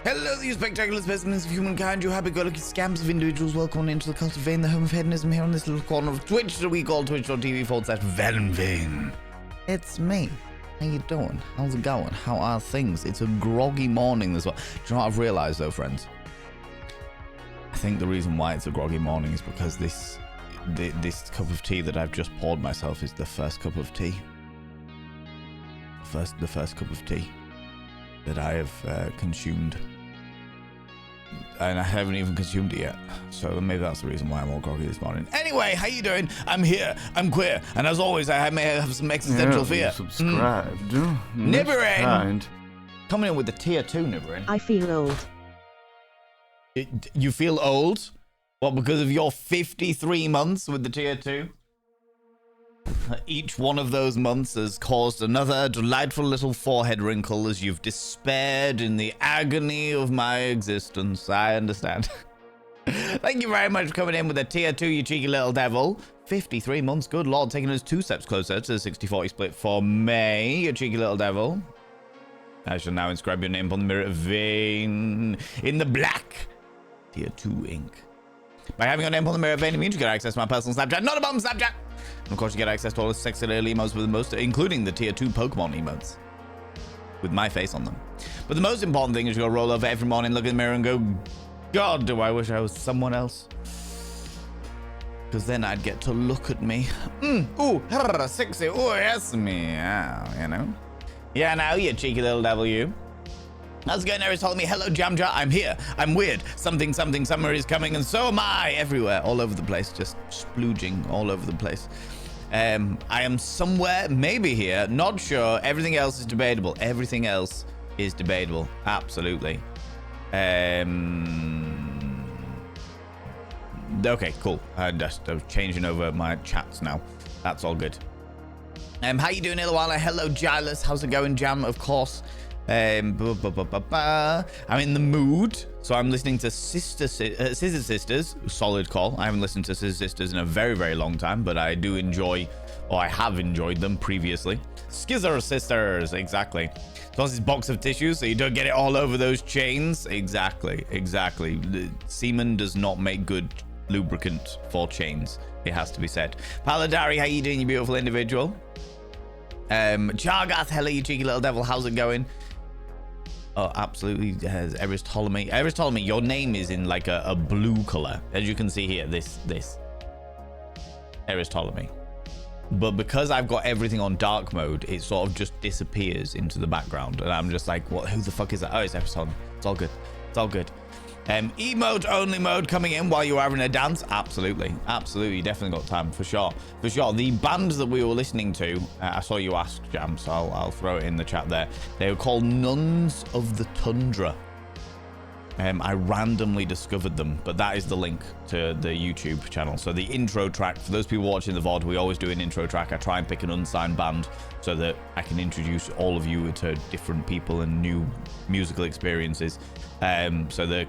Hello, you spectacular specimens of humankind, you happy-go-lucky scamps of individuals. Welcome into the cult of Vane, the home of hedonism, here on this little corner of Twitch that we call twitch.tv/VanVane. It's me. How you doing? How's it going? How are things? It's a groggy morning this one. Do you know what I've realised though, friends? I think the reason why it's a groggy morning is because this cup of tea that I've just poured myself is the first cup of tea. The first cup of tea that I have consumed. And I haven't even consumed it yet. So maybe that's the reason why I'm all groggy this morning. Anyway, how you doing? I'm here. I'm queer. And as always, I may have some existential fear. Subscribed. Nibbering! Coming in with the tier 2, Nibbering. I feel old. You feel old? What, because of your 53 months with the tier 2? Each one of those months has caused another delightful little forehead wrinkle as you've despaired in the agony of my existence. I understand. Thank you very much for coming in with a tier 2, you cheeky little devil. 53 months, good lord, taking us 2 steps closer to the 60-40 split for May, you cheeky little devil. I shall now inscribe your name upon the mirror of Vane in the black tier 2 ink. By having your name on the mirror of Vane, it means you get access to my personal Snapchat, not a bomb Snapchat! And of course, you get access to all the sexy little emotes with the most, including the tier 2 Pokemon emotes. With my face on them. But the most important thing is you gotta roll over every morning, look in the mirror and go, God, do I wish I was someone else. Because then I'd get to look at me. Ooh, sexy, ooh, yes, me, yeah, you know. Yeah, now, you cheeky little devil, you. How's it going? Aries telling me, hello, Jamja, I'm here. I'm weird. Something, summer is coming, and so am I. Everywhere, all over the place, just splooging all over the place. I am somewhere, maybe here, not sure. Everything else is debatable. Everything else is debatable. Absolutely. Okay, cool. I'm changing over my chats now. That's all good. How you doing, Ilawala? Hello, Gilus. How's it going, Jam? Of course. I'm in the mood, so I'm listening to Scissor Sisters. Solid call. I haven't listened to Scissor Sisters in a very, very long time, but I do enjoy, or I have enjoyed them previously. Scissor Sisters, exactly. So this box of tissues, so you don't get it all over those chains. Exactly. Semen does not make good lubricant for chains. It has to be said. Paladari, how you doing, you beautiful individual? Jargath, hello, you cheeky little devil. How's it going? Oh, absolutely. Eris Ptolemy. Eris Ptolemy, your name is in like a blue color. As you can see here, this. Eris Ptolemy. But because I've got everything on dark mode, it sort of just disappears into the background. And I'm just like, what? Who the fuck is that? Oh, it's Eris Ptolemy. It's all good. It's all good. Emote only mode coming in while you're having a dance. Absolutely. You definitely got time for sure. The bands that we were listening to, I saw you ask, Jam, so I'll throw it in the chat there. They were called Nuns of the Tundra. I randomly discovered them, but that is the link to the YouTube channel. So the intro track, for those people watching the VOD, we always do an intro track. I try and pick an unsigned band so that I can introduce all of you to different people and new musical experiences. So the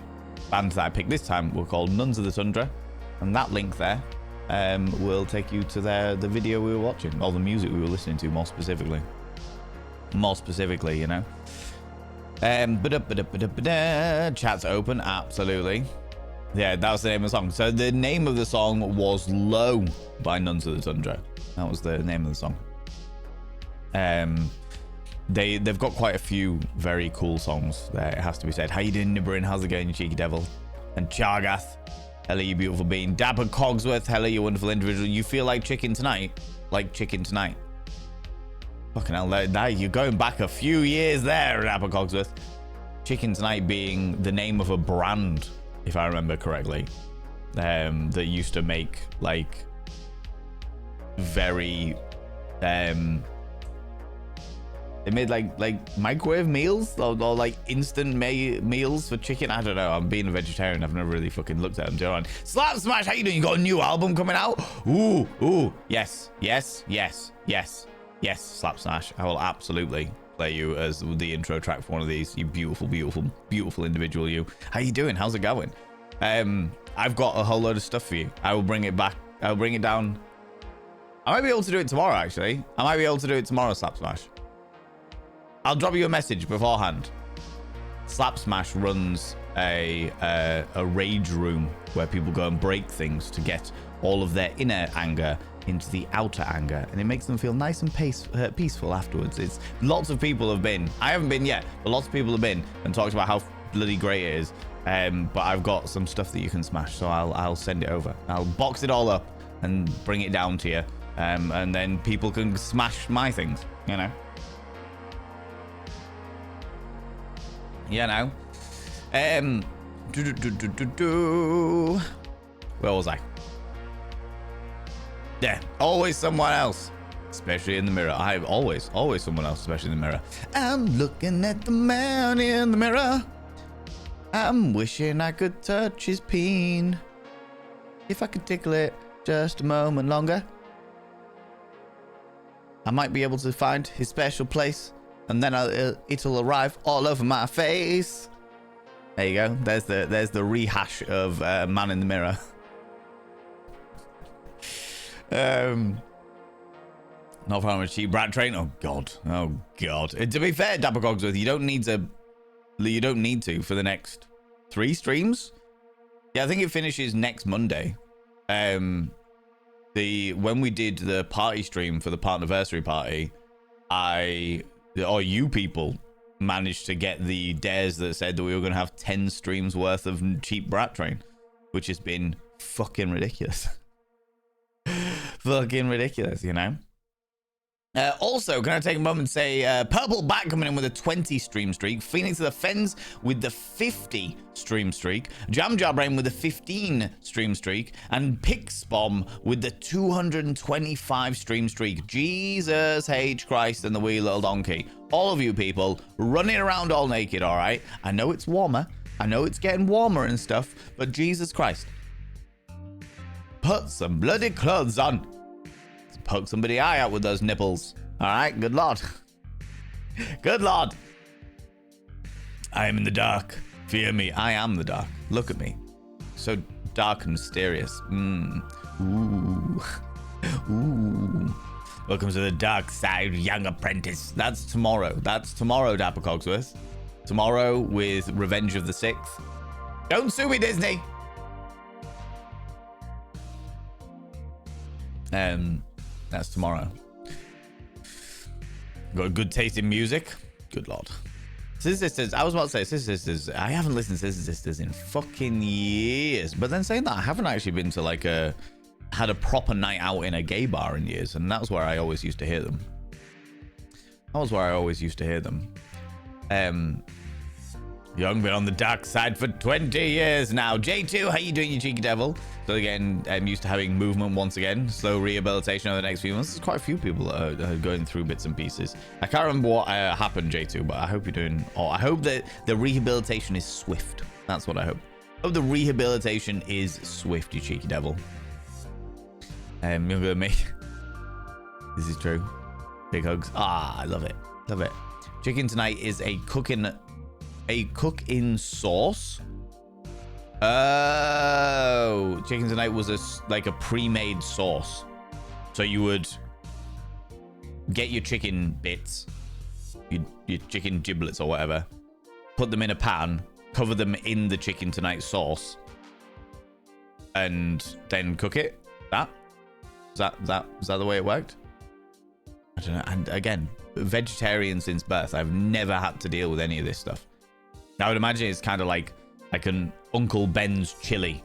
band that I picked this time were called Nuns of the Tundra, and that link there will take you to the video we were watching, or the music we were listening to more specifically, you know. Chat's open, absolutely. Yeah, that was the name of the song. So the name of the song was Low by Nuns of the Tundra. That was the name of the song. They've got quite a few very cool songs there, it has to be said. How you doing, Nibbering? How's it going, you cheeky devil? And Chargath, hello, you beautiful being. Dapper Cogsworth, hello, you wonderful individual. You feel like chicken tonight? Like chicken tonight? Fucking hell, you're going back a few years there, Dapper Cogsworth. Chicken Tonight being the name of a brand, if I remember correctly, that used to make like very they made like microwave meals or like instant meals for chicken. I don't know. I'm being a vegetarian. I've never really fucking looked at them. Do you know? Slap Smash, how you doing? You got a new album coming out? Ooh. Yes. Slap Smash. I will absolutely play you as the intro track for one of these. You beautiful individual. You. How you doing? How's it going? I've got a whole load of stuff for you. I will bring it back. I'll bring it down. I might be able to do it tomorrow, actually. Slap Smash. I'll drop you a message beforehand. / Slap Smash runs a rage room where people go and break things to get all of their inner anger into the outer anger, and it makes them feel nice and peaceful afterwards. It's lots of people have been, I haven't been yet, but lots of people have been and talked about how bloody great it is. But I've got some stuff that you can smash, so I'll send it over. I'll box it all up and bring it down to you, and then people can smash my things, you know. Where was I? Yeah, always someone else, especially in the mirror. I've always someone else, especially in the mirror. I'm looking at the man in the mirror. I'm wishing I could touch his peen. If I could tickle it just a moment longer, I might be able to find his special place, and then it'll arrive all over my face. There you go. There's the rehash of Man in the Mirror. Not from a cheap brat train. Oh god. To be fair, Dapper Cogsworth, you don't need to for the next 3 streams. Yeah, I think it finishes next Monday. When we did the party stream for the partnerversary party, you people managed to get the dares that said that we were going to have 10 streams worth of cheap brat train, which has been fucking ridiculous. Fucking ridiculous, you know. Also, can I take a moment to say Purple Bat coming in with a 20 stream streak, Phoenix of the Fens with the 50 stream streak, Jam Jar Brain with the 15 stream streak, and Pixbomb with the 225 stream streak. Jesus H. Christ and the wee little donkey. All of you people running around all naked, all right? I know it's warmer. I know it's getting warmer and stuff, but Jesus Christ. Put some bloody clothes on. Poke somebody eye out with those nipples. All right, good lord. Good lord. I am in the dark. Fear me. I am the dark. Look at me. So dark and mysterious. Ooh. Ooh. Welcome to the dark side, young apprentice. That's tomorrow. Dapper Cogsworth. Tomorrow with Revenge of the Sixth. Don't sue me, Disney. That's tomorrow. Got good taste in music. Good lord. Sister Sisters. I was about to say Sister Sisters. I haven't listened to Sister Sisters in fucking years. But then saying that, I haven't actually been to had a proper night out in a gay bar in years, and that's where I always used to hear them. Young, been on the dark side for 20 years now. J2, how you doing, you cheeky devil? So again, I'm used to having movement once again. Slow rehabilitation over the next few months. There's quite a few people that are going through bits and pieces. I can't remember what happened, J2, but I hope you're doing... I hope that the rehabilitation is swift. That's what I hope. I hope the rehabilitation is swift, you cheeky devil. You're gonna make... This is true. Big hugs. I love it. Love it. Chicken tonight is a cook-in sauce. Oh, chicken tonight was like a pre-made sauce. So you would get your chicken bits, your chicken giblets or whatever, put them in a pan, cover them in the chicken tonight sauce, and then cook it. Is that the way it worked? I don't know. And again, vegetarian since birth. I've never had to deal with any of this stuff. I would imagine it's kind of like an Uncle Ben's chili,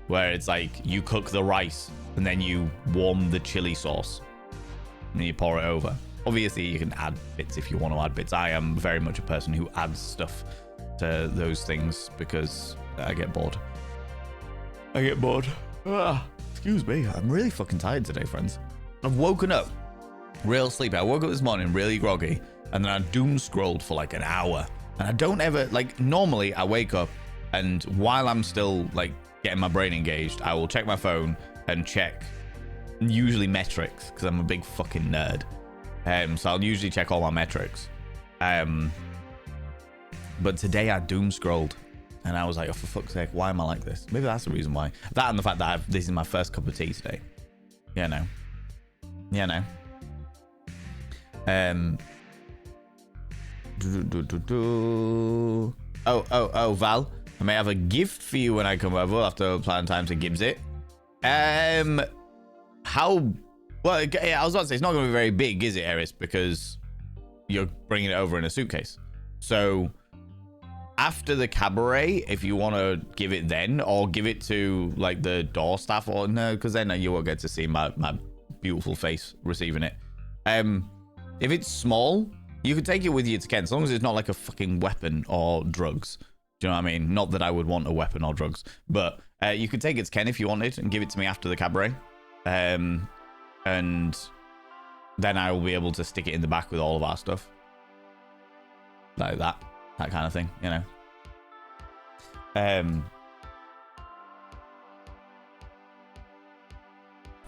where it's like you cook the rice and then you warm the chili sauce and you pour it over. Obviously, you can add bits if you want to add bits. I am very much a person who adds stuff to those things because I get bored. Excuse me. I'm really fucking tired today, friends. I've woken up real sleepy. I woke up this morning really groggy, and then I doom scrolled for like an hour. And I don't ever, normally I wake up and while I'm still getting my brain engaged, I will check my phone and check usually metrics because I'm a big fucking nerd. So I'll usually check all my metrics. But today I doom scrolled and I was like, oh, for fuck's sake, why am I like this? Maybe that's the reason why. That and the fact that this is my first cup of tea today. Yeah, no. Oh, Val. I may have a gift for you when I come over. We'll have to plan time to Gibbs it. How... Well, yeah, I was about to say, it's not going to be very big, is it, Eris? Because you're bringing it over in a suitcase. So, after the cabaret, if you want to give it then, or give it to, like, the door staff, or no, because then you won't get to see my beautiful face receiving it. If it's small, you could take it with you to Kent, as long as it's not like a fucking weapon or drugs. Do you know what I mean? Not that I would want a weapon or drugs, but you could take it to Ken if you wanted and give it to me after the cabaret. And then I will be able to stick it in the back with all of our stuff. Like that kind of thing, you know.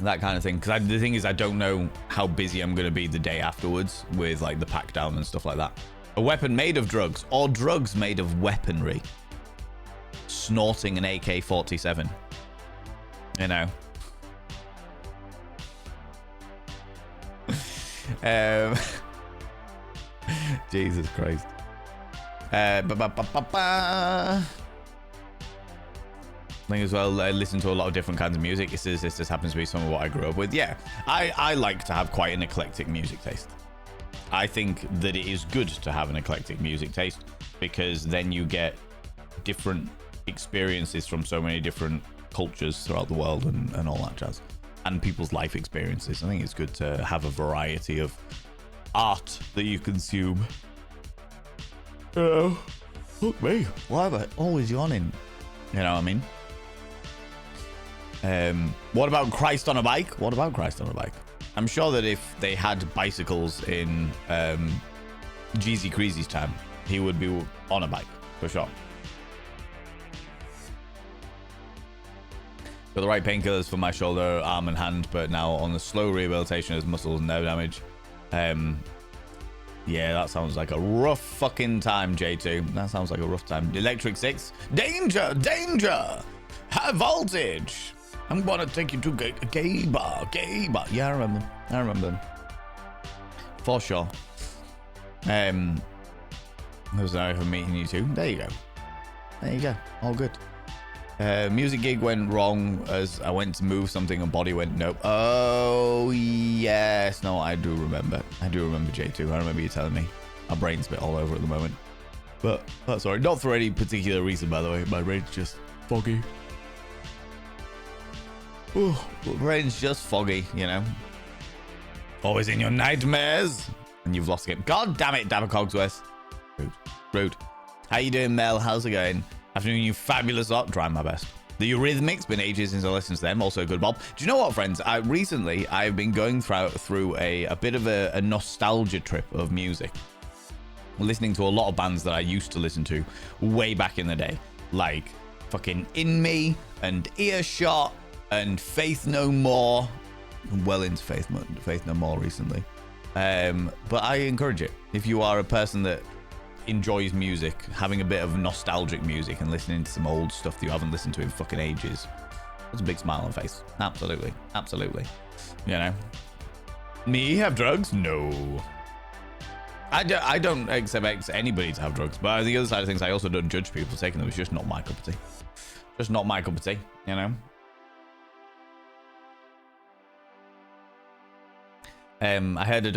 That kind of thing. Because the thing is, I don't know how busy I'm going to be the day afterwards with like the pack down and stuff like that. A weapon made of drugs or drugs made of weaponry. Snorting an AK-47. You know. Jesus Christ. I think as well, I listen to a lot of different kinds of music. This just happens to be some of what I grew up with. Yeah, I like to have quite an eclectic music taste. I think that it is good to have an eclectic music taste because then you get different experiences from so many different cultures throughout the world and all that jazz. And people's life experiences. I think it's good to have a variety of art that you consume. Look me, why am I always yawning? You know what I mean? What about Christ on a bike? What about Christ on a bike? I'm sure that if they had bicycles in Jeezy Creasy's time, he would be on a bike, for sure. Got the right painkillers for my shoulder, arm, and hand, but now on the slow rehabilitation as muscles and nerve damage. Yeah, that sounds like a rough fucking time, J2. That sounds like a rough time. Electric 6. Danger! Danger! High voltage! I'm gonna take you to gay bar. Yeah, I remember them. For sure. It was nice for meeting you too. There you go. All good. Music gig went wrong as I went to move something and body went nope. Oh, yes. No, I do remember. J2. I remember you telling me. My brain's a bit all over at the moment. But that's alright. Not for any particular reason, by the way. My brain's just foggy. Ooh, my brain's just foggy, you know. Always in your nightmares. And you've lost again. God damn it, Dabber Cogsworth. Rude. How you doing, Mel? How's it going? Afternoon, you fabulous lot. Trying my best. The Eurythmics, been ages since I listened to them. Also good, Bob. Do you know what, friends? Recently, I've been going through a bit of a nostalgia trip of music. Listening to a lot of bands that I used to listen to way back in the day. Like fucking In Me and Earshot and Faith No More. I'm well into Faith No More recently. But I encourage it. If you are a person that enjoys music, having a bit of nostalgic music and listening to some old stuff that you haven't listened to in fucking ages, that's a big smile on the face. Absolutely. You know, me have drugs? No, I don't expect anybody to have drugs, but on the other side of things, I also don't judge people for taking them. It's just not my cup of tea. You know. I heard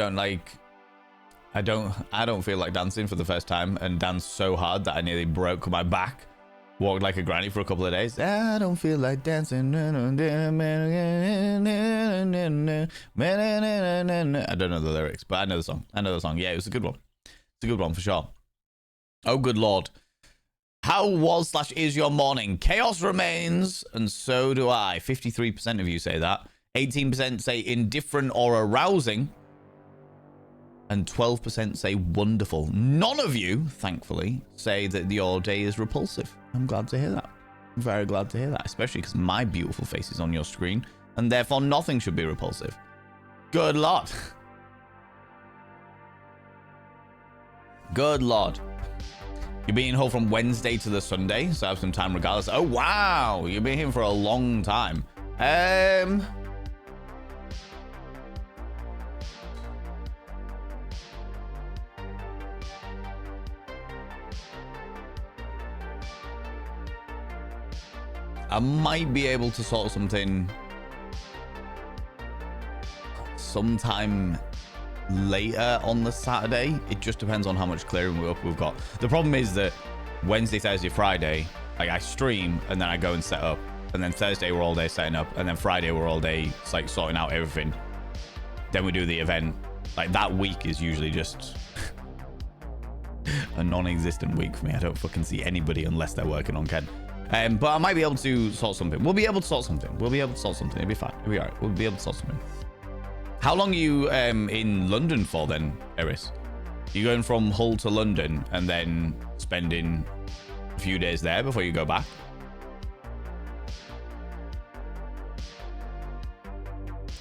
I don't feel like dancing for the first time and danced so hard that I nearly broke my back. Walked like a granny for a couple of days. I don't feel like dancing. I don't know the lyrics, but I know the song. Yeah, it was a good one. It's a good one for sure. Oh, good Lord. How was/is your morning? Chaos remains, and so do I. 53% of you say that. 18% say indifferent or arousing. And 12% say wonderful. None of you, thankfully, say that your day is repulsive. I'm glad to hear that. I'm very glad to hear that, especially because my beautiful face is on your screen, and therefore nothing should be repulsive. Good Lord. Good Lord. You're being home from Wednesday to the Sunday, so have some time regardless. Oh, wow. You've been here for a long time. I might be able to sort something sometime later on the Saturday. It just depends on how much clearing we've got. The problem is that Wednesday, Thursday, Friday, like I stream and then I go and set up, and then Thursday we're all day setting up, and then Friday we're all day like sorting out everything. Then we do the event. Like that week is usually just a non-existent week for me. I don't fucking see anybody unless they're working on Ken. But I might be able to sort something. We'll be able to sort something. We'll be able to sort something. It'll be fine. It'll be all right. We'll be able to sort something. How long are you in London for then, Eris? You going from Hull to London and then spending a few days there before you go back?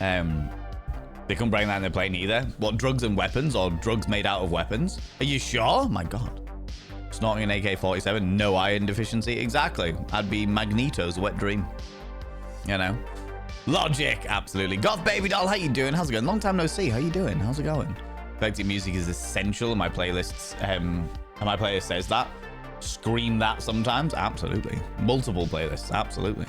They couldn't bring that in their plane either. What, drugs and weapons, or drugs made out of weapons? Are you sure? My God. Snorting an AK-47, no iron deficiency. Exactly. I'd be Magneto's wet dream. You know? Logic, absolutely. Goth Baby Doll, how you doing? How's it going? Long time no see. How you doing? How's it going? Effective music is essential in my playlists. And my playlist says that. Scream that sometimes. Absolutely. Multiple playlists. Absolutely.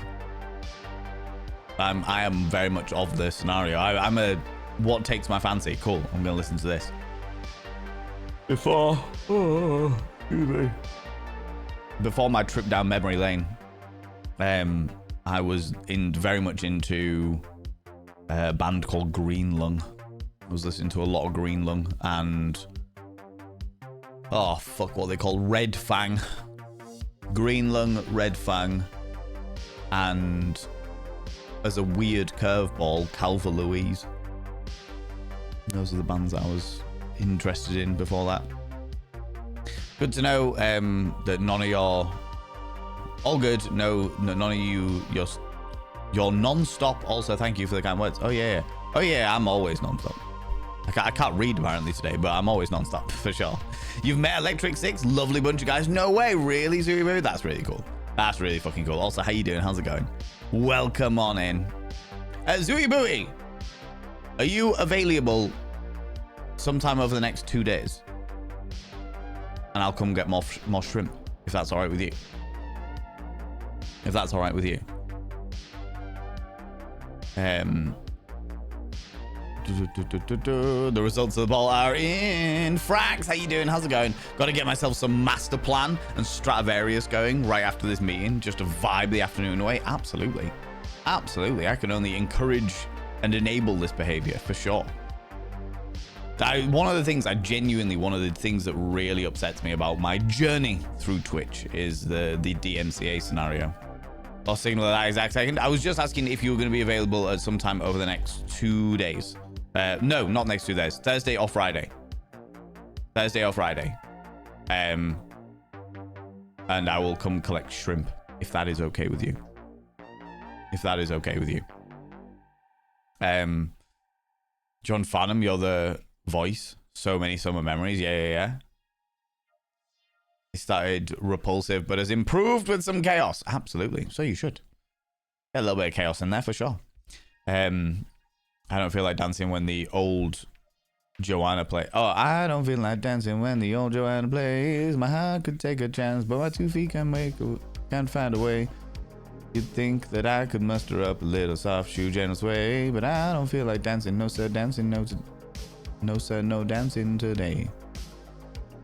I am very much of the scenario. I'm a what takes my fancy. Cool. I'm going to listen to this. Before my trip down memory lane, I was very much into a band called Green Lung. I was listening to a lot of Green Lung and oh fuck, what they call Red Fang. Green Lung, Red Fang, and as a weird curveball, Calva Louise. Those are the bands that I was interested in before that. Good to know that none of your all good. No, none of you. You're non-stop. Also, thank you for the kind words. Oh yeah. Oh yeah. I'm always non-stop. I can't read apparently today, but I'm always non-stop for sure. You've met Electric Six. Lovely bunch of guys. No way. Really, Zuribu? That's really cool. That's really fucking cool. Also, how you doing? How's it going? Welcome on in. Zuribu, are you available sometime over the next 2 days? And I'll come get more shrimp, if that's all right with you. If that's all right with you. The results of the poll are in. Frax, how you doing? How's it going? Got to get myself some master plan and Stradivarius going right after this meeting, just to vibe the afternoon away. Absolutely. Absolutely. I can only encourage and enable this behavior for sure. One of the things that really upsets me about my journey through Twitch is the DMCA scenario. I'll signal at that exact second. I was just asking if you were going to be available at some time over the next 2 days. No, not next 2 days. Thursday or Friday. Thursday or Friday. And I will come collect shrimp if that is okay with you. If that is okay with you. John Farnham, you're the voice. So many summer memories. Yeah. He started repulsive, but has improved with some chaos. Absolutely. So you should. Get a little bit of chaos in there for sure. I don't feel like dancing when the old Joanna plays. Oh, I don't feel like dancing when the old Joanna plays. My heart could take a chance, but my 2 feet can't find a way. You'd think that I could muster up a little soft shoe gentle sway, but I don't feel like dancing. No sir, dancing. No sir, no dancing today.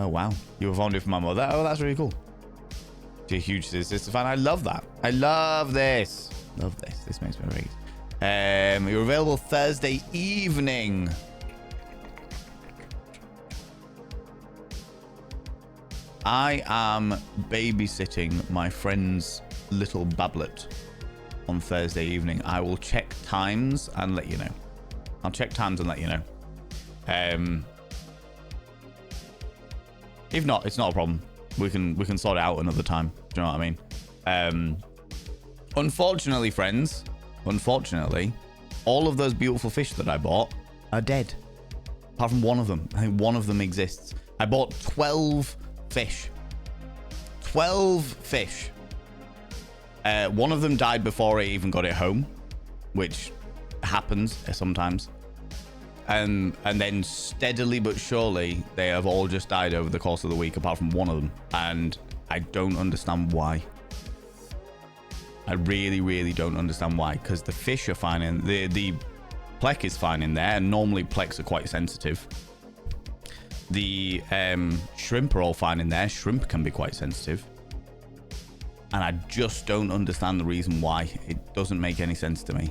Oh wow, you performed it for my mother. Oh, that's really cool. You're a huge sister fan. I love that. I love this. Love this. This makes me very good. You're available Thursday evening. I am babysitting my friend's little bablet on Thursday evening. I will check times and let you know. I'll check times and let you know. If not, it's not a problem. We can sort it out another time. Do you know what I mean? Unfortunately, friends, all of those beautiful fish that I bought are dead. Apart from one of them. I think one of them exists. I bought 12 fish. 12 fish. One of them died before I even got it home, which happens sometimes. And then steadily but surely, they have all just died over the course of the week, apart from one of them. And I don't understand why. I really, really don't understand why. Because the fish are fine in the plec is fine in there. And normally plecs are quite sensitive. The shrimp are all fine in there. Shrimp can be quite sensitive. And I just don't understand the reason why. It doesn't make any sense to me.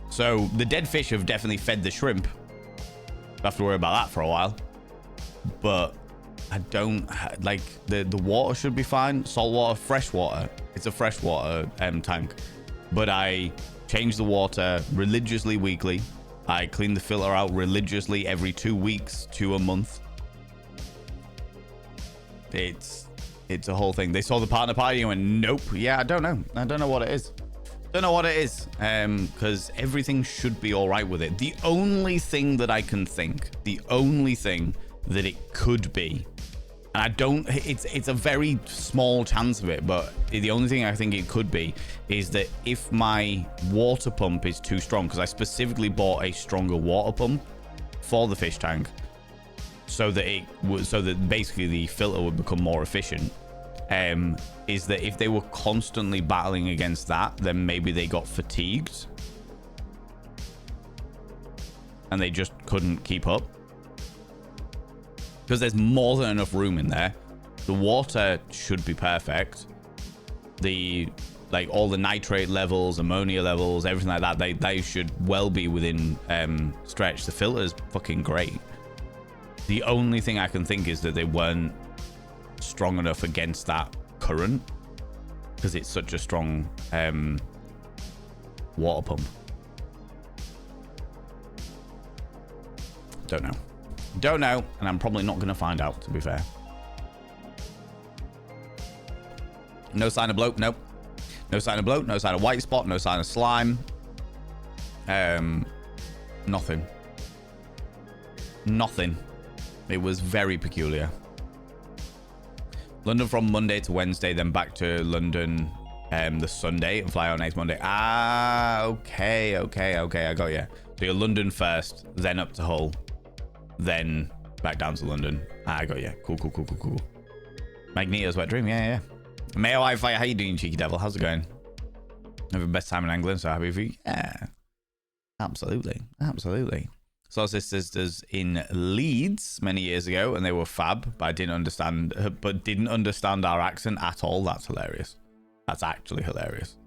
So the dead fish have definitely fed the shrimp. Don't have to worry about that for a while. But I don't like the water should be fine. Salt water, fresh water. It's a freshwater tank. But I change the water religiously weekly. I clean the filter out religiously every 2 weeks to a month. It's a whole thing. They saw the partner party and went, nope. Yeah, I don't know. I don't know what it is. Don't know what it is. Because everything should be all right with it. The only thing that I can think, the only thing that it could be, and I don't, it's a very small chance of it, but the only thing I think it could be is that if my water pump is too strong, because I specifically bought a stronger water pump for the fish tank, so that basically the filter would become more efficient. Is that if they were constantly battling against that, then maybe they got fatigued and they just couldn't keep up. Because there's more than enough room in there. The water should be perfect. All the nitrate levels, ammonia levels, everything like that, they should well be within stretch. The filter is fucking great. The only thing I can think is that they weren't strong enough against that current, because it's such a strong water pump. Don't know, and I'm probably not going to find out, to be fair. No sign of bloat, nope. No sign of bloat, no sign of white spot, no sign of slime. Nothing. It was very peculiar. London from Monday to Wednesday, then back to London the Sunday and fly out next Monday. Okay, I got you. So you're London first, then up to Hull, then back down to London. I got you. Cool. Magneto's wet dream, yeah. Mayo Wi-Fi, how you doing, you cheeky devil? How's it going? Having the best time in England, so happy for you. Yeah, absolutely. Saw sisters in Leeds many years ago, and they were fab, but didn't understand our accent at all. That's hilarious. That's actually hilarious.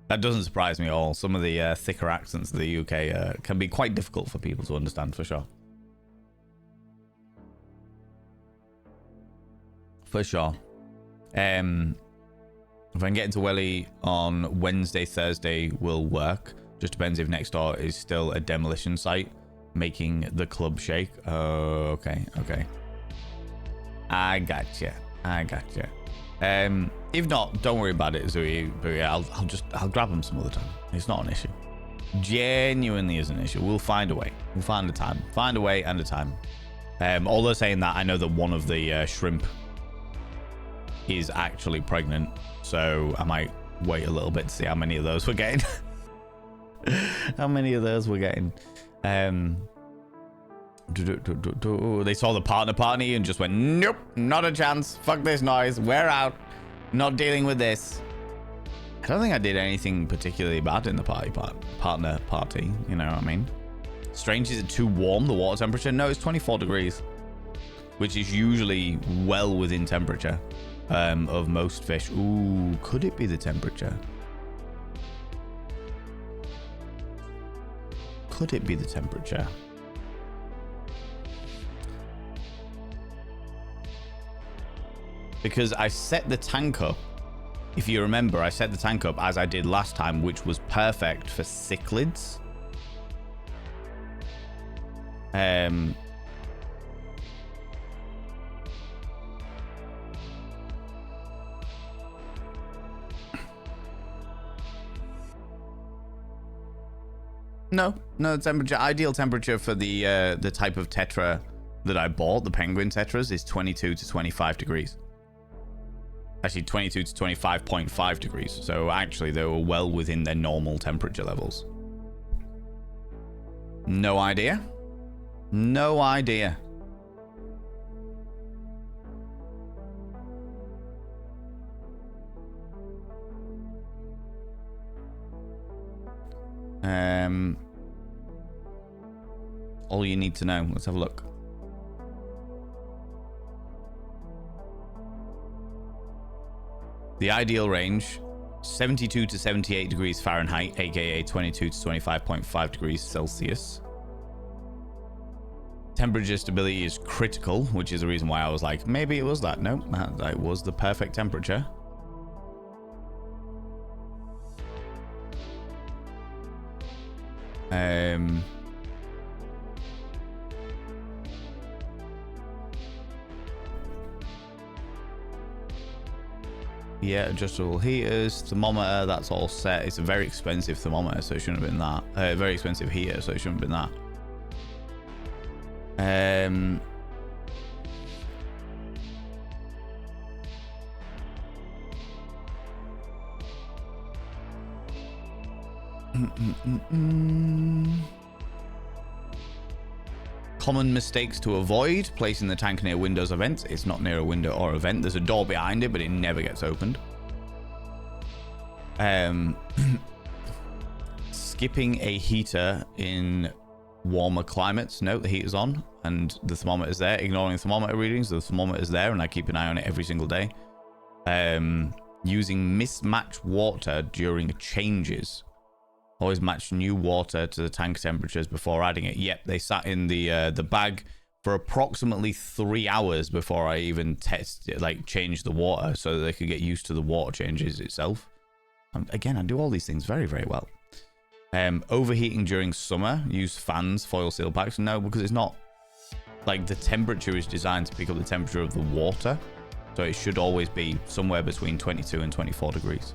That doesn't surprise me at all. Some of the thicker accents of the UK can be quite difficult for people to understand, for sure. If I can get into Welly on Wednesday, Thursday will work. Just depends if next door is still a demolition site making the club shake. Oh, okay. I gotcha. If not, don't worry about it, Zooey. But yeah, I'll grab them some other time. It's not an issue. Genuinely is an issue. We'll find a way. We'll find a time. Find a way and a time. Although saying that, I know that one of the shrimp is actually pregnant, so I might wait a little bit to see how many of those we're getting. They saw the partner party and just went, nope, not a chance. Fuck this noise. We're out. Not dealing with this. I don't think I did anything particularly bad in the partner party. You know what I mean? Strange, is it too warm, the water temperature? No, it's 24 degrees, which is usually well within temperature of most fish. Ooh, could it be the temperature? Could it be the temperature? Because I set the tank up, if you remember, I set the tank up as I did last time, which was perfect for cichlids. No, temperature. Ideal temperature for the type of tetra that I bought, the penguin tetras, is 22 to 25 degrees. Actually, 22 to 25.5 degrees. So actually, they were well within their normal temperature levels. No idea. All you need to know. Let's have a look. The ideal range, 72 to 78 degrees Fahrenheit, aka 22 to 25.5 degrees Celsius. Temperature stability is critical, which is the reason why I was like, maybe it was that. No, that was the perfect temperature. Yeah, adjustable heaters, thermometer, that's all set. It's a very expensive thermometer, so it shouldn't have been that. Very expensive heater, so it shouldn't have been that. Common mistakes to avoid: placing the tank near windows or vents. It's not near a window or a vent. There's a door behind it, but it never gets opened. Skipping a heater in warmer climates. No, the heater's on and the thermometer's there. Ignoring thermometer readings, the thermometer's there and I keep an eye on it every single day. Using mismatched water during changes. Always match new water to the tank temperatures before adding it. Yep, they sat in the bag for approximately 3 hours before I even changed the water so that they could get used to the water changes itself. Again, I do all these things very, very well. Overheating during summer. Use fans, foil seal packs. No, because it's not like the temperature is designed to pick up the temperature of the water. So it should always be somewhere between 22 and 24 degrees.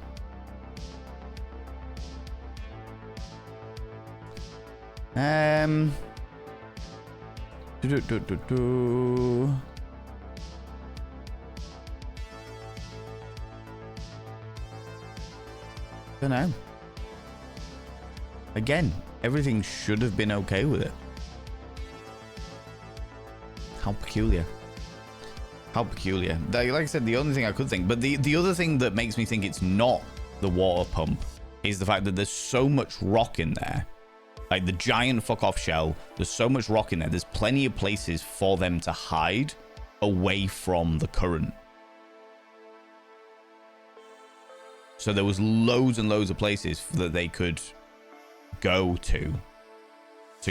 Don't know. Again, everything should have been okay with it. How peculiar. How peculiar. Like I said, the only thing I could think, but the other thing that makes me think it's not the water pump is the fact that there's so much rock in there. Like the giant fuck off shell, there's so much rock in there. There's plenty of places for them to hide away from the current. So there was loads and loads of places that they could go to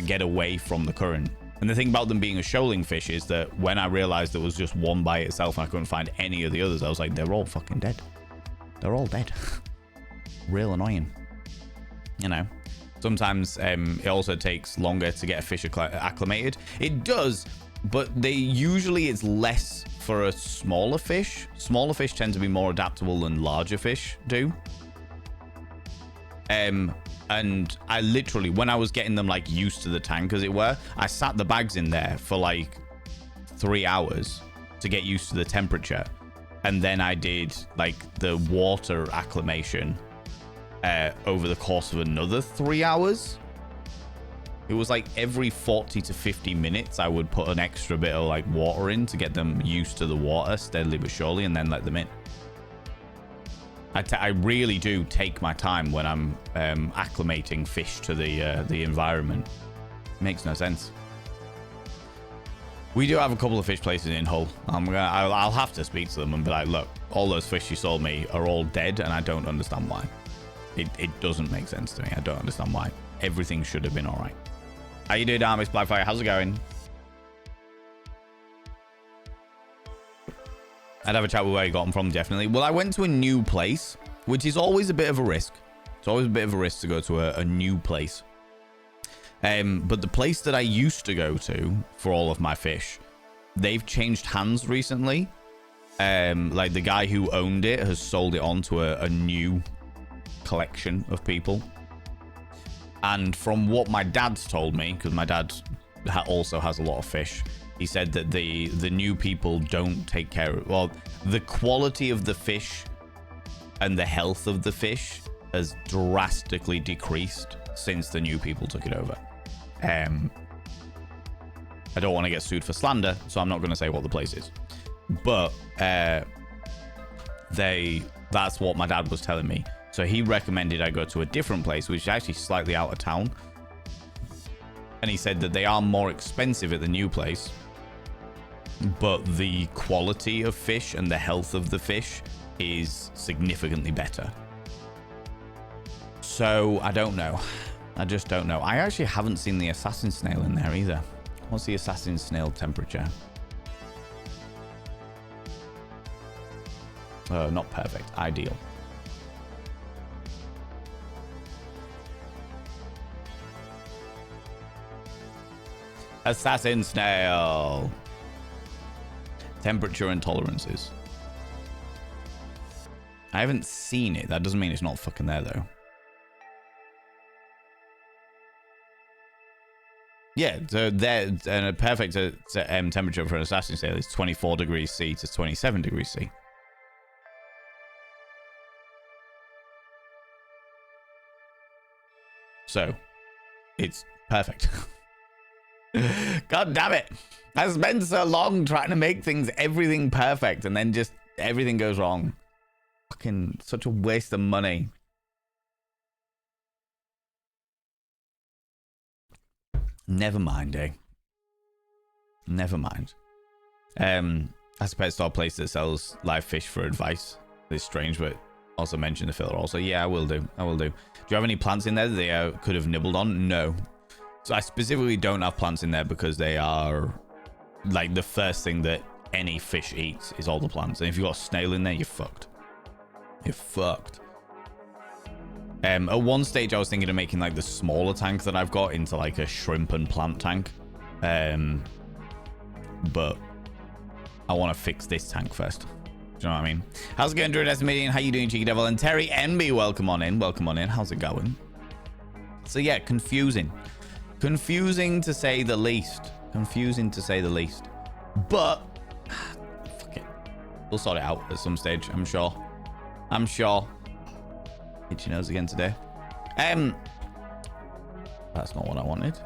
get away from the current. And the thing about them being a shoaling fish is that when I realized there was just one by itself and I couldn't find any of the others, I was like, they're all fucking dead. They're all dead. Real annoying. You know? Sometimes it also takes longer to get a fish acclimated. It does, but usually it's less for a smaller fish. Smaller fish tend to be more adaptable than larger fish do. And I literally, when I was getting them like used to the tank as it were, I sat the bags in there for like 3 hours to get used to the temperature. And then I did like the water acclimation over the course of another 3 hours. It was like every 40 to 50 minutes I would put an extra bit of like water in to get them used to the water steadily but surely, and then let them in. I really do take my time when I'm acclimating fish to the environment. Makes no sense. We do have a couple of fish places in Hull. I'll have to speak to them and be like, look, all those fish you sold me are all dead and I don't understand why. It doesn't make sense to me. I don't understand why. Everything should have been all right. How you doing, Armis Blackfire? How's it going? I'd have a chat with where you got them from, definitely. Well, I went to a new place, which is always a bit of a risk. It's always a bit of a risk to go to a new place. But the place that I used to go to for all of my fish, they've changed hands recently. Like the guy who owned it has sold it on to a new collection of people. And from what my dad's told me, because my dad also has a lot of fish, he said that the new people don't take care of, well, the quality of the fish and the health of the fish has drastically decreased since the new people took it over. I don't want to get sued for slander, so I'm not going to say what the place is. But that's what my dad was telling me. So he recommended I go to a different place, which is actually slightly out of town. And he said that they are more expensive at the new place, but the quality of fish and the health of the fish is significantly better. So I don't know. I just don't know. I actually haven't seen the assassin snail in there either. What's the assassin snail temperature? Not perfect. Ideal. Assassin snail. Temperature and tolerances. I haven't seen it. That doesn't mean it's not fucking there, though. Yeah, so there, and a perfect temperature for an assassin snail is 24 degrees C to 27 degrees C. So, it's perfect. God damn it. I spent so long trying to make everything perfect, and then just everything goes wrong. Fucking such a waste of money. Never mind, eh? Never mind. I suppose to our place that sells live fish for advice. It's strange, but also mention the filler also. Yeah, I will do. I will do. Do you have any plants in there that they could have nibbled on? No. So I specifically don't have plants in there because they are like the first thing that any fish eats is all the plants. And if you've got a snail in there, you're fucked. You're fucked. At one stage, I was thinking of making like the smaller tank that I've got into like a shrimp and plant tank. But I want to fix this tank first. Do you know what I mean? How's it going, Druid Estimating? How you doing, Cheeky Devil? And Terry NB, welcome on in. Welcome on in. How's it going? So yeah, confusing. Confusing to say the least. Confusing to say the least. But fuck it. We'll sort it out at some stage, I'm sure. I'm sure. Itchy nose again today. That's not what I wanted.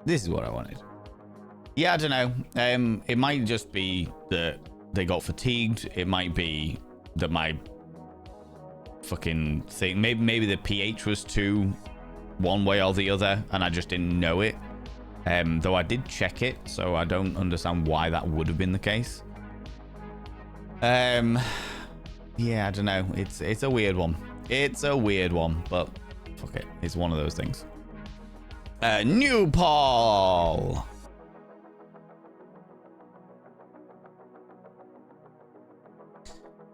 This is what I wanted. Yeah, I don't know. It might just be that they got fatigued. It might be that my fucking thing, maybe the pH was too one way or the other, and I just didn't know it. Though I did check it, so I don't understand why that would have been the case. Yeah, I don't know. It's a weird one. It's a weird one, but fuck it. It's one of those things. New Paul.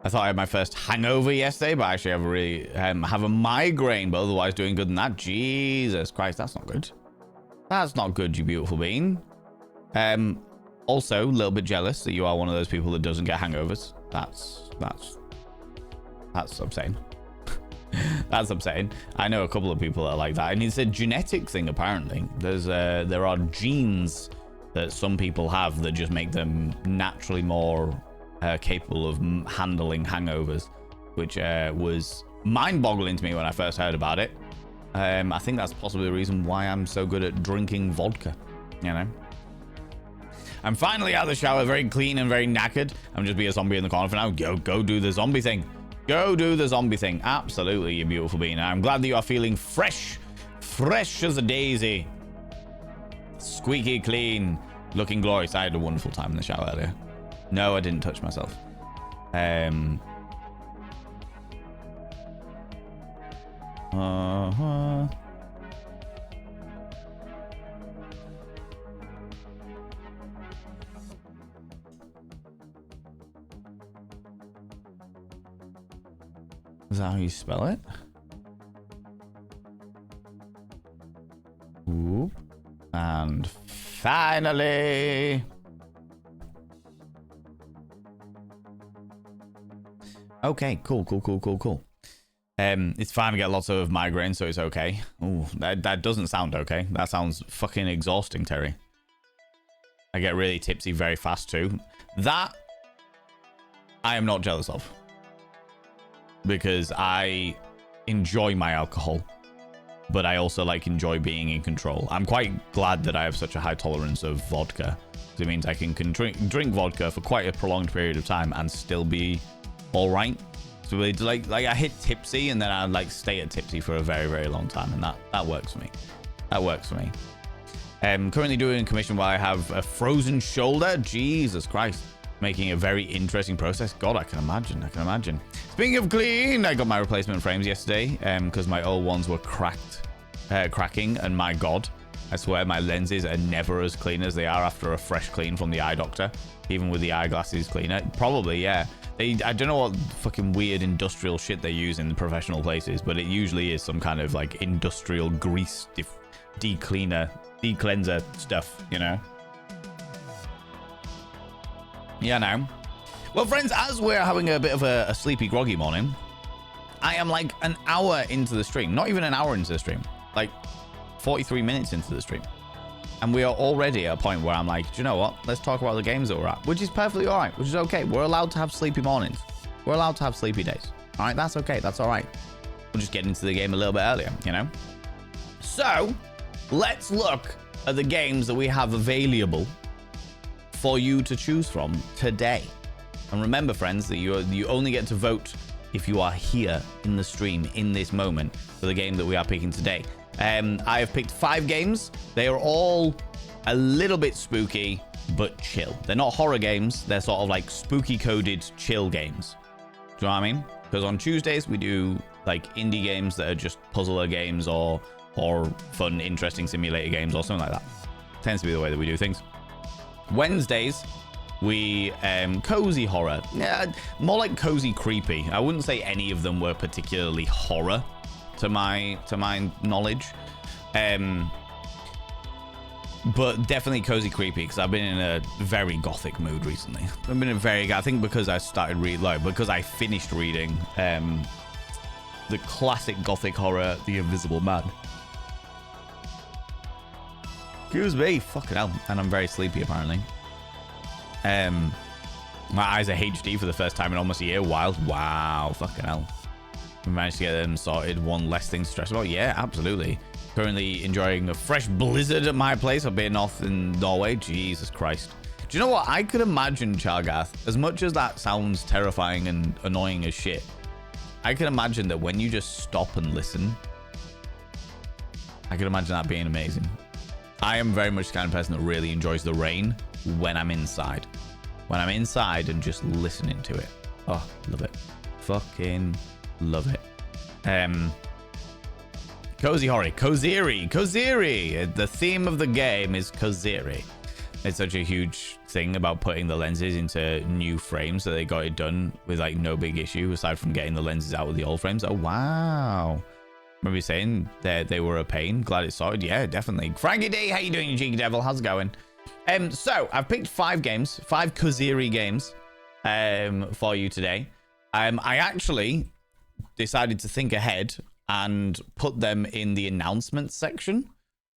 I thought I had my first hangover yesterday, but actually I have a migraine, but otherwise doing good than that. Jesus Christ, that's not good. That's not good, you beautiful being. Also, a little bit jealous that you are one of those people that doesn't get hangovers. That's upsetting. That's upsetting. I know a couple of people that are like that, and it's a genetic thing apparently. There are genes that some people have that just make them naturally more capable of handling hangovers, which was mind-boggling to me when I first heard about it. I think that's possibly the reason why I'm so good at drinking vodka, you know. I'm finally out of the shower, very clean and very knackered. I'm just be a zombie in the corner for now. Go do the zombie thing. Go do the zombie thing. Absolutely, you beautiful being. I'm glad that you are feeling fresh as a daisy. Squeaky clean, looking glorious. I had a wonderful time in the shower earlier. No, I didn't touch myself. Is that how you spell it? Oop. And finally. Okay, cool. It's fine to get lots of migraine, so it's okay. Ooh, that doesn't sound okay. That sounds fucking exhausting, Terry. I get really tipsy very fast too. That I am not jealous of, because I enjoy my alcohol. but I also like enjoy being in control. I'm quite glad that I have such a high tolerance of vodka. It means I can drink vodka for quite a prolonged period of time and still be all right. So it's like I hit tipsy and then I like stay at tipsy for a very, very long time, and that works for me. That works for me. Currently doing a commission while I have a frozen shoulder. Jesus Christ, making a very interesting process. God, I can imagine. I can imagine. Speaking of clean, I got my replacement frames yesterday because my old ones were cracking, and my God, I swear my lenses are never as clean as they are after a fresh clean from the eye doctor, even with the eyeglasses cleaner. Probably, yeah. I don't know what fucking weird industrial shit they use in the professional places, but it usually is some kind of like industrial grease de-cleanser stuff, you know? Yeah, now. Well, friends, as we're having a bit of a sleepy, groggy morning, I am like an hour into the stream. Not even an hour into the stream. Like 43 minutes into the stream. And we are already at a point where I'm like, do you know what? Let's talk about the games that we're at. Which is perfectly all right. Which is okay. We're allowed to have sleepy mornings. We're allowed to have sleepy days. All right? That's okay. That's all right. We'll just get into the game a little bit earlier, you know? So, let's look at the games that we have available for you to choose from today. And remember, friends, that you only get to vote if you are here in the stream in this moment for the game that we are picking today. I have picked 5 games. They are all a little bit spooky, but chill. They're not horror games. They're sort of like spooky coded chill games. Do you know what I mean? Because on Tuesdays, we do like indie games that are just puzzler games or fun, interesting simulator games or something like that. Tends to be the way that we do things. Wednesdays, we cozy horror. Yeah, more like cozy creepy. I wouldn't say any of them were particularly horror to my knowledge, but definitely cozy creepy because I've been in a very gothic mood recently. I've been I think because I started because I finished reading the classic gothic horror, The Invisible Man. Excuse me, fucking hell, and I'm very sleepy apparently. My eyes are HD for the first time in almost a year. Wild. Wow, fucking hell. We managed to get them sorted. One less thing to stress about. Yeah, absolutely. Currently enjoying a fresh blizzard at my place. I've been off in Norway. Jesus Christ. Do you know what? I could imagine, Chargath, as much as that sounds terrifying and annoying as shit, I can imagine that when you just stop and listen, I could imagine that being amazing. I am very much the kind of person that really enjoys the rain when I'm inside. When I'm inside and just listening to it. Oh, love it. Fucking love it. Cozy horror. Koziri. The theme of the game is Koziri. It's such a huge thing about putting the lenses into new frames that they got it done with like no big issue aside from getting the lenses out of the old frames. Oh, wow. Remember you saying that they were a pain? Glad it's sorted. Yeah, definitely. Frankie D, how you doing, you cheeky devil? How's it going? So I've picked 5 games, 5 Koziri games for you today. I actually decided to think ahead and put them in the announcements section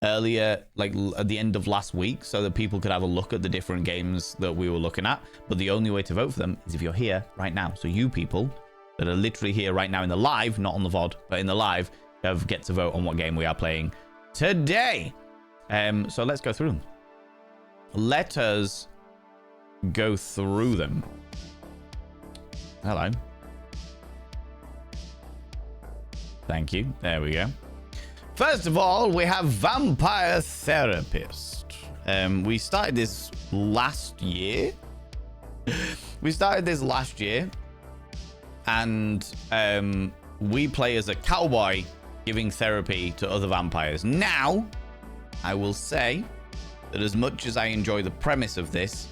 earlier, like at the end of last week, so that people could have a look at the different games that we were looking at. But the only way to vote for them is if you're here right now. So you people that are literally here right now in the live, not on the VOD, but in the live, get to vote on what game we are playing today. So let's go through them. Let us go through them. Hello. Thank you. There we go. First of all, we have Vampire Therapist. We started this last year. And we play as a cowboy giving therapy to other vampires. Now, I will say that as much as I enjoy the premise of this,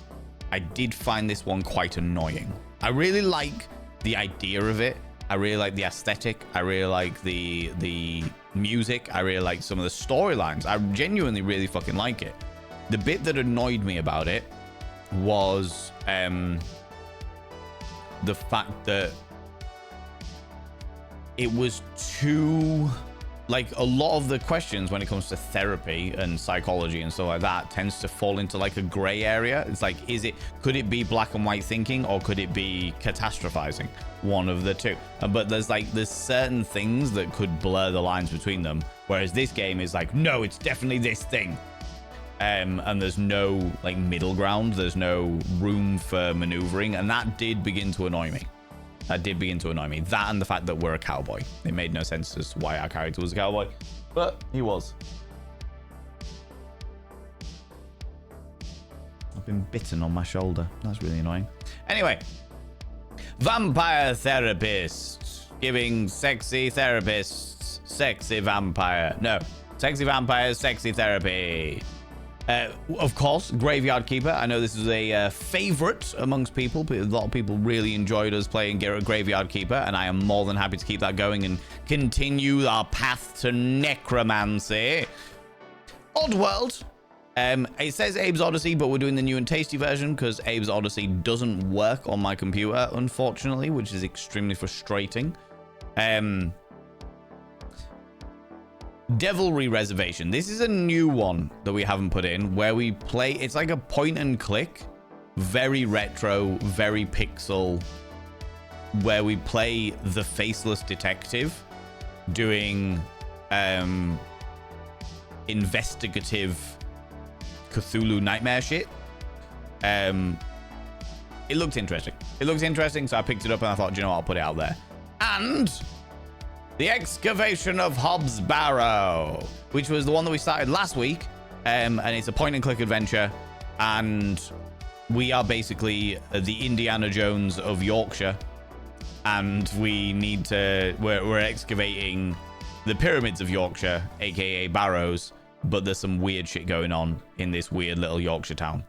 I did find this one quite annoying. I really like the idea of it. I really like the aesthetic. I really like the music. I really like some of the storylines. I genuinely really fucking like it. The bit that annoyed me about it was the fact that it was too like a lot of the questions when it comes to therapy and psychology and stuff like that tends to fall into like a gray area. It's like, could it be black and white thinking, or could it be catastrophizing? One of the two. But there's certain things that could blur the lines between them, whereas this game is like, no, it's definitely this thing. And there's no like middle ground. There's no room for maneuvering, and that did begin to annoy me. That and the fact that we're a cowboy. It made no sense as to why our character was a cowboy, but he was. I've been bitten on my shoulder. That's really annoying. Anyway, vampire therapist giving sexy therapists sexy vampire. No, sexy vampires, sexy therapy. Of course, Graveyard Keeper. I know this is a favorite amongst people. A lot of people really enjoyed us playing Graveyard Keeper, and I am more than happy to keep that going and continue our path to necromancy. Oddworld. It says Abe's Odyssey, but we're doing the new and tasty version because Abe's Odyssey doesn't work on my computer, unfortunately, which is extremely frustrating. Devilry Reservation. This is a new one that we haven't put in, where we play. It's like a point and click, very retro, very pixel, where we play the faceless detective doing investigative Cthulhu nightmare shit. It looked interesting. So I picked it up and I thought, do you know what, I'll put it out there. And the Excavation of Hobb's Barrow, which was the one that we started last week, and it's a point-and-click adventure, and we are basically the Indiana Jones of Yorkshire, and we're excavating the pyramids of Yorkshire, aka Barrows, but there's some weird shit going on in this weird little Yorkshire town.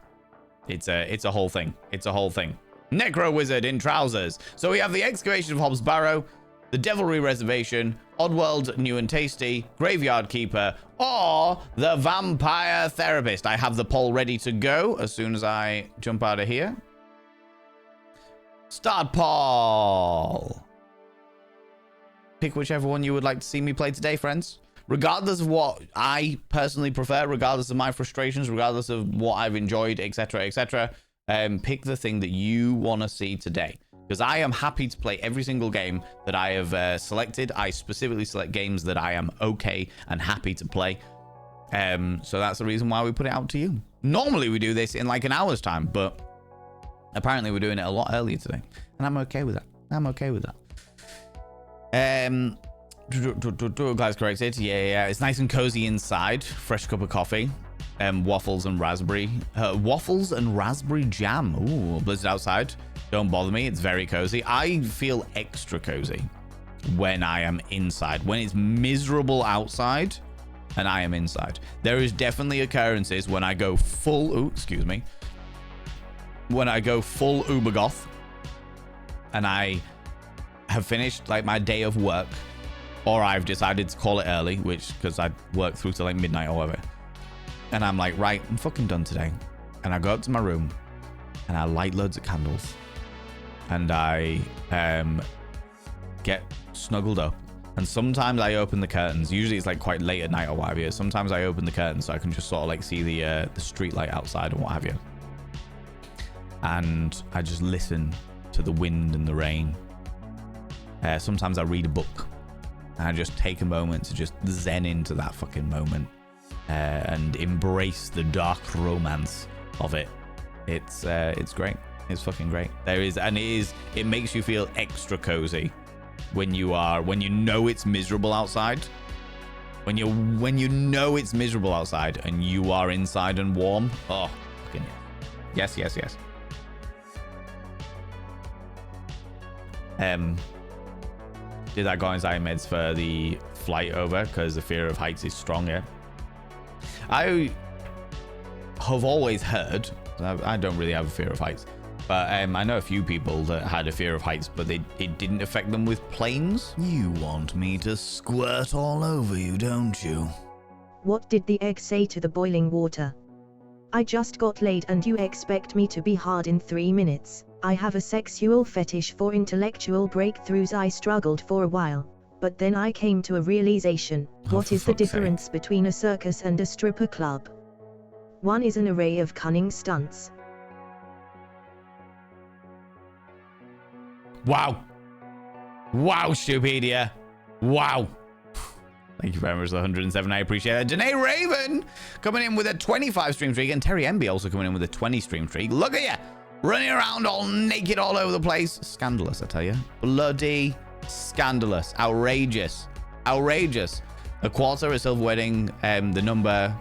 It's a whole thing. Necro Wizard in trousers. So we have the Excavation of Hobb's Barrow, the Devilry Reservation, Oddworld New and Tasty, Graveyard Keeper, or the Vampire Therapist. I have the poll ready to go as soon as I jump out of here. Start poll. Pick whichever one you would like to see me play today, friends. Regardless of what I personally prefer, regardless of my frustrations, regardless of what I've enjoyed, etc., etc., pick the thing that you want to see today. Because I am happy to play every single game that I have selected. I specifically select games that I am okay and happy to play. So that's the reason why we put it out to you. Normally we do this in like an hour's time, but apparently we're doing it a lot earlier today. And I'm okay with that. Guys, corrected. Yeah. It's nice and cozy inside. Fresh cup of coffee. Waffles and raspberry jam. Ooh, blizzard outside. Don't bother me. It's very cozy. I feel extra cozy when I am inside. When it's miserable outside and I am inside. There is definitely occurrences when I go full... When I go full Ubergoth and I have finished like my day of work, or I've decided to call it early, because I work through to like midnight or whatever. And I'm like, right, I'm fucking done today. And I go up to my room and I light loads of candles. And I get snuggled up. And sometimes I open the curtains. Usually it's like quite late at night or what have you. Sometimes I open the curtains so I can just sort of like see the street light outside and what have you. And I just listen to the wind and the rain. Sometimes I read a book. And I just take a moment to just zen into that fucking moment. And embrace the dark romance of it. It's great. It's fucking great. It makes you feel extra cozy when you know it's miserable outside. When you know it's miserable outside and you are inside and warm. Oh, fucking yes. Yes. Did I go on anxiety meds for the flight over because the fear of heights is stronger? I have always heard, I don't really have a fear of heights, but I know a few people that had a fear of heights, but it didn't affect them with planes. You want me to squirt all over you, don't you? What did the egg say to the boiling water? I just got laid and you expect me to be hard in 3 minutes. I have a sexual fetish for intellectual breakthroughs. I struggled for a while. But then I came to a realization. What for is the fuck's sake. difference between a circus and a stripper club? One is an array of cunning stunts. Wow. Wow, Stupedia. Wow. Thank you very much for the 107. I appreciate that. Danae Raven coming in with a 25 stream streak. And Terry MB also coming in with a 20 stream streak. Look at you. Running around all naked all over the place. Scandalous, I tell you. Bloody scandalous. Outrageous. Outrageous. A quarter at Silver Wedding. The number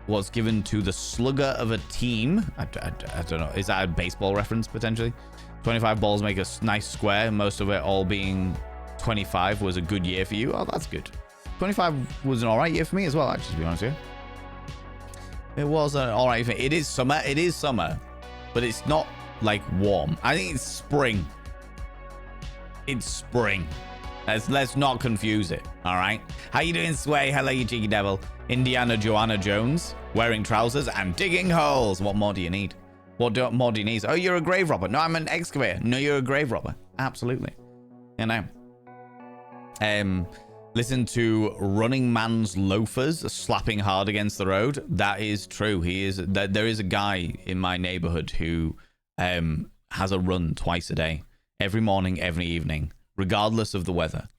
was given to the slugger of a team. I don't know. Is that a baseball reference, potentially? 25 balls make a nice square. Most of it all being 25 was a good year for you. Oh, that's good. 25 was an all right year for me as well, actually, to be honest with you. It was an all right year. It is summer. It is summer. But it's not, like, warm. I think it's spring. It's spring. Let's not confuse it, all right? How you doing, Sway? Hello, you cheeky devil. Indiana Joanna Jones, wearing trousers and digging holes. What more do you need? What more do you need? Oh, you're a grave robber. No, I'm an excavator. No, you're a grave robber. Absolutely. You know. Listen to Running Man's Loafers slapping hard against the road. That is true. There is a guy in my neighborhood who has a run twice a day. Every morning, every evening, regardless of the weather.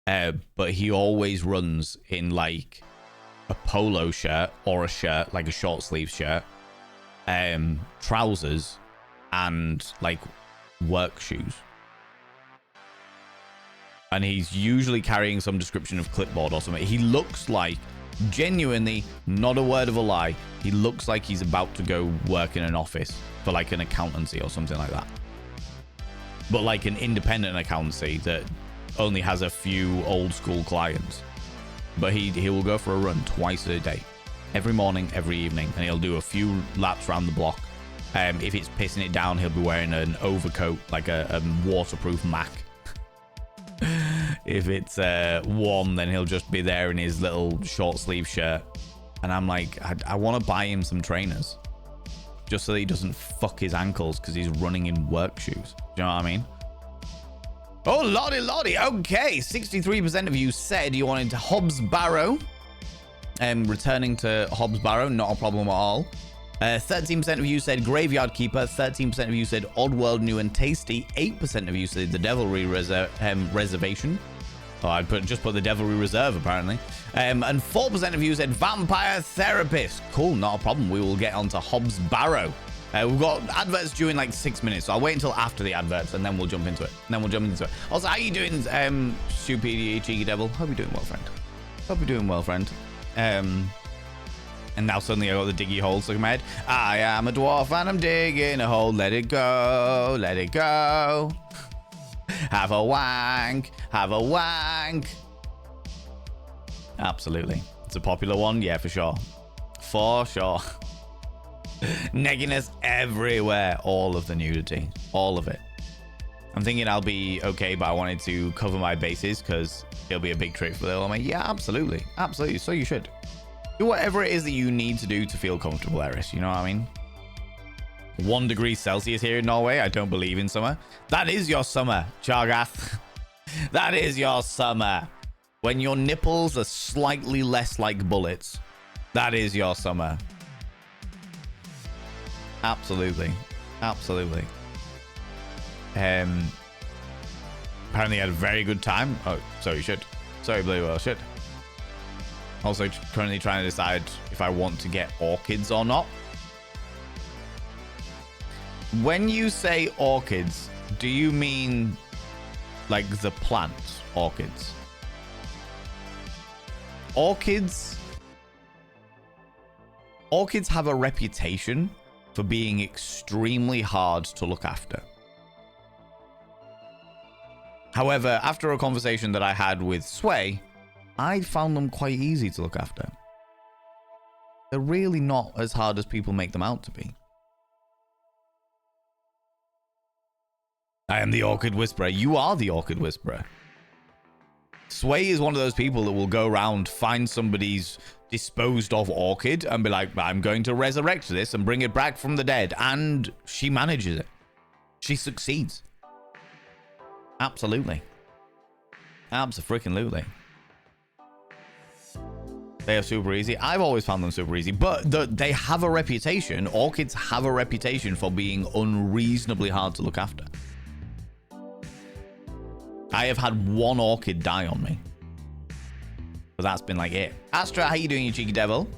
But he always runs in like a polo shirt or a shirt, like a short sleeve shirt, trousers, and like work shoes. And he's usually carrying some description of clipboard or something. He looks like, genuinely, not a word of a lie, he looks like he's about to go work in an office for like an accountancy or something like that. But like an independent accountancy that only has a few old school clients. But he will go for a run twice a day. Every morning, every evening. And he'll do a few laps around the block. If it's pissing it down, he'll be wearing an overcoat, like a waterproof Mac. If it's warm, then he'll just be there in his little short sleeve shirt. And I'm like, I want to buy him some trainers. Just so that he doesn't fuck his ankles because he's running in work shoes. Do you know what I mean? Oh, lordy. Okay, 63% of you said you wanted Hobbs Barrow. Returning to Hobbs Barrow, not a problem at all. 13% of you said Graveyard Keeper. 13% of you said Oddworld New and Tasty. 8% of you said the Devilry Reservation. Oh, I just put the Devilry Reserve, apparently. And 4% of you said Vampire Therapist. Cool, not a problem. We will get onto Hobbs Barrow. We've got adverts due in like 6 minutes, so I'll wait until after the adverts, and then we'll jump into it. Also, how you doing, Stupid Cheeky Devil? Hope you're doing well, friend. And now suddenly I got the diggy hole stuck in my head. I am a dwarf and I'm digging a hole. Let it go. Have a wank. Absolutely. It's a popular one. Yeah, for sure. Negginess everywhere. All of the nudity. All of it. I'm thinking I'll be okay, but I wanted to cover my bases because it'll be a big trick for the element. Yeah, absolutely. So you should. Do whatever it is that you need to do to feel comfortable, Eris. You know what I mean? 1 degree Celsius here in Norway. I don't believe in summer. That is your summer, Chargath. That is your summer. When your nipples are slightly less like bullets. That is your summer. Absolutely. Apparently I had a very good time. Oh, so you should. Sorry, bloody well should. Also currently trying to decide if I want to get orchids or not. When you say orchids, do you mean like the plant orchids? Orchids have a reputation for being extremely hard to look after. However, after a conversation that I had with Sway, I found them quite easy to look after. They're really not as hard as people make them out to be. I am the Orchid Whisperer. You are the Orchid Whisperer. Sway is one of those people that will go around, find somebody's disposed of orchid and be like, I'm going to resurrect this and bring it back from the dead. And she manages it. She succeeds. Absolutely. Abso-freaking-lutely. They are super easy. I've always found them super easy, but they have a reputation. Orchids have a reputation for being unreasonably hard to look after. I have had one orchid die on me. But that's been like it. Astra, how you doing, you cheeky devil?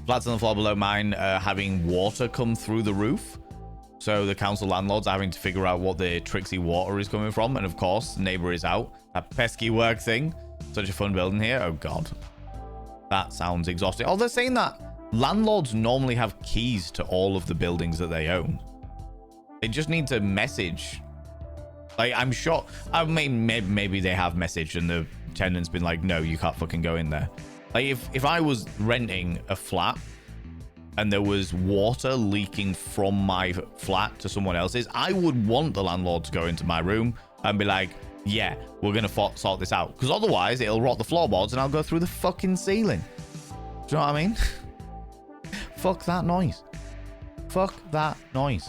Flats on the floor below mine having water come through the roof. So the council landlords are having to figure out what the tricksy water is coming from. And of course, the neighbor is out. That pesky work thing. Such a fun building here. Oh, God. That sounds exhausting. Oh, they're saying that landlords normally have keys to all of the buildings that they own. They just need to message. Like, I'm sure. I mean, maybe they have messaged and the tenant's been like, no, you can't fucking go in there. Like, if I was renting a flat and there was water leaking from my flat to someone else's, I would want the landlord to go into my room and be like, yeah, we're going to sort this out. Because otherwise, it'll rot the floorboards and I'll go through the fucking ceiling. Do you know what I mean? Fuck that noise. Fuck that noise.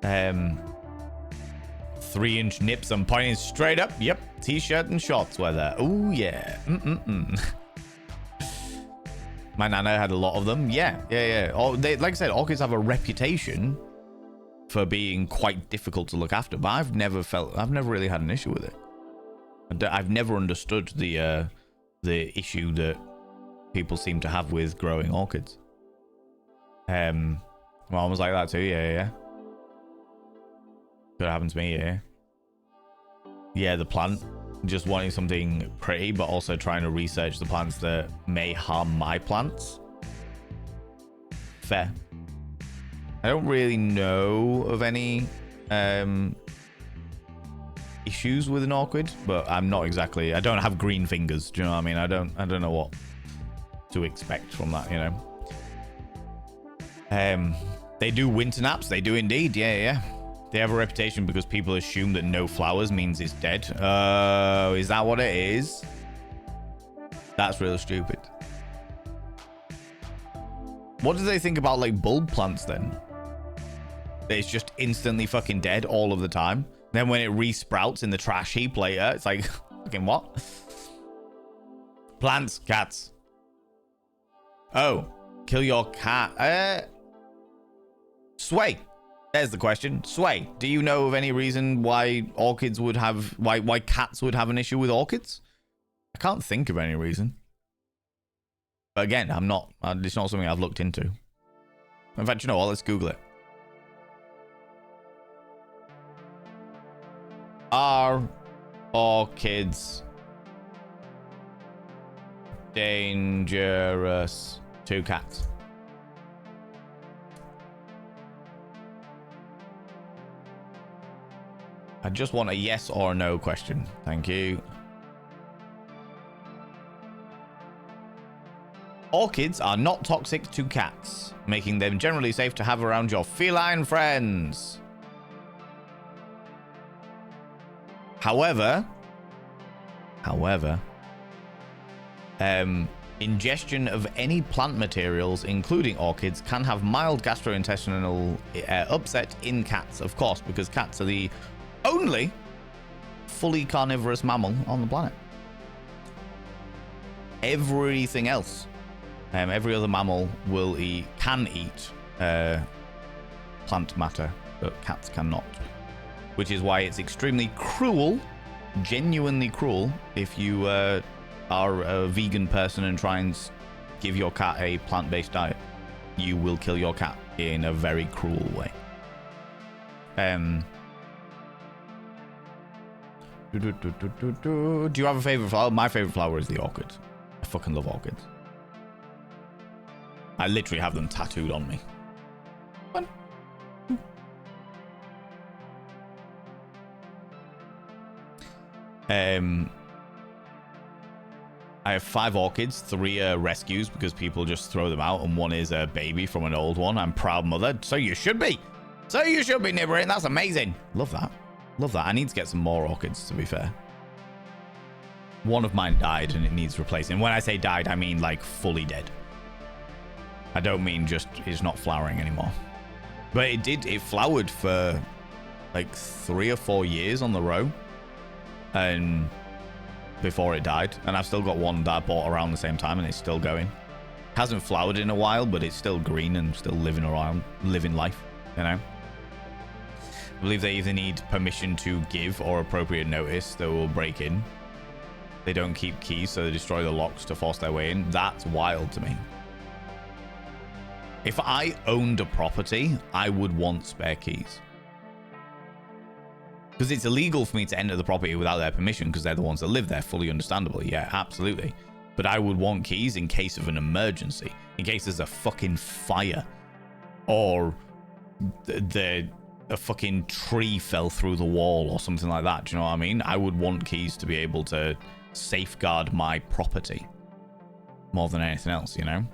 3-inch nips. I'm pointing straight up. Yep. T-shirt and shorts weather. Oh, yeah. My nana had a lot of them. Yeah. Oh, like I said, orchids have a reputation for being quite difficult to look after, but I've never really had an issue with it. I've never understood the issue that people seem to have with growing orchids. Mom was like that too. Yeah. Could happen to me. Yeah, the plant. Just wanting something pretty, but also trying to research the plants that may harm my plants. Fair. I don't really know of any issues with an orchid, but I don't have green fingers. Do you know what I mean? I don't know what to expect from that, you know. They do winter naps. They do indeed. Yeah. They have a reputation because people assume that no flowers means it's dead. Oh, is that what it is? That's really stupid. What do they think about like bulb plants then? It's just instantly fucking dead all of the time. Then when it resprouts in the trash heap later, it's like, fucking what? Plants, cats. Oh, kill your cat. Sway. There's the question. Sway, do you know of any reason why orchids would have, why cats would have an issue with orchids? I can't think of any reason. But again, it's not something I've looked into. In fact, you know what? Let's Google it. Are orchids dangerous to cats? I just want a yes or no question. Thank you. Orchids are not toxic to cats, making them generally safe to have around your feline friends. However, ingestion of any plant materials, including orchids, can have mild gastrointestinal upset in cats, of course, because cats are the only fully carnivorous mammal on the planet. Everything else, every other mammal can eat plant matter, but cats cannot. Which is why it's extremely cruel, genuinely cruel, if you are a vegan person and try and give your cat a plant-based diet. You will kill your cat in a very cruel way. Do you have a favorite flower? My favorite flower is the orchid. I fucking love orchids. I literally have them tattooed on me. Fun. I have 5 orchids, 3 are rescues because people just throw them out, and 1 is a baby from an old one. I'm proud mother. So you should be. So you should be, Nibbering. That's amazing. Love that. Love that. I need to get some more orchids, to be fair. 1 of mine died and it needs replacing. When I say died, I mean like fully dead. I don't mean just it's not flowering anymore. But it flowered for like 3 or 4 years on the row. and before it died, and I've still got one that I bought around the same time, and it's still going. Hasn't flowered in a while, but it's still green and still living around, living life, you know. I believe they either need permission to give or appropriate notice that will break in. They don't keep keys, so they destroy the locks to force their way in. That's wild to me. If I owned a property, I would want spare keys. Because it's illegal for me to enter the property without their permission, because they're the ones that live there. Fully understandable. Yeah, absolutely. But I would want keys in case of an emergency, in case there's a fucking fire, or a fucking tree fell through the wall or something like that. Do you know what I mean? I would want keys to be able to safeguard my property more than anything else, you know?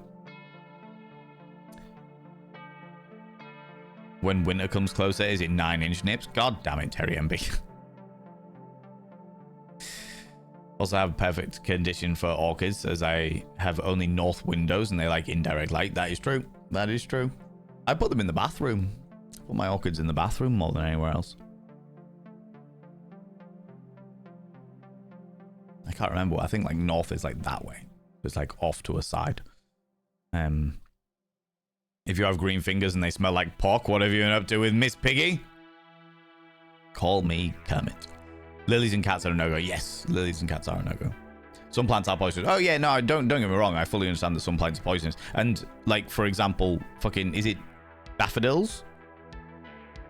When winter comes closer, is it 9-inch nips? God damn it, Terry MB. Also have perfect condition for orchids, as I have only north windows and they like indirect light. That is true. That is true. I put them in the bathroom. I put my orchids in the bathroom more than anywhere else. I can't remember. I think like north is like that way. It's like off to a side. If you have green fingers and they smell like pork, what have you been up to with Miss Piggy? Call me Kermit. Lilies and cats are a no-go. Yes, lilies and cats are a no-go. Some plants are poisonous. Oh yeah, no, don't get me wrong. I fully understand that some plants are poisonous. And like, for example, fucking, is it daffodils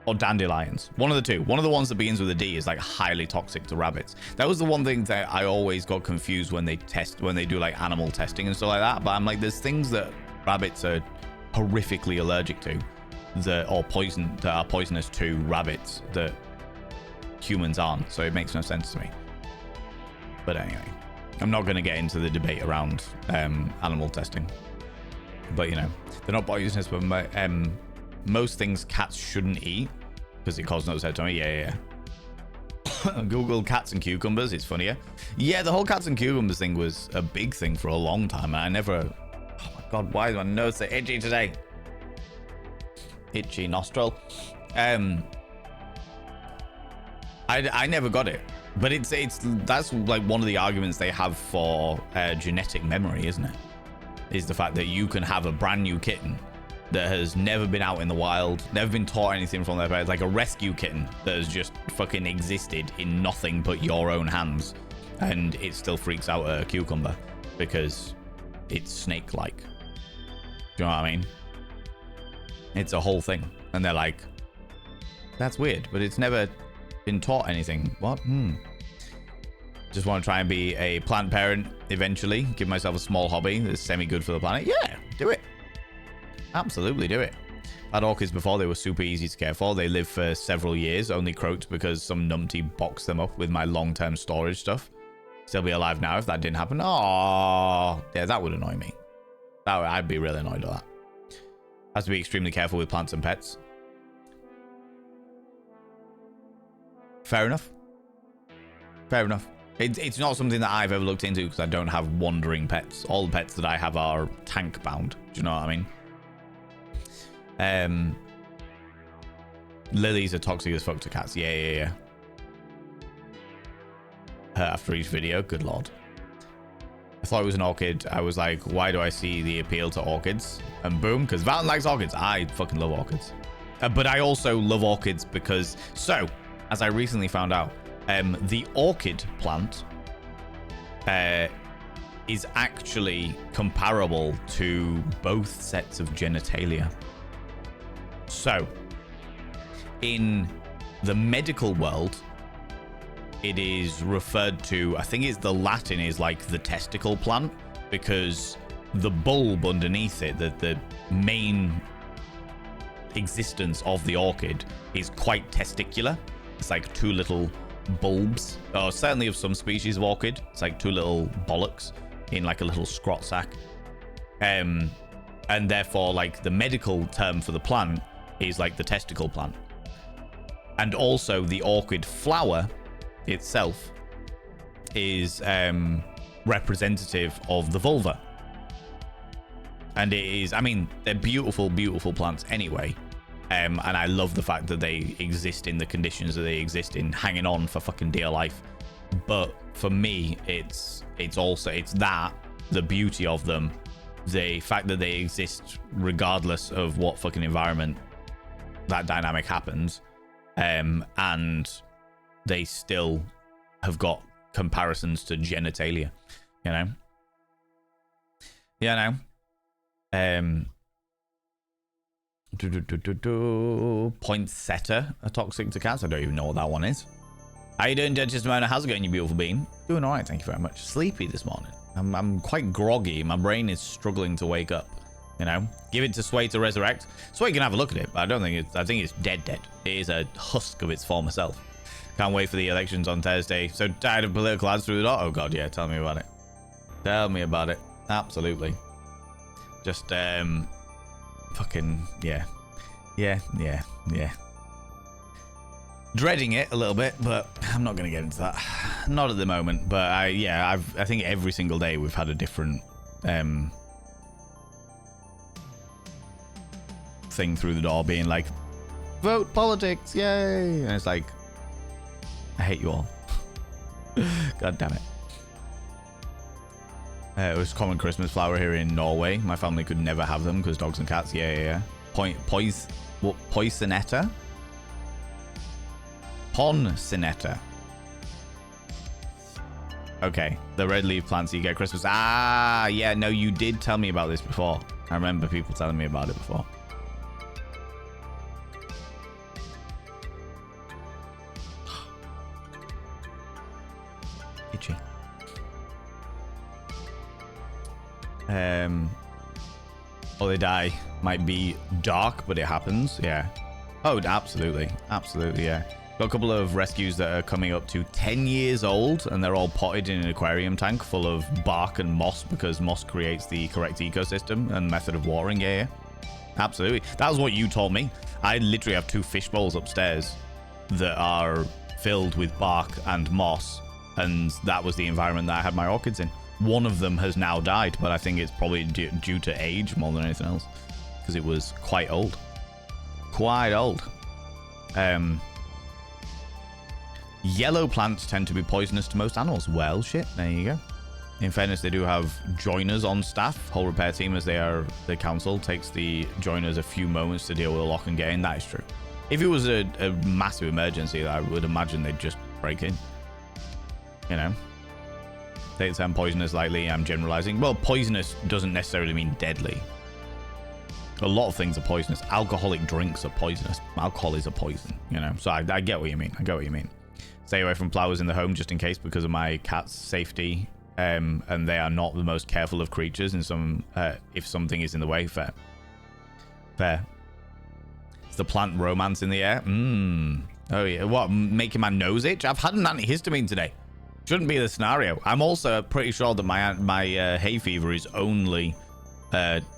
or dandelions? One of the two. One of the ones that begins with a D is like highly toxic to rabbits. That was the one thing that I always got confused when they do like animal testing and stuff like that. But I'm like, there's things that rabbits are horrifically allergic to, that are poisonous to rabbits that humans aren't, so it makes no sense to me. But anyway, I'm not going to get into the debate around animal testing, but you know, they're not poisonous, but most things cats shouldn't eat because it causes no serotonin. Yeah. Google cats and cucumbers, it's funnier. Yeah, the whole cats and cucumbers thing was a big thing for a long time, and I never, oh my god, why is my nose so itchy today? Itchy nostril. I never got it, but that's like one of the arguments they have for genetic memory, isn't it? Is the fact that you can have a brand new kitten that has never been out in the wild, never been taught anything from their parents, like a rescue kitten that has just fucking existed in nothing but your own hands, and it still freaks out at a cucumber because it's snake-like. Do you know what I mean? It's a whole thing, and they're like, that's weird, but it's never been taught anything. What? Just want to try and be a plant parent eventually. Give myself a small hobby that's semi-good for the planet. Yeah, do it. Absolutely do it. I had orchids before. They were super easy to care for. They lived for several years, only croaked because some numpty boxed them up with my long-term storage stuff. Still be alive now if that didn't happen. Oh, yeah, that would annoy me. I'd be really annoyed at that. Has to be extremely careful with plants and pets. Fair enough. Fair enough. It's not something that I've ever looked into because I don't have wandering pets. All the pets that I have are tank bound. Do you know what I mean? Lilies are toxic as fuck to cats. Yeah. After each video, good lord. I thought it was an orchid. I was like, why do I see the appeal to orchids? And boom, because Valentine likes orchids. I fucking love orchids. But I also love orchids because, so, as I recently found out, the orchid plant is actually comparable to both sets of genitalia. So, in the medical world, it is referred to, I think it's the Latin is like the testicle plant, because the bulb underneath it, the main existence of the orchid is quite testicular. It's like two little bulbs, or certainly of some species of orchid. It's like two little bollocks in like a little scrot sac. And therefore, like the medical term for the plant is like the testicle plant. And also the orchid flower itself is representative of the vulva. And it is, I mean, they're beautiful, beautiful plants anyway. And I love the fact that they exist in the conditions that they exist in, hanging on for fucking dear life. But for me, it's that, the beauty of them, the fact that they exist regardless of what fucking environment that dynamic happens, and they still have got comparisons to genitalia, you know. Poinsettia, a toxic to cats. I don't even know what that one is. How you doing, Duchess Mona? How's it going, you beautiful bean? Doing all right, thank you very much. Sleepy this morning. I'm quite groggy. My brain is struggling to wake up. You know, give it to Sway to resurrect. Sway can have a look at it, but I don't think it's. I think it's dead. It is a husk of its former self. Can't wait for the elections on Thursday. So tired of political ads through the door. Oh god, yeah. Tell me about it. Tell me about it. Absolutely. Just fucking yeah. Dreading it a little bit, but I'm not going to get into that. Not at the moment. But I think every single day we've had a different thing through the door being like, vote politics, yay! And it's like, I hate you all. God damn it. It was common Christmas flower here in Norway. My family could never have them because dogs and cats. Yeah. Poisonetta? Poncinetta. Okay, the red leaf plants you get Christmas. Ah, yeah, no, you did tell me about this before. I remember people telling me about it before. Itchy. Oh, they die. Might be dark, but it happens. Yeah. Oh, absolutely. Absolutely, yeah. Got a couple of rescues that are coming up to 10 years old, and they're all potted in an aquarium tank full of bark and moss because moss creates the correct ecosystem and method of watering. Yeah. Absolutely. That was what you told me. I literally have 2 fish bowls upstairs that are filled with bark and moss, and that was the environment that I had my orchids in. One of them has now died, but I think it's probably due to age more than anything else, because it was quite old. Quite old. Yellow plants tend to be poisonous to most animals. Well, shit, there you go. In fairness, they do have joiners on staff. Whole repair team, as they are the council, takes the joiners a few moments to deal with a lock and gain. That is true. If it was a massive emergency, I would imagine they'd just break in. You know? Take them poisonous lightly. I'm generalizing. Well, poisonous doesn't necessarily mean deadly. A lot of things are poisonous. Alcoholic drinks are poisonous. Alcohol is a poison, you know? So I get what you mean. I get what you mean. Stay away from flowers in the home just in case because of my cat's safety. And they are not the most careful of creatures. And if something is in the way, fair. It's the plant romance in the air. Oh yeah. What? Making my nose itch? I've had an antihistamine today. Shouldn't be the scenario. I'm also pretty sure that my hay fever is only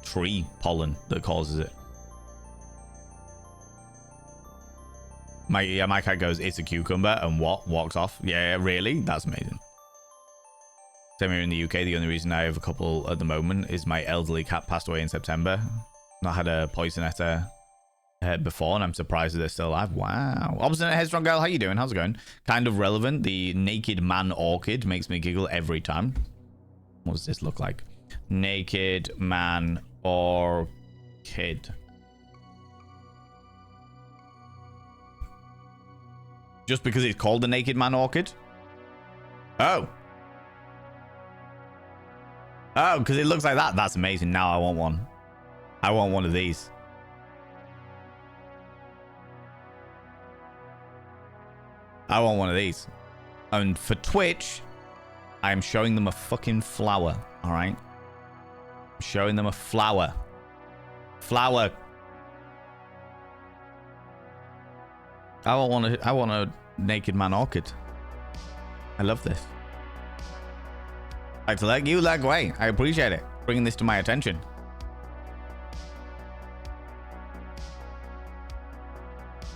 tree pollen that causes it. My cat goes, it's a cucumber, and walks off. Yeah, really? That's amazing. Same here in the UK. The only reason I have a couple at the moment is my elderly cat passed away in September. I had a poisonetta before, and I'm surprised that they're still alive. Wow. Obstinate Headstrong Girl, how you doing? How's it going? Kind of relevant. The naked man orchid makes me giggle every time. What does this look like? Naked man orchid. Just because it's called the naked man orchid? Oh. Oh, because it looks like that. That's amazing. Now I want one. I want one of these. I want one of these. And for Twitch, I am showing them a fucking flower. All right? I'm showing them a flower. Flower. I want a naked man orchid. I love this. I'd like to let you lag away. I appreciate it. Bringing this to my attention.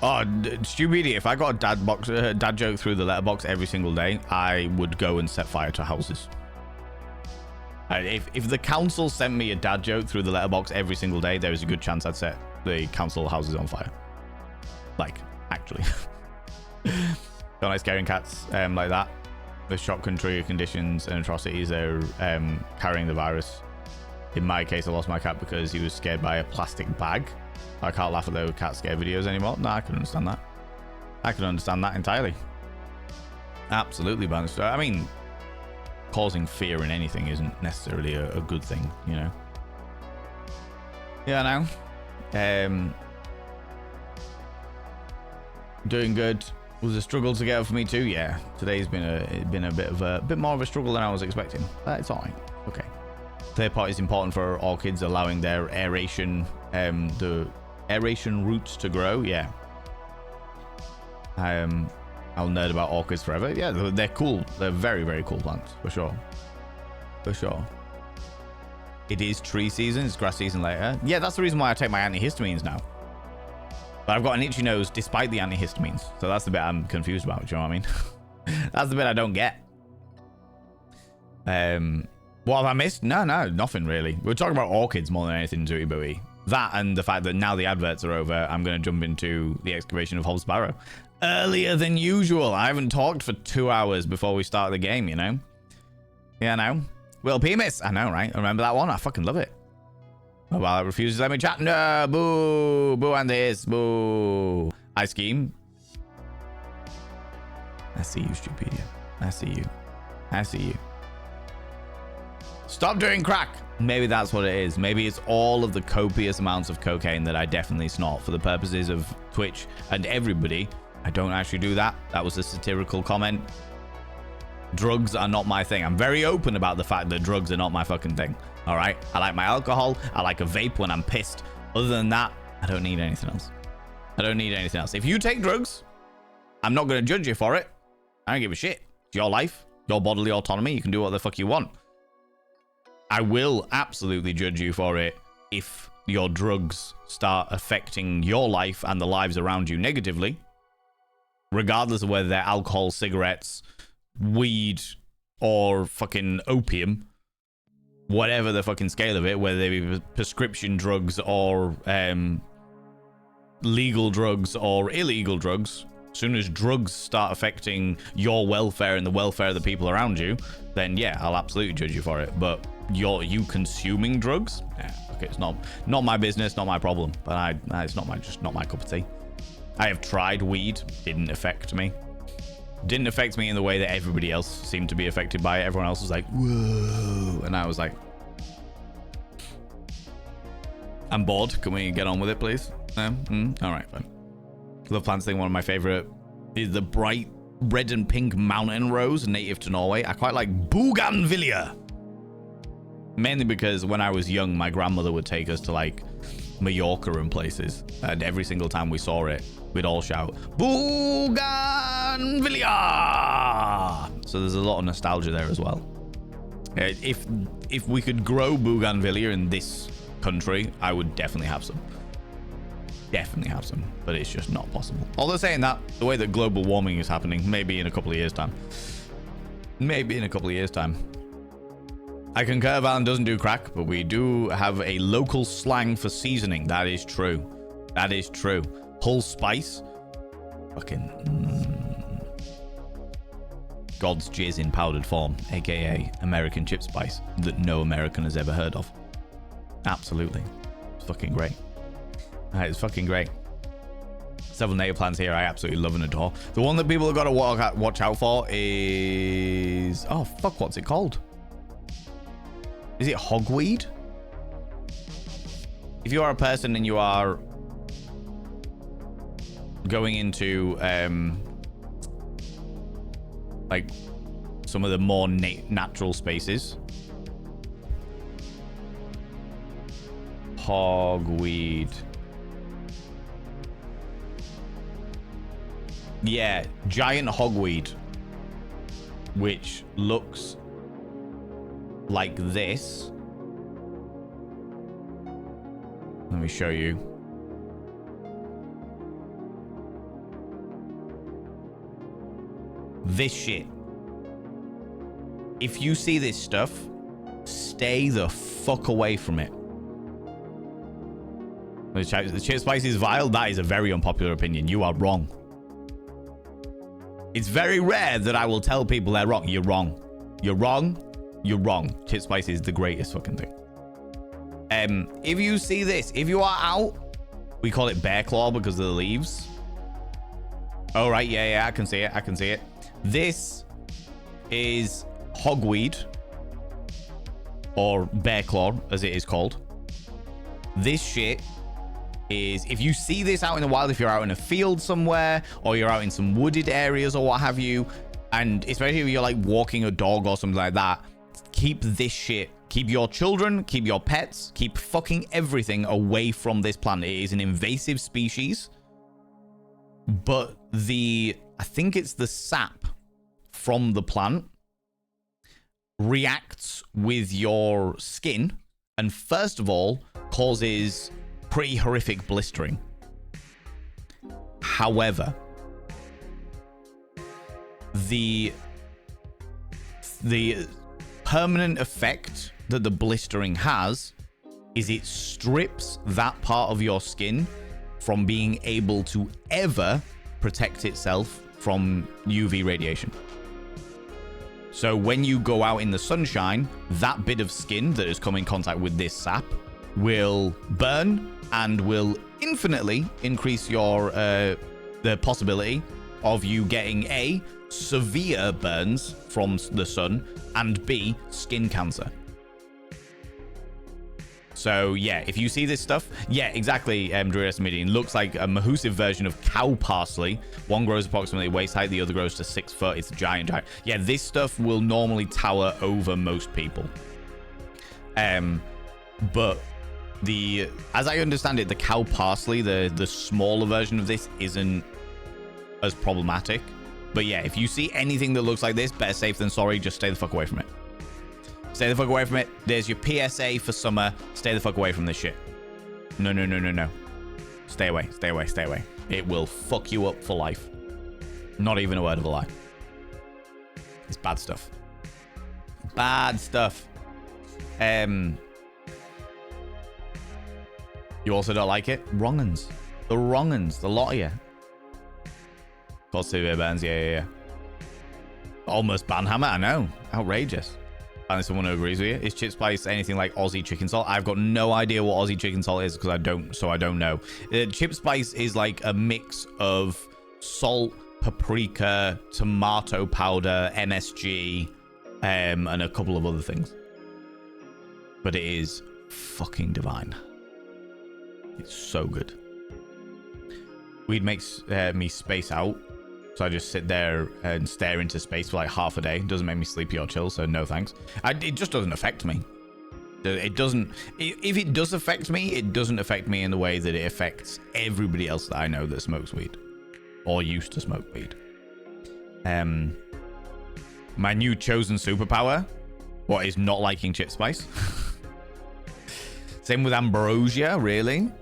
Oh, stupidity. If I got a dad joke through the letterbox every single day, I would go and set fire to houses. If the council sent me a dad joke through the letterbox every single day, there is a good chance I'd set the council houses on fire. Like, actually. Don't like scaring cats like that. the shock country conditions and atrocities are carrying the virus. In my case, I lost my cat because he was scared by a plastic bag. I can't laugh at those cat scare videos anymore. No, I can understand that. I can understand that entirely. Absolutely, Bannister. I mean, causing fear in anything isn't necessarily a good thing, you know. Yeah, now. Doing good. It was a struggle to get up for me too. Yeah, today's been a bit more of a struggle than I was expecting. But it's alright. Okay. Third part is important for orchids, allowing their aeration, the aeration roots to grow. Yeah. I'll nerd about orchids forever. Yeah, they're cool. They're very, very cool plants for sure. For sure. It is tree season. It's grass season later. Yeah, that's the reason why I take my antihistamines now. But I've got an itchy nose despite the antihistamines. So that's the bit I'm confused about. Do you know what I mean? That's the bit I don't get. What have I missed? No, nothing really. We're talking about orchids more than anything, Zooey Booey. That and the fact that now the adverts are over, I'm going to jump into the excavation of HOB'S Barrow. Earlier than usual. I haven't talked for 2 hours before we start the game, you know? Yeah, I know. Will Penis. I know, right? Remember that one? I fucking love it. Oh, well, it refuses to let me chat. No, boo. Boo and this. Boo. I scheme. I see you, Stupedia. I see you. I see you. Stop doing crack. Maybe that's what it is. Maybe it's all of the copious amounts of cocaine that I definitely snort for the purposes of Twitch and everybody. I don't actually do that. That was a satirical comment. Drugs are not my thing. I'm very open about the fact that drugs are not my fucking thing. All right. I like my alcohol. I like a vape when I'm pissed. Other than that, I don't need anything else. I don't need anything else. If you take drugs, I'm not going to judge you for it. I don't give a shit. It's your life, your bodily autonomy. You can do what the fuck you want. I will absolutely judge you for it if your drugs start affecting your life and the lives around you negatively, regardless of whether they're alcohol, cigarettes, weed, or fucking opium, whatever the fucking scale of it, whether they be prescription drugs or legal drugs or illegal drugs. As soon as drugs start affecting your welfare and the welfare of the people around you, then yeah, I'll absolutely judge you for it. But you consuming drugs? Yeah, okay, it's not my business, not my problem. But it's just not my cup of tea. I have tried weed, didn't affect me. Didn't affect me in the way that everybody else seemed to be affected by it. Everyone else was like, whoa, and I was like, I'm bored. Can we get on with it, please? No? All right, fine. Love plants thing. One of my favorite is the bright red and pink mountain rose, native to Norway. I quite like bougainvillea. Mainly because when I was young, my grandmother would take us to like Mallorca and places. And every single time we saw it, we'd all shout, bougainvillea! So there's a lot of nostalgia there as well. If we could grow bougainvillea in this country, I would definitely have some. Definitely have some, but it's just not possible. Although saying that, the way that global warming is happening, maybe in a couple of years' time. Maybe in a couple of years' time. I concur Valen doesn't do crack, but we do have a local slang for seasoning. That is true. That is true. Whole spice. Fucking... God's jizz in powdered form, aka American chip spice, that no American has ever heard of. Absolutely. It's fucking great. It's fucking great. Several native plants here I absolutely love and adore. The one that people have got to watch out for is... Oh, fuck, what's it called? Is it hogweed? If you are a person and you are going into like some of the more natural spaces, hogweed. Yeah, giant hogweed, which looks like this. Let me show you. This shit. If you see this stuff, stay the fuck away from it. The chip spice is vile. That is a very unpopular opinion. You are wrong. It's very rare that I will tell people they're wrong. You're wrong. You're wrong. You're wrong. Chip spice is the greatest fucking thing. If you see this, if you are out, we call it bear claw because of the leaves. Oh, right. Yeah, I can see it. I can see it. This is hogweed, or bear claw, as it is called. This shit is, if you see this out in the wild, if you're out in a field somewhere, or you're out in some wooded areas or what have you, and especially if you're like walking a dog or something like that, keep this shit. Keep your children, keep your pets, keep fucking everything away from this plant. It is an invasive species, but I think it's the sap from the plant reacts with your skin and first of all causes pretty horrific blistering. However, the permanent effect that the blistering has is it strips that part of your skin from being able to ever protect itself from UV radiation. So when you go out in the sunshine, that bit of skin that has come in contact with this sap will burn and will infinitely increase your the possibility of you getting A, severe burns from the sun, and B, skin cancer. So yeah, if you see this stuff, yeah, exactly, Druidess Median looks like a mahoosive version of cow parsley. One grows approximately waist height, the other grows to 6 foot. It's giant. Yeah, this stuff will normally tower over most people. But as I understand it, the cow parsley, the smaller version of this, isn't as problematic. But yeah, if you see anything that looks like this, better safe than sorry. Just stay the fuck away from it. Stay the fuck away from it. There's your PSA for summer. Stay the fuck away from this shit. No. Stay away. Stay away. Stay away. It will fuck you up for life. Not even a word of a lie. It's bad stuff. Bad stuff. You also don't like it? Wrong'uns. The wrong'uns. The lot of you. Cause severe burns. Yeah. Almost banhammer. I know. Outrageous. And someone who agrees with you. Is chip spice anything like Aussie chicken salt? I've got no idea what Aussie chicken salt is because I don't know. Chip spice is like a mix of salt, paprika, tomato powder, MSG, and a couple of other things. But it is fucking divine. It's so good. Weed makes me space out. So I just sit there and stare into space for like half a day. Doesn't make me sleepy or chill, so no thanks. It just doesn't affect me. It doesn't. If it does affect me, it doesn't affect me in the way that it affects everybody else that I know that smokes weed or used to smoke weed. My new chosen superpower, what is not liking chip spice. Same with ambrosia, really.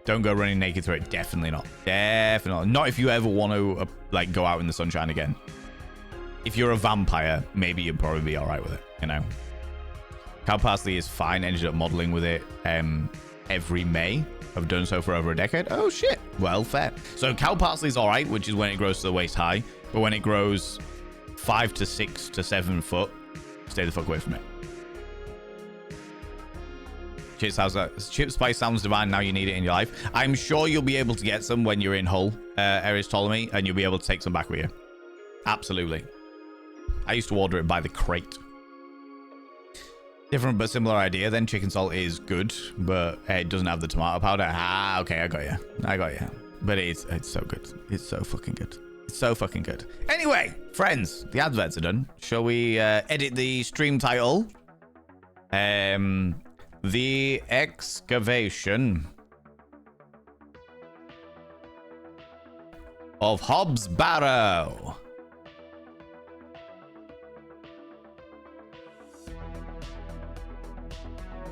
Don't go running naked through it. Definitely not. Definitely not if you ever want to like go out in the sunshine again. If you're a vampire, maybe you'd probably be all right with it, you know. Cow parsley is fine. Ended up modeling with it every May. I've done so for over a decade. Oh shit. Well, fair. So cow parsley is all right, which is when it grows to the waist high. But when it grows 5 to 6 to 7 foot, stay the fuck away from it. Chip spice sounds divine. Now you need it in your life. I'm sure you'll be able to get some when you're in Hull, Ares Ptolemy, and you'll be able to take some back with you. Absolutely. I used to order it by the crate. Different but similar idea. Then chicken salt is good, but it doesn't have the tomato powder. Ah, okay, I got you. But it's so good. It's so fucking good. It's so fucking good. Anyway, friends, the adverts are done. Shall we edit the stream title? The excavation of Hobb's Barrow.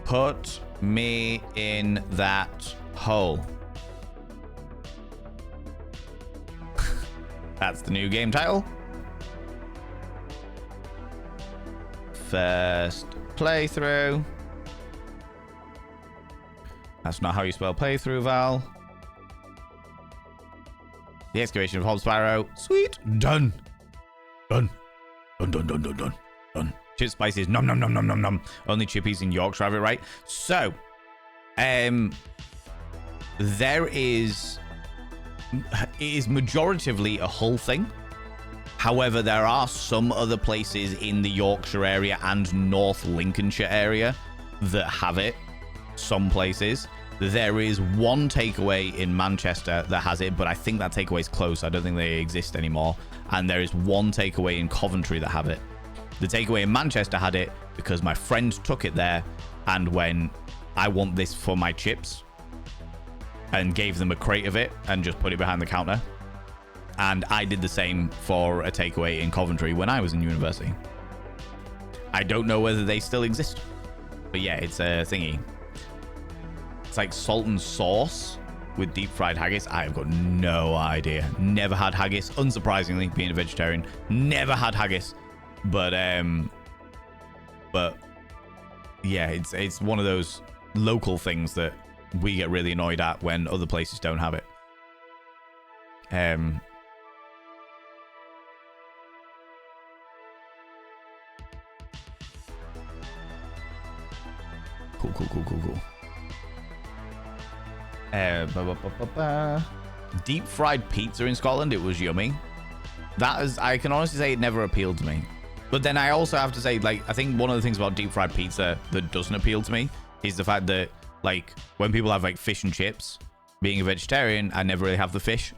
Put me in that hole. That's the new game title. First playthrough. That's not how you spell playthrough, Val. The excavation of Hobb's Barrow. Sweet. Done. Done. Done, done, done, done, done. Done. Chip spices. Nom, nom, nom, nom, nom, nom. Only chippies in Yorkshire have it right. So, there is... It is majoritively a Hull thing. However, there are some other places in the Yorkshire area and North Lincolnshire area that have it. Some places. There is one takeaway in Manchester that has it, but I think that takeaway is closed. I don't think they exist anymore. And there is one takeaway in Coventry that have it. The takeaway in Manchester had it because my friend took it there, and when I want this for my chips, and gave them a crate of it and just put it behind the counter. And I did the same for a takeaway in Coventry when I was in university. I don't know whether they still exist, but yeah, it's a thingy. It's like salt and sauce with deep fried haggis. I've got no idea. Never had haggis, unsurprisingly, being a vegetarian. Never had haggis, but yeah, it's one of those local things that we get really annoyed at when other places don't have it. Cool. Deep fried pizza in Scotland, it was yummy. That is, I can honestly say it never appealed to me. But then I also have to say, like, I think one of the things about deep fried pizza that doesn't appeal to me is the fact that, like, when people have, like, fish and chips, being a vegetarian, I never really have the fish.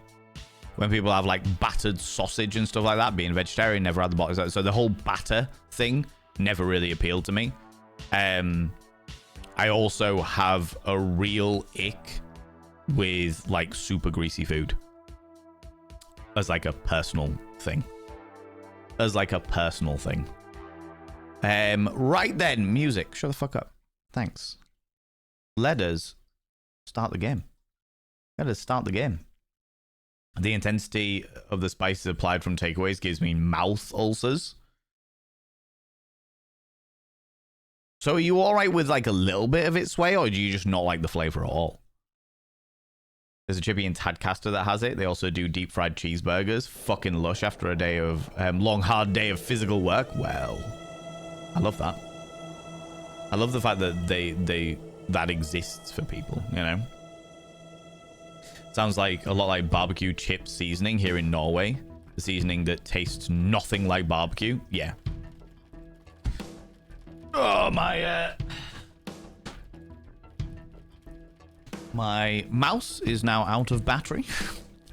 When people have, like, battered sausage and stuff like that, being a vegetarian, never had the bottom. So the whole batter thing never really appealed to me. I also have a real ick with, like, super greasy food. As, like, a personal thing. Right then, music. Shut the fuck up. Thanks. Let us start the game. The intensity of the spices applied from takeaways gives me mouth ulcers. So are you alright with, like, a little bit of it sway, or do you just not like the flavor at all? There's a chippy in Tadcaster that has it. They also do deep fried cheeseburgers. Fucking lush after a day of long, hard day of physical work. Well, I love that. I love the fact that that exists for people, you know? Sounds like a lot like barbecue chip seasoning here in Norway. The seasoning that tastes nothing like barbecue. Yeah. Oh, my mouse is now out of battery.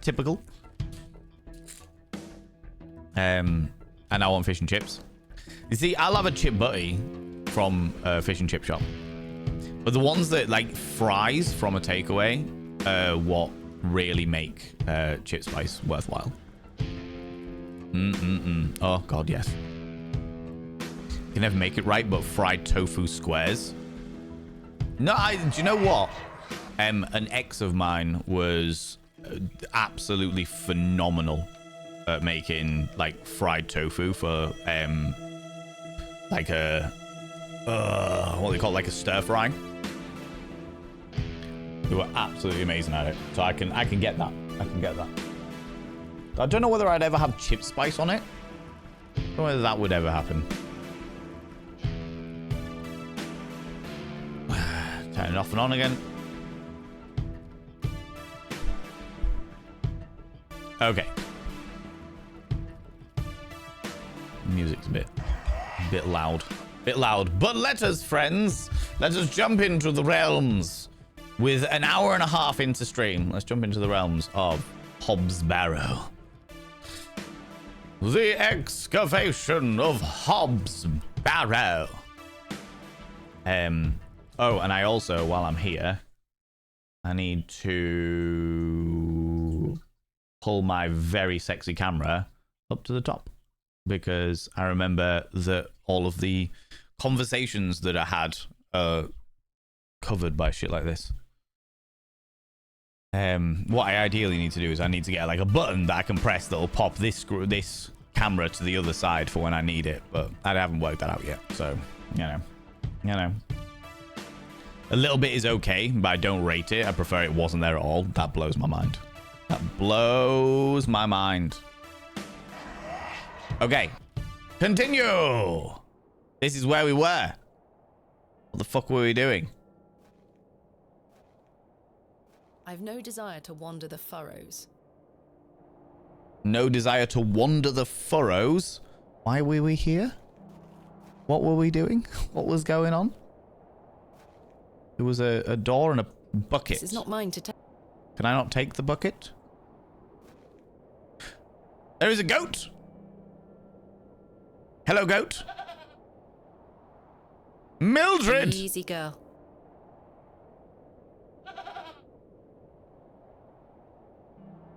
Typical. And I want fish and chips. You see, I'll have a chip butty from a fish and chip shop. But the ones that, like, fries from a takeaway are what really make chip spice worthwhile. Oh, God, yes. You can never make it right, but fried tofu squares. No, do you know what? An ex of mine was absolutely phenomenal at making, like, fried tofu for like a what do they call it, like a stir fry. They were absolutely amazing at it, so I can get that. I don't know whether I'd ever have chip spice on it. I don't know whether that would ever happen. Turn it off and on again. Okay. Music's a bit loud. But let us, friends, let us jump into the realms. With an hour and a half into stream, let's jump into the realms of Hobb's Barrow. The excavation of Hobb's Barrow. Oh, and I also, while I'm here, I need to pull my very sexy camera up to the top, because I remember that all of the conversations that I had are covered by shit like this. What I ideally need to do is I need to get, like, a button that I can press that'll pop this camera to the other side for when I need it, but I haven't worked that out yet, so you know. A little bit is okay, but I don't rate it. I prefer it wasn't there at all. That blows my mind. That blows my mind. Okay. Continue. This is where we were. What the fuck were we doing? I've no desire to wander the furrows. No desire to wander the furrows. Why were we here? What were we doing? What was going on? There was a door and a bucket. This is not mine to take. Can I not take the bucket? There is a goat. Hello, goat. Mildred. Easy girl.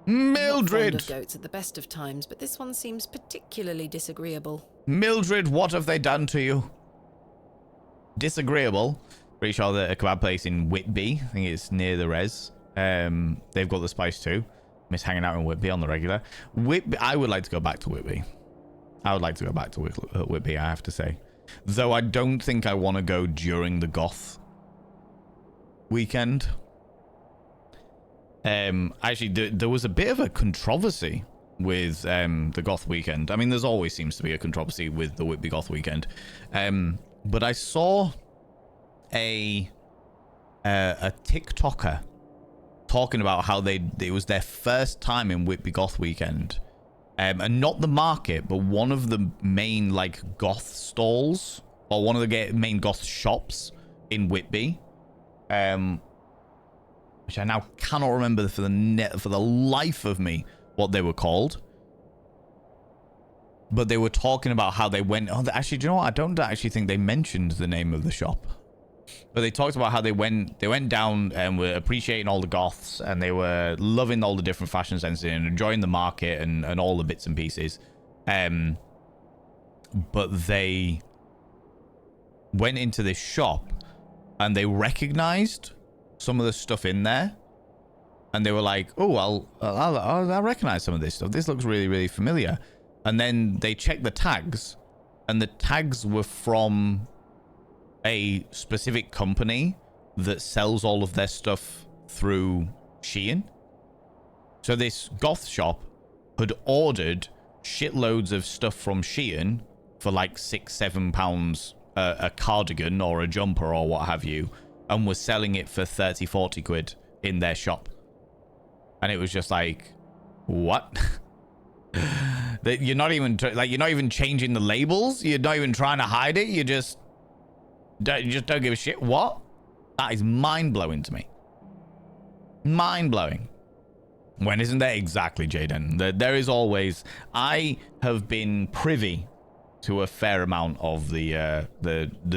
Mildred. I'm not fond of goats at the best of times, but this one seems particularly disagreeable. Mildred, what have they done to you? Disagreeable. Pretty sure that a kebab place in Whitby, I think it's near the res. They've got the spice too. Miss hanging out in Whitby on the regular. Whitby, I would like to go back to Whitby. I would like to go back to Whitby, I have to say. Though I don't think I want to go during the goth weekend. Actually, there was a bit of a controversy with the goth weekend. I mean, there's always seems to be a controversy with the Whitby goth weekend. But I saw a TikToker talking about how it was their first time in Whitby goth weekend. And not the market, but one of the main like goth stalls, or one of the main goth shops in Whitby, which I now cannot remember for the life of me what they were called. But they were talking about how they went. Oh, actually, do you know what? I don't actually think they mentioned the name of the shop. But they talked about how they went down and were appreciating all the goths, and they were loving all the different fashion senses and enjoying the market and all the bits and pieces. But they went into this shop and they recognized some of the stuff in there, and they were like, "Oh, I recognize some of this stuff. This looks really, really familiar." And then they checked the tags, and the tags were from a specific company that sells all of their stuff through Shein. So this goth shop had ordered shitloads of stuff from Shein for like £6-7 a cardigan or a jumper or what have you, and was selling it for 30-40 quid in their shop. And it was just like, what? You're not even changing the labels. You're not even trying to hide it. You just don't give a shit. What? That is mind-blowing to me. Mind-blowing. When isn't there? Exactly, Jaden. There is always... I have been privy to a fair amount of the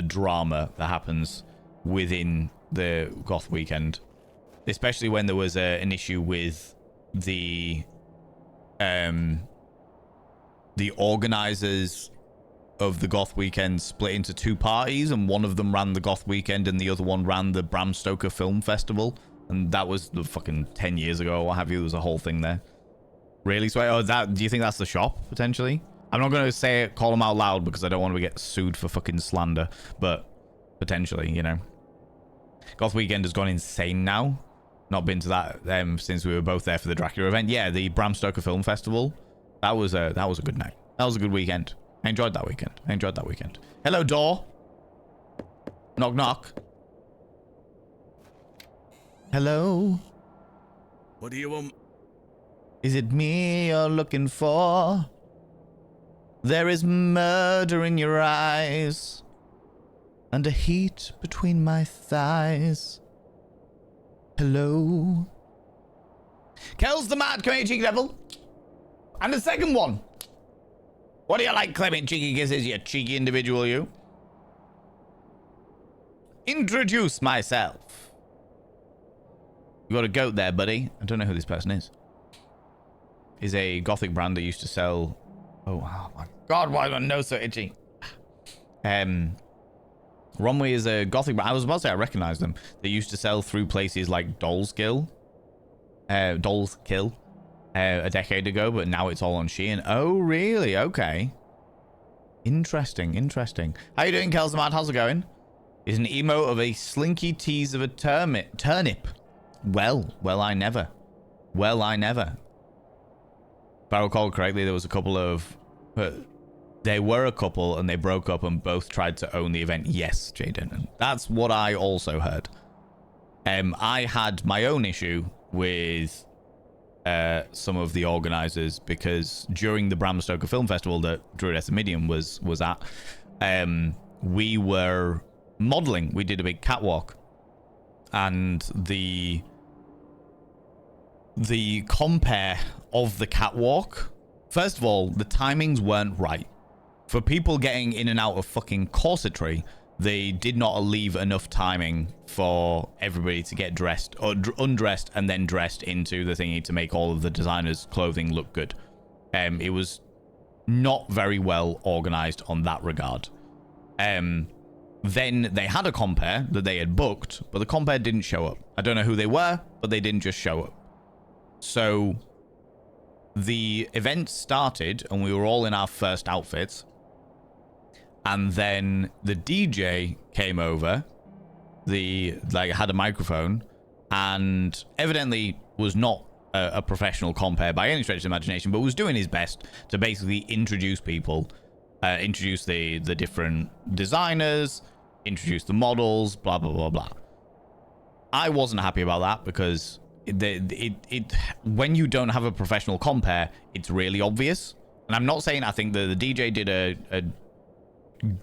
drama that happens within the goth weekend, especially when there was an issue with the organizers of the goth weekend split into two parties, and one of them ran the goth weekend and the other one ran the Bram Stoker Film Festival, and that was the fucking 10 years ago or what have you. There was a whole thing there. Really? So do you think that's the shop potentially? I'm not going to say it, call them out loud, because I don't want to get sued for fucking slander, but potentially, you know. Goth weekend has gone insane now. Not been to that since we were both there for the Dracula event. Yeah, the Bram Stoker Film Festival. That was a good night. That was a good weekend. I enjoyed that weekend. Hello, door. Knock, knock. Hello. What do you want? Is it me you're looking for? There is murder in your eyes, and a heat between my thighs. Hello. Kel's the mad, come here, cheeky devil. And the second one. What do you like, Clement Cheeky Kisses, you cheeky individual, you? Introduce myself. You got a goat there, buddy. I don't know who this person is. Is a gothic brand that used to sell... Oh my god, why is my nose so itchy? Romway is a gothic brand. I was about to say I recognize them. They used to sell through places like Doll's Kill a decade ago, but now it's all on Shein. Oh, really? Okay. Interesting. How you doing, Kelsamad? How's it going? Is an emote of a slinky tease of a turnip. Well, I never. Well, I never. If I recall correctly, there was a couple of... They were a couple and they broke up and both tried to own the event. Yes, Jaden. And that's what I also heard. I had my own issue with some of the organizers because during the Bram Stoker Film Festival that Druidessa Medium was at, we were modeling. We did a big catwalk, and the compare of the catwalk, first of all, the timings weren't right. For people getting in and out of fucking corsetry, they did not leave enough timing for everybody to get dressed or undressed and then dressed into the thingy to make all of the designers' clothing look good. It was not very well organized on that regard. Then they had a compare that they had booked, but the compare didn't show up. I don't know who they were, but they didn't just show up. So the event started and we were all in our first outfits. And then the DJ came over, had a microphone, and evidently was not a professional compare by any stretch of the imagination, but was doing his best to basically introduce people, introduce the different designers, introduce the models, blah, blah, blah, blah. I wasn't happy about that because when you don't have a professional compare, it's really obvious. And I'm not saying I think that the DJ did a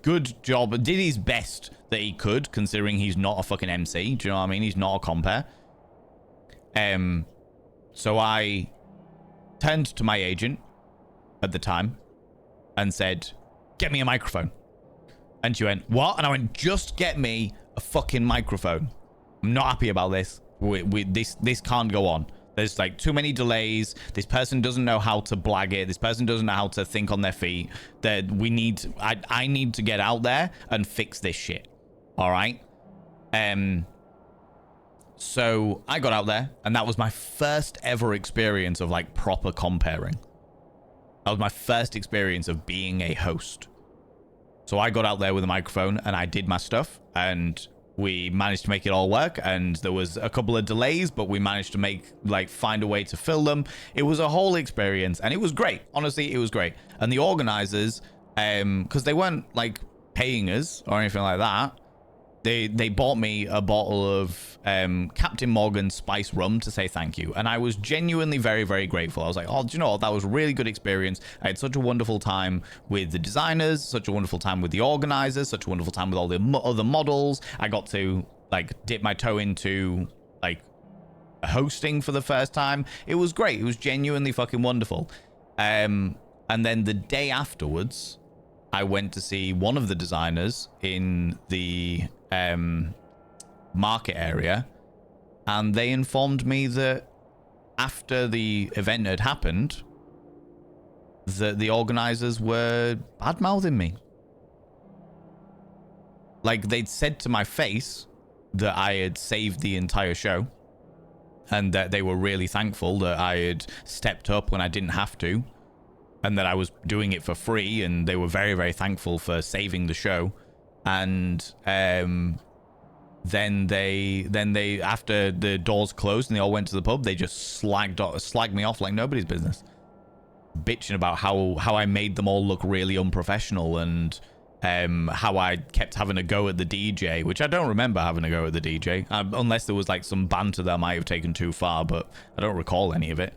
good job, did his best that he could, considering he's not a fucking MC. Do you know what I mean? He's not a compare. So I turned to my agent at the time and said, "Get me a microphone." And she went, "What?" And I went, "Just get me a fucking microphone. I'm not happy about this. This can't go on. There's like too many delays. This person doesn't know how to blag it. This person doesn't know how to think on their feet. That I need to get out there and fix this shit. All right." So I got out there, and that was my first ever experience of like proper comparing. That was my first experience of being a host. So I got out there with a microphone and I did my stuff, and we managed to make it all work. And there was a couple of delays, but we managed to find a way to fill them. It was a whole experience, and it was great. Honestly, it was great. And the organizers, because they weren't like paying us or anything like that, they bought me a bottle of Captain Morgan spice rum to say thank you. And I was genuinely very, very grateful. I was like, oh, do you know what? That was a really good experience. I had such a wonderful time with the designers, such a wonderful time with the organizers, such a wonderful time with all the other models. I got to like dip my toe into like hosting for the first time. It was great. It was genuinely fucking wonderful. And then the day afterwards, I went to see one of the designers in the market area, and they informed me that after the event had happened, that the organizers were bad-mouthing me. Like, they'd said to my face that I had saved the entire show, and that they were really thankful that I had stepped up when I didn't have to, and that I was doing it for free, and they were very, very thankful for saving the show. And then they after the doors closed and they all went to the pub, they just slagged me off like nobody's business, bitching about how I made them all look really unprofessional, and how I kept having a go at the DJ, which I don't remember having a go at the DJ, unless there was like some banter that I might have taken too far, but I don't recall any of it.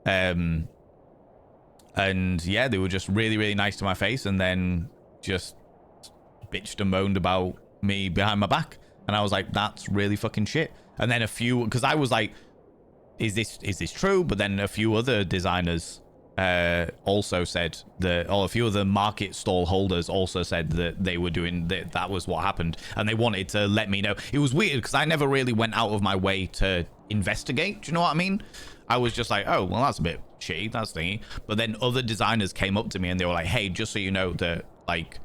And yeah, they were just really, really nice to my face, and then just bitched and moaned about me behind my back. And I was like, that's really fucking shit. And then because I was like, is this true? But then a few other designers also said a few of the market stall holders also said that they were doing that was what happened, and they wanted to let me know. It was weird because I never really went out of my way to investigate. Do you know what I mean? I was just like, oh, well, that's a bit shitty, that's thingy. But then other designers came up to me and they were like, hey, just so you know that, like,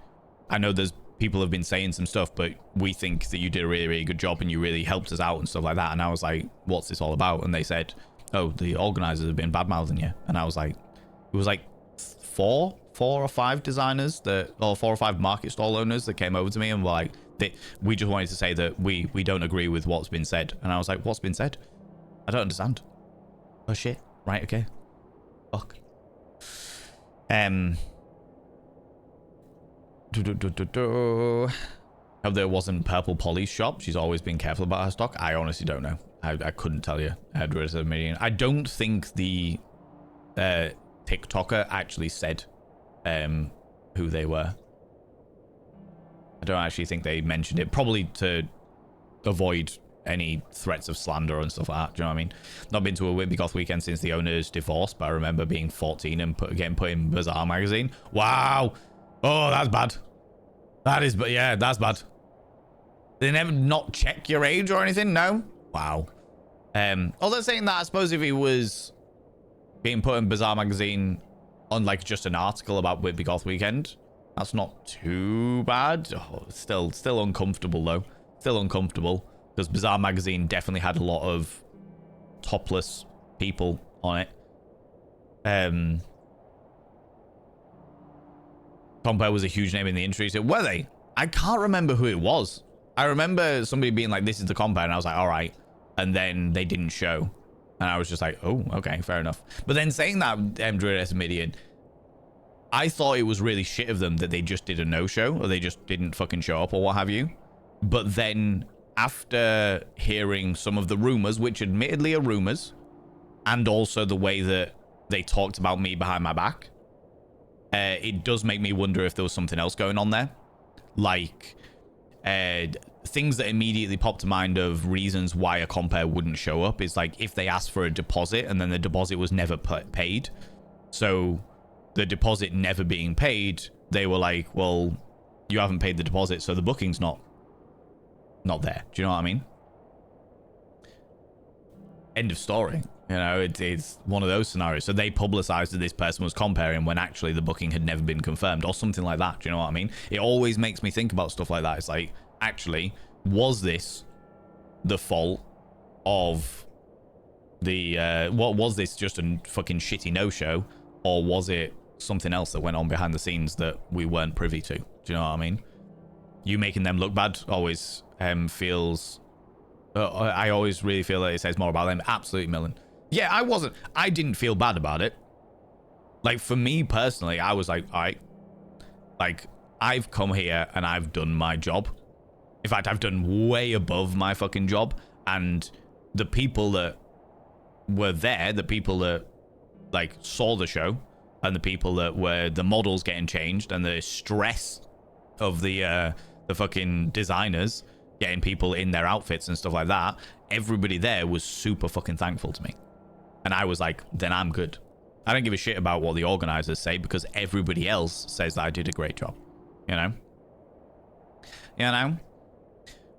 I know there's people have been saying some stuff, but we think that you did a really, really good job and you really helped us out and stuff like that. And I was like, what's this all about? And they said, oh, the organizers have been bad-mouthing you. And I was like, it was like four or five designers or 4 or 5 market stall owners that came over to me and were like, we just wanted to say that we don't agree with what's been said. And I was like, what's been said? I don't understand. Oh shit. Right, okay. Fuck. Hope there wasn't Purple Polly's shop. She's always been careful about her stock. I honestly don't know. I couldn't tell you. I don't think the TikToker actually said who they were. I don't actually think they mentioned it. Probably to avoid any threats of slander and stuff like that. Do you know what I mean? Not been to a Whitby Goth weekend since the owner's divorce, but I remember being 14 and getting put in Bazaar magazine. Wow. Oh, that's bad. That is, but yeah, that's bad. They never not check your age or anything? No? Wow. Although saying that, I suppose if he was being put in Bazaar magazine on like just an article about Whitby Goth weekend, that's not too bad. Oh, still uncomfortable though. Still uncomfortable because Bazaar magazine definitely had a lot of topless people on it. Compare was a huge name in the industry. So were they? I can't remember who it was. I remember somebody being like, this is the Compare, and I was like, all right. And then they didn't show. And I was just like, oh, okay, fair enough. But then saying that, Druid Midian, I thought it was really shit of them that they just did a no-show, or they just didn't fucking show up, or what have you. But then after hearing some of the rumors, which admittedly are rumors, and also the way that they talked about me behind my back, it does make me wonder if there was something else going on there. Like, things that immediately popped to mind of reasons why a Compare wouldn't show up is like if they asked for a deposit and then the deposit was never paid. So the deposit never being paid, they were like, well, you haven't paid the deposit, so the booking's not there. Do you know what I mean? End of story. You know, it's one of those scenarios. So they publicized that this person was comparing when actually the booking had never been confirmed or something like that. Do you know what I mean? It always makes me think about stuff like that. It's like, actually, was this the fault of the, what was this, just a fucking shitty no-show? Or was it something else that went on behind the scenes that we weren't privy to? Do you know what I mean? You making them look bad always feels... I always really feel that it says more about them. Absolutely, Millen. Yeah, I didn't feel bad about it. Like, for me personally, I was like, all right. Like, I've come here and I've done my job. In fact, I've done way above my fucking job. And the people that were there, the people that, like, saw the show, and the people that were the models getting changed, and the stress of the fucking designers getting people in their outfits and stuff like that, everybody there was super fucking thankful to me. And I was like, then I'm good. I don't give a shit about what the organizers say because everybody else says that I did a great job. You know? You know?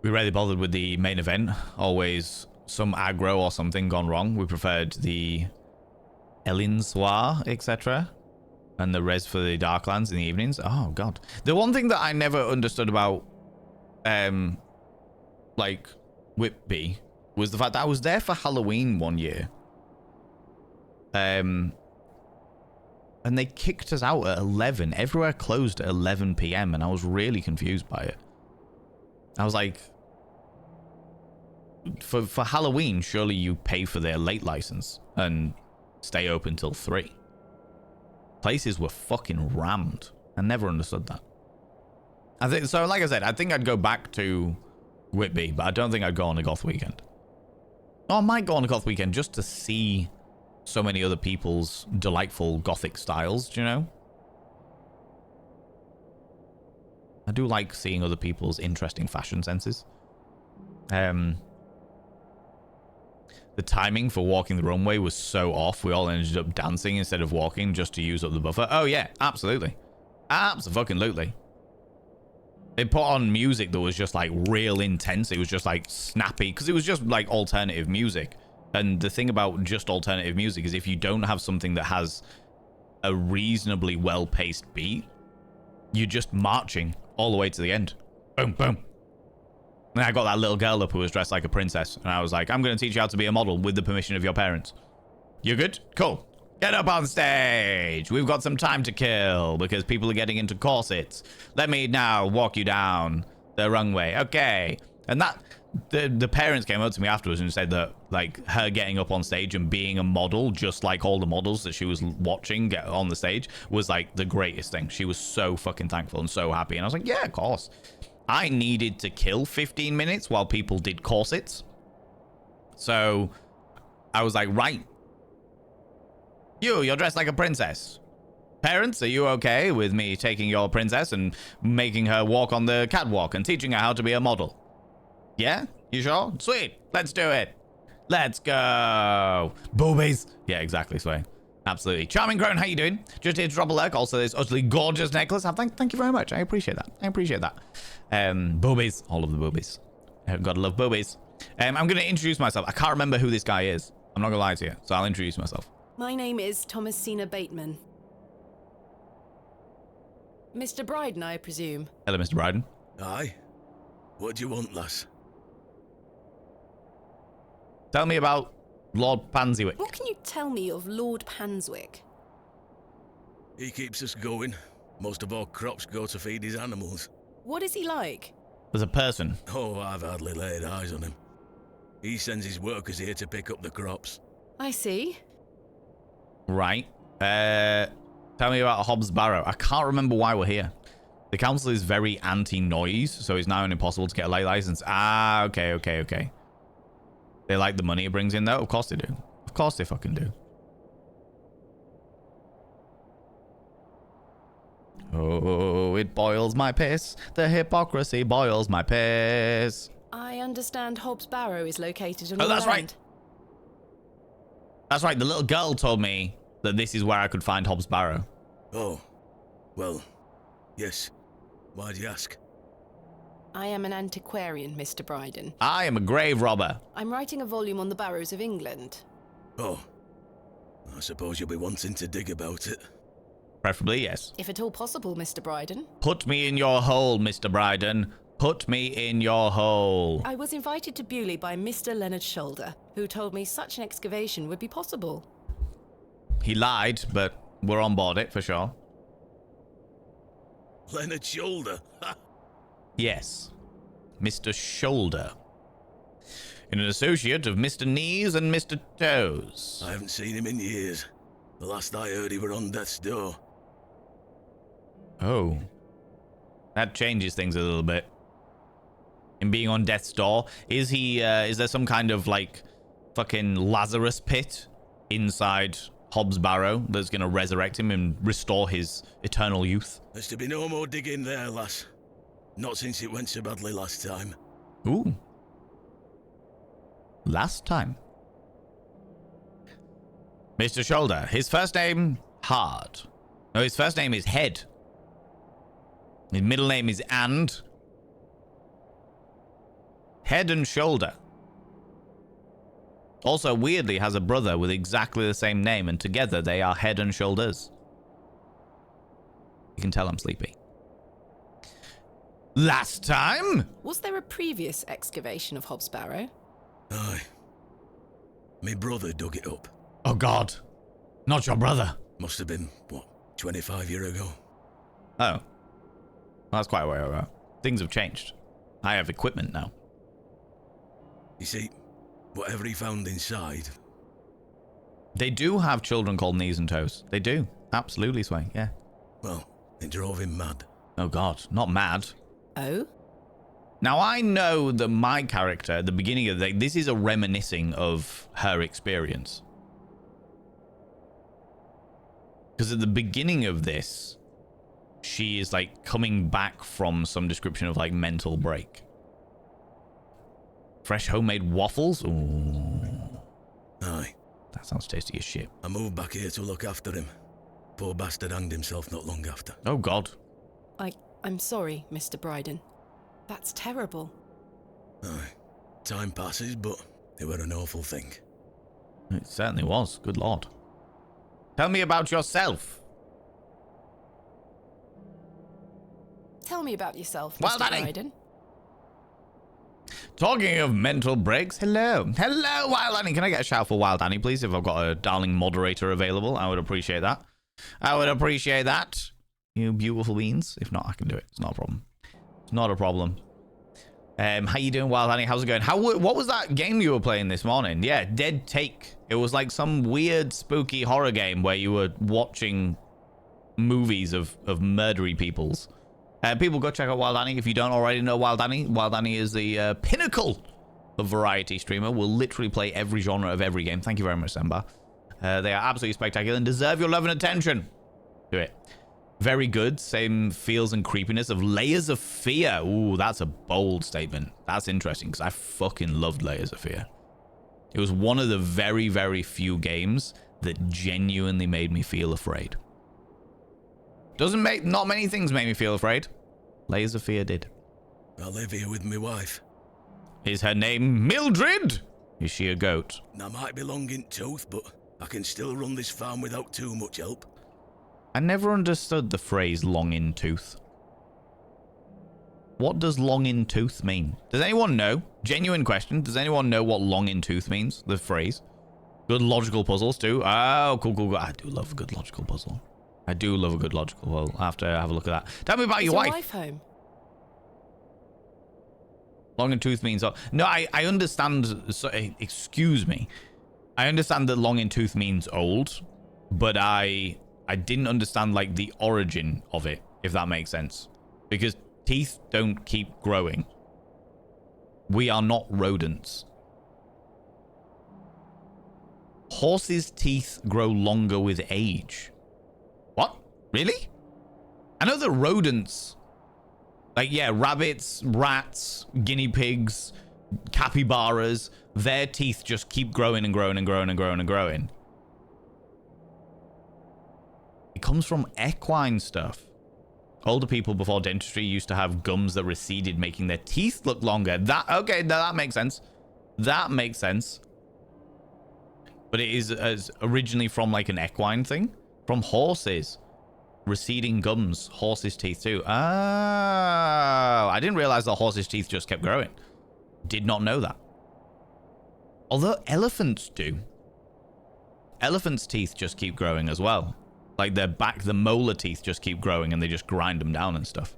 We rarely bothered with the main event. Always some aggro or something gone wrong. We preferred the Elin Soir, etc. And the res for the Darklands in the evenings. Oh, God. The one thing that I never understood about like Whitby was the fact that I was there for Halloween one year. And they kicked us out at 11. Everywhere closed at 11 p.m. and I was really confused by it. I was like, for Halloween, surely you pay for their late license and stay open till 3. Places were fucking rammed. I never understood that. I think so. Like I said, I think I'd go back to Whitby, but I don't think I'd go on a goth weekend. Oh, I might go on a goth weekend just to see so many other people's delightful gothic styles, do you know? I do like seeing other people's interesting fashion senses. The timing for walking the runway was so off, we all ended up dancing instead of walking just to use up the buffer. Oh yeah, absolutely. Absolutely. They put on music that was just like real intense. It was just like snappy because it was just like alternative music. And the thing about just alternative music is if you don't have something that has a reasonably well-paced beat, you're just marching all the way to the end. Boom, boom. And I got that little girl up who was dressed like a princess. And I was like, I'm going to teach you how to be a model with the permission of your parents. You good? Cool. Get up on stage. We've got some time to kill because people are getting into corsets. Let me now walk you down the runway. Okay. And the parents came up to me afterwards and said that, like, her getting up on stage and being a model, just like all the models that she was watching get on the stage, was like the greatest thing. She was so fucking thankful and so happy. And I was like, yeah, of course. I needed to kill 15 minutes while people did corsets. So I was like, right. You're dressed like a princess. Parents, are you okay with me taking your princess and making her walk on the catwalk and teaching her how to be a model? Yeah? You sure? Sweet. Let's do it. Let's go. Boobies. Yeah, exactly, Sway. Absolutely. Charming Crone, how you doing? Just here to drop a lurk. Also, this utterly gorgeous necklace. Thank you very much. I appreciate that. I appreciate that. Boobies. All of the boobies. Gotta love boobies. I'm going to introduce myself. I can't remember who this guy is. I'm not going to lie to you. So I'll introduce myself. My name is Thomasina Bateman. Mr. Bryden, I presume. Hello, Mr. Bryden. Aye? What do you want, lass? Tell me about Lord Panswyck. What can you tell me of Lord Panswyck? He keeps us going. Most of our crops go to feed his animals. What is he like? As a person. Oh, I've hardly laid eyes on him. He sends his workers here to pick up the crops. I see. Right. Tell me about HOB'S Barrow. I can't remember why we're here. The council is very anti-noise, so it's now impossible to get a light license. Ah, okay. They like the money it brings in, though? Of course they do. Of course they fucking do. Oh, it boils my piss. The hypocrisy boils my piss. I understand HOB'S Barrow is located on Oh, your that's land. right. That's right. The little girl told me that this is where I could find HOB'S Barrow. Oh, well, yes. Why'd you ask? I am an antiquarian, Mr. Bryden. I am a grave robber. I'm writing a volume on the barrows of England. Oh, I suppose you'll be wanting to dig about it. Preferably, yes. If at all possible, Mr. Bryden. Put me in your hole, Mr. Bryden. Put me in your hole. I was invited to Bewley by Mr. Leonard Shoulder, who told me such an excavation would be possible. He lied, but we're on board it for sure. Leonard Shoulder? Ha! Yes. Mr. Shoulder. And an associate of Mr. Knees and Mr. Toes. I haven't seen him in years. The last I heard, he were on death's door. Oh. That changes things a little bit. Him being on death's door. Is he, is there some kind of, like, fucking Lazarus pit inside HOB'S Barrow that's gonna resurrect him and restore his eternal youth? There's to be no more digging there, lass. Not since it went so badly last time. Ooh. Last time. Mr. Shoulder. His first name, Hard. No, his first name is Head. His middle name is And. Head and Shoulder. Also, weirdly, has a brother with exactly the same name, and together they are Head and Shoulders. You can tell I'm sleepy. Last time? Was there a previous excavation of HOB'S Barrow? Aye. Me brother dug it up. Oh, God. Not your brother. Must have been, what, 25 years ago? Oh. Well, that's quite a way ago. Things have changed. I have equipment now. You see, whatever he found inside... They do have children called Knees and Toes. They do. Absolutely, Sway. Yeah. Well, it drove him mad. Oh, God. Not mad. Oh? Now, I know that my character at the beginning of this is a reminiscing of her experience. Because at the beginning of this, she is, like, coming back from some description of, like, mental break. Fresh homemade waffles? Ooh. Aye. That sounds tasty as shit. I moved back here to look after him. Poor bastard hanged himself not long after. Oh, God. I'm sorry, Mr. Bryden. That's terrible. Aye. Time passes, but it were an awful thing. It certainly was. Good Lord. Tell me about yourself. Tell me about yourself, Well, Mr. Danny. Bryden. Talking of mental breaks, hello. Hello, Wild Annie. Can I get a shout for Wild Annie, please? If I've got a darling moderator available, I would appreciate that. I would appreciate that. You beautiful beans. If not, I can do it. It's not a problem. It's not a problem. How you doing, Wild Honey? How's it going? What was that game you were playing this morning? Yeah, Dead Take. It was like some weird, spooky horror game where you were watching movies of murdery peoples. People, go check out Wild Honey if you don't already know Wild Honey. Wild Honey is the pinnacle of variety streamer. Will literally play every genre of every game. Thank you very much, Semba. They are absolutely spectacular and deserve your love and attention. Do it. Very good. Same feels and creepiness of Layers of Fear. Ooh, that's a bold statement. That's interesting because I fucking loved Layers of Fear. It was one of the very, very few games that genuinely made me feel afraid. Not many things made me feel afraid. Layers of Fear did. I live here with my wife. Is her name Mildred? Is she a goat? I might be long in tooth, but I can still run this farm without too much help. I never understood the phrase long in tooth. What does long in tooth mean? Does anyone know? Genuine question. Does anyone know what long in tooth means? The phrase. Good logical puzzles too. Oh, cool. I do love a good logical puzzle. I do love a good logical puzzle. I'll have to have a look at that. Tell me about your wife. Is your wife home? Long in tooth means... No, I understand... So, excuse me. I understand that long in tooth means old, but I didn't understand like the origin of it, if that makes sense. Because teeth don't keep growing. We are not rodents. Horses' teeth grow longer with age. What? Really? I know that rodents, like, yeah, rabbits, rats, guinea pigs, capybaras, their teeth just keep growing and growing and growing and growing and growing. It comes from equine stuff. Older people before dentistry used to have gums that receded, making their teeth look longer. Okay, that makes sense. That makes sense. But it is originally from like an equine thing. From horses. Receding gums. Horses' teeth too. Oh, I didn't realize that horses' teeth just kept growing. Did not know that. Although elephants do. Elephants' teeth just keep growing as well. Like their back, the molar teeth just keep growing and they just grind them down and stuff.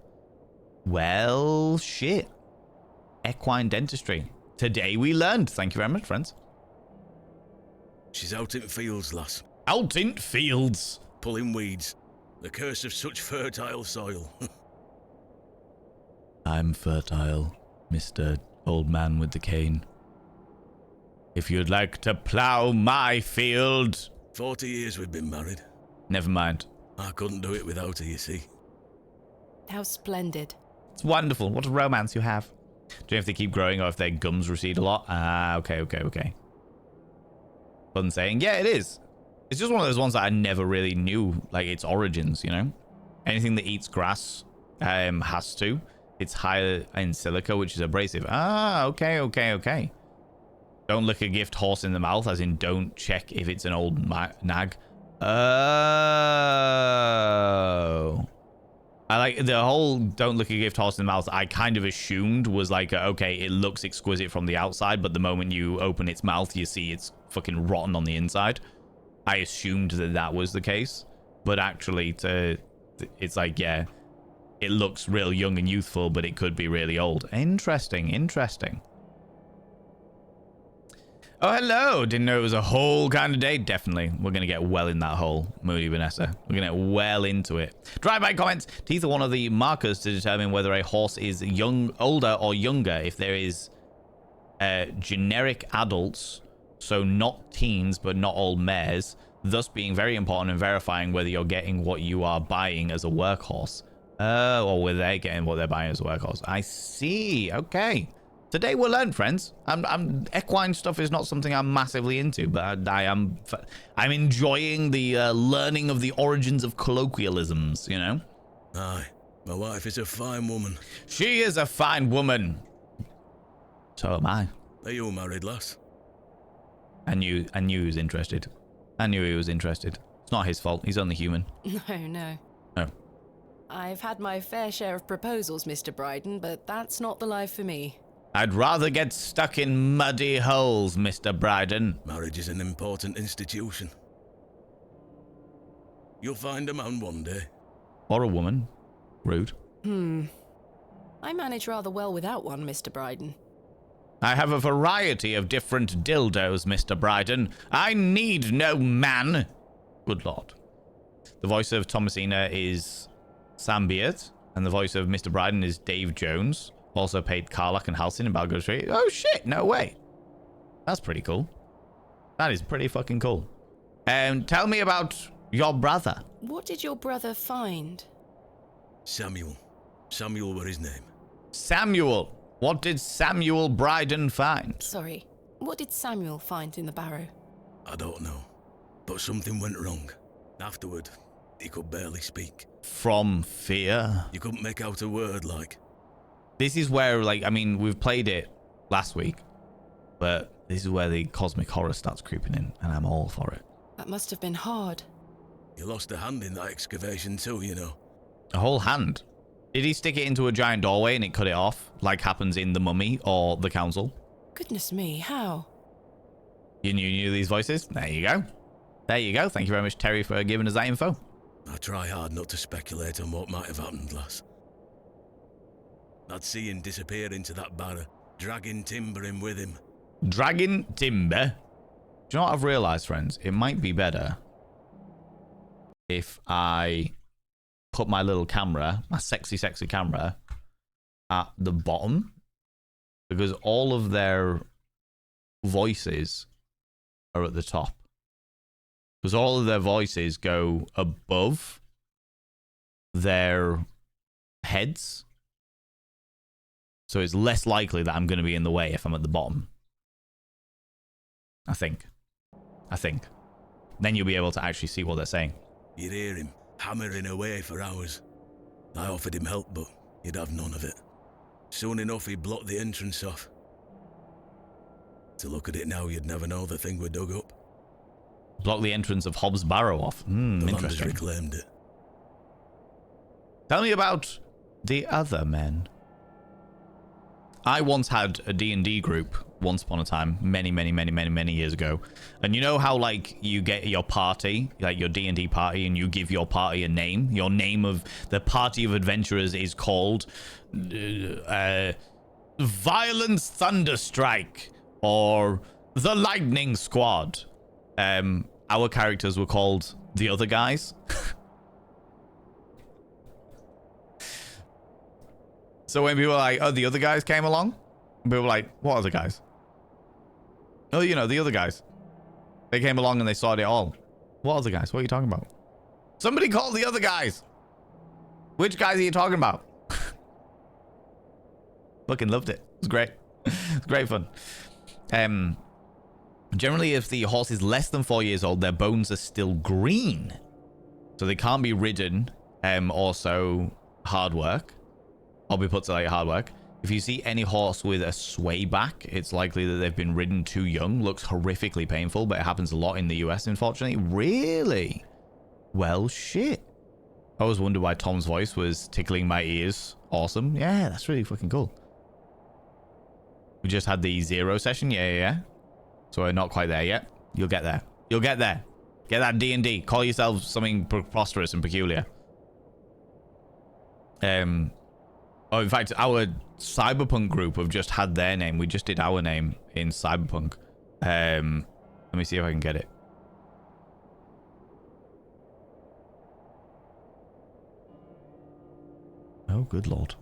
Well, shit. Equine dentistry. Today we learned. Thank you very much, friends. She's out in fields, lass. Out in fields. Pulling weeds. The curse of such fertile soil. I'm fertile, Mr. Old Man with the cane. If you'd like to plow my field... 40 years we've been married. Never mind. I couldn't do it without her, you see. How splendid. It's wonderful. What a romance you have. Do you know if they keep growing or if their gums recede a lot? Ah, okay. Fun saying. Yeah, it is. It's just one of those ones that I never really knew, like, its origins, you know? Anything that eats grass has to. It's higher in silica, which is abrasive. Ah, okay. Don't lick a gift horse in the mouth, as in don't check if it's an old nag. Oh. I like the whole don't lick a gift horse in the mouth. I kind of assumed was like, okay, it looks exquisite from the outside, but the moment you open its mouth, you see it's fucking rotten on the inside. I assumed that was the case, but actually it's like, yeah, it looks real young and youthful, but it could be really old. Interesting. Oh, hello. Didn't know it was a whole kind of day. Definitely. We're going to get well in that hole, Moody Vanessa. We're going to get well into it. Drive-by comments. Teeth are one of the markers to determine whether a horse is older or younger. If there is generic adults, so not teens, but not old mares, thus being very important in verifying whether you're getting what you are buying as a workhorse. Or whether they're getting what they're buying as a workhorse. I see. Okay. Today we'll learn, friends. Equine stuff is not something I'm massively into, but I'm enjoying the learning of the origins of colloquialisms, you know? Aye, my wife is a fine woman. She is a fine woman. So am I. Are you married, lass? I knew he was interested. It's not his fault. He's only human. No. Oh. I've had my fair share of proposals, Mr. Bryden, but that's not the life for me. I'd rather get stuck in muddy holes, Mr. Bryden. Marriage is an important institution. You'll find a man one day. Or a woman. Rude. I'm I manage rather well without one, Mr. Bryden. I have a variety of different dildos, Mr. Bryden. I need no man. Good lord. The voice of Thomasina is Sam Beard, and the voice of Mr. Bryden is Dave Jones. Also paid Carlack and Halcyon in Balgo Street. Oh shit, no way. That's pretty cool. That is pretty fucking cool. Tell me about your brother. What did your brother find? Samuel. Samuel were his name. Samuel. What did Samuel Bryden find? Sorry, what did Samuel find in the barrow? I don't know. But something went wrong. Afterward, he could barely speak. From fear? You couldn't make out a word, like. This is where, like, I mean, we've played it last week, but this is where the cosmic horror starts creeping in, and I'm all for it. That must have been hard. You lost a hand in that excavation too, you know. A whole hand? Did he stick it into a giant doorway and it cut it off, like happens in The Mummy or The Council? Goodness me, how? You knew these voices? There you go. There you go. Thank you very much, Terry, for giving us that info. I try hard not to speculate on what might have happened, lass. I'd see him disappear into that barrow, dragging timber in with him. Dragging timber? Do you know what I've realised, friends? It might be better if I put my little camera, my sexy camera, at the bottom, because all of their voices are at the top. Because all of their voices go above their heads. So it's less likely that I'm going to be in the way if I'm at the bottom. I think. Then you'll be able to actually see what they're saying. You'd hear him hammering away for hours. I offered him help, but he'd have none of it. Soon enough, he blocked the entrance off. To look at it now, you'd never know the thing we dug up. Block the entrance of HOB'S Barrow off. The land has Interesting. reclaimed it. Tell me about the other men. I once had a D&D group once upon a time, many years ago. And you know how, like, you get your party, like your D&D party, and you give your party a name? Your name of the party of adventurers is called Violence Thunderstrike or the Lightning Squad. Our characters were called the other guys. So when people were like, oh, the other guys came along, people were like, what other guys? Oh, you know, the other guys. They came along and they saw it all. What other guys? What are you talking about? Somebody called the other guys. Which guys are you talking about? Fucking loved it. It was great. It's great fun. Generally, if the horse is less than 4 years old, their bones are still green. So they can't be ridden, also hard work. I'll be put to like hard work. If you see any horse with a sway back, it's likely that they've been ridden too young. Looks horrifically painful, but it happens a lot in the US, unfortunately. Really? Well, shit. I always wondered why Tom's voice was tickling my ears. Awesome. Yeah, that's really fucking cool. We just had the 0 session. Yeah. So we're not quite there yet. You'll get there. You'll get there. Get that D&D. Call yourself something preposterous and peculiar. Oh, in fact, our Cyberpunk group have just had their name. We just did our name in Cyberpunk. Let me see if I can get it. Oh, good lord.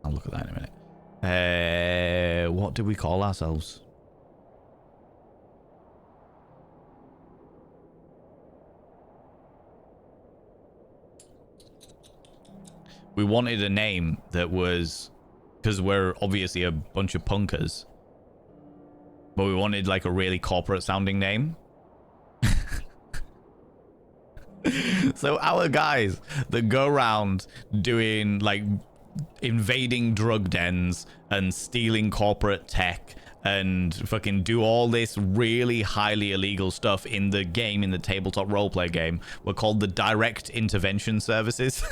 I'll look at that in a minute. What did we call ourselves? We wanted a name that was, because we're obviously a bunch of punkers, but we wanted like a really corporate sounding name. So our guys that go around doing like invading drug dens and stealing corporate tech and fucking do all this really highly illegal stuff in the game, in the tabletop roleplay game, were called the Direct Intervention Services.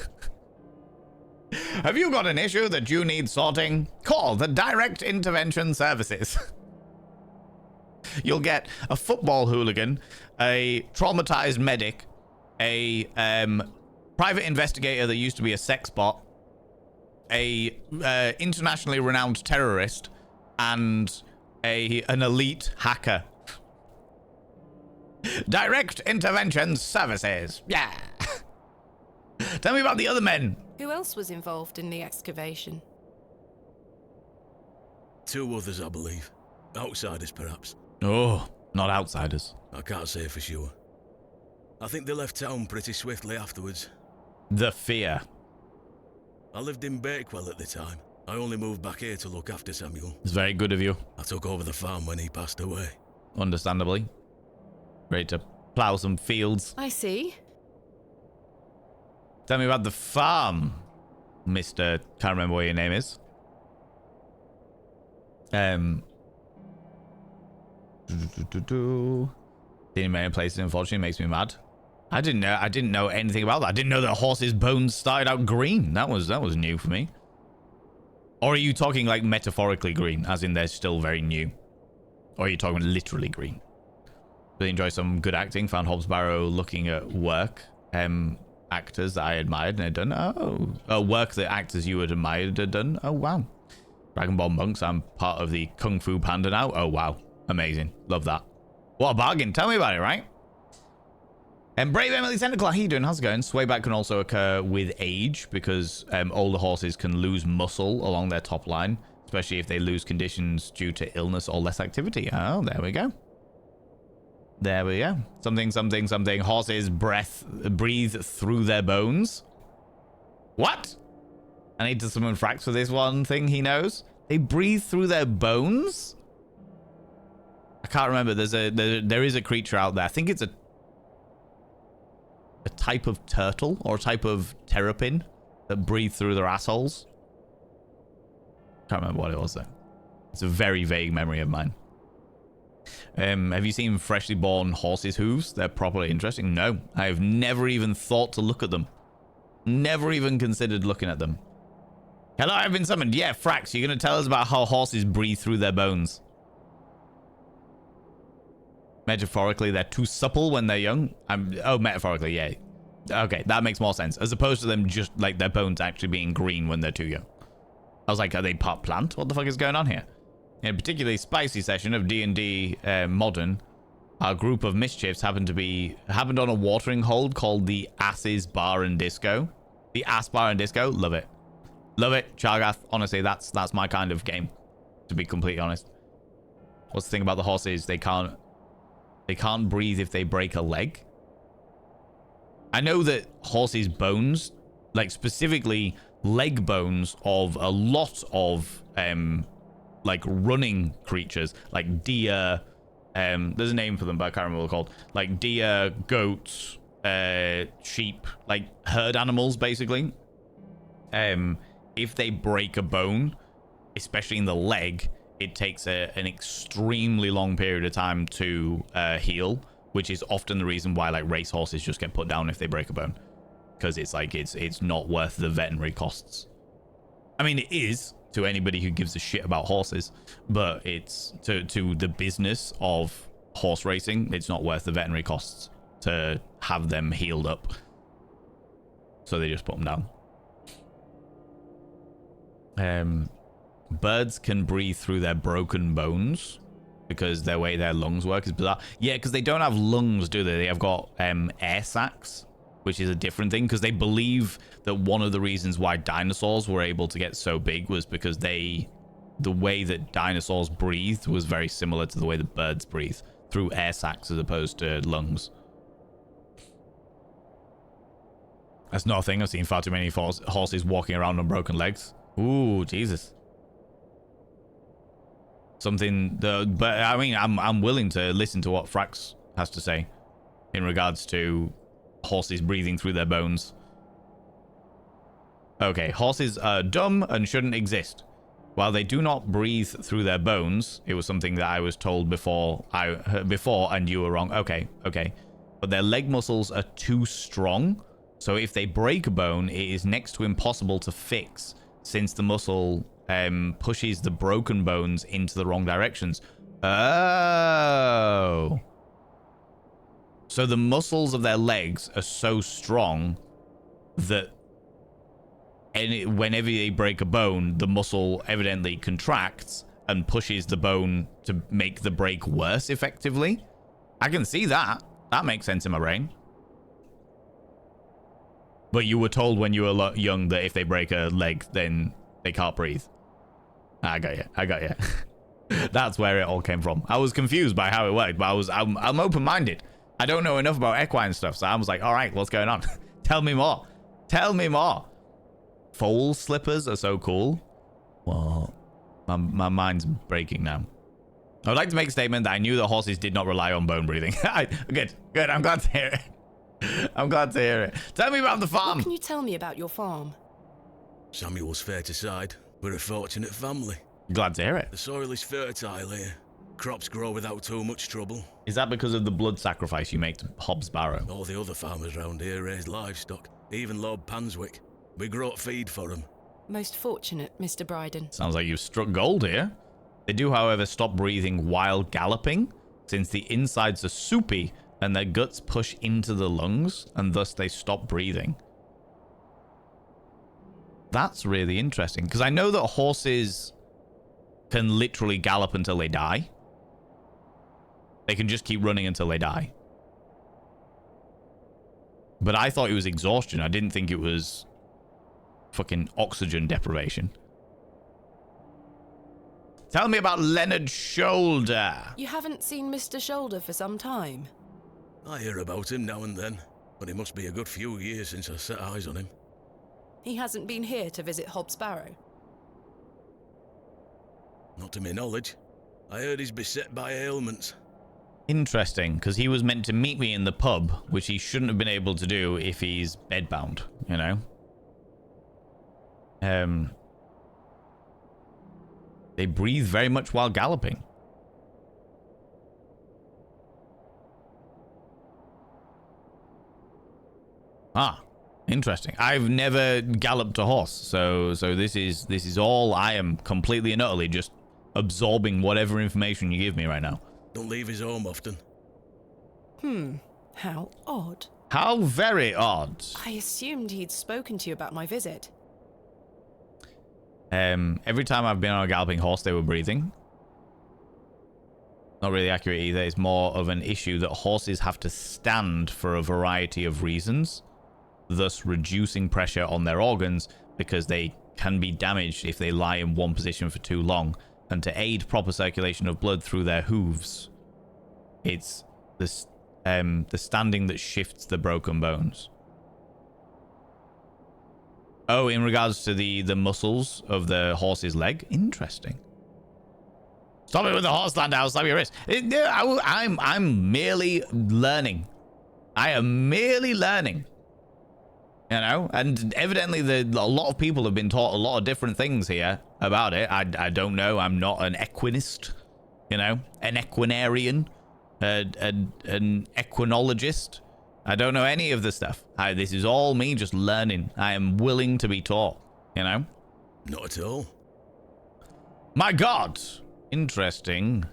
Have you got an issue that you need sorting? Call the Direct Intervention Services. You'll get a football hooligan, a traumatized medic, a private investigator that used to be a sex bot, a internationally renowned terrorist, and an elite hacker. Direct intervention services. Yeah. Tell me about the other men. Who else was involved in the excavation? 2 others, I believe. Outsiders, perhaps. Oh, not outsiders. I can't say for sure. I think they left town pretty swiftly afterwards. The fear. I lived in Bakewell at the time. I only moved back here to look after Samuel. It's very good of you. I took over the farm when he passed away. Understandably. Ready to plow some fields. I see. Tell me about the farm, Mr. Can't remember what your name is. Didn't many places, unfortunately, makes me mad. I didn't know anything about that. I didn't know that horses' bones started out green. That was new for me. Or are you talking like metaphorically green, as in they're still very new? Or are you talking literally green? Really enjoy some good acting. Found HOB'S Barrow looking at work. Actors that I admired and had done. Oh, work that actors you had admired had done. Oh, wow. Dragon Ball Monks, I'm part of the Kung Fu Panda now. Oh, wow. Amazing. Love that. What a bargain. Tell me about it, right? And Brave Emily Tentaclaw, how you doing? How's it going? Swayback can also occur with age because older horses can lose muscle along their top line, especially if they lose conditions due to illness or less activity. Oh, there we go. There we go. Something. Horses breathe through their bones. What? I need to summon Frax for this one thing he knows. They breathe through their bones? I can't remember. There is a creature out there. I think it's a type of turtle or a type of terrapin that breathe through their assholes. Can't remember what it was though. It's a very vague memory of mine. Have you seen freshly born horses' hooves? They're properly interesting. No, I have never even thought to look at them. Never even considered looking at them. Hello, I've been summoned. Yeah, Frax, you're going to tell us about how horses breathe through their bones. Metaphorically, they're too supple when they're young. Oh, metaphorically, yeah. Okay, that makes more sense. As opposed to them just, like, their bones actually being green when they're too young. I was like, are they part plant? What the fuck is going on here? In a particularly spicy session of D&D Modern, our group of mischiefs happened on a watering hole called the Ass's Bar and Disco. The Ass Bar and Disco, love it. Love it, Chargath. Honestly, that's my kind of game, to be completely honest. What's the thing about the horses? They can't breathe if they break a leg. I know that horses' bones, like specifically leg bones of a lot of like running creatures, like deer, there's a name for them, but I can't remember what they're called. Like deer, goats, sheep, like herd animals, basically. If they break a bone, especially in the leg, it takes an extremely long period of time to heal, which is often the reason why like race horses just get put down if they break a bone, because it's like it's not worth the veterinary costs. I mean, it is to anybody who gives a shit about horses, but it's to the business of horse racing, it's not worth the veterinary costs to have them healed up, so they just put them down. Birds can breathe through their broken bones because the way their lungs work is bizarre. Yeah, because they don't have lungs, do they? They have got air sacs, which is a different thing, because they believe that one of the reasons why dinosaurs were able to get so big was because the way that dinosaurs breathed was very similar to the way that birds breathe, through air sacs as opposed to lungs. That's not a thing. I've seen far too many horses walking around on broken legs. Ooh, Jesus. But I mean, I'm willing to listen to what Frax has to say in regards to horses breathing through their bones. Okay, horses are dumb and shouldn't exist. While they do not breathe through their bones, it was something that I was told before, and you were wrong. Okay. But their leg muscles are too strong, so if they break a bone, it is next to impossible to fix, since the muscle pushes the broken bones into the wrong directions. Oh. So the muscles of their legs are so strong that whenever they break a bone, the muscle evidently contracts and pushes the bone to make the break worse effectively. I can see that. That makes sense in my brain. But you were told when you were young that if they break a leg, then they can't breathe. I got you. That's where it all came from. I was confused by how it worked, but I'm open-minded. I don't know enough about equine stuff, so I was like, all right, what's going on? Tell me more. Tell me more. Foal slippers are so cool. Well, my mind's breaking now. I would like to make a statement that I knew that horses did not rely on bone breathing. Good. I'm glad to hear it. Tell me about the farm. What can you tell me about your farm? Samuel's fair to side. We're a fortunate family. Glad to hear it. The soil is fertile here. Crops grow without too much trouble. Is that because of the blood sacrifice you make to Hobbs Barrow? All the other farmers round here raise livestock. Even Lord Panswick. We grow feed for him. Most fortunate, Mr. Bryden. Sounds like you've struck gold here. They do, however, stop breathing while galloping, since the insides are soupy and their guts push into the lungs, and thus they stop breathing. That's really interesting, because I know that horses can literally gallop until they die. They can just keep running until they die. But I thought it was exhaustion. I didn't think it was fucking oxygen deprivation. Tell me about Leonard Shoulder. You haven't seen Mr. Shoulder for some time. I hear about him now and then, but it must be a good few years since I set eyes on him. He hasn't been here to visit HOB'S Barrow. Not to my knowledge. I heard he's beset by ailments. Interesting, because he was meant to meet me in the pub, which he shouldn't have been able to do if he's bedbound, you know? They breathe very much while galloping. Ah, interesting. I've never galloped a horse, so this is all. I am completely and utterly just absorbing whatever information you give me right now. Don't leave his home often. How odd. How very odd. I assumed he'd spoken to you about my visit. Every time I've been on a galloping horse, they were breathing. Not really accurate either. It's more of an issue that horses have to stand for a variety of reasons, thus reducing pressure on their organs because they can be damaged if they lie in one position for too long. And to aid proper circulation of blood through their hooves, it's this the standing that shifts the broken bones. Oh, in regards to the muscles of the horse's leg? Interesting. Stop it with the horse land, I'll slap your wrist. I'm merely learning. I am merely learning. You know? And evidently a lot of people have been taught a lot of different things here about it. I don't know. I'm not an equinist. You know? An equinarian. An equinologist. I don't know any of the stuff. This is all me just learning. I am willing to be taught, you know? Not at all. My God! Interesting.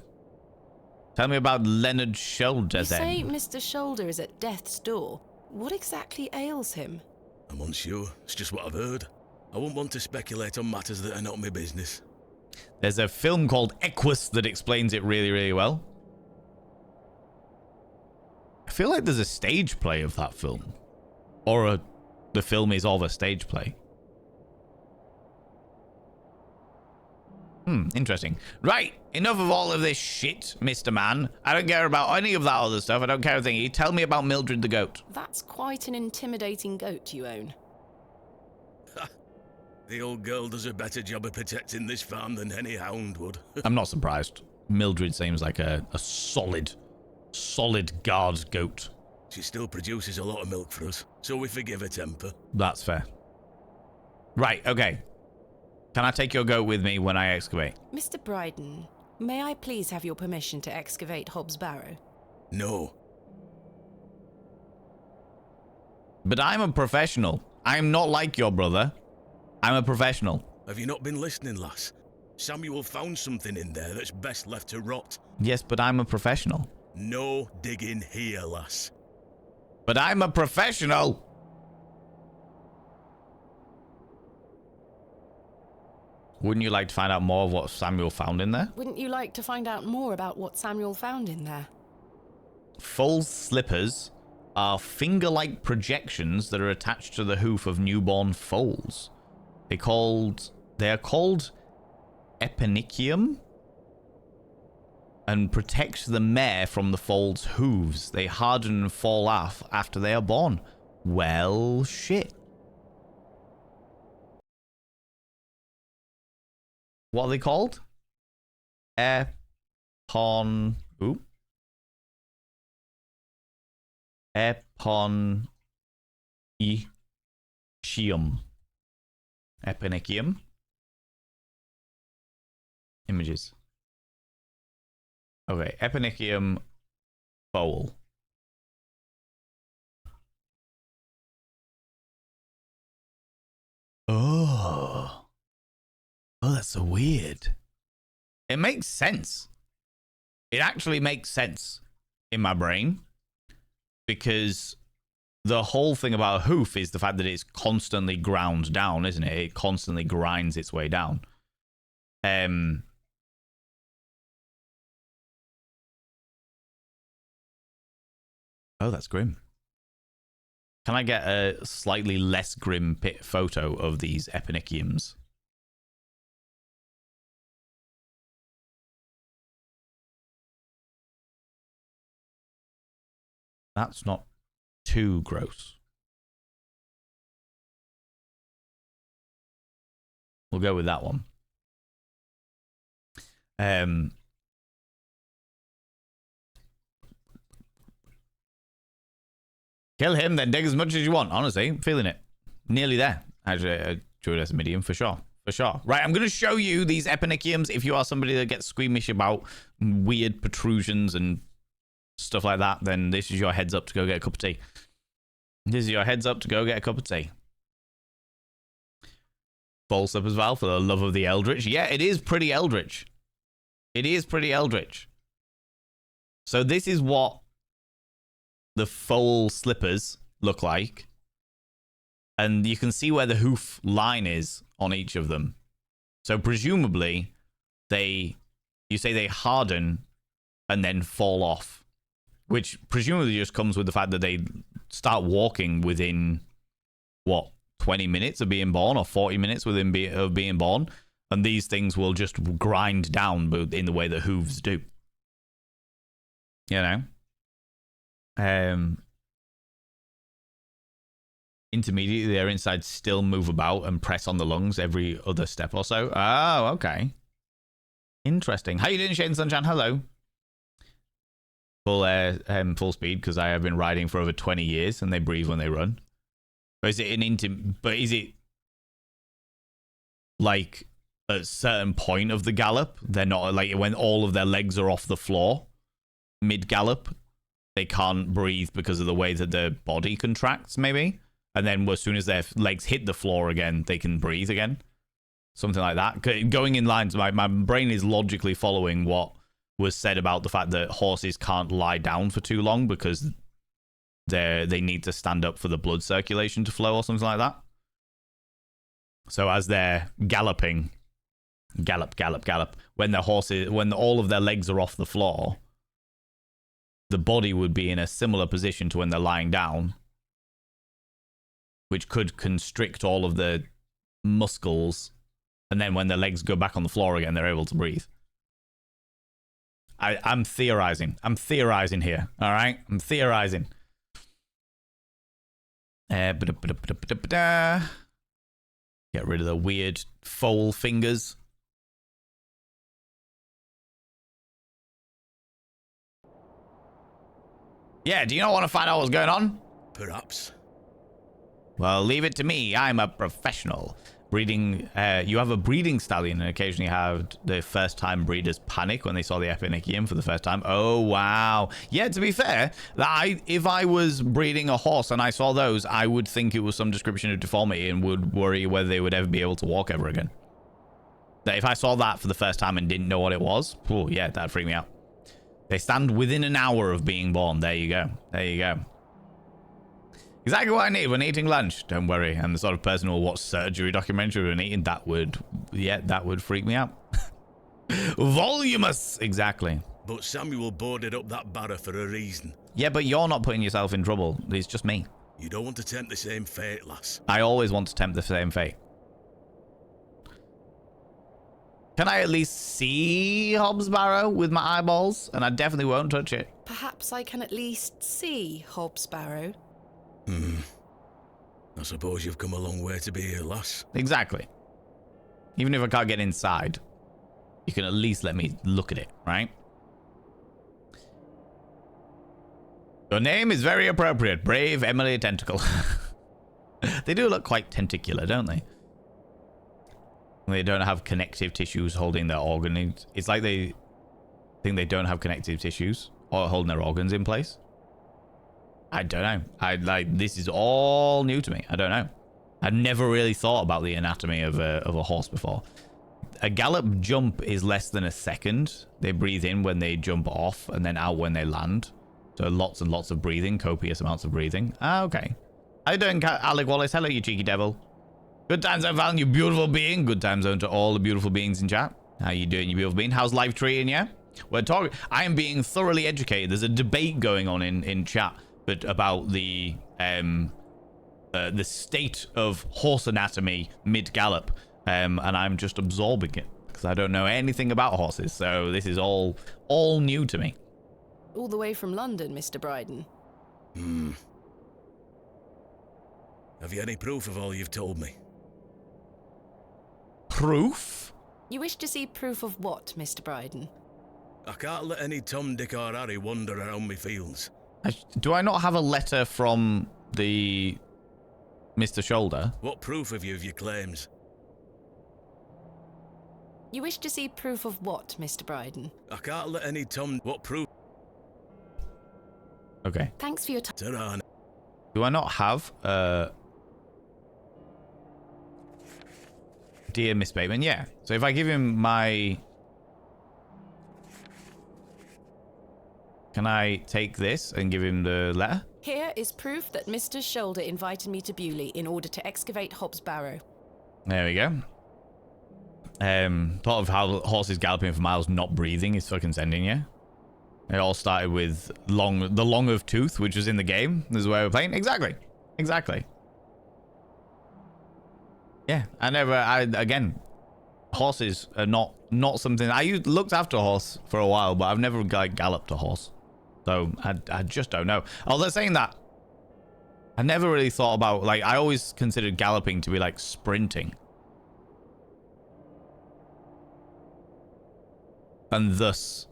Tell me about Leonard Shoulder, then. You say Mr. Shoulder is at death's door. What exactly ails him? I'm unsure. It's just what I've heard. I wouldn't want to speculate on matters that are not my business. There's a film called Equus that explains it really, really well. I feel like there's a stage play of that film. Or the film is of a stage play. Interesting. Right, enough of all of this shit, Mr. Man. I don't care about any of that other stuff. I don't care a thing. You tell me about Mildred the goat. That's quite an intimidating goat you own. The old girl does a better job of protecting this farm than any hound would. I'm not surprised. Mildred seems like a solid guard goat. She still produces a lot of milk for us, so we forgive her temper. That's fair. Right, okay. Can I take your goat with me when I excavate? Mr. Bryden, may I please have your permission to excavate HOB'S Barrow? No. But I'm a professional. I'm not like your brother. I'm a professional. Have you not been listening, lass? Samuel found something in there that's best left to rot. Yes, but I'm a professional. No digging here, lass. But I'm a professional. Wouldn't you like to find out more of what Samuel found in there? Wouldn't you like to find out more about what Samuel found in there? Foal's slippers are finger-like projections that are attached to the hoof of newborn foals. They are called eponychium and protect the mare from the foal's hooves. They harden and fall off after they are born. Well, shit. What are they called? Eponychium. Eponychium. Images. Okay, eponychium foal. Oh. Oh, that's so weird. It makes sense. It actually makes sense in my brain. Because the whole thing about a hoof is the fact that it's constantly ground down, isn't it? It constantly grinds its way down. Oh, that's grim. Can I get a slightly less grim photo of these eponychiums? That's not too gross. We'll go with that one. Kill him, then dig as much as you want. Honestly, I'm feeling it. Nearly there. Actually, Druid as a medium, for sure. For sure. Right, I'm going to show you these eponychiums. If you are somebody that gets squeamish about weird protrusions and stuff like that, then this is your heads up to go get a cup of tea. This is your heads up to go get a cup of tea. False up as well, for the love of the eldritch. Yeah, it is pretty eldritch. It is pretty eldritch. So this is what the foal slippers look like. And you can see where the hoof line is on each of them. So presumably, you say they harden and then fall off. Which presumably just comes with the fact that they start walking within, what, 20 minutes of being born or 40 minutes of being born. And these things will just grind down in the way that hooves do. You know? Intermediately, their insides still move about and press on the lungs every other step or so. Oh, okay. Interesting. How you doing, Shane Sunshine? Hello. Full speed, because I have been riding for over 20 years and they breathe when they run. But is it like at a certain point of the gallop, they're not like when all of their legs are off the floor mid gallop, they can't breathe because of the way that their body contracts, maybe? And then as soon as their legs hit the floor again, they can breathe again. Something like that. Going in lines, my brain is logically following what was said about the fact that horses can't lie down for too long because they need to stand up for the blood circulation to flow or something like that. So as they're galloping, gallop, when all of their legs are off the floor, the body would be in a similar position to when they're lying down, which could constrict all of the muscles, and then when their legs go back on the floor again, they're able to breathe. I'm theorizing. I'm theorizing here. All right? I'm theorizing. Get rid of the weird foal fingers. Yeah, do you not want to find out what's going on? Perhaps. Well, leave it to me. I'm a professional. Breeding, you have a breeding stallion and occasionally have the first-time breeders panic when they saw the eponychium for the first time. Oh, wow. Yeah, to be fair, if I was breeding a horse and I saw those, I would think it was some description of deformity and would worry whether they would ever be able to walk ever again. If I saw that for the first time and didn't know what it was, oh, yeah, that'd freak me out. They stand within an hour of being born. There you go. There you go. Exactly what I need when eating lunch. Don't worry. I'm the sort of person who will watch surgery documentary when eating. That would Yeah, that would freak me out. Voluminous, exactly. But Samuel boarded up that barrow for a reason. Yeah, but you're not putting yourself in trouble. It's just me. You don't want to tempt the same fate, lass. I always want to tempt the same fate. Can I at least see Hobb's Barrow with my eyeballs? And I definitely won't touch it. Perhaps I can at least see Hobb's Barrow. I suppose you've come a long way to be here, lass. Exactly. Even if I can't get inside, you can at least let me look at it, right? Your name is very appropriate. Brave Emily Tentacle. They do look quite tentacular, don't they? They don't have connective tissues holding their organs. It's like they think they don't have connective tissues or holding their organs in place. I don't know. This is all new to me. I don't know. I've never really thought about the anatomy of a horse before. A gallop jump is less than a second. They breathe in when they jump off and then out when they land. So lots and lots of breathing, copious amounts of breathing. Ah, okay. How you doing, Alec Wallace? Hello, you cheeky devil. Good times I found you, beautiful being. Good times on to all the beautiful beings in chat. How you doing, you beautiful being? How's life treating you? We're talking. I am being thoroughly educated. There's a debate going on in chat, but about the state of horse anatomy mid gallop, and I'm just absorbing it because I don't know anything about horses. So this is all new to me. All the way from London, Mr. Bryden. Have you any proof of all you've told me? Proof? You wish to see proof of what, Mr. Bryden? I can't let any Tom, Dick or Harry wander around me fields. Do I not have a letter from the Mr. Shoulder? What proof have you of your claims? You wish to see proof of what, Mr. Bryden? I can't let any Tom... What proof? Okay. Thanks for your time. Ta-ra. Do I not have Dear Miss Bateman? Yeah. So if I give him my... Can I take this and give him the letter? Here is proof that Mr. Shoulder invited me to Bewley in order to excavate Hobb's Barrow. There we go. Thought of how horses galloping for miles not breathing is fucking sending you. It all started with the Long of Tooth, which was in the game. This is where we're playing. Exactly. Yeah, again, horses are not something. I looked after a horse for a while, but I've never galloped a horse. So I just don't know. Although saying that, I never really thought about, I always considered galloping to be like sprinting. And thus,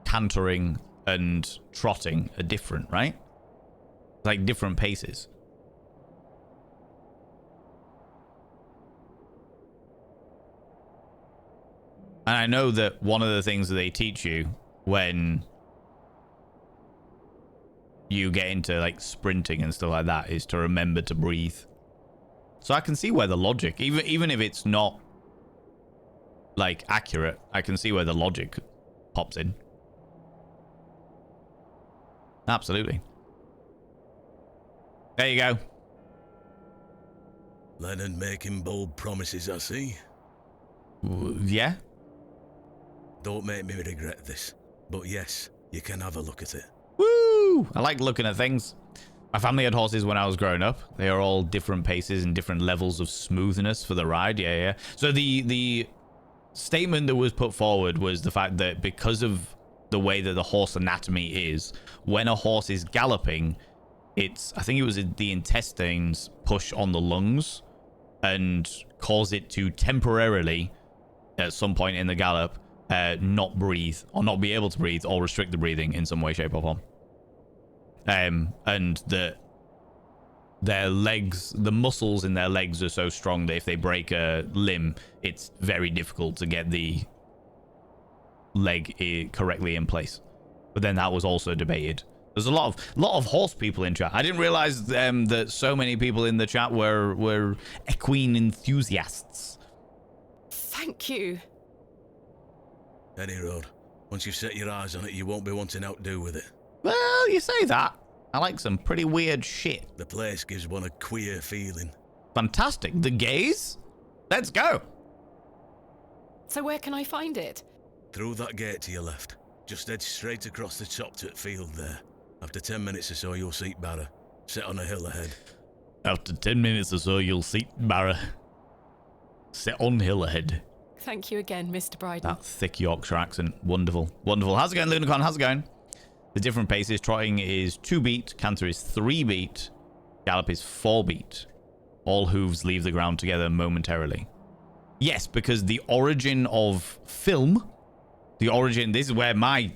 cantering and trotting are different, right? Like different paces. And I know that one of the things that they teach you when you get into sprinting and stuff like that is to remember to breathe. So I can see where the logic, even if it's not accurate, I can see where the logic pops in. Absolutely. There you go. Leonard making bold promises, I see. Yeah? Don't make me regret this. But yes, you can have a look at it. Woo! I like looking at things. My family had horses when I was growing up. They are all different paces and different levels of smoothness for the ride. Yeah. So the statement that was put forward was the fact that because of the way that the horse anatomy is, when a horse is galloping, I think it was the intestines push on the lungs and cause it to temporarily, at some point in the gallop, not breathe or not be able to breathe or restrict the breathing in some way, shape or form. And their legs, the muscles in their legs are so strong that if they break a limb, it's very difficult to get the leg correctly in place. But then that was also debated. There's a lot of horse people in chat. I didn't realize that so many people in the chat were equine enthusiasts. Thank you. Any road. Once you've set your eyes on it, you won't be wanting out to do with it. Well, you say that. I like some pretty weird shit. The place gives one a queer feeling. Fantastic. The gays? Let's go. So where can I find it? Through that gate to your left. Just head straight across the top to the field there. After 10 minutes or so, you'll see Barrow. Set on a hill ahead. After 10 minutes or so, you'll see Barrow. Set on hill ahead. Thank you again, Mr. Bryden. That thick Yorkshire accent. Wonderful. Wonderful. How's it going, Lunacon? How's it going? The different paces. Trotting is 2 beat. Canter is 3 beat. Gallop is 4 beat. All hooves leave the ground together momentarily. Yes, because the origin of film... This is where my,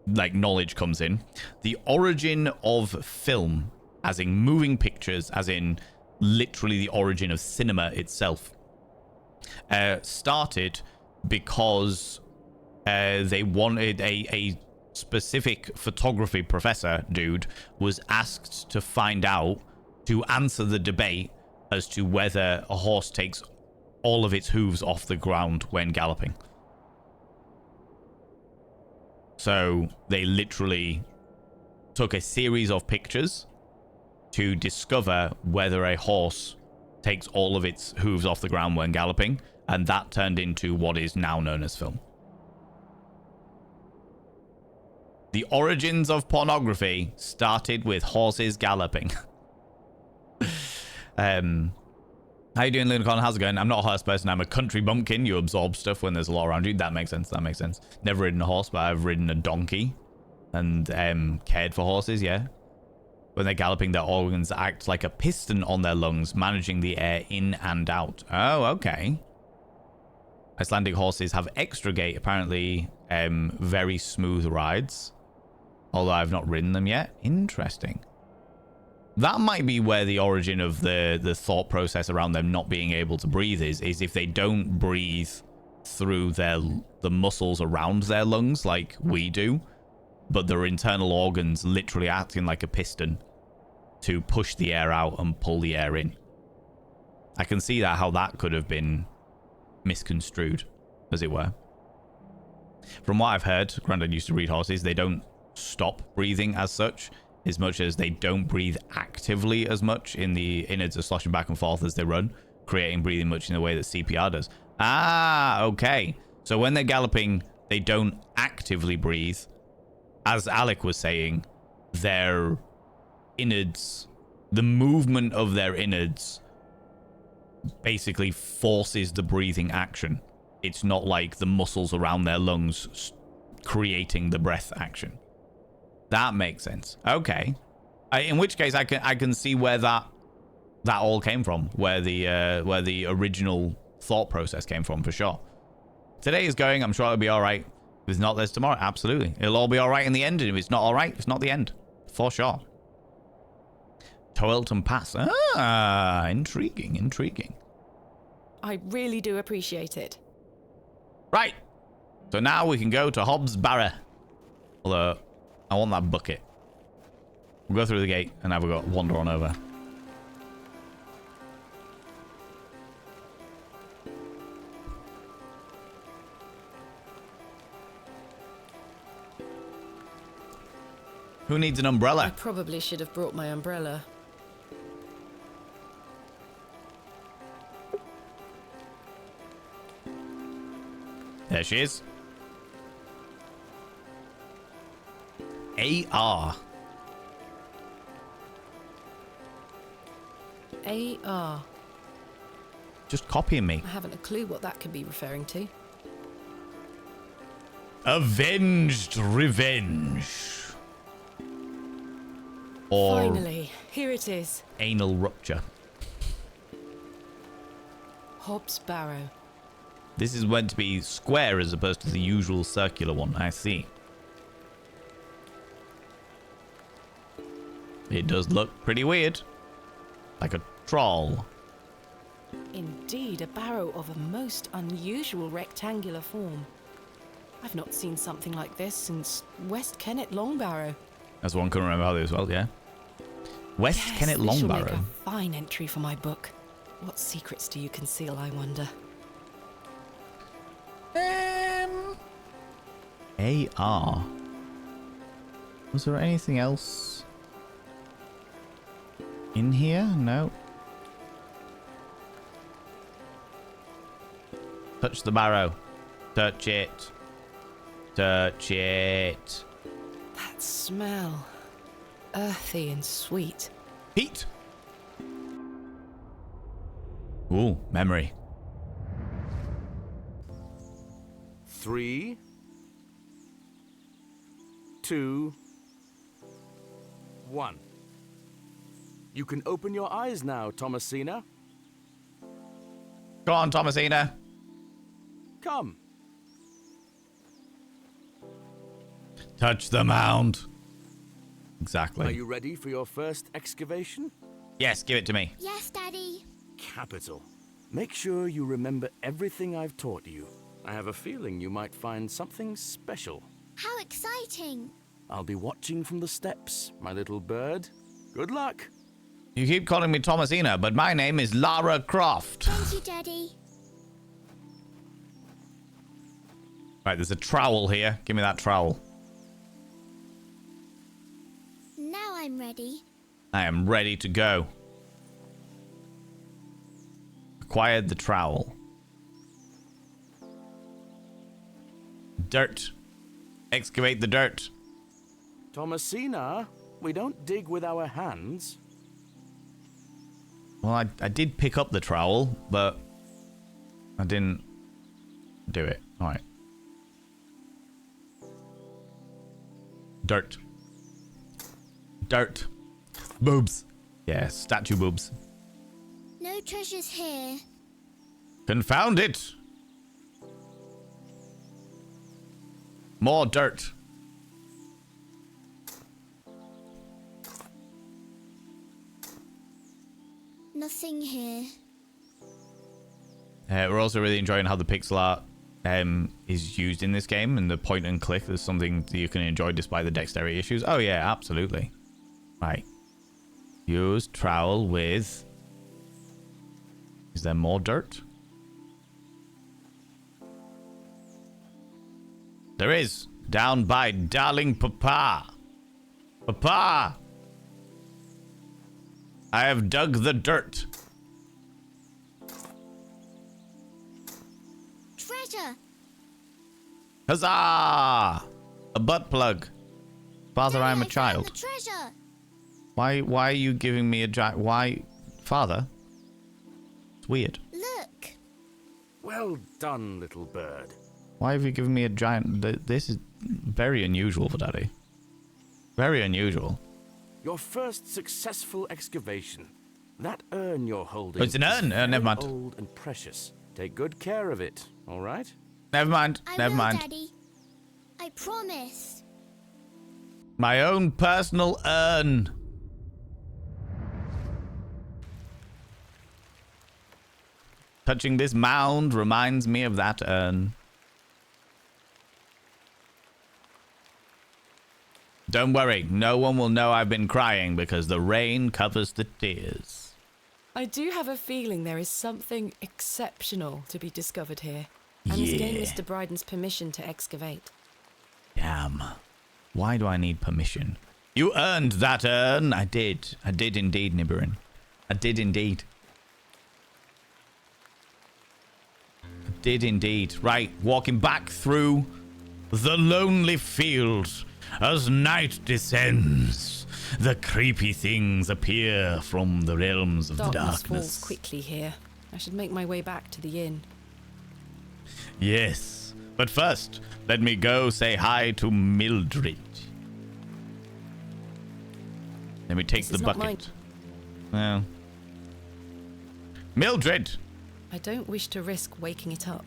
knowledge comes in. The origin of film, as in moving pictures, as in literally the origin of cinema itself, started because they wanted a specific photography professor dude was asked to find out, to answer the debate as to whether a horse takes all of its hooves off the ground when galloping. So they literally took a series of pictures to discover whether a horse takes all of its hooves off the ground when galloping, and that turned into what is now known as film. The origins of pornography started with horses galloping. How you doing, Lunacon? How's it going? I'm not a horse person. I'm a country bumpkin. You absorb stuff when there's a lot around you. That makes sense. That makes sense. Never ridden a horse, but I've ridden a donkey and cared for horses, yeah. When they're galloping, their organs act like a piston on their lungs, managing the air in and out. Oh, okay. Icelandic horses have extra gait, apparently very smooth rides. Although I've not ridden them yet. Interesting. That might be where the origin of the thought process around them not being able to breathe is if they don't breathe through the muscles around their lungs like we do, but their internal organs literally acting like a piston to push the air out and pull the air in. I can see how that could have been misconstrued, as it were. From what I've heard, Grandad used to breed horses, they don't stop breathing as such, as much as they don't breathe actively as much in the innards are sloshing back and forth as they run, creating breathing much in the way that CPR does. Ah, okay. So when they're galloping, they don't actively breathe. As Alec was saying, their innards, the movement of their innards basically forces the breathing action. It's not like the muscles around their lungs creating the breath action. That makes sense. Okay. In which case, I can see where that all came from, where the original thought process came from, for sure. Today is going. I'm sure it'll be all right. If it's not, there's tomorrow. Absolutely. It'll all be all right in the end. And if it's not all right, it's not the end. For sure. Toelton Pass. Ah, intriguing, intriguing. I really do appreciate it. Right. So now we can go to HOB'S Barrow. Although, I want that bucket. We'll go through the gate and have a go wander on over. Who needs an I umbrella? probably should have brought my umbrella. There she is. AR. AR. Just copying me. I haven't a clue what that could be referring to. Avenged revenge. Or Finally, here it is. anal rupture. HOB'S Barrow. This is meant to be square as opposed to the usual circular one. I see. It does look pretty weird. Like a troll. Indeed, a barrow of a most unusual rectangular form. I've not seen something like this since West Kennet Longbarrow. That's one couldn't remember how they was well, yeah. West Yes, Kennet this shall make Longbarrow. a fine entry for my book. What secrets do you conceal, I wonder? AR. Was there anything else in here? No. Touch the barrow. Touch it. Touch it. That smell. Earthy and sweet. Heat. Ooh, memory. 3, 2, 1. You can open your eyes now, Thomasina. Go on, Thomasina. Come. Touch the mound. Are Exactly. you ready for your first excavation? Yes, give it to me. Yes, Daddy. Capital. Make sure you remember everything I've taught you. I have a feeling you might find something special. How exciting. I'll be watching from the steps, my little bird. Good luck. You keep calling me Thomasina, but my name is Lara Croft. Thank you, Daddy. Right, there's a trowel here. Give me that trowel. Now I'm ready. I am ready to go. Acquired the trowel. Dirt. Excavate the dirt. Thomasina, we don't dig with our hands. Well, I did pick up the trowel, but I didn't do it. All right. Dirt. Dirt. Boobs. Yeah, statue boobs. No treasures here. Confound it. More dirt. Nothing here. We're also really enjoying how the pixel art is used in this game, and the point and click is something that you can enjoy despite the dexterity issues. Oh yeah, absolutely. Right. Use trowel with... Is there more dirt? There is. Down by darling Papa. Papa! I have dug the dirt. Treasure. Huzzah! A butt plug. Father, Daddy, I am a I found child. the treasure. Why are you giving me a giant... Why? Father? It's weird. Look. Well done, little bird. Why have you given me a giant... This is very unusual for Daddy. Very unusual. Your first successful excavation. That urn you're holding. Oh, it's an urn. is Never very mind. Old and precious. Take good care of it, all right? Never mind. I Never will, mind. Daddy. I promise. My own personal urn. Touching this mound reminds me of that urn. Don't worry, no one will know I've been crying because the rain covers the tears. I do have a feeling there is something exceptional to be discovered here. I must gain Yeah. Mr. Bryden's permission to excavate. Damn. Why do I need permission? You earned that urn. I did. I did indeed, Nibirin. I did indeed. I did indeed. Right, walking back through the lonely fields as night descends. The creepy things appear from the realms of the Darkness darkness. falls quickly here. I should make my way back to the inn. Yes, but first, let me go say hi to Mildred. Let me take This the is not bucket. Well, Mildred! I don't wish to risk waking it up.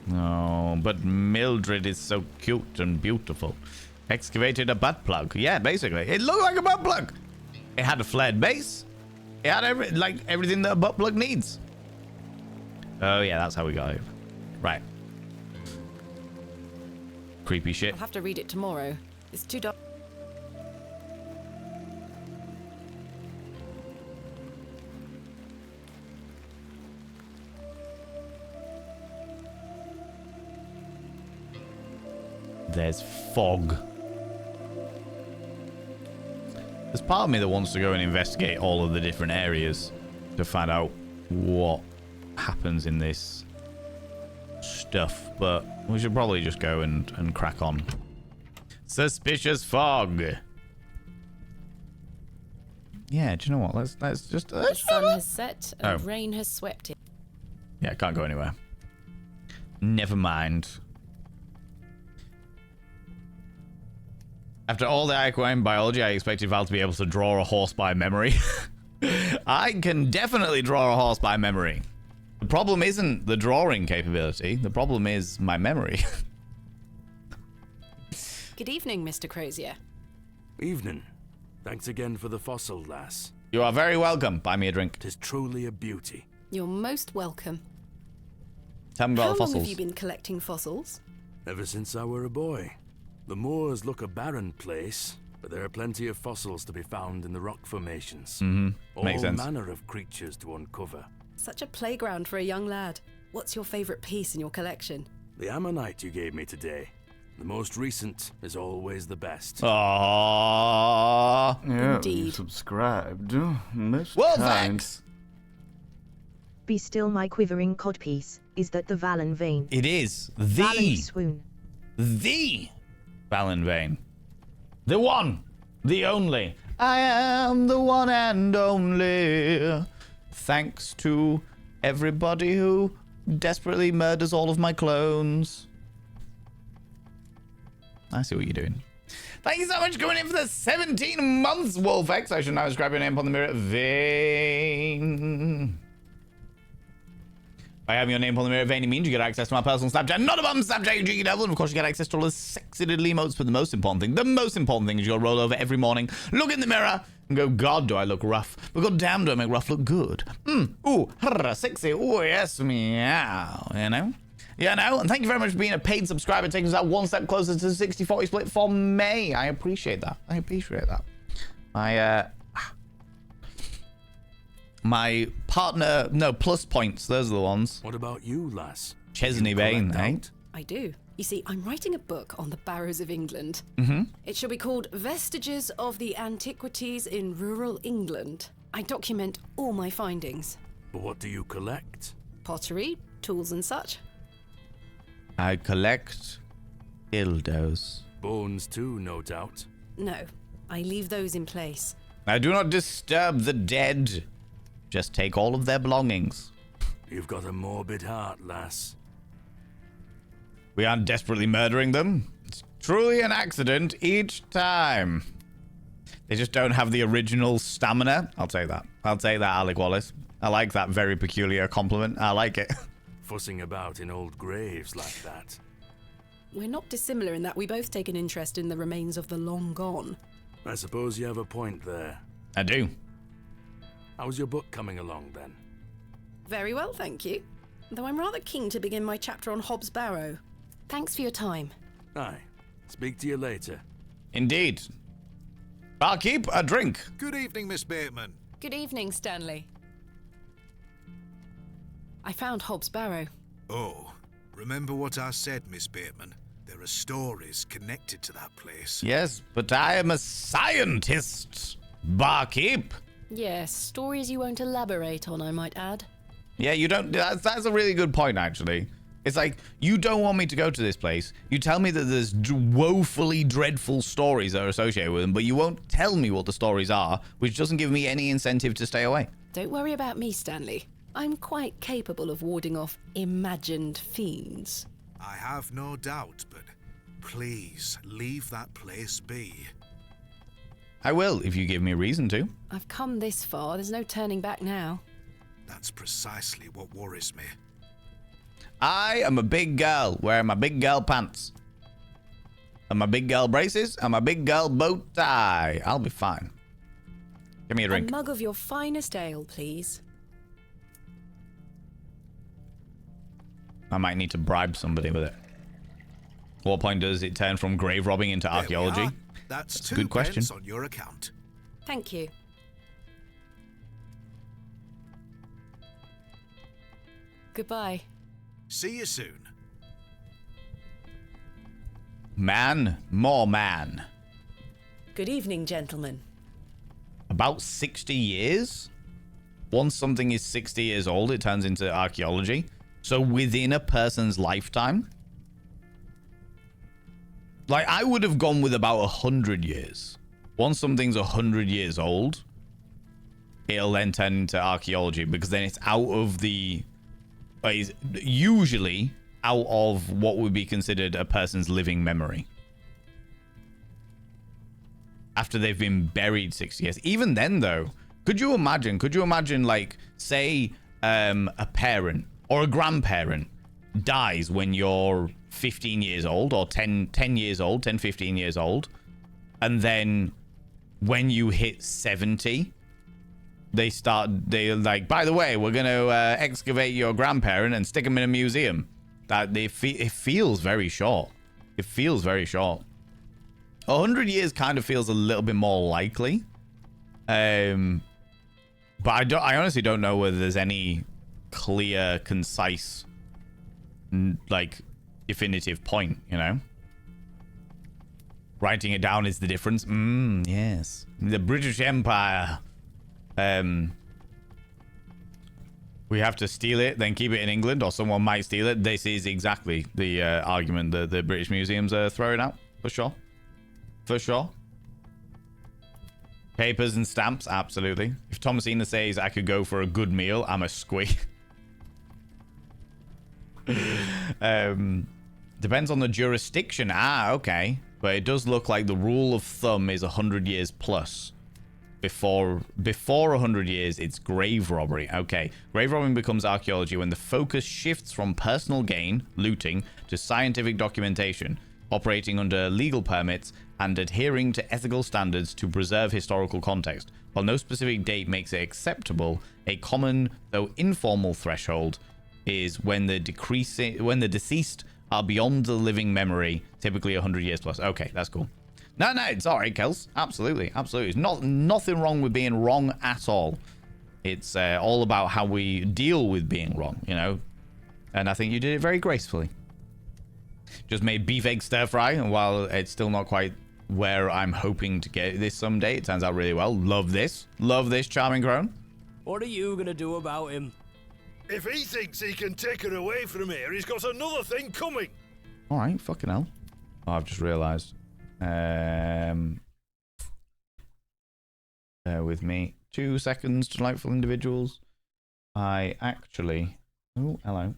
No, but Mildred is so cute and beautiful. Excavated a butt plug. Yeah, basically. It looked like a butt plug. It had a flared base. It had everything that a butt plug needs. Oh, yeah, that's how we got it. Right. Creepy shit. I'll have to read it tomorrow. It's too dark. There's fog. There's part of me that wants to go and investigate all of the different areas to find out what happens in this stuff, but we should probably just go and crack on. Suspicious fog. Yeah, do you know what? Let's just. The sun has set and Oh. rain has swept in. Yeah, I can't go anywhere. Never mind. After all the equine biology, I expected Val to be able to draw a horse by memory. I can definitely draw a horse by memory. The problem isn't the drawing capability. The problem is my memory. Good evening, Mr. Crozier. Evening. Thanks again for the fossil, lass. You are very welcome. Buy me a drink. 'Tis truly a beauty. You're most welcome. Tell me about How the long fossils. have you been collecting fossils? Ever since I were a boy. The moors look a barren place, but there are plenty of fossils to be found in the rock formations. All Makes sense. manner of creatures to uncover. Such a playground for a young lad. What's your favorite piece in your collection? The ammonite you gave me today. The most recent is always the best. Aww. Yeah, Indeed. you subscribed. Most Well, kind. thanks. Be still my quivering codpiece, is that the Valen vein? It is Valen the swoon. Valen vein. The one. The only. I am the one and only. Thanks to everybody who desperately murders all of my clones. I see what you're doing. Thank you so much for coming in for the 17 months, Wolfex. I should now describe your name on the mirror. Vein. By having your name on the mirror vein, it means you get access to my personal Snapchat, not a bum Snapchat, you cheeky devil, and of course you get access to all the sexy little emotes, but the most important thing is you'll roll over every morning, look in the mirror, and go, God, do I look rough, but God damn, do I make rough look good. Ooh, sexy, ooh, yes, meow, you know? Yeah, no, and thank you very much for being a paid subscriber, taking us out one step closer to the 60-40 split for May. I appreciate that. My partner, no, plus points, those are the ones. What about you, lass? Chesney You Bain, collect eh? out? I do. You see, I'm writing a book on the barrows of England. It shall be called Vestiges of the Antiquities in Rural England. I document all my findings. But what do you collect? Pottery, tools and such. I collect dildos. Bones too, no doubt. No, I leave those in place. I do not disturb the dead. Just take all of their belongings. You've got a morbid heart, lass. We aren't desperately murdering them. It's truly an accident each time. They just don't have the original stamina. I'll take that. Alec Wallace. I like that very peculiar compliment. I like it. Fussing about in old graves like that. We're not dissimilar in that we both take an interest in the remains of the long gone. I suppose you have a point there. I do. How's your book coming along, then? Very well, thank you. Though I'm rather keen to begin my chapter on HOB'S Barrow. Thanks for your time. Aye. Speak to you later. Indeed. Barkeep, a drink. Good evening, Miss Bateman. Good evening, Stanley. I found HOB'S Barrow. Oh, remember what I said, Miss Bateman? There are stories connected to that place. Yes, but I am a scientist. Barkeep. Yes, stories you won't elaborate on, I might add. Yeah, you don't. That's a really good point, actually. It's like, you don't want me to go to this place. You tell me that there's woefully dreadful stories that are associated with them, but you won't tell me what the stories are, which doesn't give me any incentive to stay away. Don't worry about me, Stanley. I'm quite capable of warding off imagined fiends. I have no doubt, but please leave that place be. I will, if you give me a reason to. I've come this far, there's no turning back now. That's precisely what worries me. I am a big girl wearing my big girl pants. And my big girl braces and my big girl bow tie. I'll be fine. Give me a drink. A mug of your finest ale, please. I might need to bribe somebody with it. What point does it turn from grave robbing into There we archaeology? are. That's a 2 good question. pence on your account. Thank you. Goodbye. See you soon. Man, more man. Good evening, gentlemen. About 60 years? once something is 60 years old, it turns into archaeology. So within a person's lifetime, like I would have gone with about 100 years. Once something's 100 years old, it'll then turn into archaeology, because then it's out of the, usually out of what would be considered a person's living memory. After they've been buried 60 years. Even then, though, could you imagine, like, say, a parent or a grandparent dies when you're 15 years old or 10 years old, 10, 15 years old. And then when you hit 70, they're like, by the way, we're going to excavate your grandparent and stick him in a museum. It feels very short. It feels very short. 100 years kind of feels a little bit more likely. But I honestly don't know whether there's any clear, concise, like, definitive point, you know? Writing it down is the difference. Yes. The British Empire. We have to steal it, then keep it in England, or someone might steal it. This is exactly the argument that the British museums are throwing out, for sure. For sure. Papers and stamps, absolutely. If Thomasina says I could go for a good meal, I'm a squee. Depends on the jurisdiction. Okay. But it does look like the rule of thumb is 100 years plus. Before 100 years, it's grave robbery. Okay. Grave robbing becomes archaeology when the focus shifts from personal gain, looting, to scientific documentation, operating under legal permits, and adhering to ethical standards to preserve historical context. While no specific date makes it acceptable, a common, though informal, threshold is when the deceased are beyond the living memory, typically 100 years plus. Okay, that's cool. No, it's all right, Kels. Absolutely. It's nothing wrong with being wrong at all. It's all about how we deal with being wrong, you know? And I think you did it very gracefully. Just made beef egg stir fry, and while it's still not quite where I'm hoping to get this someday, it turns out really well. Love this, charming crone. What are you gonna do about him? If he thinks he can take her away from here, he's got another thing coming. All right, fucking hell. Oh, I've just realized. Bear with me 2 seconds, delightful individuals. I actually... Oh, hello.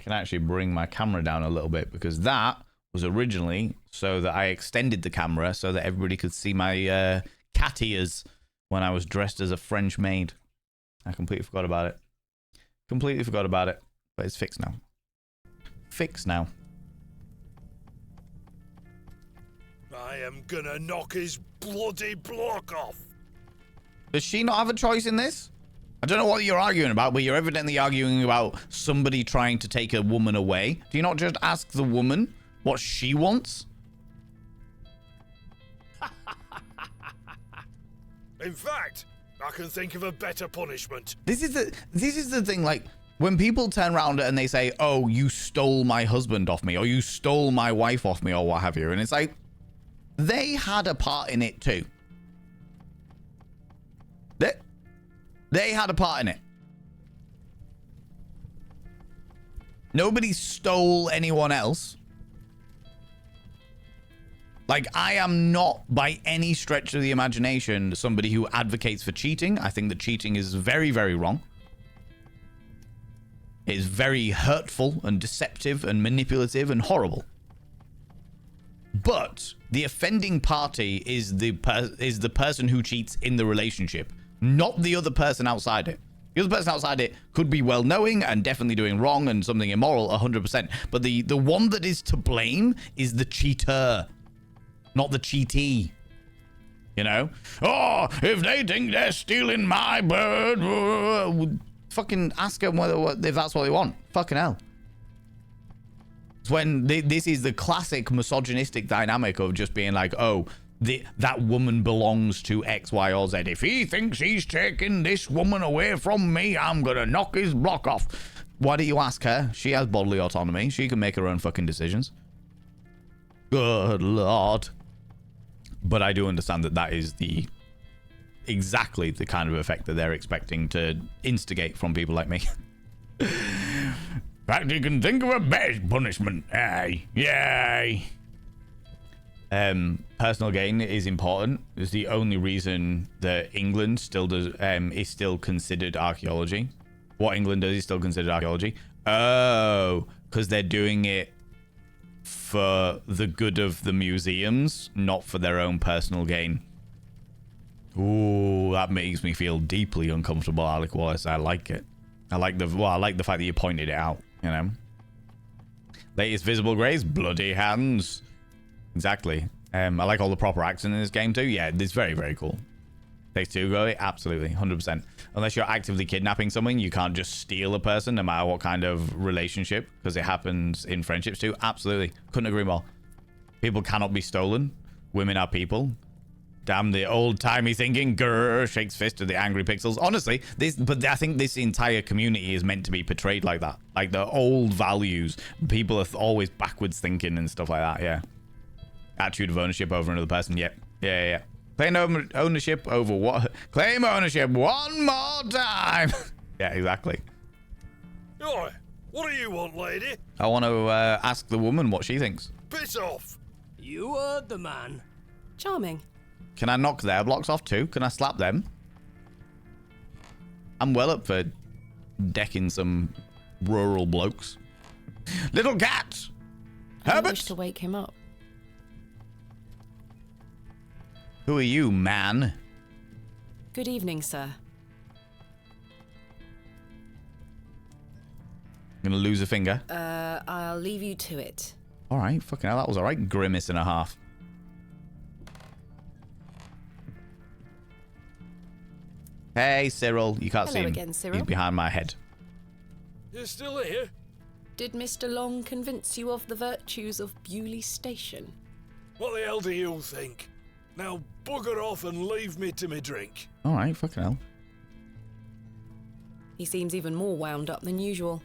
Can actually bring my camera down a little bit, because that was originally so that I extended the camera so that everybody could see my cat ears when I was dressed as a French maid. I completely forgot about it. But it's fixed now. I am gonna knock his bloody block off. Does she not have a choice in this? I don't know what you're arguing about, but you're evidently arguing about somebody trying to take a woman away. Do you not just ask the woman what she wants? In fact, I can think of a better punishment. This is the thing, like, when people turn around and they say, oh, you stole my husband off me, or you stole my wife off me, or what have you, and it's like, they had a part in it too. They had a part in it. Nobody stole anyone else. Like, I am not by any stretch of the imagination somebody who advocates for cheating. I think that cheating is very, very wrong. It is very hurtful and deceptive and manipulative and horrible. But the offending party is the person who cheats in the relationship, not the other person outside it. The other person outside it could be well-knowing and definitely doing wrong and something immoral 100%. But the one that is to blame is the cheater, not the cheatee. You know? Oh, if they think they're stealing my bird, fucking ask them if that's what they want. Fucking hell. It's when this is the classic misogynistic dynamic of just being like, oh, that woman belongs to X, Y, or Z. If he thinks he's taking this woman away from me, I'm gonna knock his block off. Why do you ask her? She has bodily autonomy. She can make her own fucking decisions. Good lord. But I do understand that that is exactly the kind of effect that they're expecting to instigate from people like me. In fact, you can think of a better punishment. Aye. Yay. Personal gain is important. It's the only reason that England still does is still considered archaeology. What England does is still considered archaeology. Oh, because they're doing it for the good of the museums, not for their own personal gain. Ooh, that makes me feel deeply uncomfortable, Alec Wallace. I like it. I like the fact that you pointed it out, you know. Latest visible grace, bloody hands. Exactly. I like all the proper accent in this game too. Yeah, it's very, very cool. Takes two, go it? Absolutely, 100%. Unless you're actively kidnapping someone, you can't just steal a person, no matter what kind of relationship, because it happens in friendships too. Absolutely. Couldn't agree more. People cannot be stolen. Women are people. Damn the old-timey thinking. Grrr, shakes fist at the angry pixels. Honestly, but I think this entire community is meant to be portrayed like that. Like the old values. People are always backwards thinking and stuff like that, yeah. Attitude of ownership over another person, yeah. Yeah. Claim ownership over what? Claim ownership one more time. Yeah, exactly. Oi, what do you want, lady? I want to ask the woman what she thinks. Piss off. You heard the man. Charming. Can I knock their blocks off too? Can I slap them? I'm well up for decking some rural blokes. Little cat! I Herbert! wish to wake him up. Who are you, man? Good evening, sir. I'm gonna lose a finger. I'll leave you to it. Alright, fucking hell, that was alright. Grimace and a half. Hey, Cyril. You can't Hello see him. again, Cyril. He's behind my head. You're still here? Did Mr. Long convince you of the virtues of Bewley Station? What the hell do you think? Now bugger off and leave me to me drink. Alright, fucking hell. He seems even more wound up than usual.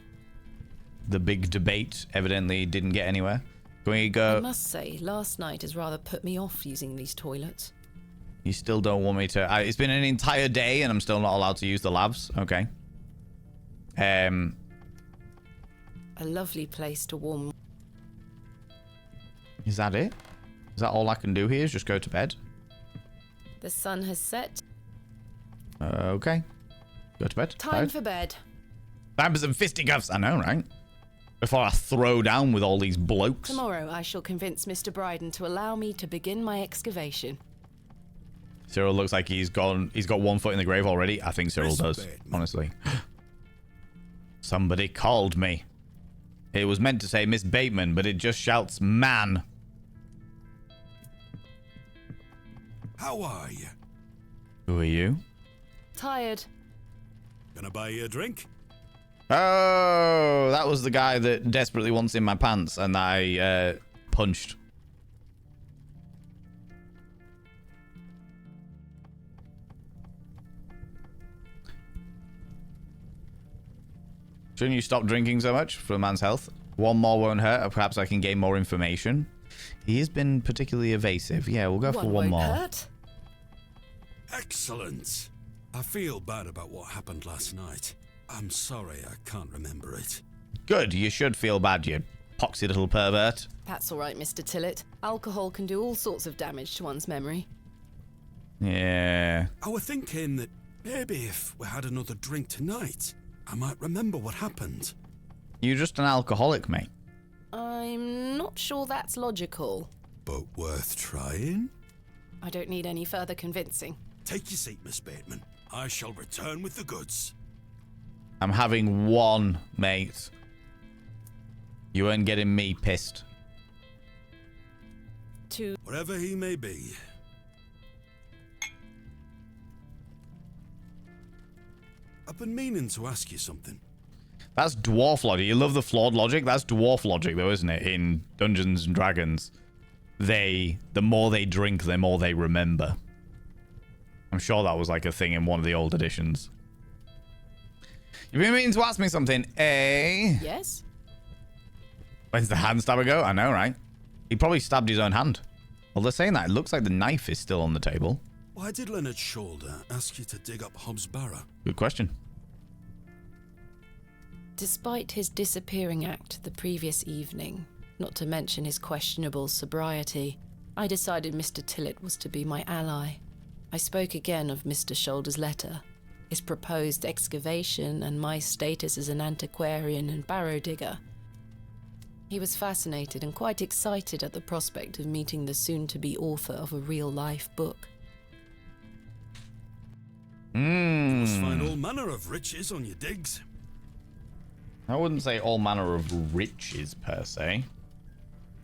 The big debate evidently didn't get anywhere. Can we I go? must say, last night has rather put me off using these toilets. You still don't want me to... it's been an entire day and I'm still not allowed to use the labs. Okay. A lovely place to warm. Is that it? Is that all I can do here is just go to bed? The sun has set. Okay. Go to bed. Time Tired? for bed. Time for some fisticuffs. I know, right? Before I throw down with all these blokes. Tomorrow I shall convince Mr. Bryden to allow me to begin my excavation. Cyril looks like he's got one foot in the grave already. I think Cyril does, honestly. Somebody called me. It was meant to say Miss Bateman, but it just shouts man. How are you? Who are you? Tired. Gonna buy you a drink? Oh, that was the guy that desperately wants in my pants and I punched. Shouldn't you stop drinking so much for a man's health? One more won't hurt, or perhaps I can gain more information. He has been particularly evasive. Yeah, we'll go for one won't more. hurt. Excellent. I feel bad about what happened last night. I'm sorry I can't remember it. Good, you should feel bad, you poxy little pervert. That's all right, Mr. Tillett. Alcohol can do all sorts of damage to one's memory. Yeah. I was thinking that maybe if we had another drink tonight, I might remember what happened. You're just an alcoholic, mate. I'm not sure that's logical. But worth trying? I don't need any further convincing. Take your seat, Miss Bateman. I shall return with the goods. I'm having one, mate. You ain't getting me pissed. Wherever he may be. I've been meaning to ask you something. That's dwarf logic. You love the flawed logic? That's dwarf logic, though, isn't it? In Dungeons and Dragons, the more they drink, the more they remember. I'm sure that was like a thing in one of the old editions. You've been meaning to ask me something, eh? Yes? When's the hand stabber go? I know, right? He probably stabbed his own hand. Well, they're saying that. It looks like the knife is still on the table. Why did Leonard Shoulder ask you to dig up Hobbs' Barrow? Good question. Despite his disappearing act the previous evening, not to mention his questionable sobriety, I decided Mr. Tillett was to be my ally. I spoke again of Mr. Shoulder's letter, his proposed excavation, and my status as an antiquarian and barrow digger. He was fascinated and quite excited at the prospect of meeting the soon-to-be author of a real-life book. You must find all manner of riches on your digs. I wouldn't say all manner of riches, per se.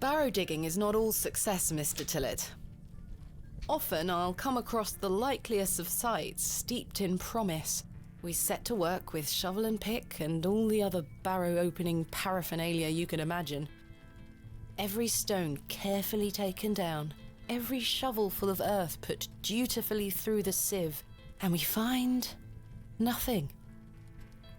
Barrow digging is not all success, Mr. Tillett. Often I'll come across the likeliest of sites steeped in promise. We set to work with shovel and pick and all the other barrow opening paraphernalia you can imagine. Every stone carefully taken down, every shovel full of earth put dutifully through the sieve, and we find nothing.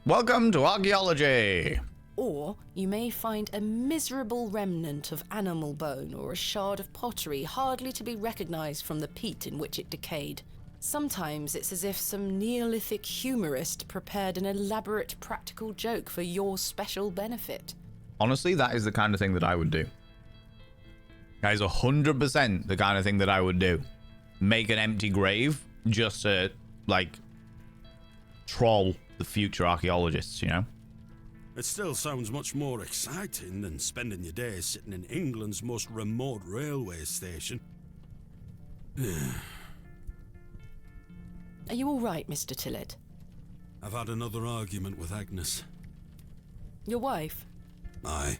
Welcome to archaeology. Or you may find a miserable remnant of animal bone or a shard of pottery hardly to be recognized from the peat in which it decayed. Sometimes it's as if some Neolithic humorist prepared an elaborate practical joke for your special benefit. Honestly, that is the kind of thing that I would do. That is 100% the kind of thing that I would do. Make an empty grave just to, like, troll the future archaeologists, you know? It still sounds much more exciting than spending your days sitting in England's most remote railway station. Are you all right, Mr. Tillett? I've had another argument with Agnes. Your wife? Aye.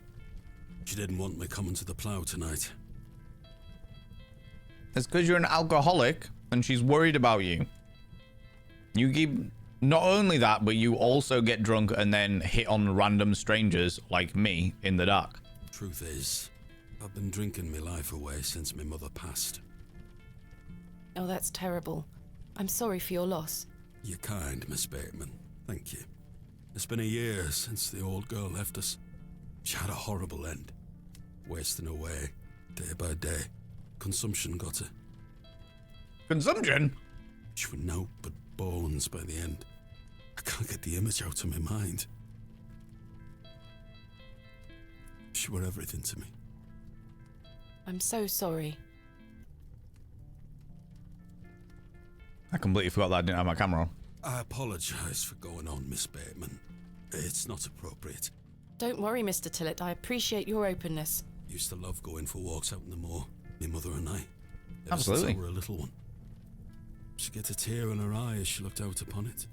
She didn't want me coming to the plough tonight. It's because you're an alcoholic and she's worried about you. You keep... Not only that, but you also get drunk and then hit on random strangers like me in the dark. Truth is, I've been drinking my life away since my mother passed. Oh, that's terrible. I'm sorry for your loss. You're kind, Miss Bateman. Thank you. It's been a year since the old girl left us. She had a horrible end. Wasting away, day by day. Consumption got her. Consumption? She was naught but bones by the end. I can't get the image out of my mind. She were everything to me. I'm so sorry. I completely forgot that I didn't have my camera on. I apologise for going on, Miss Bateman. It's not appropriate. Don't worry, Mr. Tillett. I appreciate your openness. Used to love going for walks out in the moor, my mother and I. Ever Absolutely. Since I were a little one. She'd get a tear in her eye as she looked out upon it.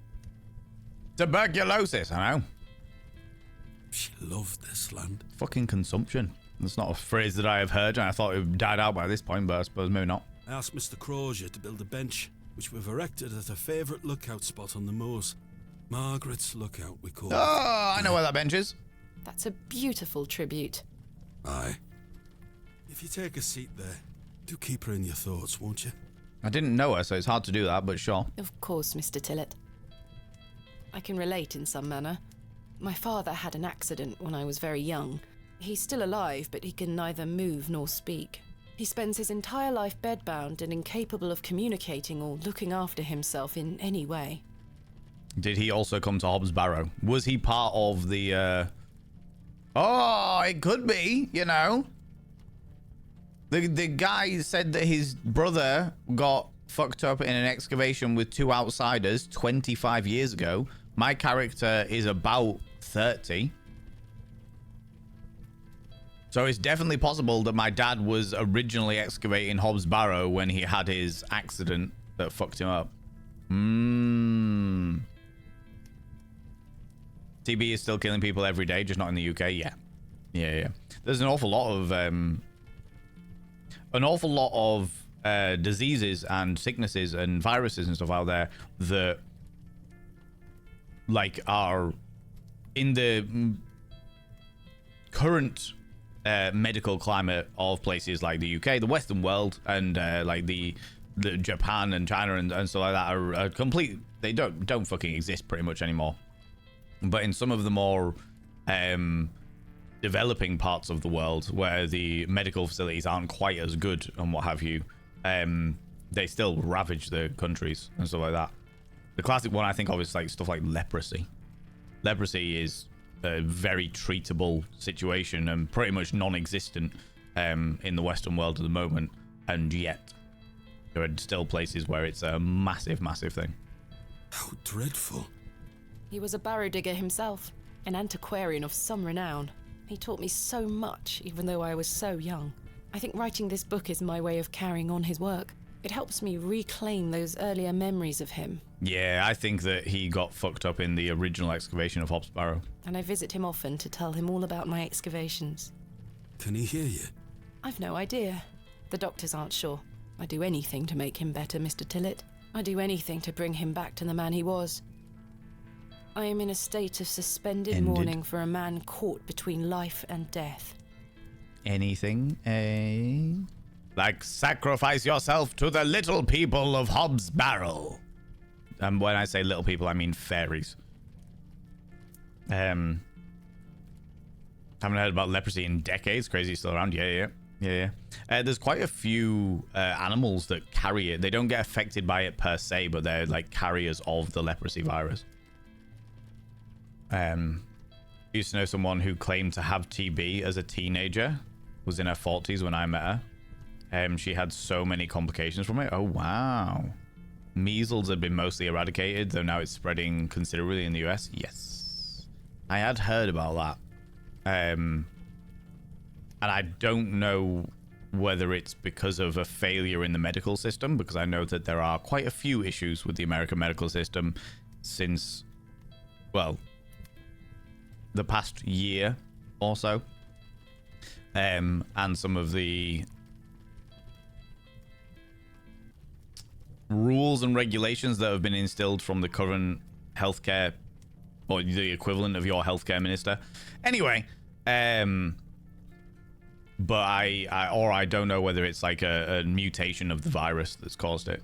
Tuberculosis, I know. She loved this land. Fucking consumption. That's not a phrase that I have heard, and I thought it died out by this point, but I suppose maybe not. I asked Mr. Crozier to build a bench, which we've erected at a favourite lookout spot on the moors. Margaret's Lookout, we call it. Oh, I know where that bench is. That's a beautiful tribute. Aye. If you take a seat there, do keep her in your thoughts, won't you? I didn't know her, so it's hard to do that, but sure. Of course, Mr. Tillett. I can relate in some manner. My father had an accident when I was very young. He's still alive, but he can neither move nor speak. He spends his entire life bedbound and incapable of communicating or looking after himself in any way. Did he also come to Hobb's Barrow? Was he part of the, Oh, it could be, you know. The guy said that his brother got fucked up in an excavation with two outsiders 25 years ago. My character is about 30. So it's definitely possible that my dad was originally excavating Hobb's Barrow when he had his accident that fucked him up. TB is still killing people every day, just not in the UK. Yeah. There's an awful lot of diseases and sicknesses and viruses and stuff out there that like are in the current medical climate of places like the UK, the Western world, and like the Japan and China and stuff like that are complete. They don't fucking exist pretty much anymore. But in some of the more developing parts of the world where the medical facilities aren't quite as good and what have you, they still ravage the countries and stuff like that. The classic one I think of is like stuff like leprosy. Leprosy is a very treatable situation and pretty much non-existent in the Western world at the moment, and yet there are still places where it's a massive, massive thing. How dreadful. He was a barrow digger himself, an antiquarian of some renown. He taught me so much, even though I was so young. I think writing this book is my way of carrying on his work. It helps me reclaim those earlier memories of him. Yeah, I think that he got fucked up in the original excavation of HOB'S Barrow. And I visit him often to tell him all about my excavations. Can he hear you? I've no idea. The doctors aren't sure. I'd do anything to make him better, Mr. Tillett. I'd do anything to bring him back to the man he was. I am in a state of suspended mourning for a man caught between life and death. Anything, eh? Like sacrifice yourself to the little people of HOB'S Barrow. And when I say little people, I mean fairies. Haven't heard about leprosy in decades. Crazy, still around. Yeah. There's quite a few animals that carry it. They don't get affected by it per se, but they're like carriers of the leprosy virus. Used to know someone who claimed to have TB as a teenager. Was in her 40s when I met her. She had so many complications from it. Oh, wow. Measles had been mostly eradicated, though now it's spreading considerably in the US. Yes. I had heard about that. And I don't know whether it's because of a failure in the medical system, because I know that there are quite a few issues with the American medical system since, well, the past year or so. And some of the rules and regulations that have been instilled from the current healthcare, or the equivalent of your healthcare minister. Anyway, but I don't know whether it's like a mutation of the virus that's caused it.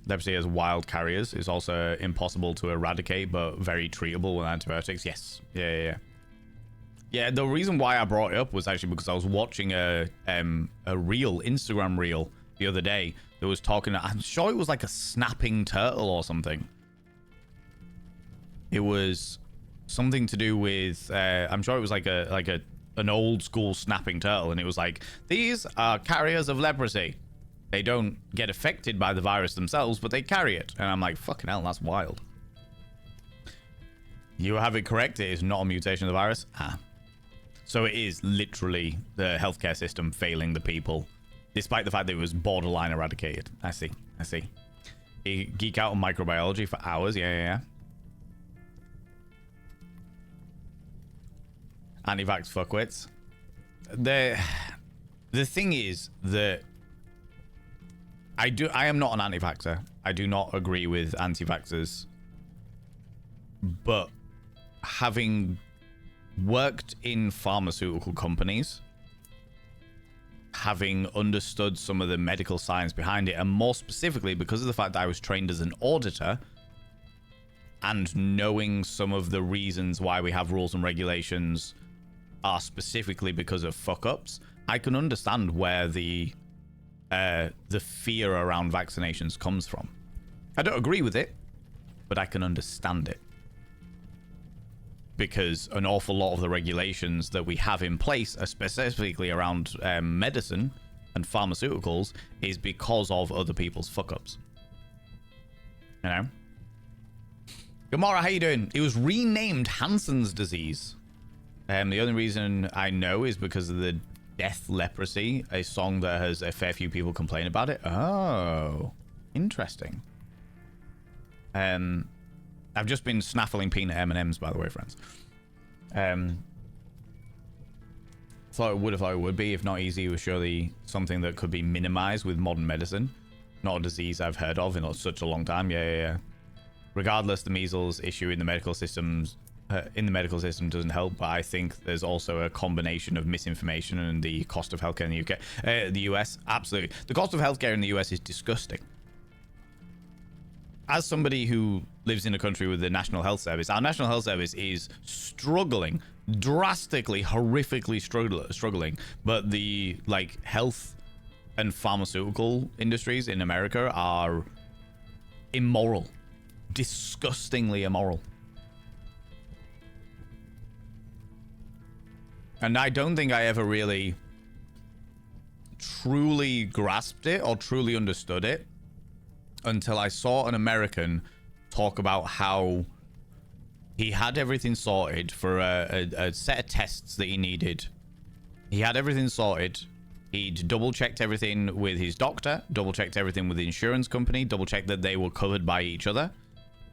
Leprosy as wild carriers is also impossible to eradicate, but very treatable with antibiotics. Yes. Yeah, the reason why I brought it up was actually because I was watching a Instagram reel the other day that was talking. I'm sure it was like a snapping turtle or something. It was something to do with. I'm sure it was like an old school snapping turtle, and it was like, these are carriers of leprosy. They don't get affected by the virus themselves, but they carry it. And I'm like, fucking hell, that's wild. You have it correct. It is not a mutation of the virus. So it is literally the healthcare system failing the people, despite the fact that it was borderline eradicated. I see. You geek out on microbiology for hours. Yeah. Anti-vax fuckwits. The thing is that I am not an anti-vaxxer. I do not agree with anti-vaxxers. But having worked in pharmaceutical companies, having understood some of the medical science behind it, and more specifically because of the fact that I was trained as an auditor, and knowing some of the reasons why we have rules and regulations are specifically because of fuck-ups, I can understand where the fear around vaccinations comes from. I don't agree with it, but I can understand it. Because an awful lot of the regulations that we have in place, specifically around medicine and pharmaceuticals, is because of other people's fuck-ups. You know? Gamora, how you doing? It was renamed Hansen's disease. The only reason I know is because of the Death Leprosy, a song that has a fair few people complain about it. Oh, interesting. I've just been snaffling peanut M&Ms, by the way, friends. Thought it would be. If not easy, it was surely something that could be minimized with modern medicine. Not a disease I've heard of in such a long time. Yeah. Regardless, the measles issue in the medical systems doesn't help, but I think there's also a combination of misinformation and the cost of healthcare in the UK. The US, absolutely. The cost of healthcare in the US is disgusting. As somebody who lives in a country with the National Health Service. Our National Health Service is struggling, drastically, horrifically struggling. But the like health and pharmaceutical industries in America are immoral, disgustingly immoral. And I don't think I ever really truly grasped it or truly understood it until I saw an American talk about how he had everything sorted for a set of tests that he needed. He had everything sorted. He'd double-checked everything with his doctor, double-checked everything with the insurance company, double-checked that they were covered by each other,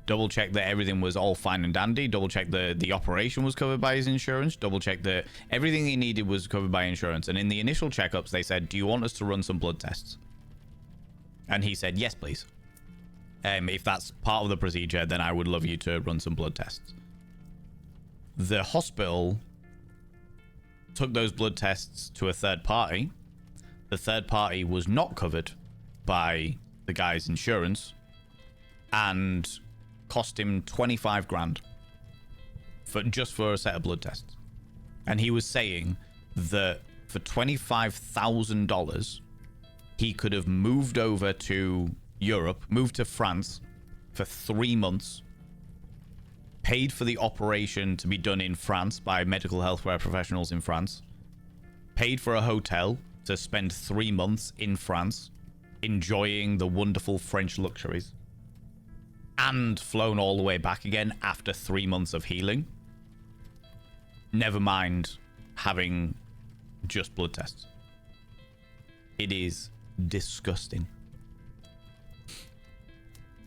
double-checked that everything was all fine and dandy, double-checked that the operation was covered by his insurance, double-checked that everything he needed was covered by insurance. And in the initial checkups, they said, do you want us to run some blood tests? And he said, yes, please. If that's part of the procedure, then I would love you to run some blood tests. The hospital took those blood tests to a third party. The third party was not covered by the guy's insurance and cost him 25 grand just for a set of blood tests. And he was saying that for $25,000 he could have moved over to Europe, moved to France for 3 months, paid for the operation to be done in France by medical healthcare professionals in France, paid for a hotel to spend 3 months in France enjoying the wonderful French luxuries, and flown all the way back again after 3 months of healing. Never mind having just blood tests. It is disgusting.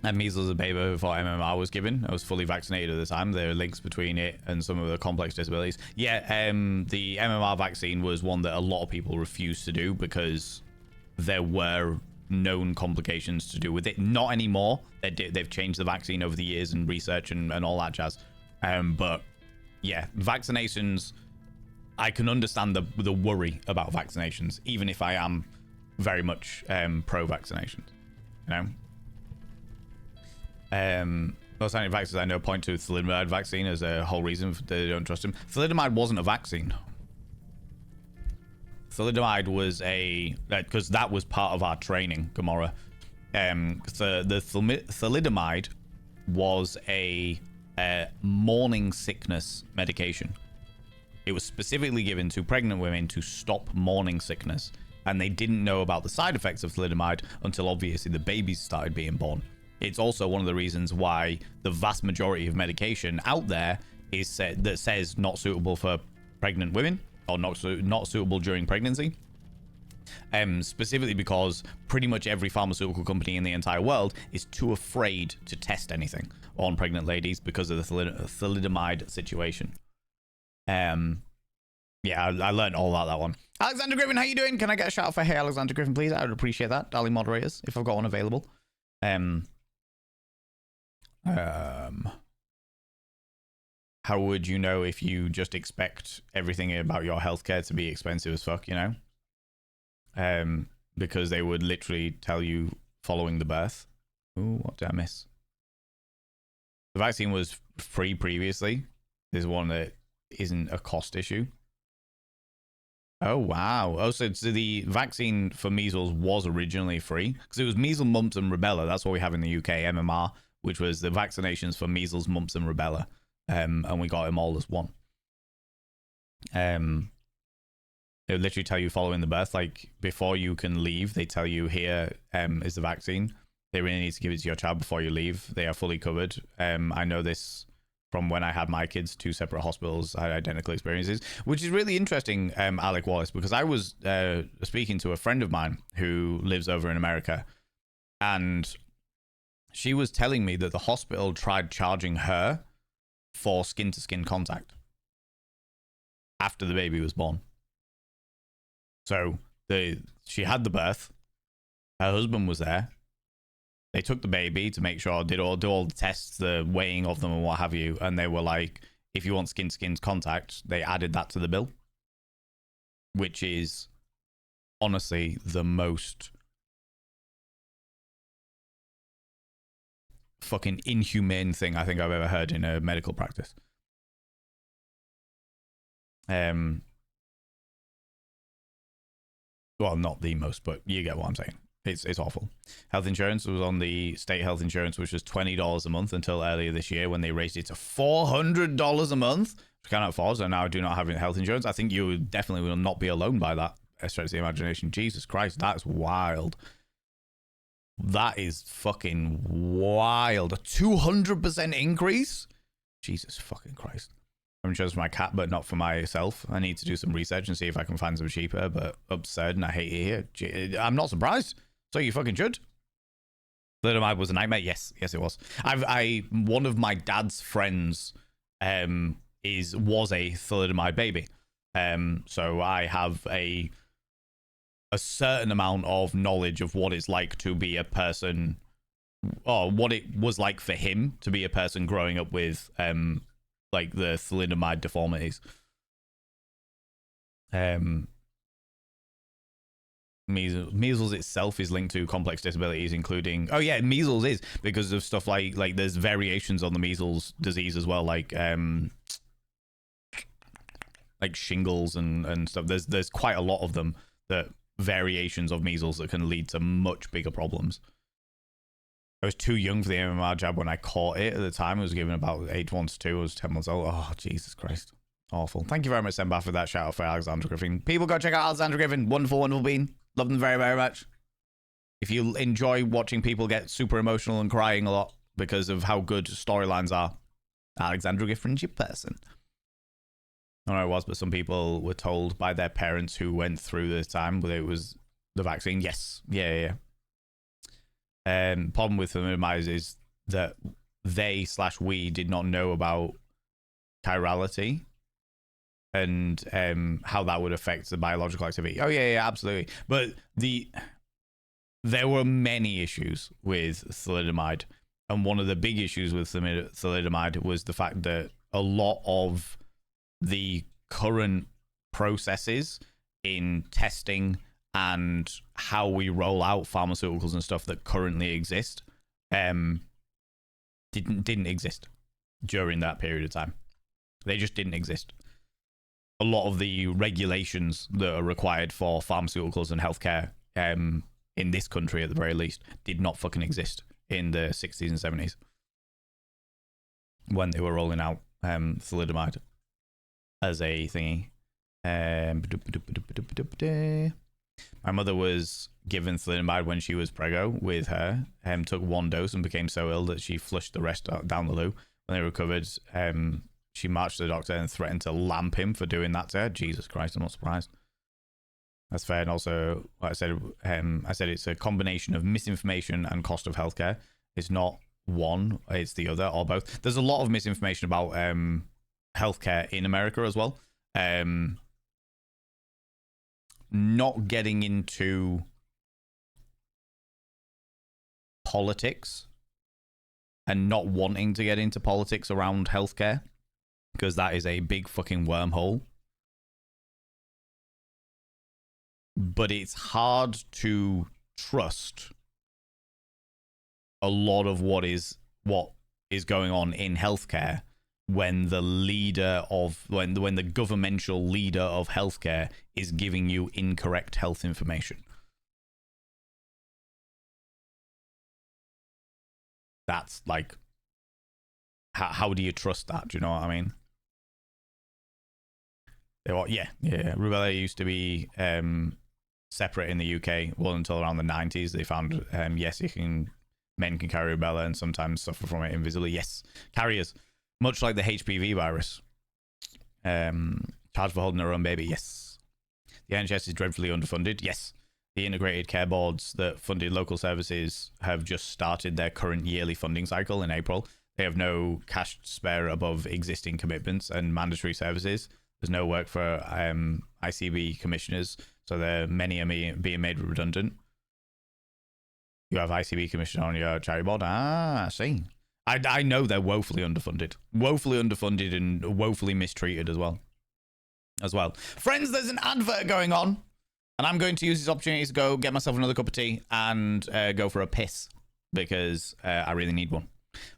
And measles as a baby before MMR was given. I was fully vaccinated at the time. There are links between it and some of the complex disabilities. Yeah, the MMR vaccine was one that a lot of people refused to do because there were known complications to do with it. Not anymore. They've changed the vaccine over the years and research and all that jazz. But yeah, vaccinations, I can understand the worry about vaccinations, even if I am very much pro-vaccinations, you know. Most anti-vaxxers I know point to thalidomide vaccine as a whole reason they don't trust him. Thalidomide wasn't a vaccine. Thalidomide was because that was part of our training, Gamora. The thalidomide was a morning sickness medication. It was specifically given to pregnant women to stop morning sickness, and they didn't know about the side effects of thalidomide until obviously the babies started being born. It's also one of the reasons why the vast majority of medication out there is says not suitable for pregnant women, or not suitable during pregnancy. Specifically because pretty much every pharmaceutical company in the entire world is too afraid to test anything on pregnant ladies because of the thalidomide situation. Yeah, I learned all about that one. Alexander Griffin, how you doing? Can I get a shout out for hey Alexander Griffin, please? I would appreciate that, darling moderators, if I've got one available. How would you know if you just expect everything about your healthcare to be expensive as fuck, you know? Because they would literally tell you following the birth. Ooh, what did I miss? The vaccine was free previously. There's one that isn't a cost issue. Oh, wow. Oh, so the vaccine for measles was originally free? Because it was measles, mumps, and rubella. That's what we have in the UK, MMR, which was the vaccinations for measles, mumps, and rubella. And we got them all as one. They would literally tell you following the birth, like before you can leave, they tell you here is the vaccine. They really need to give it to your child before you leave. They are fully covered. I know this from when I had my kids, 2 separate hospitals, I had identical experiences, which is really interesting, Alec Wallace, because I was speaking to a friend of mine who lives over in America, and she was telling me that the hospital tried charging her for skin-to-skin contact after the baby was born. So she had the birth, her husband was there, they took the baby to make sure, do all the tests, the weighing of them and what have you, and they were like, if you want skin-to-skin contact, they added that to the bill, which is honestly the most fucking inhumane thing I think I've ever heard in a medical practice. Well, not the most, but you get what I'm saying. It's awful. Health insurance was on the state health insurance, which was $20 a month until earlier this year when they raised it to $400 a month, which I cannot afford, so now I do not have health insurance. I think you definitely will not be alone by that. I stretch the imagination. Jesus Christ, that's wild. That is fucking wild. A 200% increase? Jesus fucking Christ. I'm insurance for my cat, but not for myself. I need to do some research and see if I can find some cheaper, but absurd, and I hate it here. I'm not surprised. So you fucking should. Thalidomide was a nightmare. Yes, it was. One of my dad's friends was a thalidomide baby. So I have a certain amount of knowledge of what it's like to be a person, or what it was like for him to be a person growing up with like the thalidomide deformities. Measles itself is linked to complex disabilities, including measles is because of stuff like there's variations on the measles disease as well, like shingles and stuff. There's quite a lot of them, that variations of measles that can lead to much bigger problems. I was too young for the MMR jab when I caught it at the time. I was given about age 1 to 2. I was 10 months old. Oh, Jesus Christ. Awful. Thank you very much, Semba, for that shout out for Alexander Griffin. People, go check out Alexander Griffin. Wonderful, wonderful being. Love them very, very much. If you enjoy watching people get super emotional and crying a lot because of how good storylines are, Alexander Griffin's your person. I don't know what it was, but some people were told by their parents who went through this time that it was the vaccine. Yes. Yeah. Problem with thalidomide is that we did not know about chirality and how that would affect the biological activity. Oh yeah, absolutely. But there were many issues with thalidomide, and one of the big issues with thalidomide was the fact that a lot of the current processes in testing and how we roll out pharmaceuticals and stuff that currently exist didn't exist during that period of time. They just didn't exist. A lot of the regulations that are required for pharmaceuticals and healthcare in this country, at the very least, did not fucking exist in the 60s and 70s when they were rolling out thalidomide as a thingy. My mother was given thalidomide when she was preggo with her, took 1 dose and became so ill that she flushed the rest down the loo. When they recovered, she marched to the doctor and threatened to lamp him for doing that to her. Jesus Christ, I'm not surprised. That's fair. And also, like I said it's a combination of misinformation and cost of healthcare. It's not one, it's the other, or both. There's a lot of misinformation about healthcare in America as well. Not getting into politics and not wanting to get into politics around healthcare, because that is a big fucking wormhole. But it's hard to trust a lot of what is going on in healthcare when the governmental leader of healthcare is giving you incorrect health information. That's like, how do you trust that? Do you know what I mean? Yeah. Rubella used to be separate in the UK. Well, until around the 90s, they found men can carry rubella and sometimes suffer from it invisibly. Yes, carriers. Much like the HPV virus. Charged for holding their own baby. Yes. The NHS is dreadfully underfunded. Yes. The integrated care boards that funded local services have just started their current yearly funding cycle in April. They have no cash to spare above existing commitments and mandatory services. There's no work for ICB commissioners, so many are being made redundant. You have ICB commissioner on your charity board? Ah, I see. I know they're woefully underfunded and woefully mistreated as well. Friends, there's an advert going on, and I'm going to use this opportunity to go get myself another cup of tea and go for a piss, because I really need one.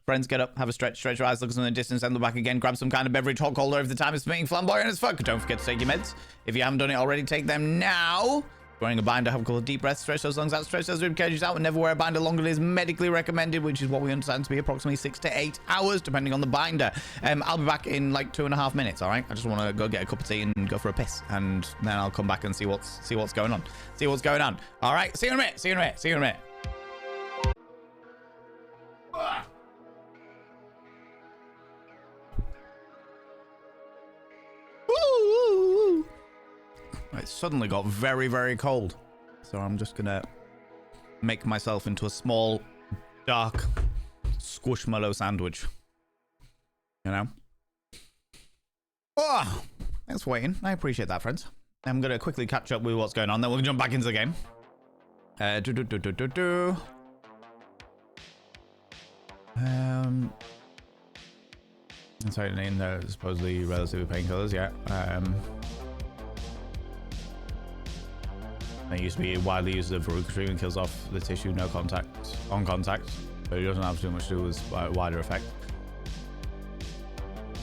Friends, get up, have a stretch your eyes, look at something in the distance, and look back again. Grab some kind of beverage, hot cold, or if the time is being flamboyant as fuck. Don't forget to take your meds. If you haven't done it already, take them now. Wearing a binder, have a couple of deep breaths, stretch those lungs out, stretch those rib cages out, and never wear a binder longer than is medically recommended, which is what we understand to be approximately 6 to 8 hours, depending on the binder. I'll be back in like 2.5 minutes, all right? I just want to go get a cup of tea and go for a piss, and then I'll come back and see what's going on. See what's going on. All right, see you in a minute, see you in a minute, see you in a minute. It suddenly got very, very cold. So I'm just gonna make myself into a small, dark, squishmallow sandwich. You know? Oh, thanks for waiting. I appreciate that, friends. I'm gonna quickly catch up with what's going on, then we'll jump back into the game. Sorry, name they're supposedly relatively painkillers, yeah. They used to be widely used as a verruca treatment, kills off the tissue, no contact, on contact, but it doesn't have too much to do with wider effect.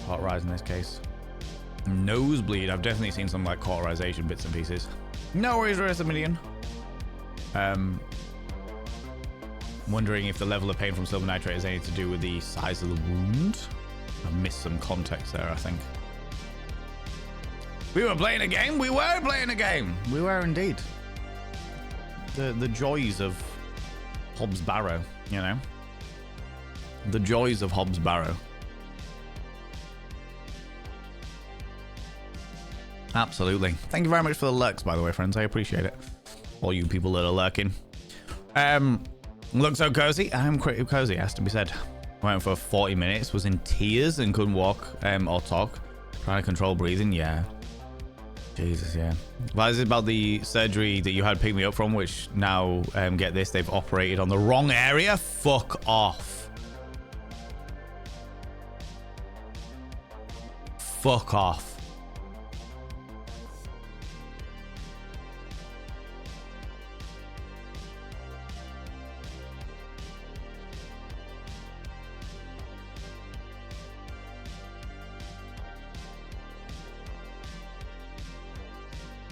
Cauterized in this case. Nosebleed, I've definitely seen some like cauterization bits and pieces. No worries, rest a million. Wondering if the level of pain from silver nitrate has anything to do with the size of the wound. I missed some context there, I think. We were playing a game. We were playing a game. We were indeed. The joys of HOB'S Barrow, you know. The joys of HOB'S Barrow. Absolutely. Thank you very much for the lurks, by the way, friends. I appreciate it. All you people that are lurking. Look so cozy. I'm pretty cozy, has to be said. Went for 40 minutes, was in tears and couldn't walk or talk. Trying to control breathing, yeah. Jesus, yeah. Well, is it about the surgery that you had picked me up from, which now, get this, they've operated on the wrong area? Fuck off. Fuck off.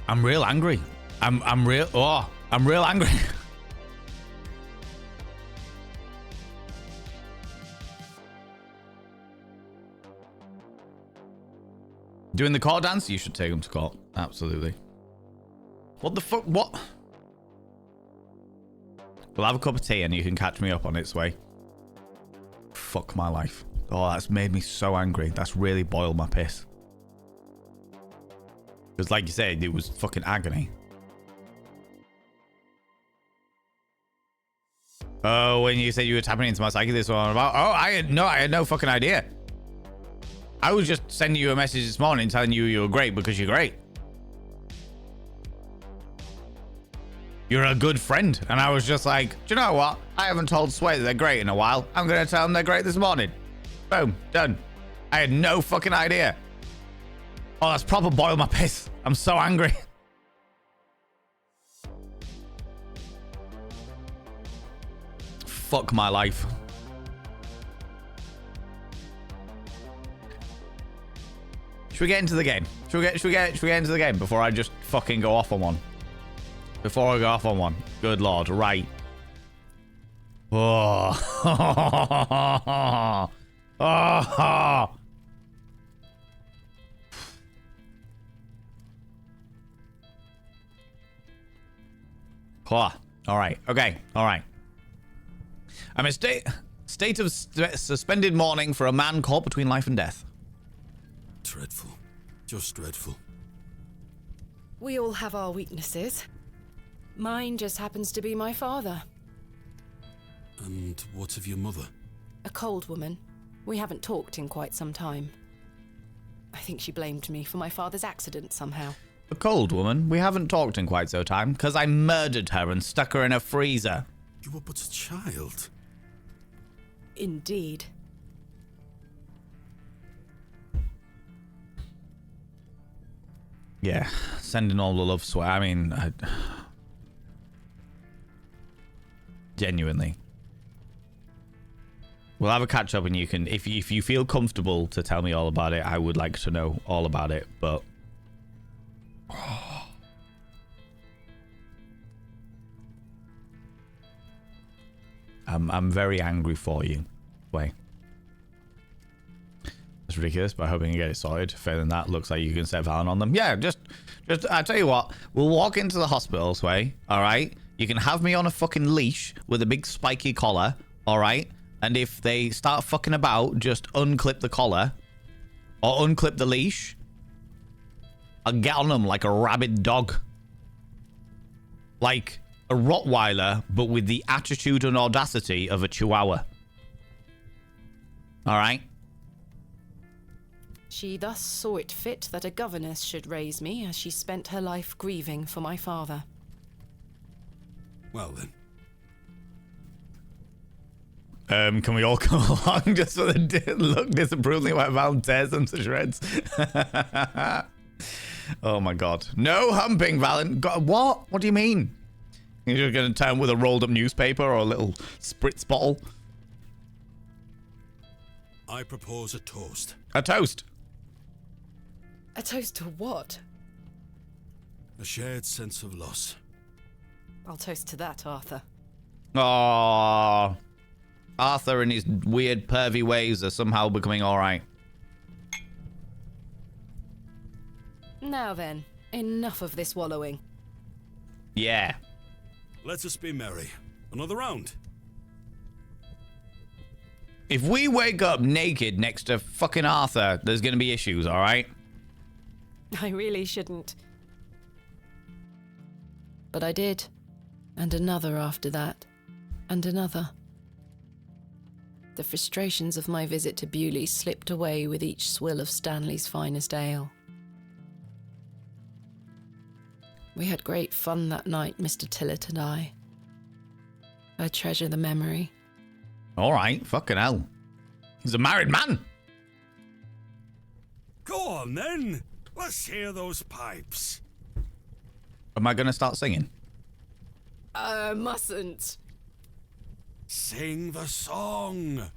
I'm real angry. I'm real angry. Doing the court dance? You should take him to court. Absolutely. What the fuck? What? We'll have a cup of tea and you can catch me up on its way. Fuck my life. Oh, that's made me so angry. That's really boiled my piss. Because like you said, it was fucking agony. Oh, when you said you were tapping into my psyche, this one about... Oh, I had no fucking idea. I was just sending you a message this morning telling you you're great because you're great. You're a good friend. And I was just like, do you know what? I haven't told Sway that they're great in a while. I'm going to tell them they're great this morning. Boom. Done. I had no fucking idea. Oh, that's proper boil my piss. I'm so angry. Fuck my life. Should we get into the game? Should we get into the game before I just fucking go off on one? Before I go off on one. Good lord, right. Oh. Oh. Oh, all right. Okay. All right. I'm in state of suspended mourning for a man caught between life and death. Dreadful. Just dreadful. We all have our weaknesses. Mine just happens to be my father. And what of your mother? A cold woman. We haven't talked in quite some time. I think she blamed me for my father's accident somehow. A cold woman? We haven't talked in quite so time, because I murdered her and stuck her in a freezer. You were but a child. Indeed. Yeah, sending all the love sweat. I mean, genuinely. We'll have a catch up, and you can, if you feel comfortable to tell me all about it, I would like to know all about it. But I'm very angry for you. Wait. That's ridiculous, but I hope you can get it sorted. Failing that, looks like you can set Valen on them. Yeah, just I tell you what, we'll walk into the hospital, Sway. All right, you can have me on a fucking leash with a big spiky collar. All right, and if they start fucking about, just unclip the collar or unclip the leash. I'll get on them like a rabid dog, like a Rottweiler, but with the attitude and audacity of a Chihuahua. All right. She thus saw it fit that a governess should raise me, as she spent her life grieving for my father. Well then. Can we all come along just so they look disapprovingly while Val tears them to shreds? Oh my god. No humping, Valen. God, what? What do you mean? You're just going to turn with a rolled up newspaper or a little spritz bottle? I propose a toast. A toast? A toast to what? A shared sense of loss. I'll toast to that, Arthur. Aww. Arthur and his weird pervy ways are somehow becoming alright. Now then, enough of this wallowing. Yeah. Let us be merry. Another round. If we wake up naked next to fucking Arthur, there's gonna be issues, alright? I really shouldn't. But I did. And another after that. And another. The frustrations of my visit to Bewley slipped away with each swill of Stanley's finest ale. We had great fun that night, Mr. Tillett and I. I treasure the memory. Alright, fucking hell. He's a married man. Go on then. Let's hear those pipes. Am I gonna start singing? Mustn't. Sing the song.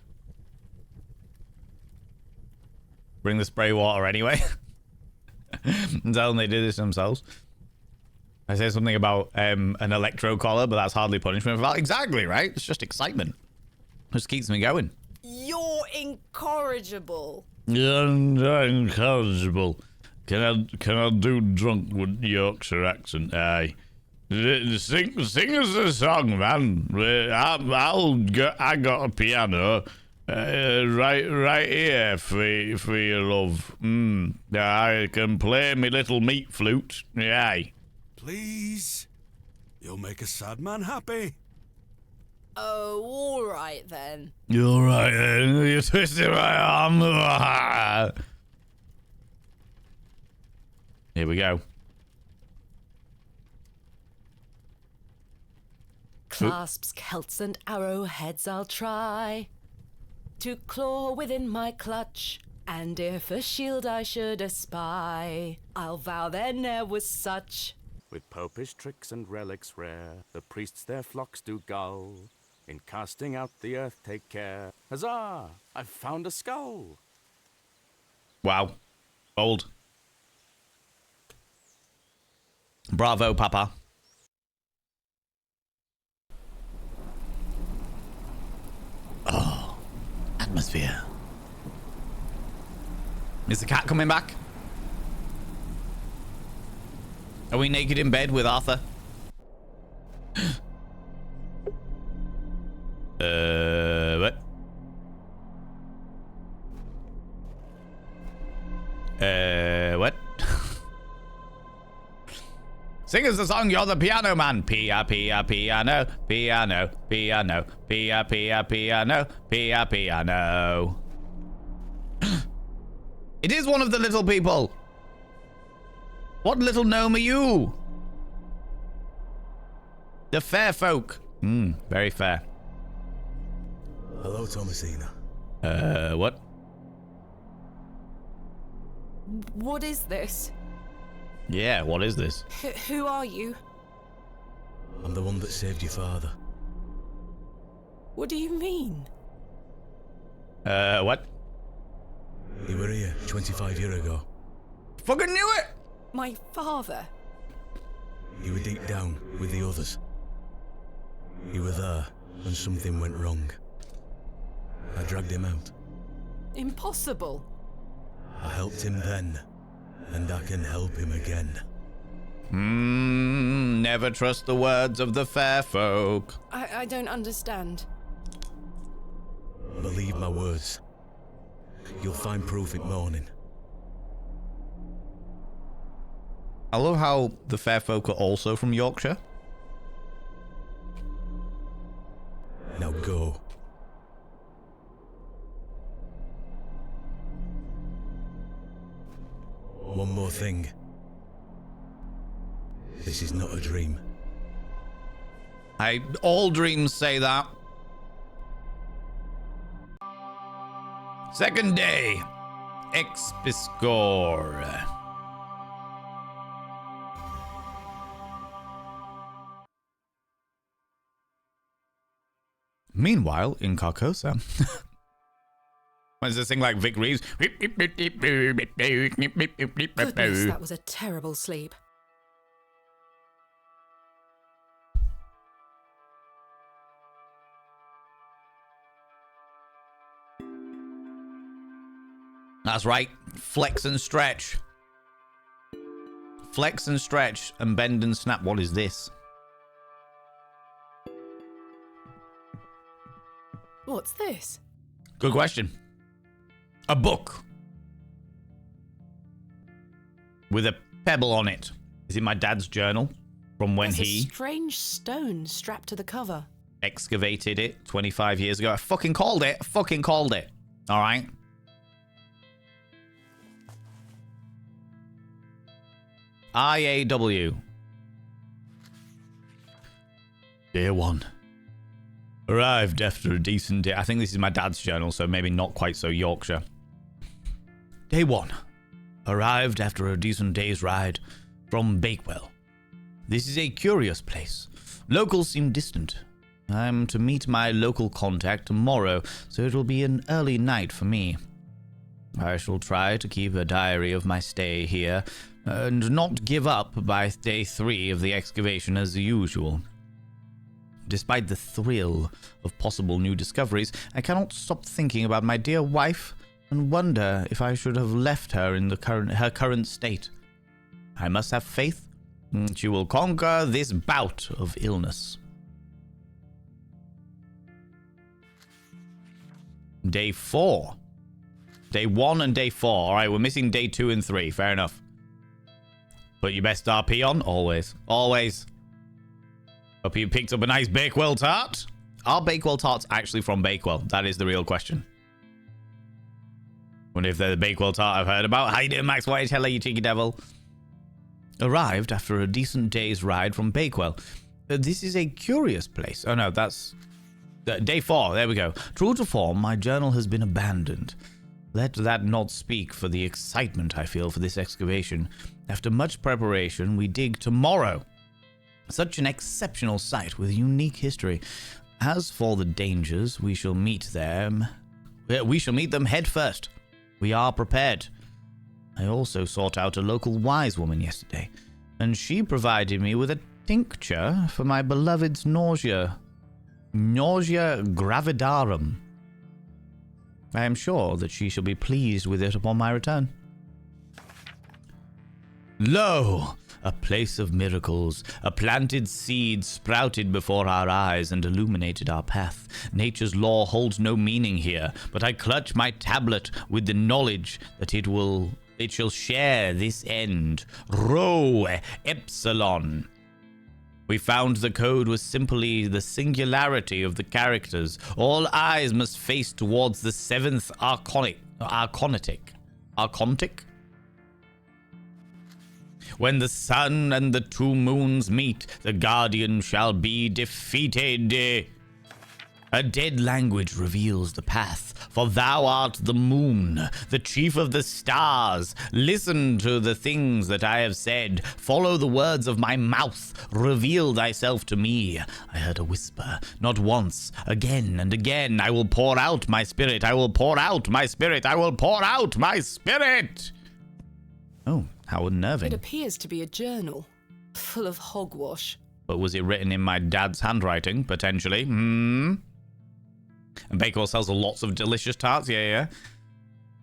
Bring the spray water anyway. And tell them they did this themselves. I say something about an electro collar, but that's hardly punishment. Exactly, right? It's just excitement. Just keeps me going. You're incorrigible. You're incorrigible. Can I do drunk with Yorkshire accent? Aye. Sing us a song, man. I got a piano right here for your love. I can play me little meat flute. Aye. Please. You'll make a sad man happy. Oh, all right then. You're right then. You twisted my arm. Here we go. Clasps, celts, and arrowheads I'll try to claw within my clutch, and if a shield I should espy, I'll vow there ne'er was such. With popish tricks and relics rare, the priests their flocks do gull. In casting out the earth take care. Huzzah! I've found a skull. Wow. Bold. Bravo, Papa. Oh, atmosphere. Is the cat coming back? Are we naked in bed with Arthur? What? What? Sing us the song, you're the piano man. Pia, pia, piano, piano, piano, pia, pia, piano, pia, piano. It is one of the little people. What little gnome are you? The fair folk. Very fair. Hello, Thomasina. What? What is this? Yeah, what is this? Who are you? I'm the one that saved your father. What do you mean? What? You were here 25 years ago. Fucking knew it! My father? You were deep down with the others. You were there, and something went wrong. I dragged him out. Impossible. I helped him then, and I can help him again. Never trust the words of the fair folk. I don't understand. Believe my words. You'll find proof in morning. I love how the fair folk are also from Yorkshire. Now go. One more thing. This is not a dream. All dreams say that. Second day. Expiscore. Meanwhile, in Carcosa. What is this thing like Vic Reeves? Goodness, that was a terrible sleep. That's right. Flex and stretch. Flex and stretch and bend and snap. What is this? What's this? Good question. A book. With a pebble on it. Is it my dad's journal? From when There's he a strange stone strapped to the cover. excavated it 25 years ago. I fucking called it. All right. IAW. Day 1. Arrived after a decent day. I think this is my dad's journal, so maybe not quite so Yorkshire. Day 1. Arrived after a decent day's ride from Bakewell. This is a curious place. Locals seem distant. I'm to meet my local contact tomorrow, so it'll be an early night for me. I shall try to keep a diary of my stay here, and not give up by day 3 of the excavation as usual. Despite the thrill of possible new discoveries, I cannot stop thinking about my dear wife and wonder if I should have left her in her current state. I must have faith she will conquer this bout of illness. Day 4. Day 1 and day 4. All right, we're missing day 2 and 3. Fair enough. Put your best RP on. Always. Always. Hope you picked up a nice Bakewell tart. Are Bakewell tarts actually from Bakewell? That is the real question. Wonder if they're the Bakewell tart I've heard about. How you doing, Max White? Hello, you cheeky devil. Arrived after a decent day's ride from Bakewell. This is a curious place. Oh no, that's... day 4. There we go. True to form, my journal has been abandoned. Let that not speak for the excitement I feel for this excavation. After much preparation, we dig tomorrow. Such an exceptional site with a unique history. As for the dangers, we shall meet them head first. We are prepared. I also sought out a local wise woman yesterday, and she provided me with a tincture for my beloved's nausea gravidarum. I am sure that she shall be pleased with it upon my return. Lo! A place of miracles. A planted seed sprouted before our eyes and illuminated our path. Nature's law holds no meaning here, but I clutch my tablet with the knowledge that it shall share this end. Rho Epsilon. We found the code was simply the singularity of the characters. All eyes must face towards the 7th Archonic. When the sun and the 2 moons meet, the guardian shall be defeated. A dead language reveals the path. for thou art the moon, the chief of the stars. Listen to the things that I have said. Follow the words of my mouth. Reveal thyself to me. I heard a whisper, not once, again and again. I will pour out my spirit. I will pour out my spirit. I will pour out my spirit. Oh, how unnerving. It appears to be a journal, full of hogwash. But was it written in my dad's handwriting, potentially? And Bakewell sells lots of delicious tarts. Yeah.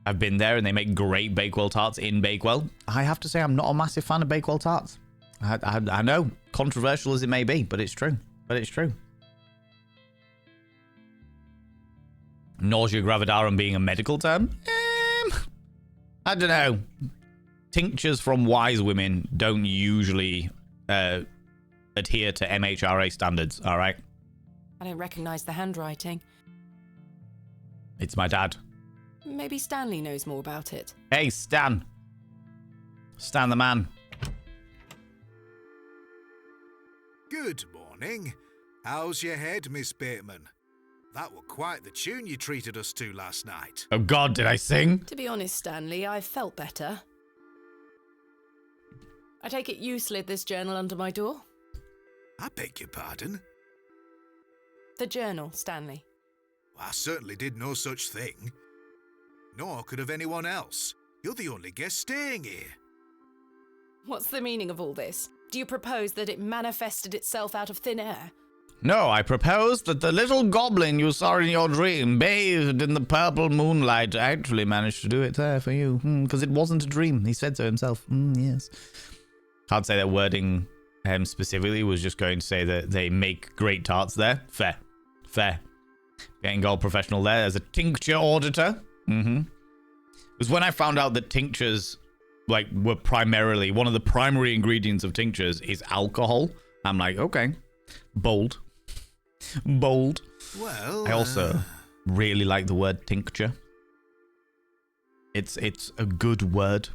I've been there and they make great Bakewell tarts in Bakewell. I have to say I'm not a massive fan of Bakewell tarts. I know, controversial as it may be, but it's true. Nausea gravidarum being a medical term? I don't know. Tinctures from wise women don't usually adhere to MHRA standards, all right? I don't recognize the handwriting. It's my dad. Maybe Stanley knows more about it. Hey, Stan. Stan the man. Good morning. How's your head, Miss Bateman? That were quite the tune you treated us to last night. Oh God, did I sing? To be honest, Stanley, I felt better. I take it you slid this journal under my door? I beg your pardon? The journal, Stanley. I certainly did no such thing. Nor could have anyone else. You're the only guest staying here. What's the meaning of all this? Do you propose that it manifested itself out of thin air? No, I propose that the little goblin you saw in your dream, bathed in the purple moonlight, actually managed to do it there for you. Because it wasn't a dream. He said so himself. Yes. Can't say that wording specifically, was just going to say that they make great tarts there. Fair. Getting gold professional there as a tincture auditor. It was when I found out that tinctures were primarily, one of the primary ingredients of tinctures is alcohol. I'm like, okay. Bold. Well, I also really like the word tincture. It's a good word.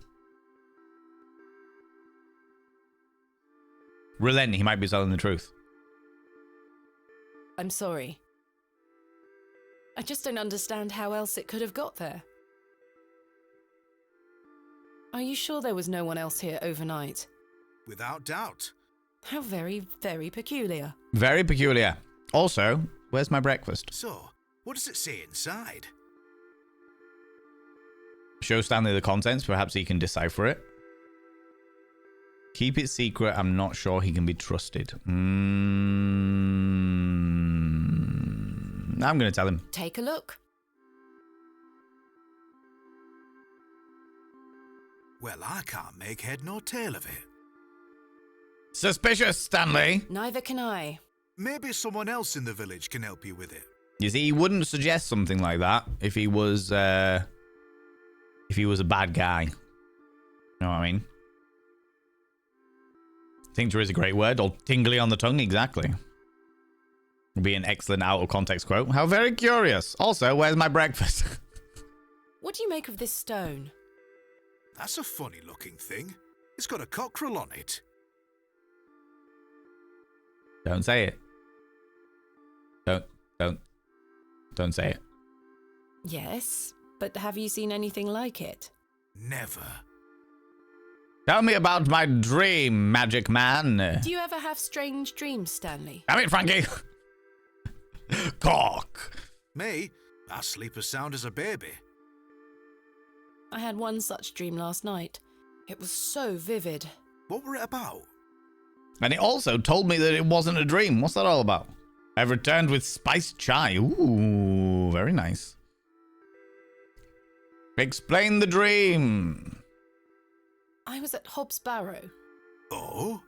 Relent, he might be telling the truth. I'm sorry. I just don't understand how else it could have got there. Are you sure there was no one else here overnight? without doubt. How very, very peculiar. Very peculiar. Also, where's my breakfast? So, what does it say inside? Show Stanley the contents. Perhaps he can decipher it. Keep it secret. I'm not sure he can be trusted. I'm going to tell him. Take a look. Well, I can't make head nor tail of it. Suspicious, Stanley. Neither can I. Maybe someone else in the village can help you with it. You see, he wouldn't suggest something like that if he was a bad guy. You know what I mean? Tincture is a great word, or tingly on the tongue, exactly. Would be an excellent out of context quote. How very curious. Also, where's my breakfast? What do you make of this stone? That's a funny looking thing. It's got a cockerel on it. Don't say it. Don't say it. Yes, but have you seen anything like it? Never. Tell me about my dream, magic man. Do you ever have strange dreams, Stanley? Damn it, Frankie. Cock. Me? I sleep as sound as a baby. I had one such dream last night. It was so vivid. What were it about? And it also told me that it wasn't a dream. What's that all about? I've returned with spiced chai. Ooh, very nice. Explain the dream. I was at HOB'S Barrow. Oh?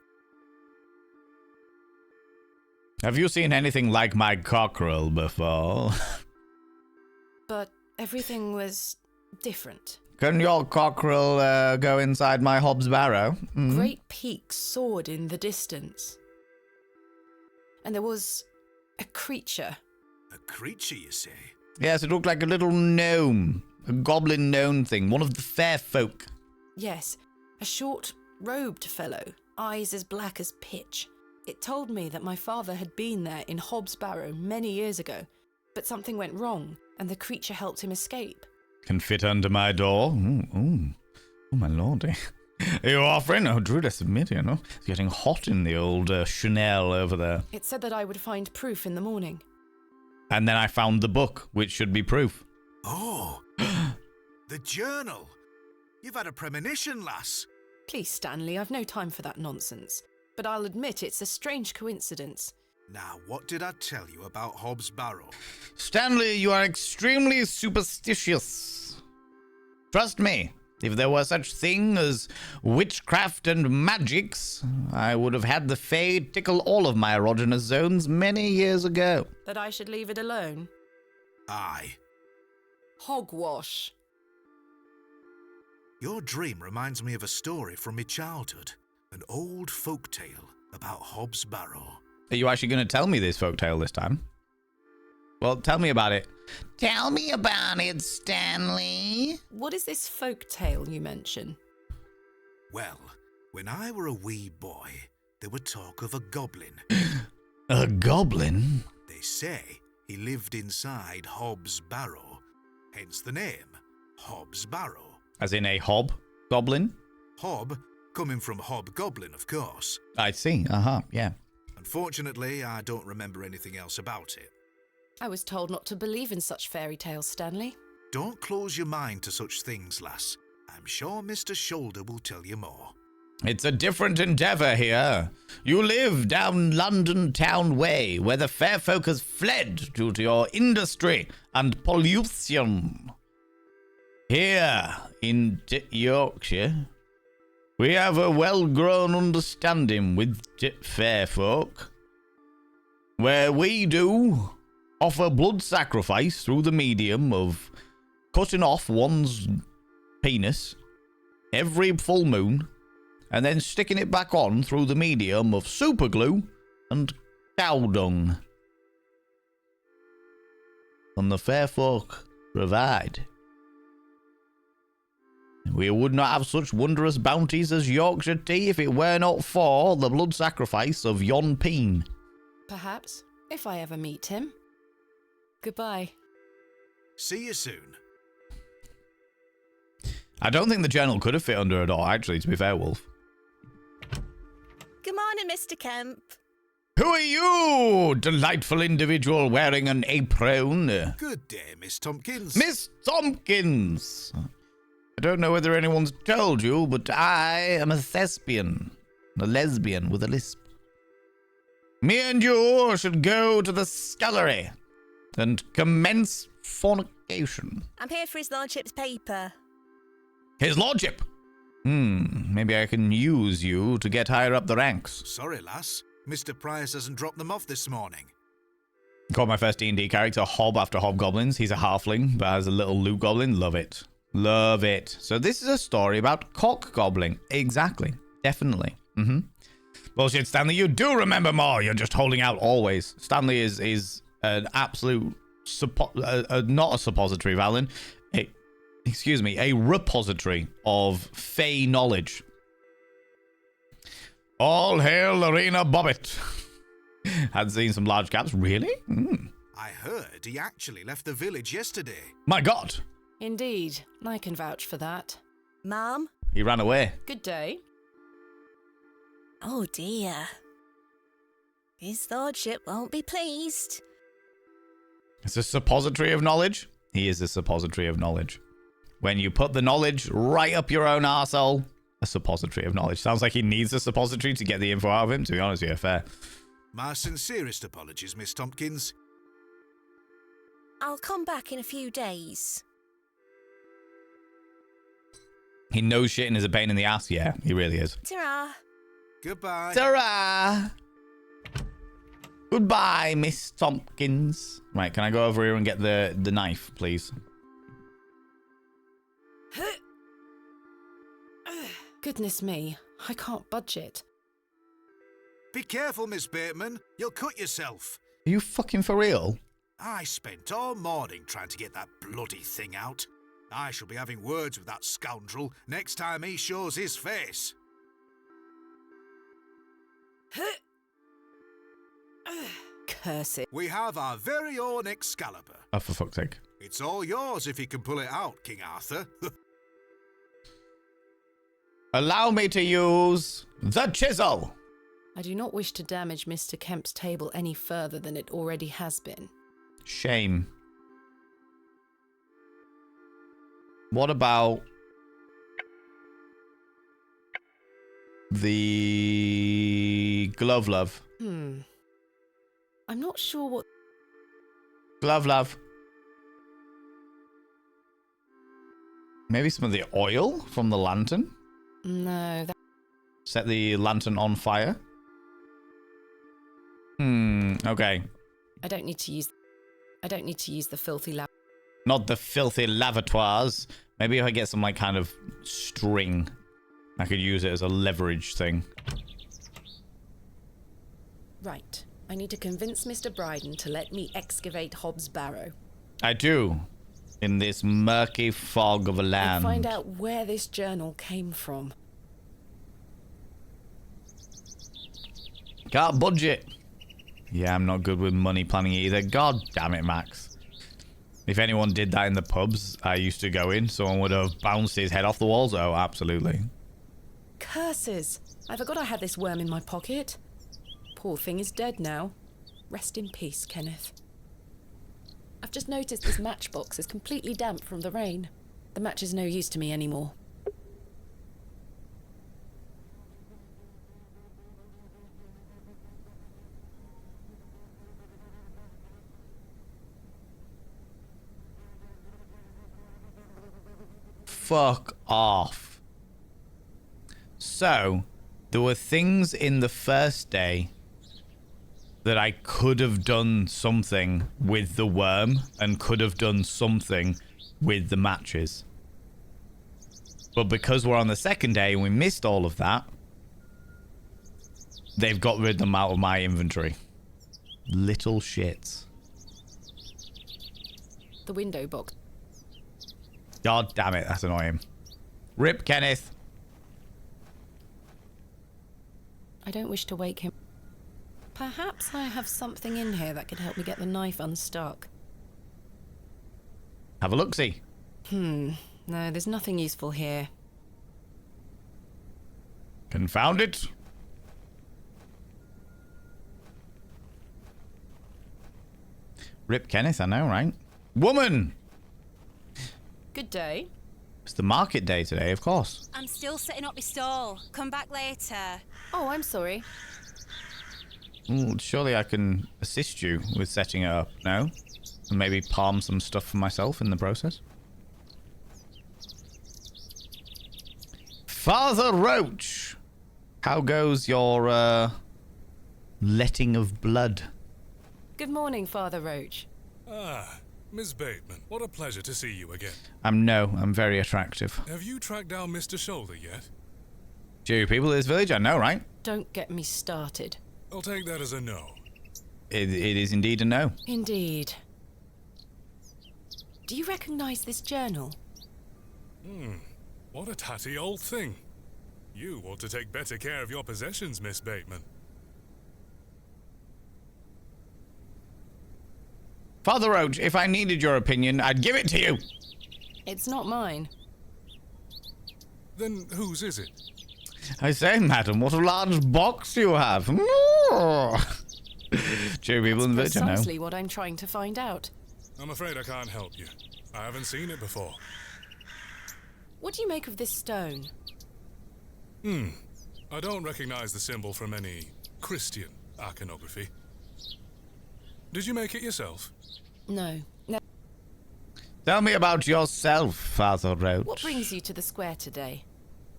Have you seen anything like my cockerel before? But everything was different. Can your cockerel go inside my HOB'S Barrow? Mm. Great peaks soared in the distance. And there was a creature. A creature, you say? Yes, it looked like a little gnome. A goblin gnome thing. One of the fair folk. Yes, a short, robed fellow, eyes as black as pitch. It told me that my father had been there in HOB'S Barrow many years ago, but something went wrong. and the creature helped him escape. Can fit under my door. Oh, my lordy. Are you offering? Oh, Druid, I submit, you know. It's getting hot in the old Chanel over there. It said that I would find proof in the morning. And then I found the book, which should be proof. Oh, the journal. You've had a premonition, lass. Please, Stanley, I've no time for that nonsense. But I'll admit it's a strange coincidence. Now, what did I tell you about Hobb's Barrow? Stanley, you are extremely superstitious. Trust me, if there were such thing as witchcraft and magics, I would have had the Fae tickle all of my erogenous zones many years ago. That I should leave it alone? Aye. Hogwash. Your dream reminds me of a story from my childhood. An old folk tale about Hobb's Barrow. Are you actually going to tell me this folktale this time? Well, tell me about it. Tell me about it, Stanley. What is this folk tale you mention? Well, when I were a wee boy, there were talk of a goblin. A goblin? They say he lived inside Hobb's Barrow, hence the name, Hobb's Barrow. As in a hob goblin? Hob, coming from hobgoblin, of course. I see, yeah. Unfortunately, I don't remember anything else about it. I was told not to believe in such fairy tales, Stanley. Don't close your mind to such things, lass. I'm sure Mr. Shoulder will tell you more. It's a different endeavour here. You live down London Town Way, where the fair folk has fled due to your industry and pollution. Here in Yorkshire, we have a well-grown understanding with fair folk, where we do offer blood sacrifice through the medium of cutting off one's penis every full moon and then sticking it back on through the medium of superglue and cow dung. And the fair folk provide. We would not have such wondrous bounties as Yorkshire tea if it were not for the blood sacrifice of yon peen. Perhaps, if I ever meet him. Goodbye. See you soon. I don't think the journal could have fit under a door, actually, to be fair, Wolf. Good morning, Mr. Kemp. Who are you, delightful individual wearing an apron? Good day, Miss Tompkins. Miss Tompkins! I don't know whether anyone's told you, but I am a thespian. A lesbian with a lisp. Me and you should go to the scullery and commence fornication. I'm here for his lordship's paper. His lordship? Maybe I can use you to get higher up the ranks. Sorry, lass. Mr. Price hasn't dropped them off this morning. Got my first D&D character, Hob after Hobgoblins. He's a halfling, but has a little loot goblin. Love it. Love it. So this is a story about cock gobbling. Exactly. Definitely. Bullshit, Stanley. You do remember more. You're just holding out always. Stanley is an absolute... not a suppository, Valen. A repository of Fey knowledge. All hail Lorena Bobbitt. Had seen some large caps. Really? I heard he actually left the village yesterday. My God. Indeed, I can vouch for that. Ma'am? He ran away. Good day. Oh dear. His lordship won't be pleased. It's a suppository of knowledge. He is a suppository of knowledge. When you put the knowledge right up your own arsehole, a suppository of knowledge. Sounds like he needs a suppository to get the info out of him, to be honest with you, fair. My sincerest apologies, Miss Tompkins. I'll come back in a few days. He knows shitting is a pain in the ass, yeah, he really is. Ta-ra. Goodbye. Ta-ra! Goodbye, Miss Tompkins. Right, can I go over here and get the knife, please? Goodness me, I can't budge it. Be careful, Miss Bateman. You'll cut yourself. Are you fucking for real? I spent all morning trying to get that bloody thing out. I shall be having words with that scoundrel next time he shows his face. Curse it. We have our very own Excalibur. Oh, for fuck's sake. It's all yours if you can pull it out, King Arthur. Allow me to use the chisel. I do not wish to damage Mr. Kemp's table any further than it already has been. Shame. What about the glove love? I'm not sure what... Glove love. Maybe some of the oil from the lantern? No, that... Set the lantern on fire? Okay. I don't need to use the filthy lab. Not the filthy lavatoires. Maybe if I get some, like, kind of string, I could use it as a leverage thing. Right. I need to convince Mr. Bryden to let me excavate Hobb's Barrow. I do. In this murky fog of a land. And find out where this journal came from. Can't budget. Yeah, I'm not good with money planning either. God damn it, Max. If anyone did that in the pubs I used to go in, someone would have bounced his head off the walls. Oh, absolutely. Curses! I forgot I had this worm in my pocket. Poor thing is dead now. Rest in peace, Kenneth. I've just noticed this matchbox is completely damp from the rain. The match is no use to me anymore. Fuck off. So, there were things in the first day that I could have done something with the worm and could have done something with the matches. But because we're on the second day and we missed all of that, they've got rid of them out of my inventory. Little shits. The window box. God damn it, that's annoying. Rip, Kenneth. I don't wish to wake him. Perhaps I have something in here that could help me get the knife unstuck. Have a look-see. No, there's nothing useful here. Confound it. Rip Kenneth, I know, right? Woman! Good day. It's the market day today, of course. I'm still setting up my stall. Come back later. Oh, I'm sorry. Ooh, surely I can assist you with setting it up, no? And maybe palm some stuff for myself in the process. Father Roach! How goes your, letting of blood? Good morning, Father Roach. Ah, Miss Bateman, what a pleasure to see you again. I'm very attractive. Have you tracked down Mr. Shoulder yet? Few people in this village, I know, right? Don't get me started. I'll take that as a no. It is indeed a no. Indeed. Do you recognize this journal? What a tatty old thing. You ought to take better care of your possessions, Miss Bateman. Father Roach, if I needed your opinion, I'd give it to you. It's not mine. Then whose is it? I say, madam, what a large box you have. Cheery people in the village, I know. Precisely what I'm trying to find out. I'm afraid I can't help you. I haven't seen it before. What do you make of this stone? I don't recognize the symbol from any Christian iconography. Did you make it yourself? No. Tell me about yourself, Father Roach. What brings you to the square today?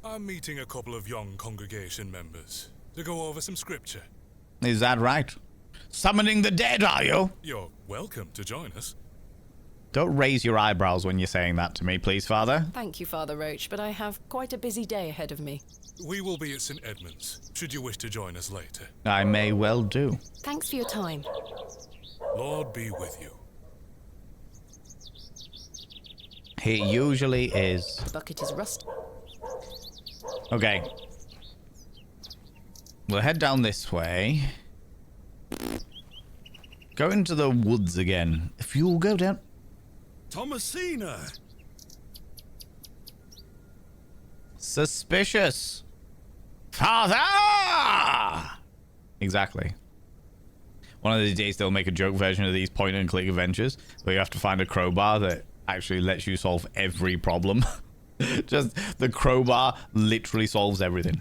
I'm meeting a couple of young congregation members to go over some scripture. Is that right? Summoning the dead, are you? You're welcome to join us. Don't raise your eyebrows when you're saying that to me, please, Father. Thank you, Father Roach, but I have quite a busy day ahead of me. We will be at St. Edmund's, should you wish to join us later. I may well do. Thanks for your time. Lord be with you. He usually is. The bucket is rusty. Okay. We'll head down this way. Go into the woods again. If you'll go down... Thomasina! Suspicious. Father! Exactly. One of these days they'll make a joke version of these point and click adventures where you have to find a crowbar that actually lets you solve every problem. Just the crowbar literally solves everything.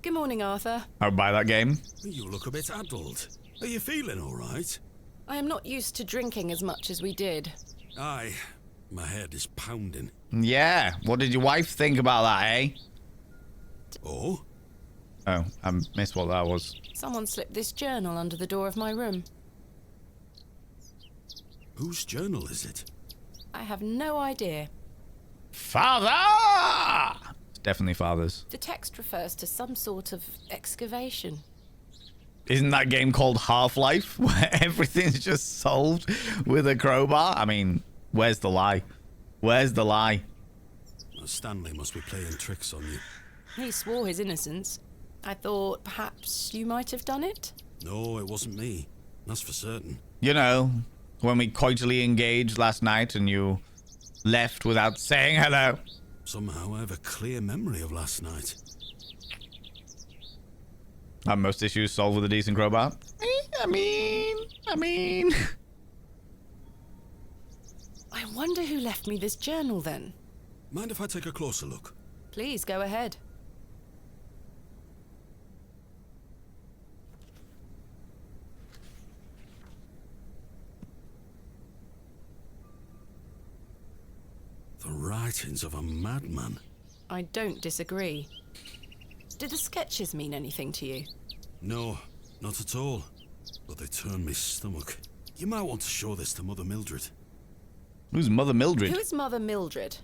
Good morning, Arthur. I would buy that game. You look a bit addled. Are you feeling all right? I am not used to drinking as much as we did. Aye. My head is pounding. Yeah. What did your wife think about that, eh? Oh? Oh, I missed what that was. Someone slipped this journal under the door of my room. Whose journal is it? I have no idea. Father! It's definitely Father's. The text refers to some sort of excavation. Isn't that game called Half-Life, where everything's just solved with a crowbar? I mean, where's the lie? Where's the lie? Stanley must be playing tricks on you. He swore his innocence. I thought perhaps you might have done it? No, it wasn't me. That's for certain. You know, when we coitally engaged last night and you left without saying hello. Somehow I have a clear memory of last night. Are most issues solved with a decent crowbar? I mean... I wonder who left me this journal then. Mind if I take a closer look? Please, go ahead. The writings of a madman. I don't disagree. Did the sketches mean anything to you? No, not at all. But they turn me stomach. You might want to show this to Mother Mildred. Who's Mother Mildred? Who is Mother Mildred?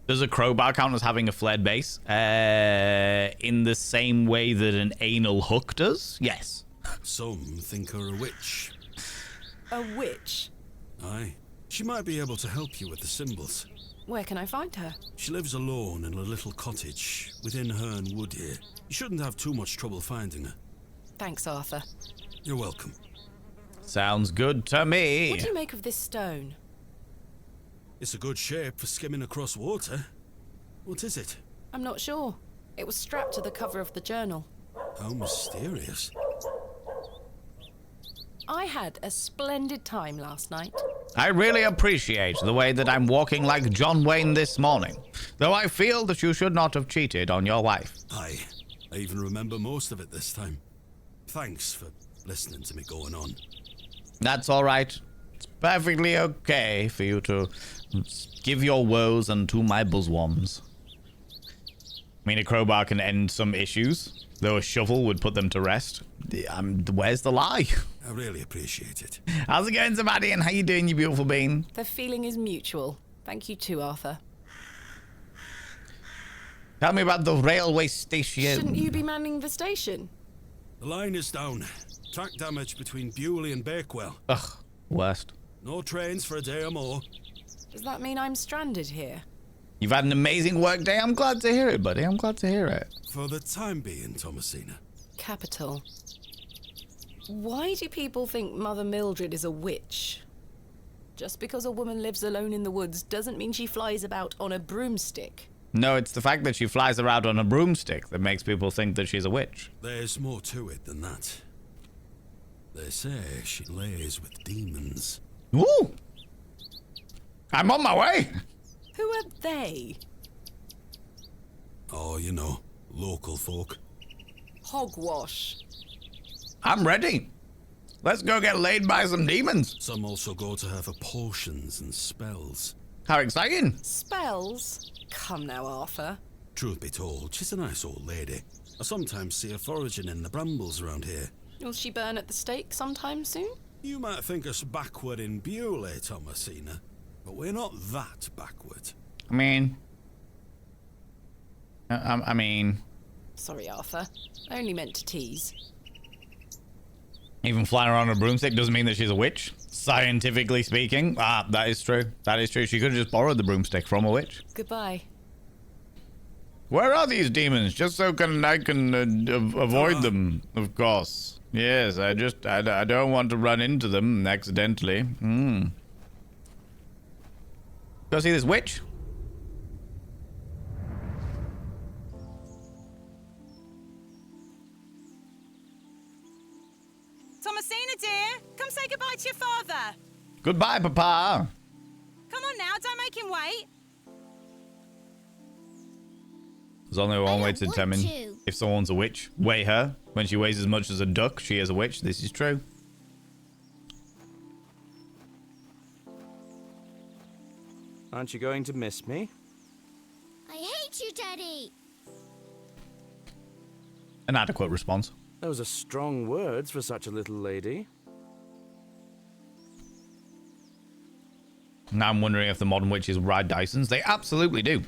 Does a crowbar count as having a flared base? In the same way that an anal hook does? Yes. Some think her a witch. A witch? Aye. She might be able to help you with the symbols. Where can I find her? She lives alone in a little cottage within Herne Wood here. You shouldn't have too much trouble finding her. Thanks, Arthur. You're welcome. Sounds good to me. What do you make of this stone? It's a good shape for skimming across water. What is it? I'm not sure. It was strapped to the cover of the journal. How mysterious. I had a splendid time last night. I really appreciate the way that I'm walking like John Wayne this morning, though I feel that you should not have cheated on your wife. Aye. I even remember most of it this time. Thanks for listening to me going on. That's all right. It's perfectly okay for you to give your woes unto my bosoms. I mean, a crowbar can end some issues, though a shovel would put them to rest. Where's the lie? I really appreciate it. How's it going, Sebastian? How you doing, you beautiful bean? The feeling is mutual. Thank you too, Arthur. Tell me about the railway station. Shouldn't you be manning the station? The line is down. Track damage between Bewley and Bakewell. Ugh, worst. No trains for a day or more. Does that mean I'm stranded here? You've had an amazing work day. I'm glad to hear it, buddy. I'm glad to hear it. For the time being, Thomasina. Capital. Why do people think Mother Mildred is a witch? Just because a woman lives alone in the woods doesn't mean she flies about on a broomstick. No, it's the fact that she flies around on a broomstick that makes people think that she's a witch. There's more to it than that. They say she lays with demons. Ooh! I'm on my way! Who are they? Oh, you know, local folk. Hogwash. I'm ready. Let's go get laid by some demons. Some also go to her for potions and spells. How exciting. Spells? Come now, Arthur. Truth be told, she's a nice old lady. I sometimes see her foraging in the brambles around here. Will she burn at the stake sometime soon? You might think us backward in Bewley, Thomasina, but we're not that backward. I mean... Sorry, Arthur. I only meant to tease. Even flying around on a broomstick doesn't mean that she's a witch. Scientifically speaking. Ah, that is true. That is true. She could have just borrowed the broomstick from a witch. Goodbye. Where are these demons? Just so I can avoid them, of course. Yes, I don't want to run into them accidentally. Go see this witch. Thomasina, dear, come say goodbye to your father. Goodbye, Papa. Come on now, don't make him wait. There's only one way to want determine to. if someone's a witch. Weigh her. When she weighs as much as a duck, she is a witch. This is true. Aren't you going to miss me? I hate you, Daddy. An adequate response. Those are strong words for such a little lady. Now I'm wondering if the modern witches ride Dysons. They absolutely do.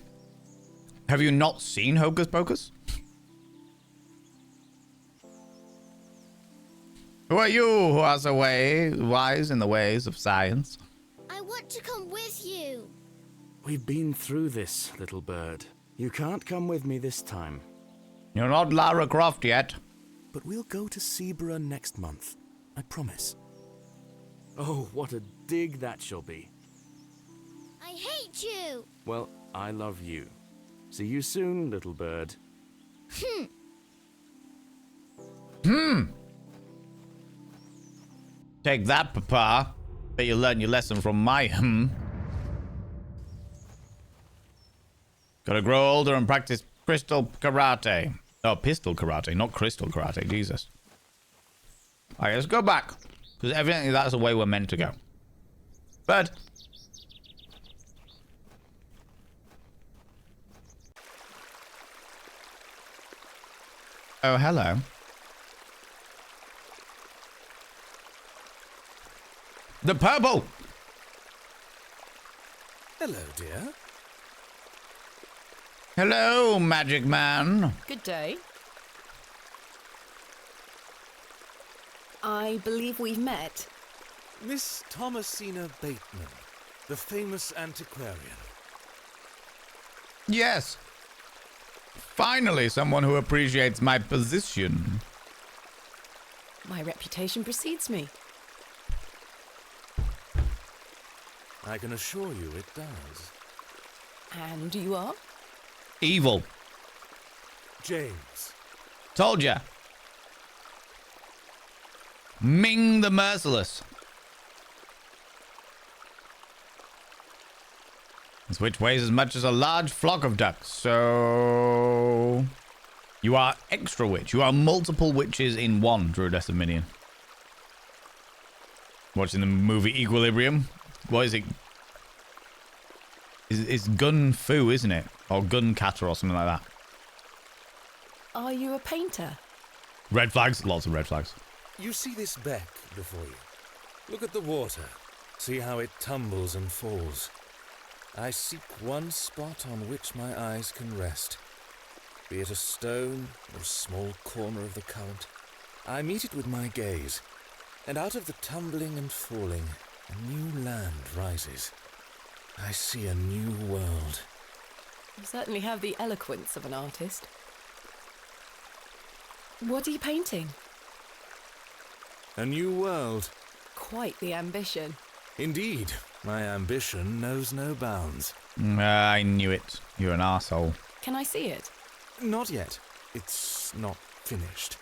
Have you not seen Hocus Pocus? Who are you who are so wise in the ways of science? I want to come with you. We've been through this, little bird. You can't come with me this time. You're not Lara Croft yet. But we'll go to Seaborough next month. I promise. Oh, what a dig that shall be. I hate you. Well, I love you. See you soon, little bird. Take that, Papa. Bet you learned your lesson from my Gotta grow older and practice crystal karate. Oh, pistol karate, not crystal karate. Jesus. Alright, let's go back. Because evidently that's the way we're meant to go. Bird. Oh, hello. The purple! Hello, dear. Hello, magic man. Good day. I believe we've met. Miss Thomasina Bateman, the famous antiquarian. Yes. Finally, someone who appreciates my position. My reputation precedes me. I can assure you it does. And you are? Evil. James. Told ya. Ming the Merciless. This witch weighs as much as a large flock of ducks, so... You are extra witch. You are multiple witches in one, Drew Deciminian. Watching the movie Equilibrium. What is it? It's Gun Fu, isn't it? Or Gun Kata or something like that. Are you a painter? Red flags? Lots of red flags. You see this beck before you? Look at the water. See how it tumbles and falls. I seek one spot on which my eyes can rest. Be it a stone or a small corner of the current. I meet it with my gaze, and out of the tumbling and falling, a new land rises. I see a new world. You certainly have the eloquence of an artist. What are you painting? A new world. Quite the ambition. Indeed, my ambition knows no bounds. I knew it. You're an arsehole. Can I see it? Not yet. It's not finished.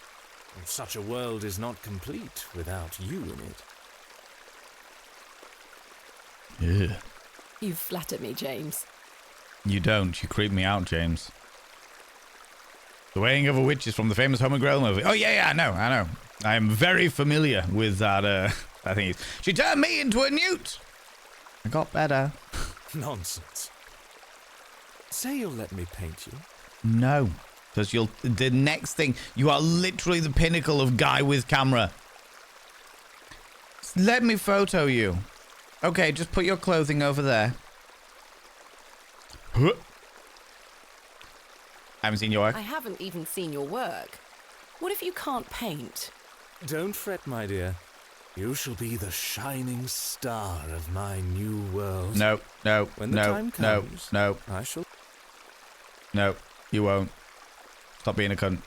Such a world is not complete without you in it. Ugh. You flatter me, James. You don't. You creep me out, James. The Weighing of a Witch is from the famous Homer Grail movie. Oh, yeah, I know. I am very familiar with that, I think it's... She turned me into a newt! I got better. Nonsense. Say you'll let me paint you. No. Because the next thing... You are literally the pinnacle of guy with camera. Let me photo you. Okay, just put your clothing over there. I haven't seen your work. I haven't even seen your work. What if you can't paint? Don't fret, my dear. You shall be the shining star of my new world. No. When the time comes, no. I shall... No, you won't. Stop being a cunt.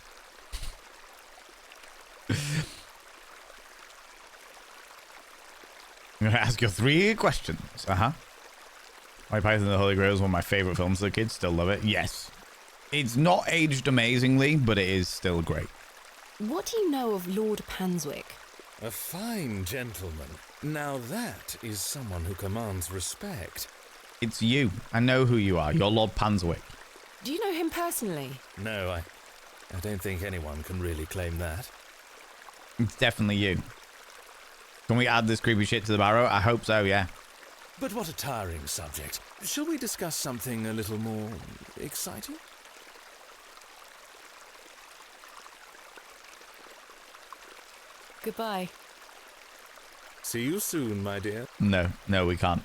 I'm going to ask you 3 questions. Uh-huh. Monty Python and the Holy Grail is one of my favorite films. The kids still love it. Yes. It's not aged amazingly, but it is still great. What do you know of Lord Panswick? A fine gentleman. Now that is someone who commands respect. It's you. I know who you are. You're Lord Panswick. Do you know him personally? No, I don't think anyone can really claim that. It's definitely you. Can we add this creepy shit to the barrow? I hope so, yeah. But what a tiring subject. Shall we discuss something a little more exciting? Goodbye. See you soon, my dear. No, we can't.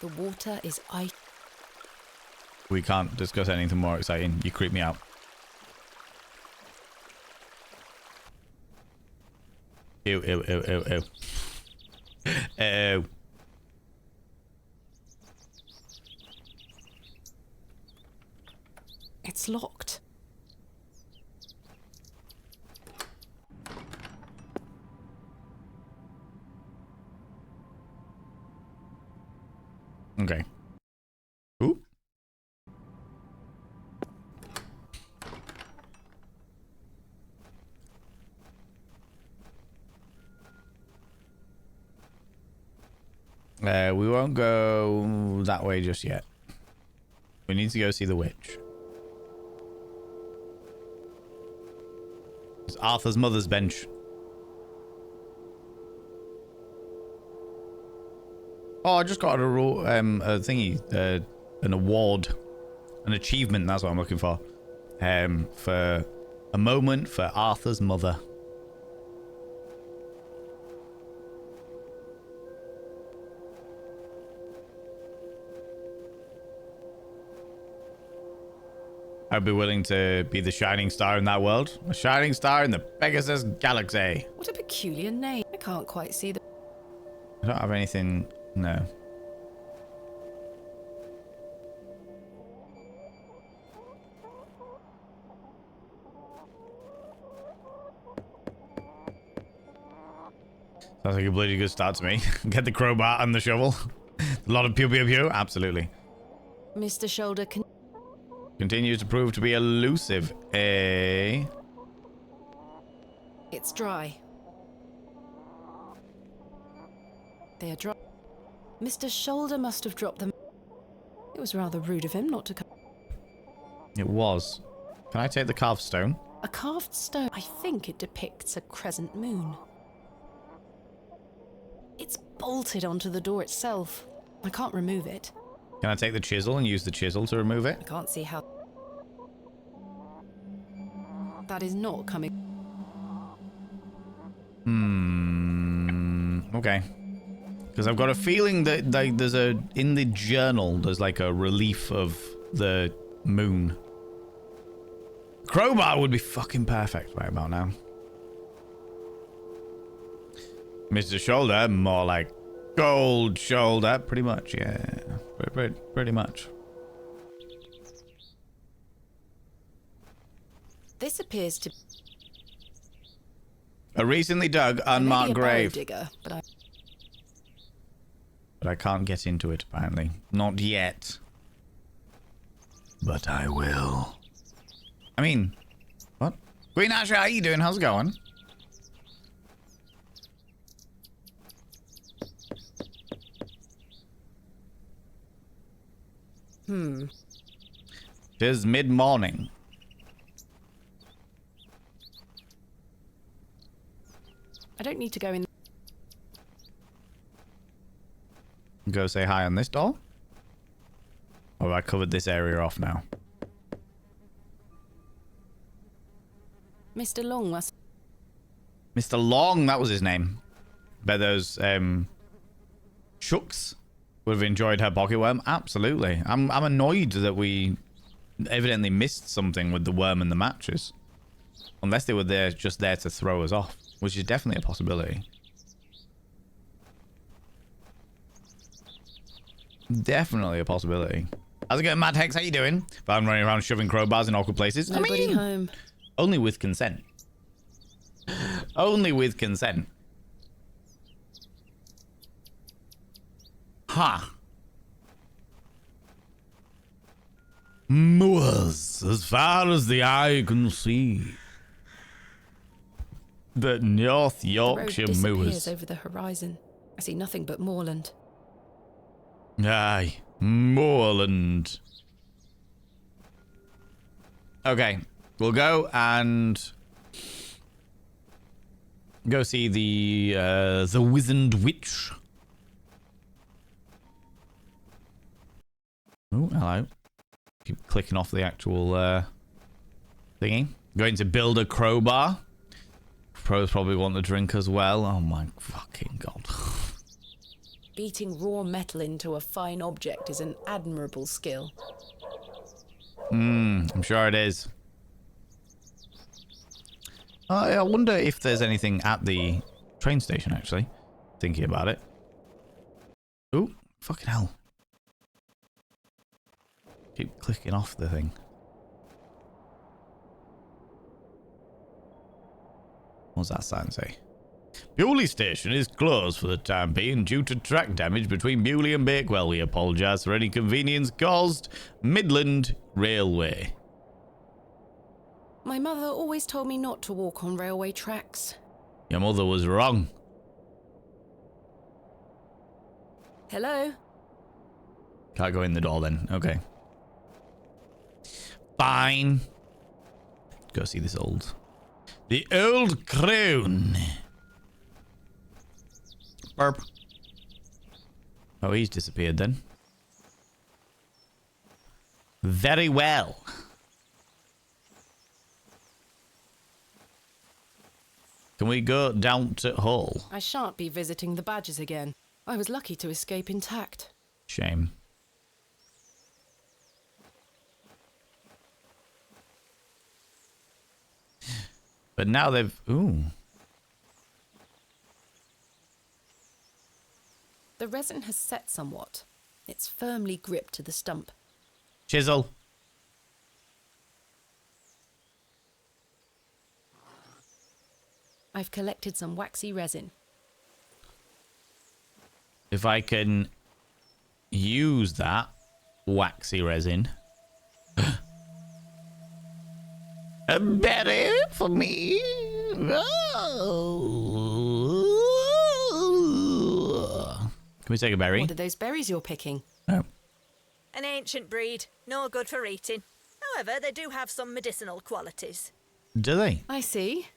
The water is ice. We can't discuss anything more exciting. You creep me out. Ew, ew, ew, ew, ew. Ew. It's locked. Okay. Ooh. We won't go that way just yet. We need to go see the witch. It's Arthur's mother's bench. Oh, I just got a thingy, an award, an achievement. That's what I'm looking for a moment for Arthur's mother. I'd be willing to be the shining star in that world. A shining star in the Pegasus Galaxy. What a peculiar name. I can't quite see the... I don't have anything... No. Sounds like a bloody good start to me. Get the crowbar and the shovel. A lot of pew pew pew. Absolutely. Mr. Shoulder continues to prove to be elusive. Eh? It's dry. They are dry. Mr. Shoulder must have dropped them. It was rather rude of him not to come. It was. Can I take the carved stone? A carved stone. I think it depicts a crescent moon. It's bolted onto the door itself. I can't remove it. Can I take the chisel and use the chisel to remove it? I can't see how... That is not coming... Okay. Because I've got a feeling that like, there's a... In the journal, there's like a relief of the moon. Crowbar would be fucking perfect right about now. Mr. Shoulder, more like gold shoulder. Pretty much, yeah. Pretty much. This appears to... A recently dug, unmarked grave. Digger, but I can't get into it, apparently. Not yet. But I will. I mean, what? Queen Asher, how you doing? How's it going? Tis mid-morning. I don't need to go in. Go say hi on this door? Or have I covered this area off now? Mr. Long must... Mr. Long, that was his name. Bet those, Shooks would have enjoyed her pocket worm. Absolutely. I'm annoyed that we evidently missed something with the worm and the mattress. Unless they were there, just there to throw us off, which is definitely a possibility. Definitely a possibility. How's it going, Mad Hex? How you doing? If I'm running around shoving crowbars in awkward places. Nobody home. Only with consent. Only with consent. Ha! Moors as far as the eye can see. The North Yorkshire the road disappears moors. over the horizon. I see nothing but moorland. Aye, moorland. Okay, we'll go and go see the wizened witch. Oh, hello. Keep clicking off the actual thingy. Going to build a crowbar. Pros probably want the drink as well. Oh my fucking god. Beating raw metal into a fine object is an admirable skill. I'm sure it is. I wonder if there's anything at the train station, actually. Thinking about it. Ooh, fucking hell. Keep clicking off the thing. What's that sign say? Bewley Station is closed for the time being due to track damage between Bewley and Bakewell. We apologise for any inconvenience caused. Midland Railway. My mother always told me not to walk on railway tracks. Your mother was wrong. Hello? Can't go in the door then. Okay. Fine. Go see this old... The old crown. Burp. Oh, he's disappeared then. Very well. Can we go down to Hull? I shan't be visiting the badgers again. I was lucky to escape intact. Shame. But now they've... Ooh. The resin has set somewhat. It's firmly gripped to the stump. Chisel. I've collected some waxy resin. If I can use that waxy resin... A berry for me. Oh. Can we take a berry? What are those berries you're picking? Oh. An ancient breed, no good for eating. However, they do have some medicinal qualities. Do they? I see.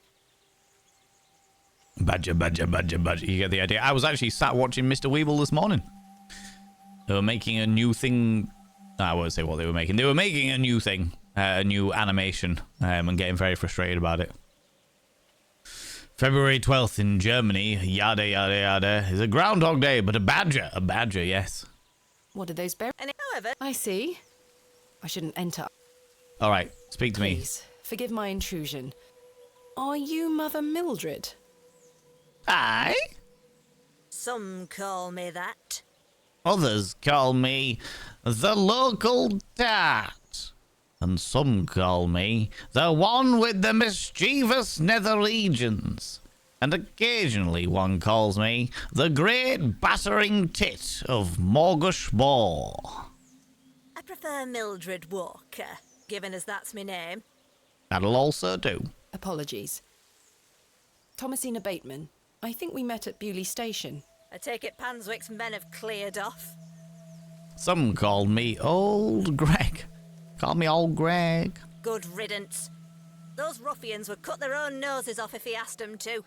Badger, badger, badger, badger. You get the idea. I was actually sat watching Mr. Weeble this morning. They were making a new thing. I won't say what they were making. They were making a new thing. A new animation. And getting very frustrated about it. February 12th in Germany. Yada, yada, yada. Is a Groundhog Day, but a badger. A badger, yes. What are those berries? However, I see. I shouldn't enter. All right. Speak to me. Please, forgive my intrusion. Are you Mother Mildred? Aye. some call me that. Others call me the local tart. And some call me the one with the mischievous nether regions. And occasionally one calls me the great battering tit of Morgush Bore. I prefer Mildred Walker, given as that's my name. That'll also do. Apologies. Thomasina Bateman, I think we met at Bewley Station. I take it Panswick's men have cleared off. Some called me Old Greg. Call me Old Greg. Good riddance. Those ruffians would cut their own noses off if he asked them to.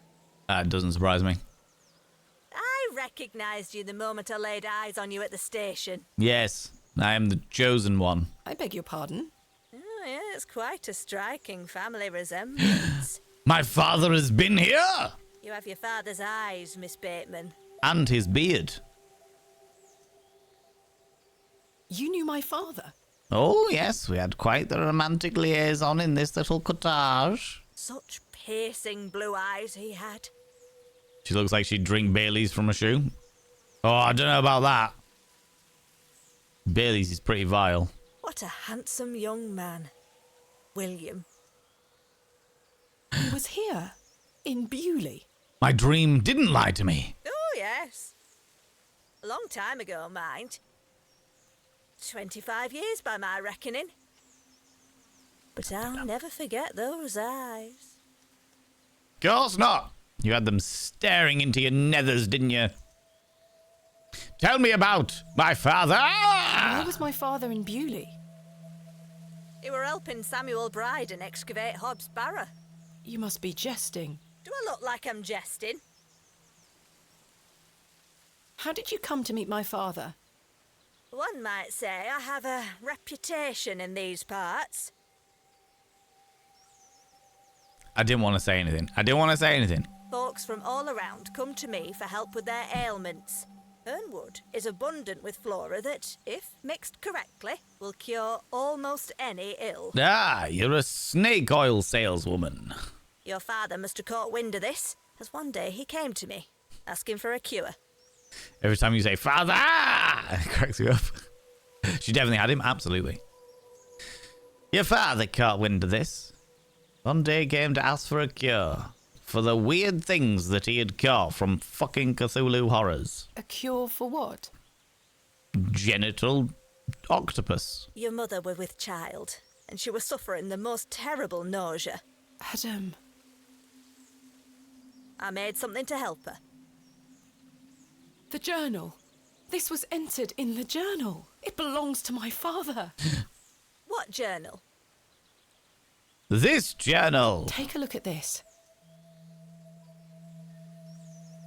That doesn't surprise me. I recognised you the moment I laid eyes on you at the station. Yes, I am the chosen one. I beg your pardon? Oh, yeah, it's quite a striking family resemblance. My father has been here! You have your father's eyes, Miss Bateman. And his beard. You knew my father? Oh, yes, we had quite the romantic liaison in this little cottage. Such piercing blue eyes he had. She looks like she'd drink Bailey's from a shoe. Oh, I don't know about that. Bailey's is pretty vile. What a handsome young man. William. He was here, in Bewley. My dream didn't lie to me. Oh, yes. A long time ago, mind. 25 years by my reckoning. But I'll never forget those eyes. Course not. You had them staring into your nethers, didn't you? Tell me about my father. Why was my father in Bewley? You were helping Samuel Bryden excavate Hobb's Barrow. You must be jesting. Do I look like I'm jesting? How did you come to meet my father? One might say I have a reputation in these parts. I didn't want to say anything. Folks from all around come to me for help with their ailments. Hernwood is abundant with flora that, if mixed correctly, will cure almost any ill. Ah, you're a snake oil saleswoman. Your father must have caught wind of this, as one day he came to me, asking for a cure. Every time you say, father, it cracks you up. She definitely had him, absolutely. Your father caught wind of this. One day came to ask for a cure for the weird things that he had caught from fucking Cthulhu horrors. A cure for what? Genital octopus. Your mother were with child, and she was suffering the most terrible nausea. Adam. I made something to help her. The journal. This was entered in the journal. It belongs to my father. What journal? This journal. Take a look at this.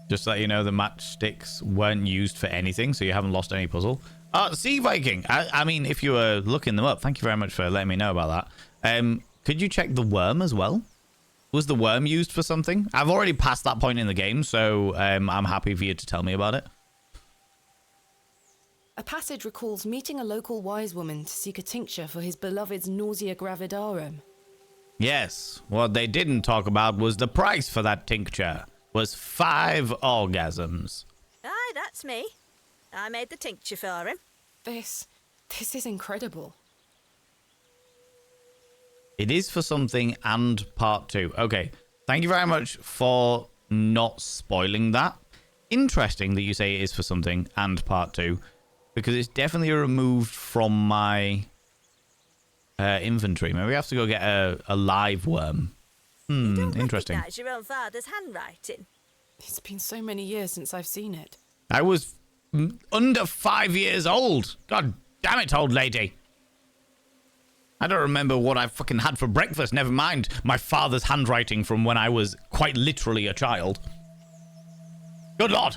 Just so you know, the matchsticks weren't used for anything, so you haven't lost any puzzle. Sea Viking. I mean, if you were looking them up, thank you very much for letting me know about that. Could you check the worm as well? Was the worm used for something? I've already passed that point in the game, so I'm happy for you to tell me about it. A passage recalls meeting a local wise woman to seek a tincture for his beloved's nausea gravidarum. Yes, what they didn't talk about was the price for that tincture. Was 5 orgasms. Aye, that's me. I made the tincture for him. This is incredible. It is for something and part 2. Okay, thank you very much for not spoiling that. Interesting that you say it is for something and part 2, because it's definitely removed from my inventory. Maybe we have to go get a live worm. You don't Interesting. recognise your own father's handwriting? It's been so many years since I've seen it. I was under 5 years old. God damn it, old lady. I don't remember what I fucking had for breakfast. Never mind my father's handwriting from when I was quite literally a child. Good Lord.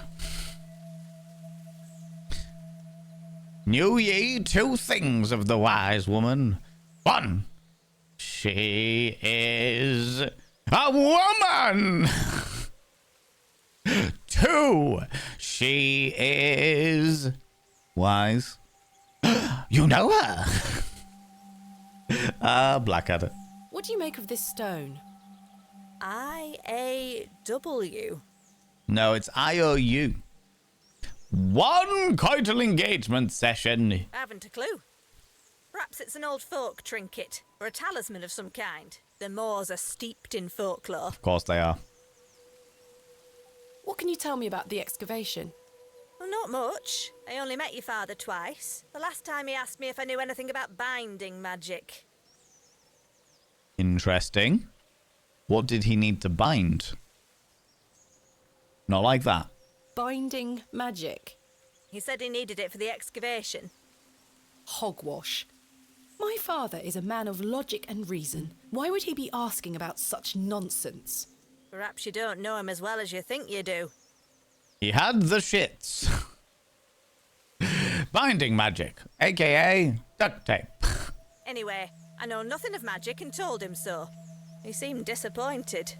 Knew ye 2 things of the wise woman. 1, she is a woman. 2, she is wise. You know her. Blackadder. What do you make of this stone? I-A-W. No, it's IOU. 1 coital engagement session. I haven't a clue. Perhaps it's an old folk trinket, or a talisman of some kind. The moors are steeped in folklore. Of course they are. What can you tell me about the excavation? Well, not much. I only met your father twice. The last time he asked me if I knew anything about binding magic. Interesting. What did he need to bind? Not like that. Binding magic. He said he needed it for the excavation. Hogwash. My father is a man of logic and reason. Why would he be asking about such nonsense? Perhaps you don't know him as well as you think you do. He had the shits. Binding magic, aka duct tape. Anyway, I know nothing of magic and told him so. He seemed disappointed.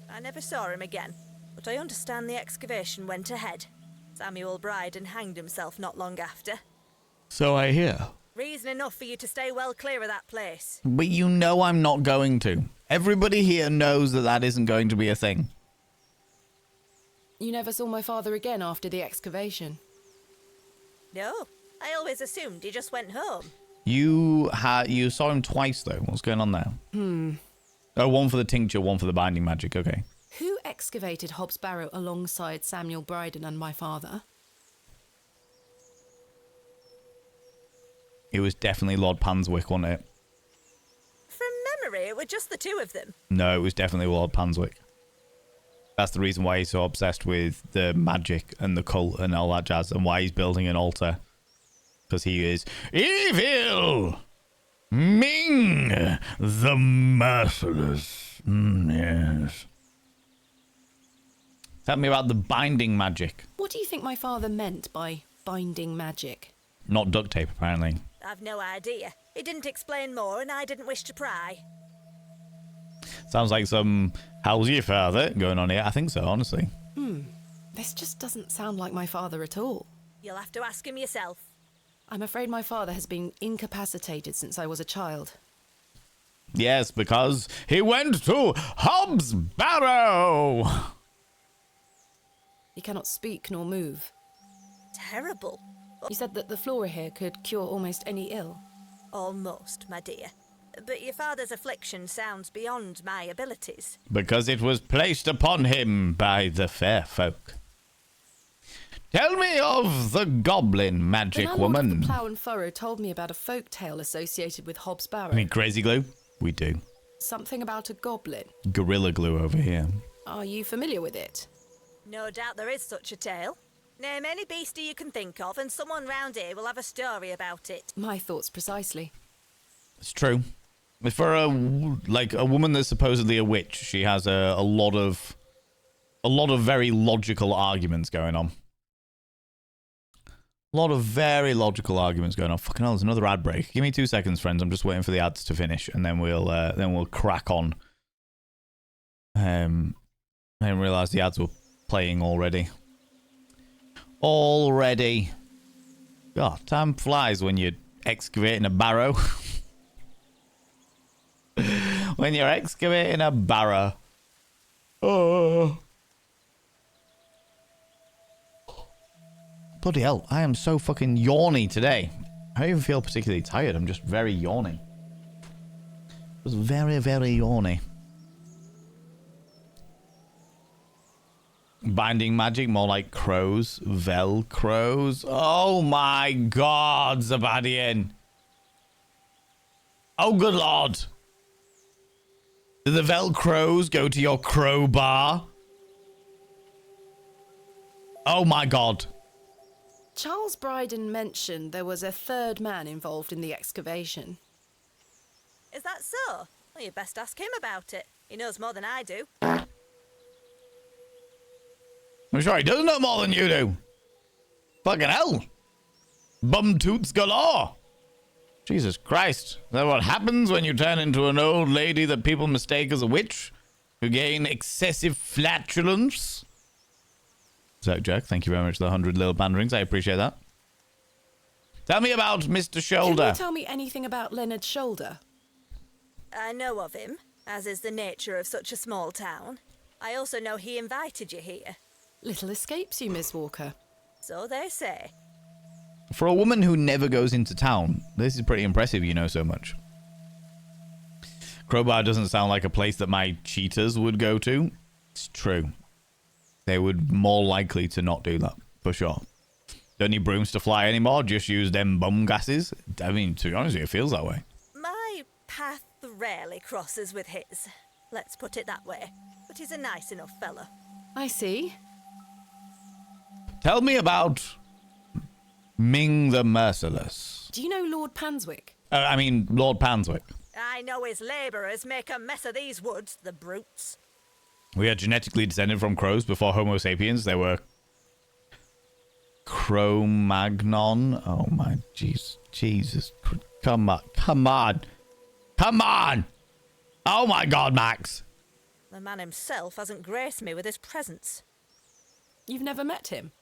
I never saw him again, but I understand the excavation went ahead. Samuel Bryden hanged himself not long after. So I hear. Reason enough for you to stay well clear of that place. But you know I'm not going to. Everybody here knows that that isn't going to be a thing. You never saw my father again after the excavation? No, I always assumed he just went home. You saw him twice though. What's going on there? Oh, 1 for the tincture, 1 for the binding magic. Okay. Who excavated Hobb's Barrow alongside Samuel Bryden and my father? It was definitely Lord Panswick, wasn't it? From memory, it were just the two of them. No, it was definitely Lord Panswick. That's the reason why he's so obsessed with the magic and the cult and all that jazz, and why he's building an altar. Because he is evil! Ming the Merciless. Yes. Tell me about the binding magic. What do you think my father meant by binding magic? Not duct tape, apparently. I've no idea. He didn't explain more, and I didn't wish to pry. Sounds like some "how's your father" going on here. I think so, honestly. This just doesn't sound like my father at all. You'll have to ask him yourself. I'm afraid my father has been incapacitated since I was a child. Yes, because he went to Hobb's Barrow. He cannot speak nor move. Terrible. He said that the flora here could cure almost any ill. Almost, my dear. But your father's affliction sounds beyond my abilities. Because it was placed upon him by the fair folk. Tell me of the goblin magic the woman. Of the Plough and Furrow told me about a folk tale associated with Hobb's Barrow. I mean, crazy glue? We do. Something about a goblin. Gorilla glue over here. Are you familiar with it? No doubt there is such a tale. Name any beastie you can think of, and someone round here will have a story about it. My thoughts precisely. It's true. For a woman that's supposedly a witch, she has a lot of very logical arguments going on. A lot of very logical arguments going on. Fucking hell, there's another ad break. Give me 2 seconds, friends. I'm just waiting for the ads to finish, and then we'll crack on. I didn't realize the ads were playing already. God, time flies when you're excavating a barrow. When you're excavating a barrow. Oh. Bloody hell, I am so fucking yawny today. I don't even feel particularly tired. I'm just very yawny. It was very, very yawny. Binding magic, more like crows. Velcros. Oh my god, Zabadian. Oh, good lord. Did the Velcros go to your crowbar? Oh my god. Charles Bryden mentioned there was a third man involved in the excavation. Is that so? Well, you best ask him about it. He knows more than I do. I'm sure he does know more than you do. Fucking hell. Bum toots galore. Jesus Christ. Is that what happens when you turn into an old lady that people mistake as a witch? You gain excessive flatulence? Zach Jack, thank you very much for the 100 little band rings. I appreciate that. Tell me about Mr. Shoulder. Can you tell me anything about Leonard Shoulder? I know of him, as is the nature of such a small town. I also know he invited you here. Little escapes you, Miss Walker. So they say. For a woman who never goes into town, this is pretty impressive you know so much. Crowbar doesn't sound like a place that my cheaters would go to. It's true. They would more likely to not do that, for sure. Don't need brooms to fly anymore, just use them bum gases. I mean, to be honest with you, it feels that way. My path rarely crosses with his. Let's put it that way. But he's a nice enough fella. I see. Tell me about Ming the Merciless. Do you know Lord Panswick? Lord Panswick. I know his labourers make a mess of these woods, the brutes. We are genetically descended from crows before Homo sapiens. They were Cro-Magnon. Oh my Jesus. Come on. Oh my god, Max. The man himself hasn't graced me with his presence. You've never met him?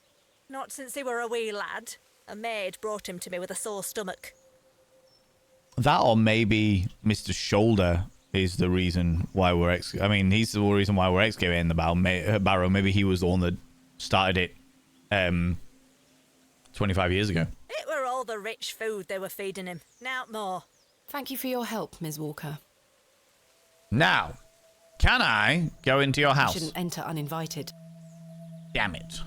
Not since he were a wee lad. A maid brought him to me with a sore stomach. That, or maybe Mr. Shoulder is the reason why we're he's the reason why we're excavating the barrow. Maybe he was the one that started it 25 years ago. It were all the rich food they were feeding him. Nowt more. Thank you for your help, Ms. Walker. Now, can I go into your house? You shouldn't enter uninvited. Damn it.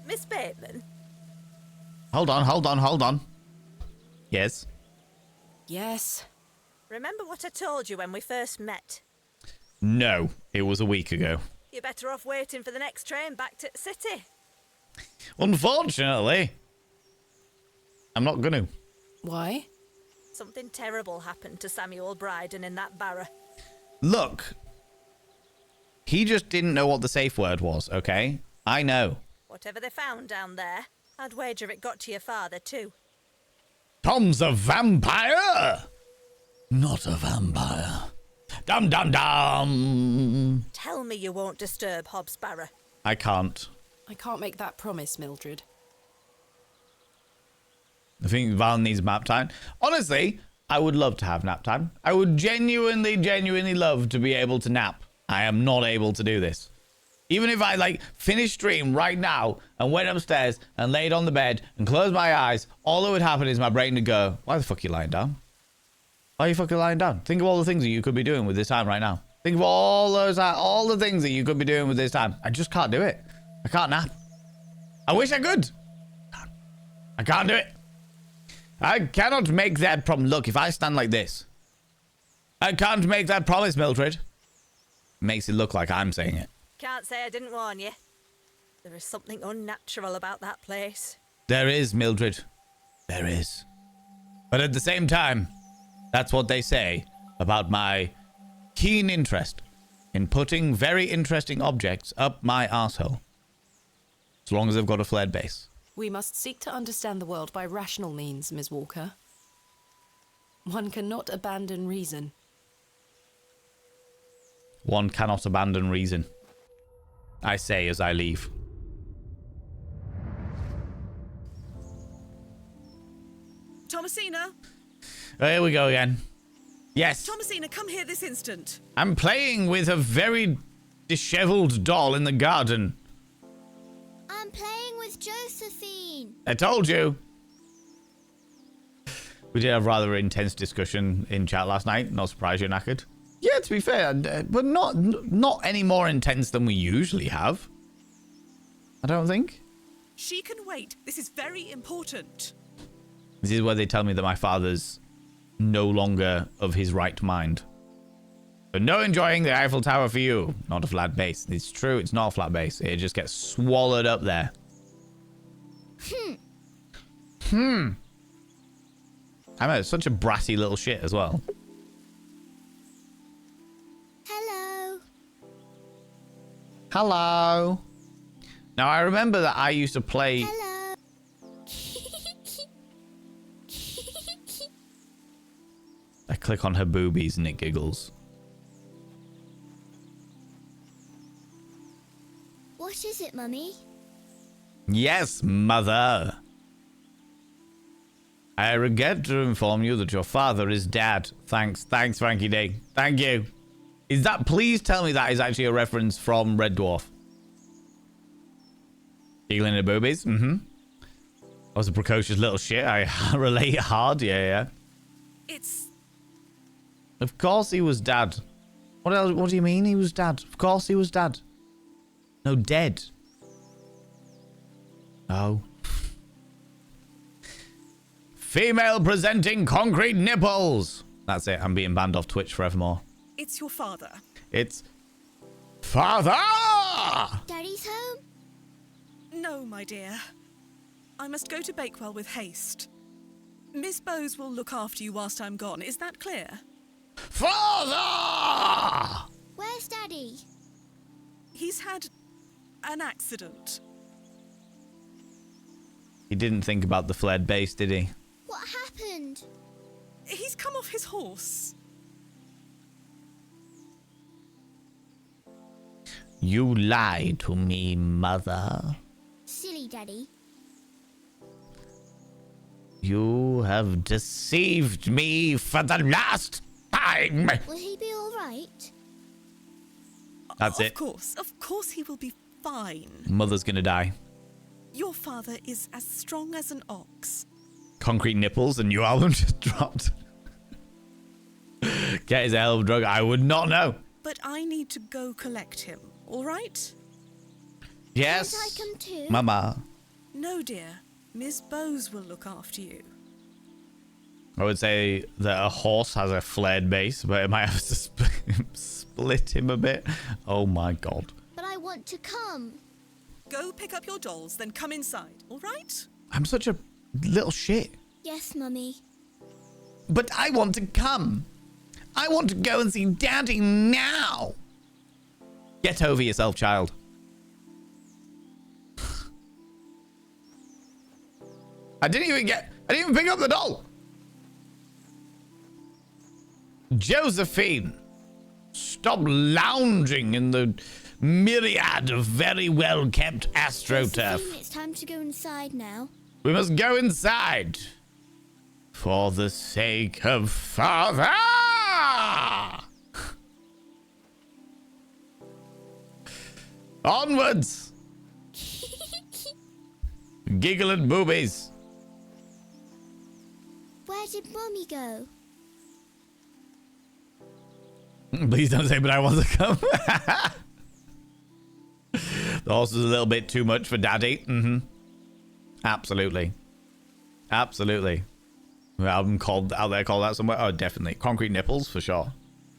Miss Bateman? Hold on. Yes. Yes. Remember what I told you when we first met? No, it was a week ago. You're better off waiting for the next train back to the city. Unfortunately, I'm not gonna. Why? Something terrible happened to Samuel Bryden in that barrow. Look, he just didn't know what the safe word was, okay? I know. Whatever they found down there, I'd wager it got to your father too. Tom's a vampire! Not a vampire. Dum dum dum! Tell me you won't disturb Hobb's Barrow. I can't. I can't make that promise, Mildred. I think Val needs nap time. Honestly, I would love to have nap time. I would genuinely love to be able to nap. I am not able to do this. Even if I, like, finish stream right now and went upstairs and laid on the bed and closed my eyes, all that would happen is my brain would go, why the fuck are you lying down? Why are you fucking lying down? Think of all the things that you could be doing with this time right now. Think of all the things that you could be doing with this time. I just can't do it. I can't nap. I wish I could. I can't do it. I cannot make that promise. Look, if I stand like this, I can't make that promise, Mildred. Makes it look like I'm saying it. Can't say I didn't warn you. There is something unnatural about that place. There is, Mildred. There is. But at the same time, that's what they say about my keen interest in putting very interesting objects up my arsehole. As long as I've got a flared base. We must seek to understand the world by rational means, Ms. Walker. One cannot abandon reason. One cannot abandon reason. I say as I leave. Thomasina? Here we go again. Yes. Thomasina, come here this instant. I'm playing with a very disheveled doll in the garden. I'm playing with Josephine. I told you. We did have rather intense discussion in chat last night. Not surprised you're knackered. Yeah, to be fair, but not any more intense than we usually have. I don't think. She can wait. This is very important. This is where they tell me that my father's no longer of his right mind. But no enjoying the Eiffel Tower for you. Not a flat base. It's true, it's not a flat base. It just gets swallowed up there. I'm such a brassy little shit as well. Hello. Hello. Now, I remember that I used to play... Hello. I click on her boobies and it giggles. What is it, Mummy? Yes, mother. I regret to inform you that your father is dead. Thanks, Frankie D. Thank you. Is that, please tell me that is actually a reference from Red Dwarf. Giggling at boobies? I was a precocious little shit. I relate hard. Yeah. It's... Of course he was dad. What else? What do you mean he was dad? Of course he was dad. No, dead. Oh. Female presenting concrete nipples. That's it. I'm being banned off Twitch forevermore. It's your father. It's... Father! Daddy's home? No, my dear. I must go to Bakewell with haste. Miss Bowes will look after you whilst I'm gone. Is that clear? Father! Where's Daddy? He's had an accident. He didn't think about the flared base, did he? What happened? He's come off his horse. You lie to me, mother. Silly Daddy. You have deceived me for the last time. Will he be all right? That's it. Of course he will be fine. Mother's gonna die. Your father is as strong as an ox. Concrete nipples, a new album just dropped. Get his hell of a drug. I would not know. But I need to go collect him, all right? Yes. Can't I come too? Mama. No, dear. Miss Bowes will look after you. I would say that a horse has a flared base, but it might have to split him a bit. Oh my god. But I want to come. Go pick up your dolls, then come inside, all right? I'm such a little shit. Yes, Mummy. But I want to come. I want to go and see Daddy now. Get over yourself, child. I didn't even pick up the doll. Josephine, stop lounging in the myriad of very well-kept AstroTurf. Josephine, it's time to go inside now. We must go inside. For the sake of Father! Onwards! Giggle and boobies. Where did Mummy go? Please don't say, but I want to come. The horse is a little bit too much for Daddy. Absolutely. Absolutely. Album called out there, call that somewhere. Oh, definitely. Concrete Nipples, for sure.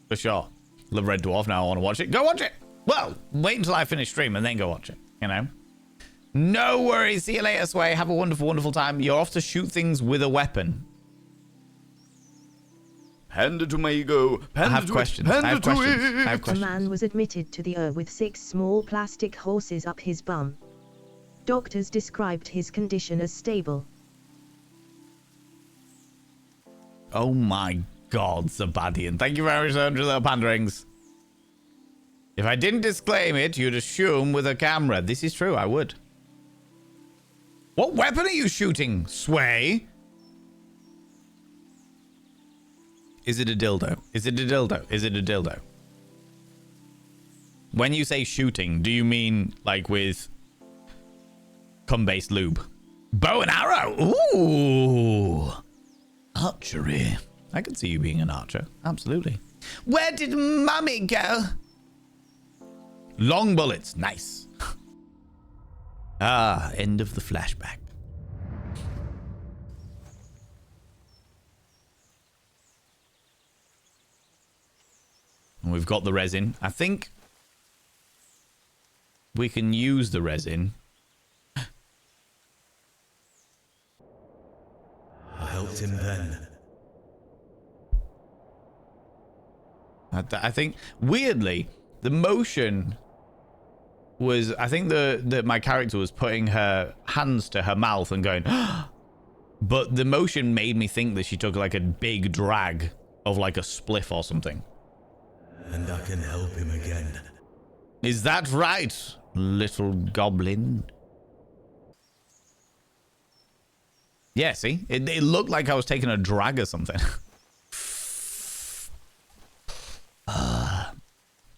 For sure. Love Red Dwarf. Now I want to watch it. Go watch it. Well, wait until I finish stream and then go watch it. You know? No worries. See you later, Sway. Have a wonderful, wonderful time. You're off to shoot things with a weapon. Hand it to my ego. I have questions. I have questions. A man was admitted to the ER with 6 small plastic horses up his bum. Doctors described his condition as stable. Oh my god, Sabadian. Thank you very much, 100 little panderings. If I didn't disclaim it, you'd assume with a camera. This is true, I would. What weapon are you shooting, Sway? Is it a dildo? Is it a dildo? Is it a dildo? When you say shooting, do you mean like with cum-based lube? Bow and arrow? Ooh. Archery. I could see you being an archer. Absolutely. Where did Mummy go? Long bullets. Nice. Ah, end of the flashback. And we've got the resin. I think we can use the resin. I helped him then. I think, weirdly, the motion was... I think that my character was putting her hands to her mouth and going... But the motion made me think that she took like a big drag of like a spliff or something. And I can help him again. Is that right, little goblin? Yeah, see? It looked like I was taking a drag or something.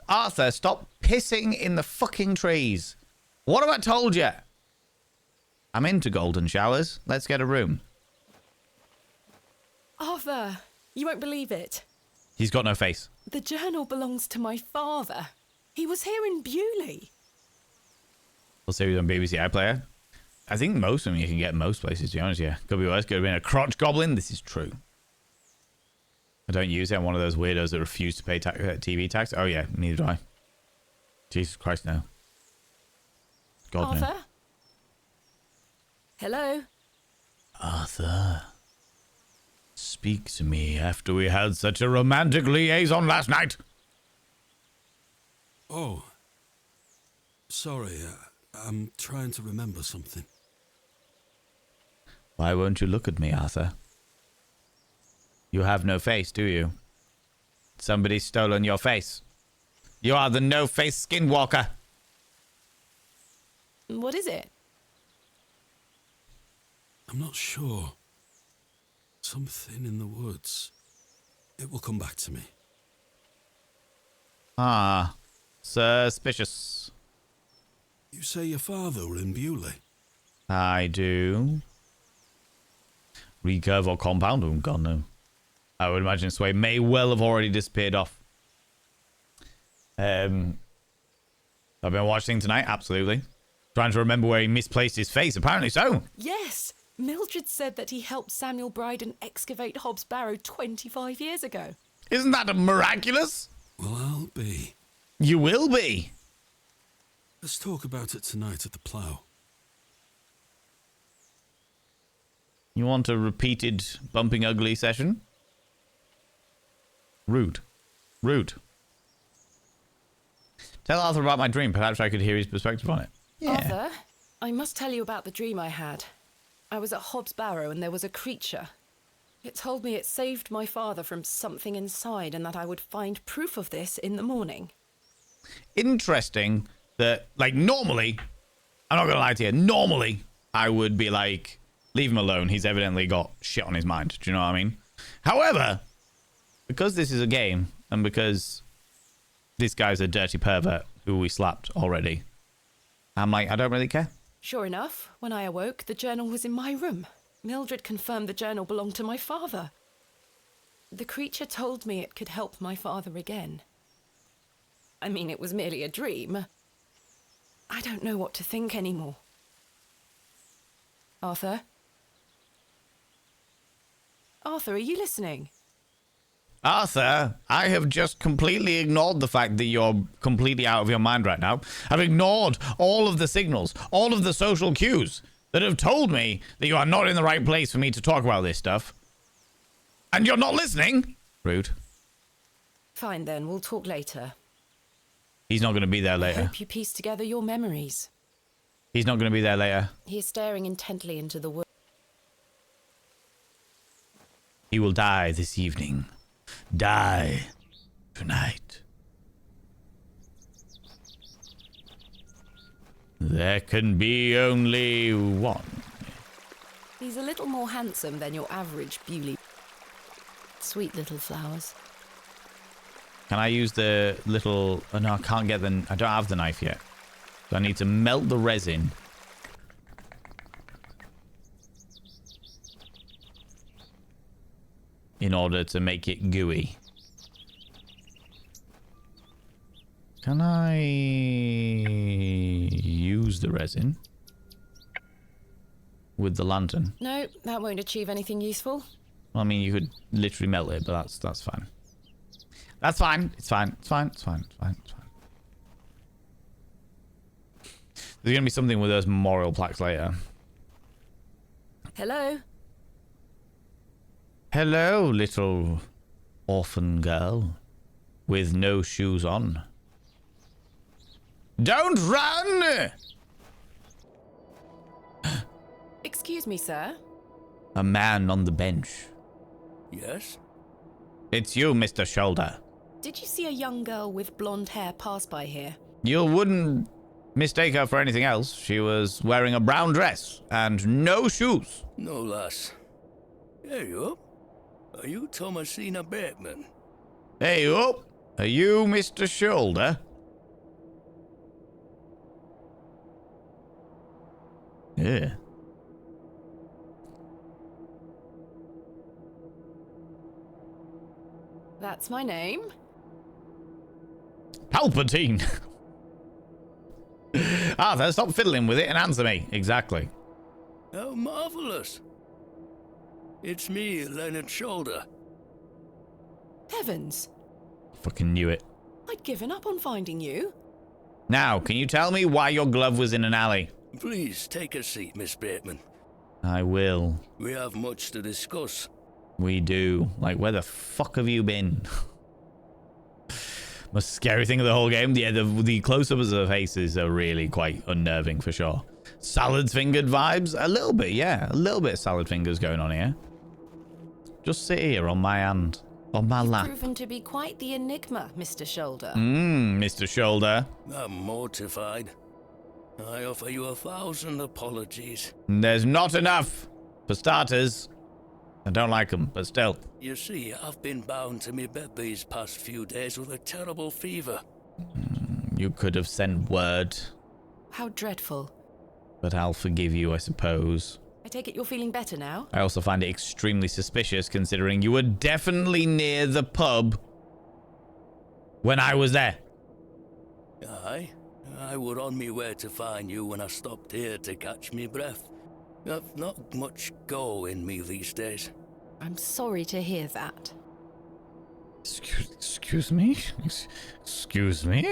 Arthur, stop pissing in the fucking trees. What have I told you? I'm into golden showers. Let's get a room. Arthur, you won't believe it. He's got no face. The journal belongs to my father. He was here in Bewley. Full series on BBC iPlayer. I think most of them you can get most places, to be honest. Yeah, could be worse. Could have been a crotch goblin. This is true. I don't use it. I'm one of those weirdos that refuse to pay TV tax. Oh yeah, neither do I. Jesus Christ, no. God, Arthur? no. Hello? Arthur. Speak to me after we had such a romantic liaison last night. Oh. Sorry, I'm trying to remember something. Why won't you look at me, Arthur? You have no face, do you? Somebody's stolen your face. You are the no-face skinwalker. What is it? I'm not sure. Something in the woods. It will come back to me. Ah, suspicious. You say your father were in Bewley? I do. Recurve or compound? Oh, God, no. I would imagine Sway may well have already disappeared off. I've been watching tonight, absolutely. Trying to remember where he misplaced his face, apparently so. Yes, Mildred said that he helped Samuel Bryden excavate Hobb's Barrow 25 years ago. Isn't that miraculous? Well, I'll be. You will be. Let's talk about it tonight at the plough. You want a repeated bumping ugly session? Rude. Rude. Tell Arthur about my dream. Perhaps I could hear his perspective on it. Yeah. Arthur, I must tell you about the dream I had. I was at Hobb's Barrow and there was a creature. It told me it saved my father from something inside and that I would find proof of this in the morning. Interesting that, like, normally, I'm not going to lie to you, normally I would be like, leave him alone. He's evidently got shit on his mind. Do you know what I mean? However, because this is a game and because this guy's a dirty pervert who we slapped already, I'm like, I don't really care. Sure enough, when I awoke, the journal was in my room. Mildred confirmed the journal belonged to my father. The creature told me it could help my father again. I mean, it was merely a dream. I don't know what to think anymore. Arthur? Arthur, are you listening? Arthur, I have just completely ignored the fact that you're completely out of your mind right now. I've ignored all of the signals, all of the social cues that have told me that you are not in the right place for me to talk about this stuff. And you're not listening? Rude. Fine then, we'll talk later. He's not going to be there I later. hope you piece together your memories. He's not going to be there later. He is staring intently into the wood. He will die this evening. Die tonight. There can be only one. He's a little more handsome than your average Bewley. Sweet little flowers. Can I use the little... Oh, no, I can't get the... I don't have the knife yet. So I need to melt the resin. In order to make it gooey. Can I use the resin with the lantern? No, that won't achieve anything useful. Well, I mean, you could literally melt it, but that's fine. That's fine. It's fine. It's fine. It's fine. It's fine. It's fine. There's gonna be something with those memorial plaques later. Hello? Hello, little orphan girl with no shoes on. Don't run! Excuse me, sir. A man on the bench. Yes? It's you, Mr. Shoulder. Did you see a young girl with blonde hair pass by here? You wouldn't mistake her for anything else. She was wearing a brown dress and no shoes. No, lass. Hey, up. Are you Thomasina Bateman? Hey, up. Are you Mr. Shoulder? Yeah. That's my name. Palpatine. Arthur, stop fiddling with it and answer me. Exactly. How marvellous. It's me, Leonard Shoulder. Heavens. Fucking knew it. I'd given up on finding you. Now, can you tell me why your glove was in an alley? Please take a seat, Miss Bateman. I will. We have much to discuss. We do. Like, where the fuck have you been? Most scary thing of the whole game. Yeah, the close-ups of faces are really quite unnerving for sure. Salad-fingered vibes? A little bit, yeah. A little bit of salad fingers going on here. Just sit here on my hand. On my lap. Proven to be quite the enigma, Mr. Shoulder. Mr. Shoulder. I'm mortified. I offer you 1,000 apologies. There's not enough. For starters, I don't like them, but still. You see, I've been bound to me bed these past few days with a terrible fever. You could have sent word. How dreadful. But I'll forgive you, I suppose. I take it you're feeling better now? I also find it extremely suspicious considering you were definitely near the pub when I was there. Aye, I were on me way to find you when I stopped here to catch me breath. I've not much go in me these days. I'm sorry to hear that. Excuse me? Excuse me?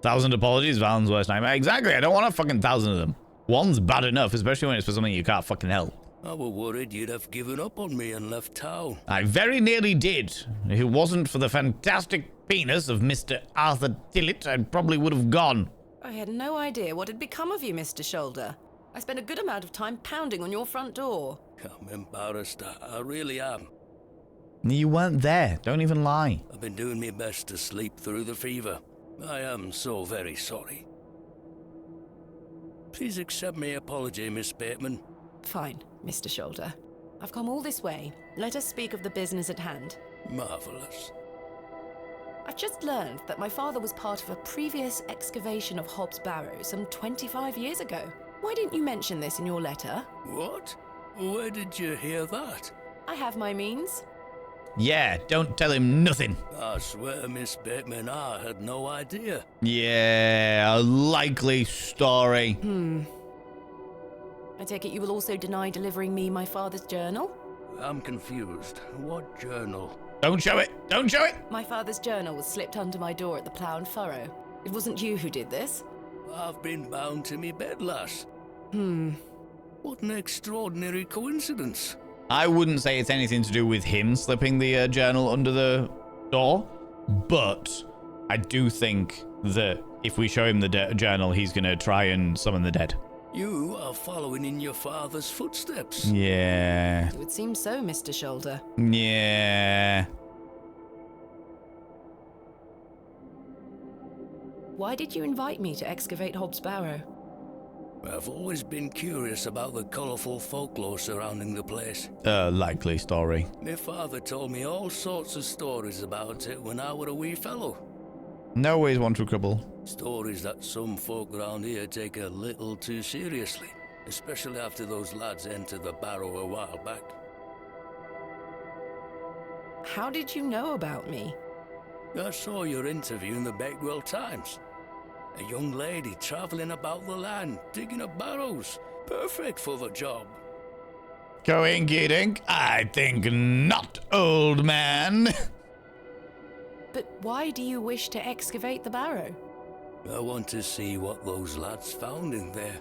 1,000 apologies, Valen's worst nightmare. Exactly, I don't want a fucking 1,000 of them. One's bad enough, especially when it's for something you can't fucking help. I were worried you'd have given up on me and left town. I very nearly did. If it wasn't for the fantastic penis of Mr. Arthur Tillett, I probably would have gone. I had no idea what had become of you, Mr. Shoulder. I spent a good amount of time pounding on your front door. I'm embarrassed, I really am. You weren't there. Don't even lie. I've been doing my best to sleep through the fever. I am so very sorry. Please accept my apology, Miss Bateman. Fine, Mr. Shoulder. I've come all this way. Let us speak of the business at hand. Marvelous. I've just learned that my father was part of a previous excavation of Hobb's Barrow some 25 years ago. Why didn't you mention this in your letter? What? Where did you hear that? I have my means. Yeah, don't tell him nothing. I swear, Miss Bateman, I had no idea. Yeah, a likely story. I take it you will also deny delivering me my father's journal? I'm confused. What journal? Don't show it! Don't show it! My father's journal was slipped under my door at the Plough and Furrow. It wasn't you who did this? I've been bound to me bed, lass. What an extraordinary coincidence. I wouldn't say it's anything to do with him slipping the journal under the door, but I do think that if we show him the journal, he's going to try and summon the dead. You are following in your father's footsteps. Yeah. It would seem so, Mr. Shoulder. Yeah. Why did you invite me to excavate Hobb's Barrow? I've always been curious about the colourful folklore surrounding the place. Likely story. My father told me all sorts of stories about it when I were a wee fellow. No ways one to cribble. Stories that some folk around here take a little too seriously, especially after those lads entered the barrow a while back. How did you know about me? I saw your interview in the Bakewell Times. A young lady travelling about the land, digging up barrows. Perfect for the job. Dink. I think not, old man. But why do you wish to excavate the barrow? I want to see what those lads found in there.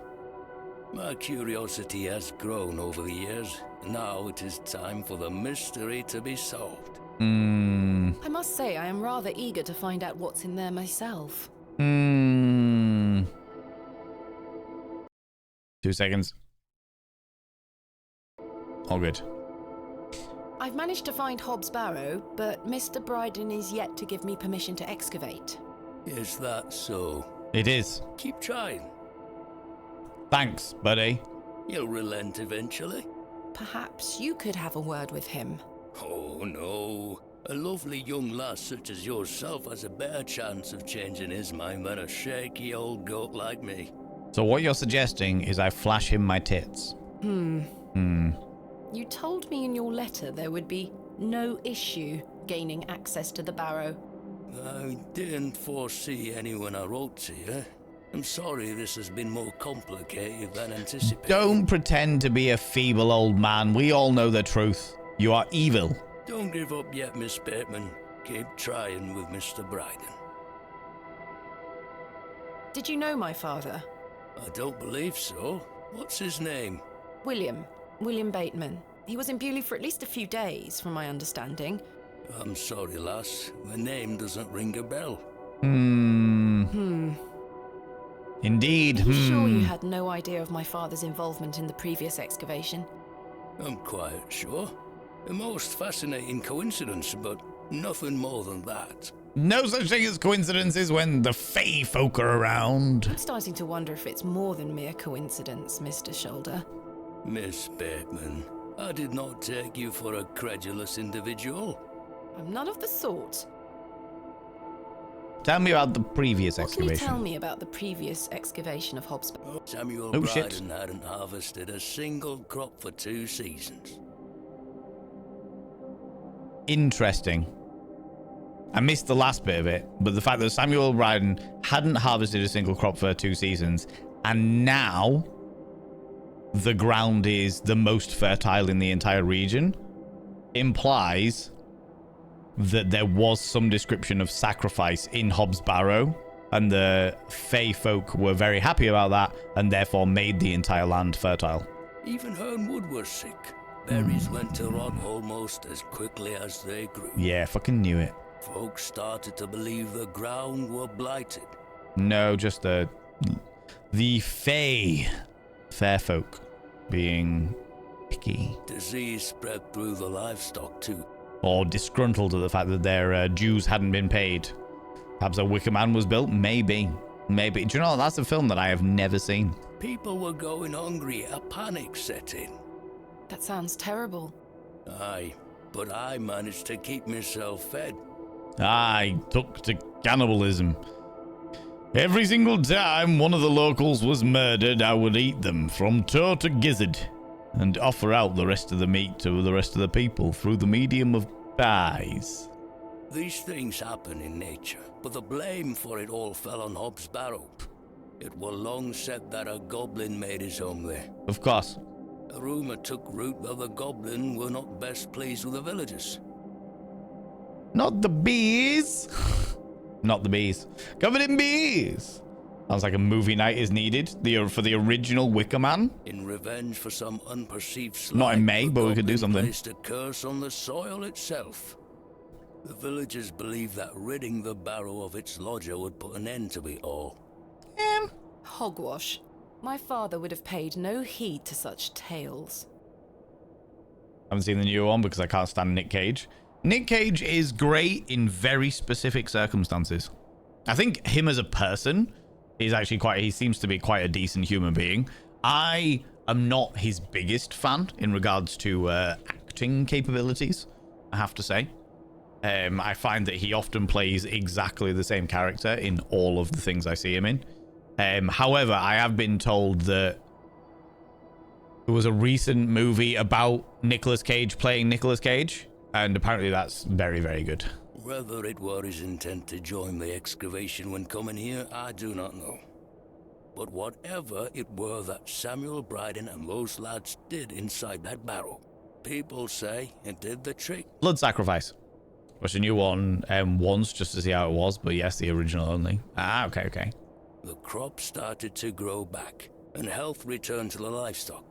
My curiosity has grown over the years. Now it is time for the mystery to be solved. I must say I am rather eager to find out what's in there myself. 2 seconds. All good. I've managed to find Hobb's Barrow, but Mr. Bryden is yet to give me permission to excavate. Is that so? It is. Keep trying. Thanks, buddy. You'll relent eventually. Perhaps you could have a word with him. Oh, no. A lovely young lass such as yourself has a better chance of changing his mind than a shaky old goat like me. So what you're suggesting is I flash him my tits? You told me in your letter there would be no issue gaining access to the barrow. I didn't foresee any when I wrote to you. I'm sorry this has been more complicated than anticipated. Don't pretend to be a feeble old man. We all know the truth. You are evil. Don't give up yet, Miss Bateman. Keep trying with Mr. Bryden. Did you know my father? I don't believe so. What's his name? William Bateman. He was in Bewley for at least a few days, from my understanding. I'm sorry, lass. The name doesn't ring a bell. Indeed. Are you sure you had no idea of my father's involvement in the previous excavation? I'm quite sure. A most fascinating coincidence, but nothing more than that. No such thing as coincidences when the Fae folk are around. I'm starting to wonder if it's more than mere coincidence, Mr. Shoulder. Miss Bateman, I did not take you for a credulous individual. I'm none of the sort. Tell me about the previous What excavation. can you tell me about the previous excavation of Hobb's Barrow? Samuel Oh, shit. Bryden hadn't harvested a single crop for 2 seasons. Interesting. I missed the last bit of it, but the fact that Samuel Bryden hadn't harvested a single crop for 2 seasons, and now the ground is the most fertile in the entire region implies that there was some description of sacrifice in Hobbs Barrow, and the Fey folk were very happy about that and therefore made the entire land fertile. Even Hernwood was sick. Berries went to rot almost as quickly as they grew. Yeah, fucking knew it. Folks started to believe the ground were blighted. No, just the Fey. Fair folk being picky. Disease spread through the livestock too. Or disgruntled at the fact that their dues hadn't been paid. Perhaps a Wicker Man was built? Maybe. Maybe. Do you know, that's a film that I have never seen. People were going hungry, a panic set in. That sounds terrible. Aye, but I managed to keep myself fed. I took to cannibalism. Every single time one of the locals was murdered, I would eat them from toe to gizzard and offer out the rest of the meat to the rest of the people through the medium of pies. These things happen in nature, but the blame for it all fell on Hobb's Barrow. It was long said that a goblin made his home there. Of course. A rumour took root that the goblin were not best pleased with the villagers. Not the bees. Not the bees. Covered in bees. Sounds like a movie night is needed for the original Wicker Man. In revenge for some unperceived slight, not in May, but we could do something. Placed a curse on the soil itself. The villagers believed that ridding the barrow of its lodger would put an end to it all. Hogwash. My father would have paid no heed to such tales. I haven't seen the new one because I can't stand Nick Cage. Nick Cage is great in very specific circumstances. I think him as a person is actually he seems to be quite a decent human being. I am not his biggest fan in regards to acting capabilities, I have to say. I find that he often plays exactly the same character in all of the things I see him in. However, I have been told that there was a recent movie about Nicolas Cage playing Nicolas Cage, and apparently that's very, very good. Whether it were his intent to join the excavation when coming here, I do not know. But whatever it were that Samuel Bryden and those lads did inside that barrow, people say it did the trick. Blood Sacrifice. Watched a new one once just to see how it was, but yes, the original only. Okay. The crops started to grow back, and health returned to the livestock.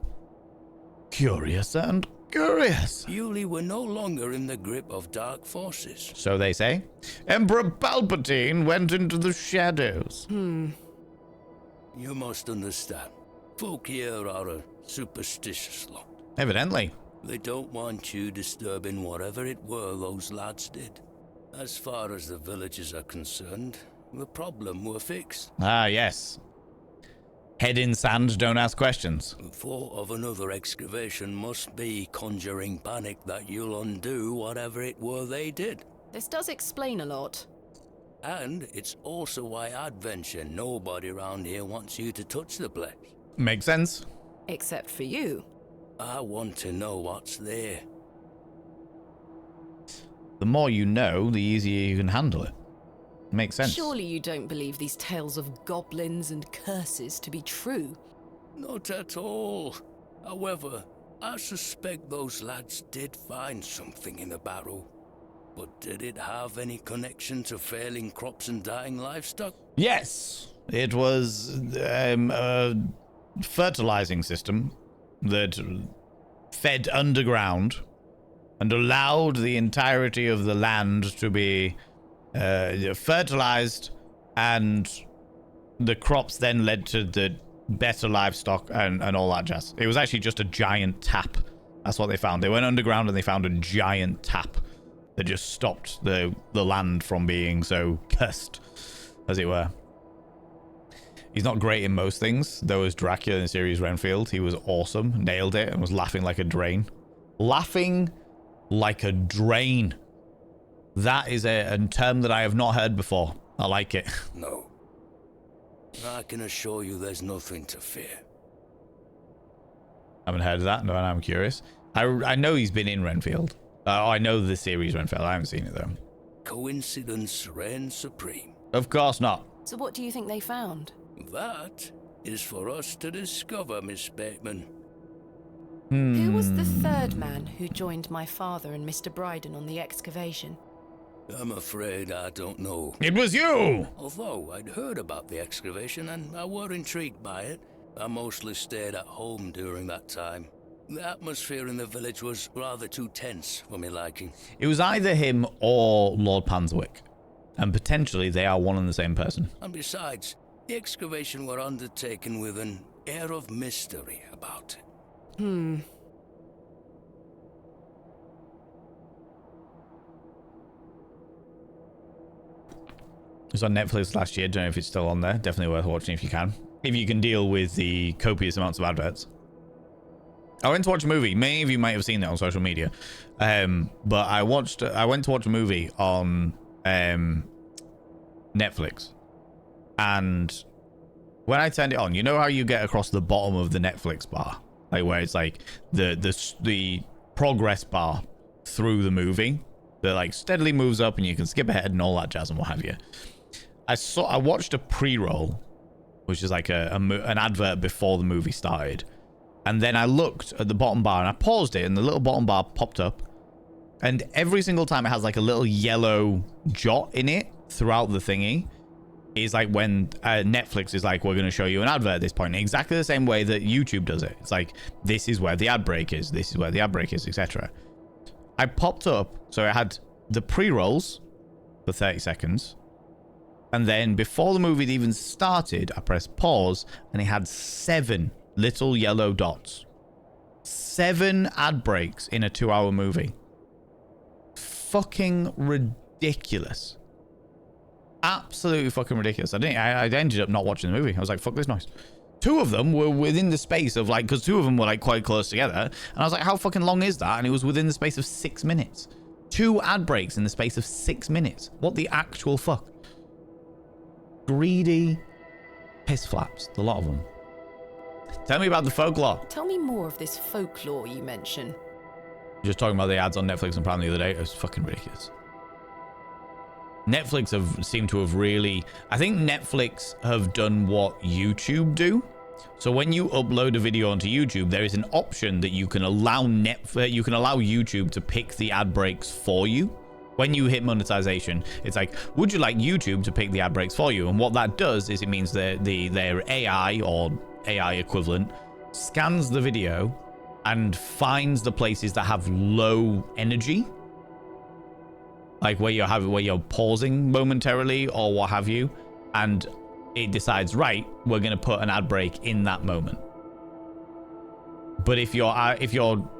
Curious and curious. Yulee were no longer in the grip of dark forces. So they say. Emperor Palpatine went into the shadows. You must understand. Folk here are a superstitious lot. Evidently. They don't want you disturbing whatever it were those lads did. As far as the villagers are concerned, the problem were fixed. Ah, yes. Head in sand, don't ask questions. The thought of another excavation must be conjuring panic that you'll undo whatever it were they did. This does explain a lot. And it's also why I'd venture nobody around here wants you to touch the place. Makes sense. Except for you. I want to know what's there. The more you know, the easier you can handle it. Makes sense. Surely you don't believe these tales of goblins and curses to be true? Not at all. However, I suspect those lads did find something in the barrow. But did it have any connection to failing crops and dying livestock? Yes. It was a fertilizing system that fed underground and allowed the entirety of the land to be fertilized, and the crops then led to the better livestock and all that jazz. It was actually just a giant tap. That's what they found. They went underground and they found a giant tap that just stopped the land from being so cursed, as it were. He's not great in most things, though as Dracula in the series Renfield, he was awesome, nailed it, and was laughing like a drain. Laughing like a drain. That is a term that I have not heard before. I like it. No. I can assure you there's nothing to fear. I haven't heard of that, no, I'm curious. I know he's been in Renfield. I know the series Renfield, I haven't seen it though. Coincidence reigns supreme. Of course not. So what do you think they found? That is for us to discover, Miss Bateman. Who was the third man who joined my father and Mr. Bryden on the excavation? I'm afraid I don't know. It was you! Although I'd heard about the excavation and I were intrigued by it, I mostly stayed at home during that time. The atmosphere in the village was rather too tense for me liking. It was either him or Lord Panswick. And potentially they are one and the same person. And besides, the excavation were undertaken with an air of mystery about it. It was on Netflix last year. Don't know if it's still on there. Definitely worth watching if you can. If you can deal with the copious amounts of adverts. I went to watch a movie. Many of you might have seen that on social media. But I went to watch a movie on Netflix. And when I turned it on, you know how you get across the bottom of the Netflix bar? Like where it's like the progress bar through the movie that like steadily moves up and you can skip ahead and all that jazz and what have you. I watched a pre-roll, which is like an advert before the movie started. And then I looked at the bottom bar and I paused it and the little bottom bar popped up. And every single time it has like a little yellow jot in it throughout the thingy. Is like when Netflix is like, we're going to show you an advert at this point. Exactly the same way that YouTube does it. It's like, this is where the ad break is. This is where the ad break is, etc. I popped up. So it had the pre-rolls for 30 seconds. And then before the movie even started, I pressed pause and it had 7 little yellow dots. 7 ad breaks in a 2-hour movie. Fucking ridiculous. Absolutely fucking ridiculous. I ended up not watching the movie. I was like, fuck this noise. 2 of them were within the space of like, because 2 of them were like quite close together. And I was like, how fucking long is that? And it was within the space of 6 minutes. 2 ad breaks in the space of 6 minutes. What the actual fuck? Greedy piss flaps. A lot of them. Tell me about the folklore. Tell me more of this folklore you mention. Just talking about the ads on Netflix and Prime the other day. It was fucking ridiculous. Netflix have seemed to have really... I think Netflix have done what YouTube do. So when you upload a video onto YouTube, there is an option that you can allow YouTube to pick the ad breaks for you. When you hit monetization, it's like, would you like YouTube to pick the ad breaks for you? And what that does is it means that their AI or AI equivalent scans the video and finds the places that have low energy. Like where you're pausing momentarily or what have you, and it decides, right, we're going to put an ad break in that moment. But if your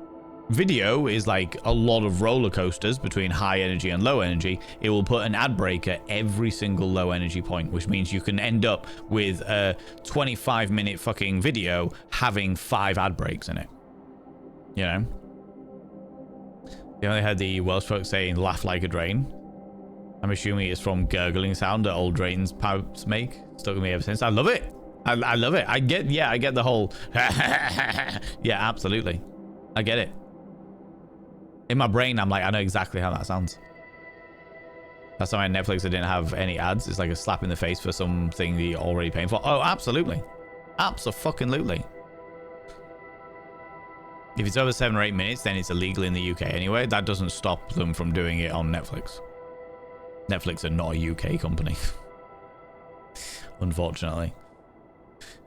video is like a lot of roller coasters between high energy and low energy, it will put an ad break at every single low energy point, which means you can end up with a 25-minute fucking video having 5 ad breaks in it. You know? You only heard the Welsh folks saying laugh like a drain. I'm assuming it's from gurgling sound that old drains pipes make. Stuck with me ever since. I love it. I love it. I get the whole yeah, absolutely. I get it. In my brain, I'm like, I know exactly how that sounds. That's why on Netflix I didn't have any ads. It's like a slap in the face for something that you're already paying for. Oh, absolutely. Abso-fucking-lutely. If it's over 7 or 8 minutes, then it's illegal in the UK anyway. That doesn't stop them from doing it on Netflix. Netflix are not a UK company. Unfortunately.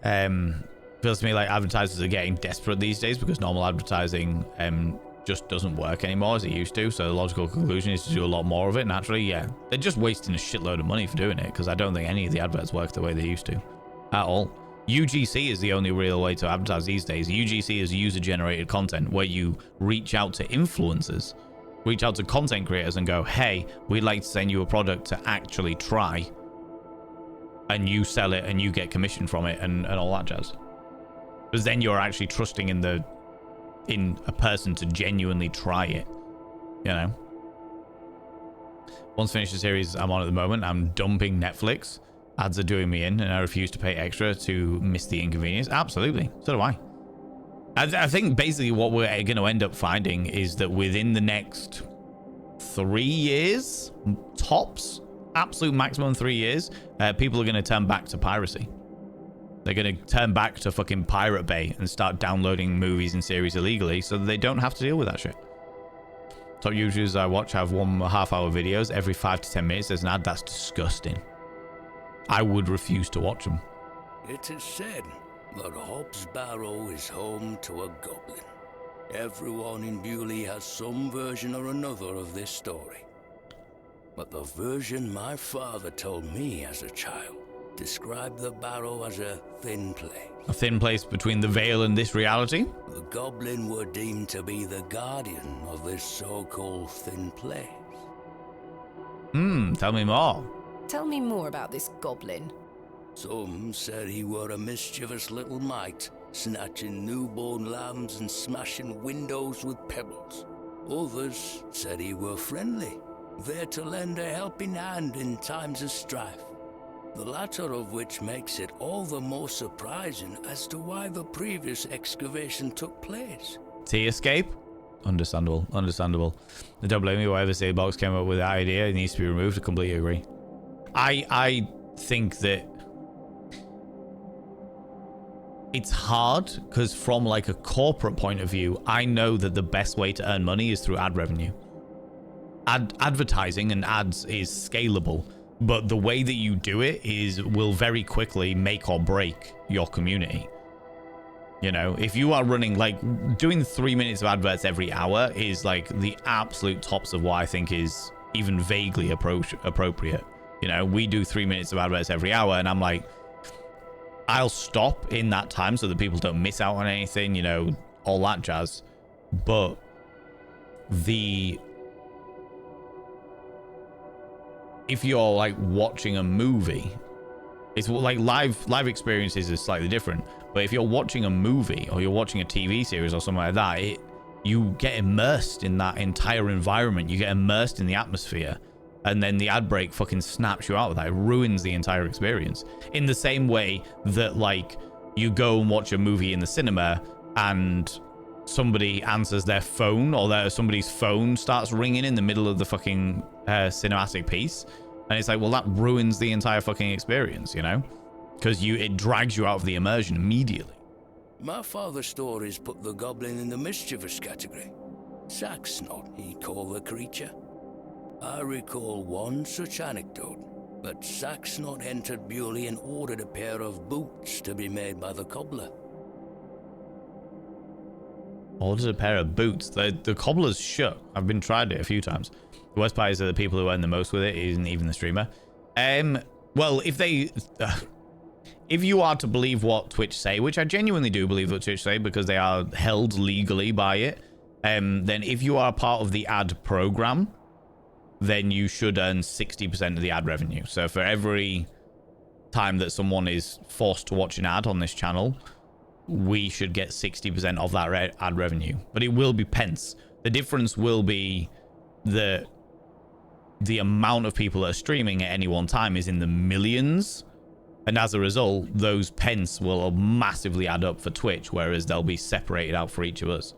Feels to me like advertisers are getting desperate these days because normal advertising just doesn't work anymore as it used to. So the logical conclusion is to do a lot more of it. Naturally, yeah. They're just wasting a shitload of money for doing it because I don't think any of the adverts work the way they used to at all. UGC is the only real way to advertise these days. UGC is user-generated content where you reach out to influencers, reach out to content creators and go, hey, we'd like to send you a product to actually try. And you sell it and you get commission from it and all that jazz. Because then you're actually trusting in a person to genuinely try it. You know? Once finished the series I'm on at the moment, I'm dumping Netflix. Ads are doing me in and I refuse to pay extra to miss the inconvenience. Absolutely. So do I. I think basically what we're going to end up finding is that within the next 3 years, tops, absolute maximum 3 years, people are going to turn back to piracy. They're going to turn back to fucking Pirate Bay and start downloading movies and series illegally so that they don't have to deal with that shit. Top YouTubers I watch have 1.5 hour videos. Every 5 to 10 minutes there's an ad. That's disgusting. I would refuse to watch them. It is said that Hobbs Barrow is home to a goblin. Everyone in Bewley has some version or another of this story. But the version my father told me as a child described the barrow as a thin place. A thin place between the veil and this reality? The goblin were deemed to be the guardian of this so-called thin place. Tell me more. Tell me more about this goblin. Some said he were a mischievous little mite, snatching newborn lambs and smashing windows with pebbles. Others said he were friendly, there to lend a helping hand in times of strife. The latter of which makes it all the more surprising as to why the previous excavation took place. Tea escape? Understandable, understandable. Don't blame me, whatever State Box came up with that idea, it needs to be removed. I completely agree. I think that it's hard because from like a corporate point of view, I know that the best way to earn money is through ad revenue. Advertising and ads is scalable, but the way that you do it will very quickly make or break your community. You know, if you are running, like, doing 3 minutes of adverts every hour is like the absolute tops of what I think is even vaguely appropriate. You know, we do 3 minutes of adverts every hour, and I'm like, I'll stop in that time so that people don't miss out on anything, you know, all that jazz. But if you're like watching a movie, it's like live experiences is slightly different. But if you're watching a movie or you're watching a TV series or something like that, you get immersed in that entire environment. You get immersed in the atmosphere, and then the ad break fucking snaps you out of that. It ruins the entire experience. In the same way that, like, you go and watch a movie in the cinema and somebody answers their phone, or somebody's phone starts ringing in the middle of the fucking cinematic piece, and it's like, well, that ruins the entire fucking experience, you know, because it drags you out of the immersion immediately. My father's stories put the goblin in the mischievous category. Sacksnot, he called the creature. I recall one such anecdote, that Sacksnot entered Bewley and ordered a pair of boots to be made by the cobbler. Ordered a pair of boots? The cobbler's shut. I've been tried it a few times. The worst part is that the people who earn the most with it isn't even the streamer. Well, if you are to believe what Twitch say, which I genuinely do believe what Twitch say because they are held legally by it, then if you are part of the ad program, then you should earn 60% of the ad revenue. So for every time that someone is forced to watch an ad on this channel, we should get 60% of that ad revenue. But it will be pence. The difference will be that the amount of people that are streaming at any one time is in the millions. And as a result, those pence will massively add up for Twitch, whereas they'll be separated out for each of us,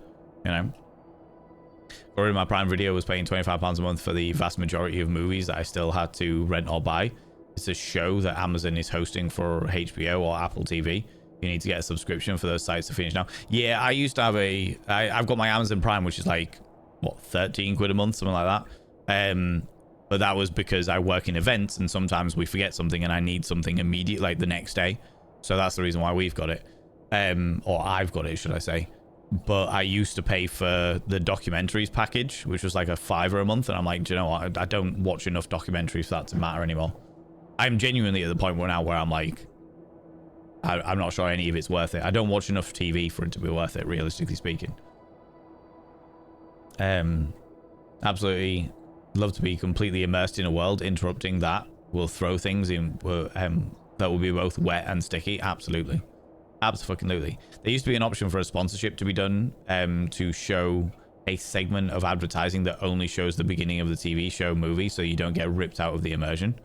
you know? Already my Prime Video was paying £25 a month for the vast majority of movies that I still had to rent or buy. It's a show that Amazon is hosting for HBO or Apple TV. You need to get a subscription for those sites to finish now. Yeah, I used to have I've got my Amazon Prime, which is like, what, 13 quid a month, something like that. But that was because I work in events and sometimes we forget something and I need something immediate, like the next day. So that's the reason why we've got it. Or I've got it, should I say. But I used to pay for the documentaries package, which was like a £5 a month. And I'm like, do you know what? I don't watch enough documentaries for that to matter anymore. I'm genuinely at the point where I'm like, I'm not sure any of it's worth it. I don't watch enough TV for it to be worth it, realistically speaking. Absolutely love to be completely immersed in a world. Interrupting that will throw things in that will be both wet and sticky. Absolutely. Absolutely. There used to be an option for a sponsorship to be done to show a segment of advertising that only shows the beginning of the TV show movie so you don't get ripped out of the immersion.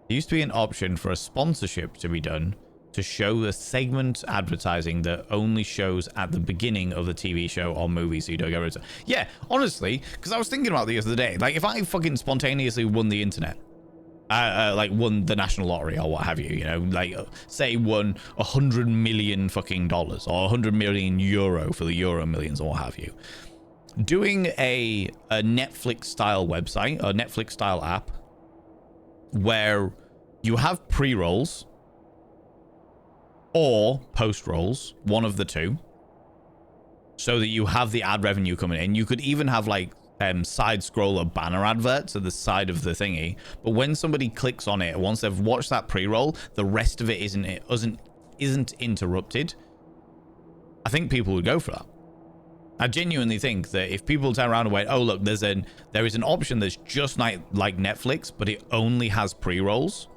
There used to be an option for a sponsorship to be done to show a segment advertising that only shows at the beginning of the TV show or movie so you don't get ripped out. Yeah, honestly, because I was thinking about the other day, like if I fucking spontaneously won the internet like won the national lottery or what have you, you know, like say won $100 million fucking dollars or 100 million euro for the Euro Millions or what have you. Doing a Netflix style website, a Netflix style app where you have pre-rolls or post-rolls, one of the two, so that you have the ad revenue coming in. You could even have like side scroller banner adverts at the side of the thingy, but when somebody clicks on it, once they've watched that pre-roll, the rest of it isn't interrupted. I think people would go for that. I genuinely think that if people turn around and went, oh look, there is an option that's just like Netflix, but it only has pre-rolls.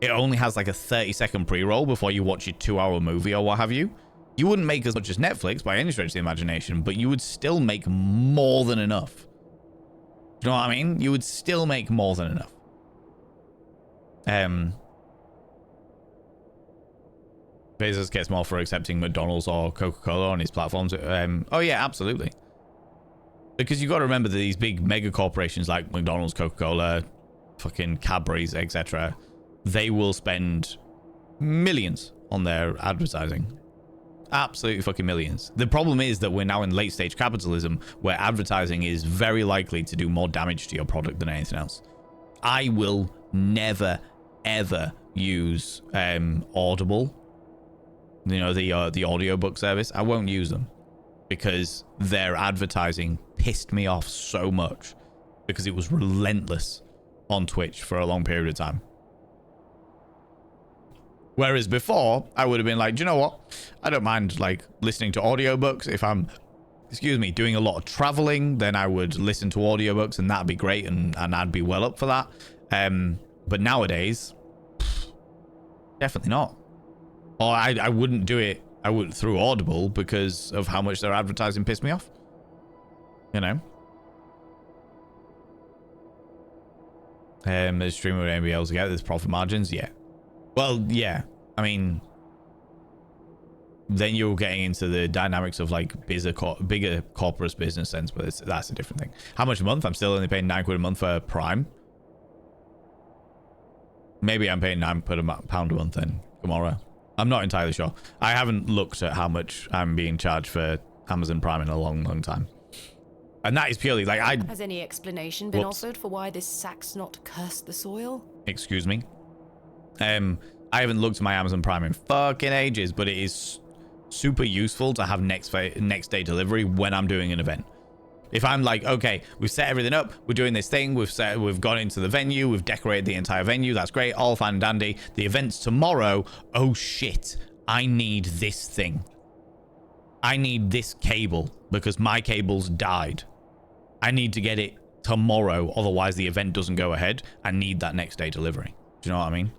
It only has like a 30-second pre-roll before you watch your 2-hour movie or what have you. You wouldn't make as much as Netflix by any stretch of the imagination, but you would still make more than enough. Do you know what I mean? You would still make more than enough. Bezos gets more for accepting McDonald's or Coca-Cola on his platforms. Oh yeah, absolutely. Because you got to remember that these big mega corporations like McDonald's, Coca-Cola, fucking Cadbury's, etc., they will spend millions on their advertising. Absolutely fucking millions. The problem is that we're now in late stage capitalism where advertising is very likely to do more damage to your product than anything else. I will never ever use Audible, you know, the audiobook service. I won't use them because their advertising pissed me off so much because it was relentless on Twitch for a long period of time. Whereas before, I would have been like, do you know what? I don't mind like listening to audiobooks. If I'm, doing a lot of traveling, then I would listen to audiobooks and that'd be great and I'd be well up for that. But nowadays, definitely not. Or I wouldn't do it. I wouldn't through Audible because of how much their advertising pissed me off. You know? The streamer would be able to get this profit margins, yeah. Well, yeah. I mean, then you're getting into the dynamics of like bigger corporate business sense, but that's a different thing. How much a month? I'm still only paying £9 a month for Prime. Maybe I'm paying £9 a month then tomorrow. I'm not entirely sure. I haven't looked at how much I'm being charged for Amazon Prime in a long, long time. And that is purely like Has any explanation been offered for why this sack's not cursed the soil? Excuse me. I haven't looked at my Amazon Prime in fucking ages, but it is super useful to have next day delivery when I'm doing an event. If I'm like, okay, we've set everything up, we're doing this thing, we've gone into the venue, we've decorated the entire venue, that's great, all fine and dandy. The event's tomorrow. Oh shit, I need this thing. I need this cable because my cable's died. I need to get it tomorrow, otherwise the event doesn't go ahead. I need that next day delivery. Do you know what I mean?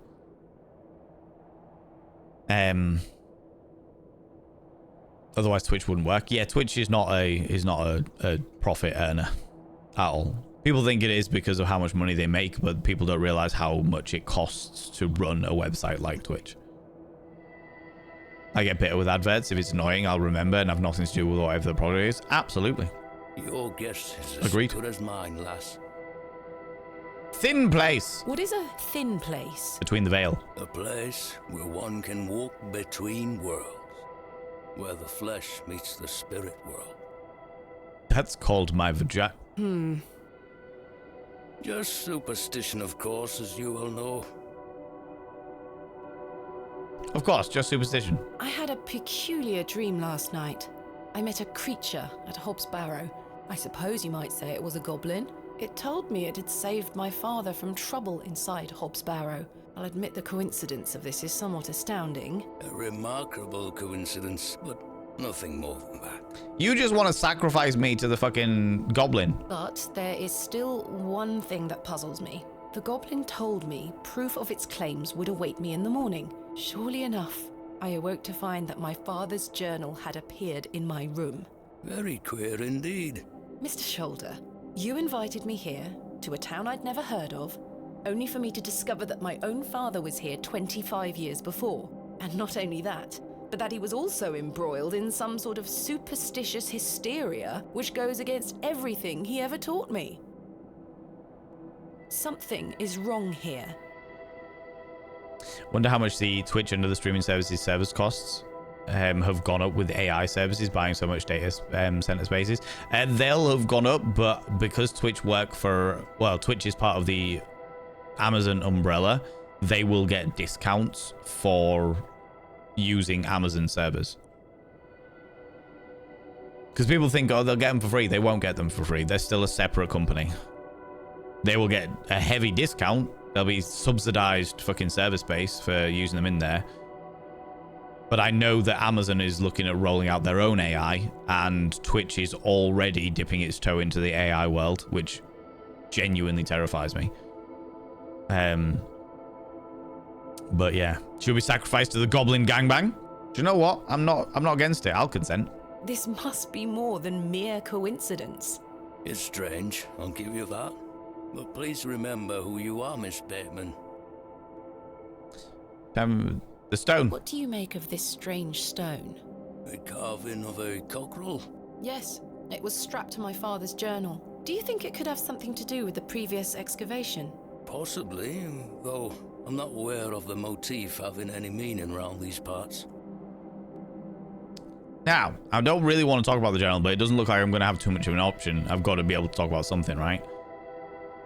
Otherwise Twitch wouldn't work. Yeah, Twitch is not a profit earner at all. People think it is because of how much money they make, but people don't realize how much it costs to run a website like Twitch. I get bitter with adverts. If it's annoying, I'll remember and have nothing to do with whatever the product is. Absolutely. Your guess is as Agreed. good as mine, lass. Thin place. What is a thin place? Between the veil. A place where one can walk between worlds. Where the flesh meets the spirit world. That's called my vagina. Just superstition, of course, as you all know. Of course, just superstition. I had a peculiar dream last night. I met a creature at HOB'S Barrow. I suppose you might say it was a goblin. It told me it had saved my father from trouble inside HOB'S Barrow. I'll admit the coincidence of this is somewhat astounding. A remarkable coincidence, but nothing more than that. You just want to sacrifice me to the fucking goblin. But there is still one thing that puzzles me. The goblin told me proof of its claims would await me in the morning. Surely enough, I awoke to find that my father's journal had appeared in my room. Very queer indeed. Mr. Shoulder, you invited me here, to a town I'd never heard of, only for me to discover that my own father was here 25 years before. And not only that, but that he was also embroiled in some sort of superstitious hysteria which goes against everything he ever taught me. Something is wrong here. Wonder how much the Twitch and other streaming services service costs have gone up with AI services buying so much data center spaces. They'll have gone up, but because Twitch Twitch is part of the Amazon umbrella, they will get discounts for using Amazon servers. Because people think, oh, they'll get them for free. They won't get them for free. They're still a separate company. They will get a heavy discount. There'll be subsidized fucking server space for using them in there. But I know that Amazon is looking at rolling out their own AI, and Twitch is already dipping its toe into the AI world, which genuinely terrifies me. But yeah, should we sacrifice to the goblin gangbang? Do you know what? I'm not against it. I'll consent. This must be more than mere coincidence. It's strange, I'll give you that. But please remember who you are, Miss Bateman. The stone. What do you make of this strange stone? A carving of a cockerel? Yes, it was strapped to my father's journal. Do you think it could have something to do with the previous excavation? Possibly, though I'm not aware of the motif having any meaning around these parts. Now, I don't really want to talk about the journal, but it doesn't look like I'm going to have too much of an option. I've got to be able to talk about something, right?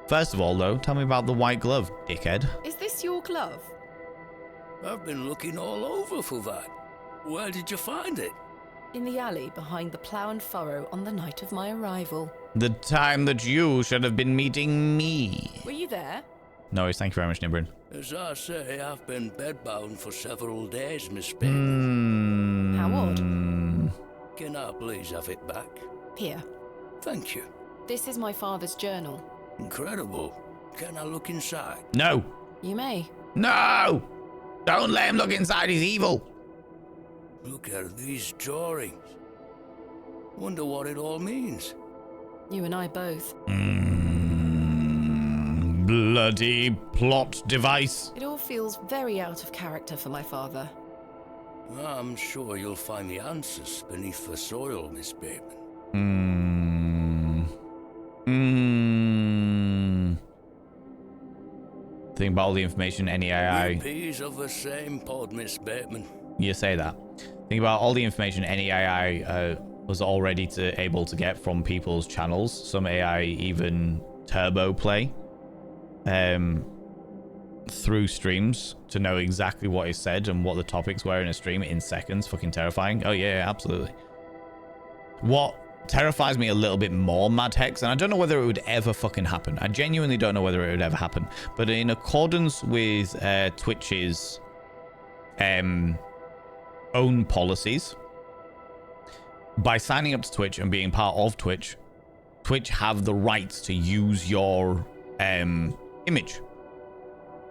First of all, though, tell me about the white glove, dickhead. Is this your glove? I've been looking all over for that. Where did you find it? In the alley behind the plough and furrow on the night of my arrival. The time that you should have been meeting me. Were you there? No, thank you very much, Nibrin. As I say, I've been bedbound for several days, Miss Bateman. How odd. Can I please have it back? Here. Thank you. This is my father's journal. Incredible. Can I look inside? No. You may. No! Don't let him look inside, he's evil. Look at these drawings. Wonder what it all means. You and I both. Bloody plot device. It all feels very out of character for my father. I'm sure you'll find the answers beneath the soil, Miss Bateman. Think about all the information any AI... Peas of the same pod, Miss Bateman. You say that. Think about all the information any AI was already able to get from people's channels. Some AI even turbo play through streams to know exactly what is said and what the topics were in a stream in seconds. Fucking terrifying. Oh yeah, absolutely. What terrifies me a little bit more, Mad Hex, and I don't know whether it would ever fucking happen. I genuinely don't know whether it would ever happen. But in accordance with Twitch's own policies, by signing up to Twitch and being part of Twitch, Twitch have the right to use your image.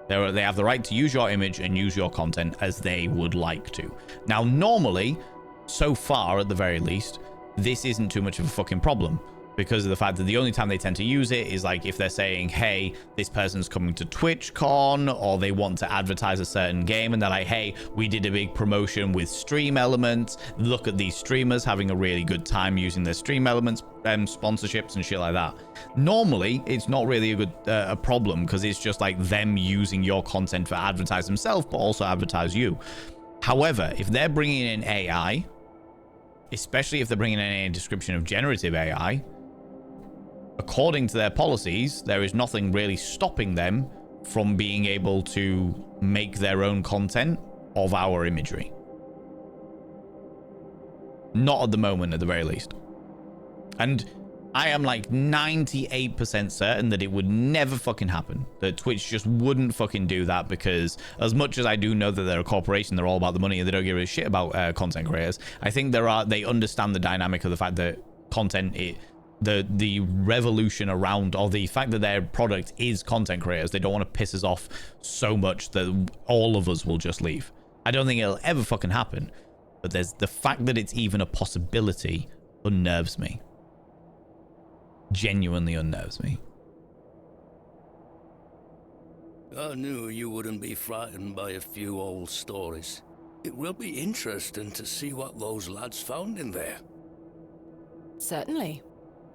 They have the right to use your image and use your content as they would like to. Now, normally, so far at the very least, this isn't too much of a fucking problem, because of the fact that the only time they tend to use it is like if they're saying, hey, this person's coming to TwitchCon, or they want to advertise a certain game and they're like, hey, we did a big promotion with Stream Elements, look at these streamers having a really good time using their Stream Elements sponsorships and shit like that. Normally it's not really a problem, because it's just like them using your content for advertise themselves but also advertise you. However, if they're bringing in AI, especially if they're bringing in a description of generative AI, according to their policies, there is nothing really stopping them from being able to make their own content of our imagery. Not at the moment, at the very least. And I am like 98% certain that it would never fucking happen. That Twitch just wouldn't fucking do that, because as much as I do know that they're a corporation, they're all about the money and they don't give a shit about content creators, I think they understand the dynamic of the fact that content, the revolution around, or the fact that their product is content creators, they don't want to piss us off so much that all of us will just leave. I don't think it'll ever fucking happen, but there's the fact that it's even a possibility unnerves me. Genuinely unnerves me. I knew you wouldn't be frightened by a few old stories. It will be interesting to see what those lads found in there. Certainly.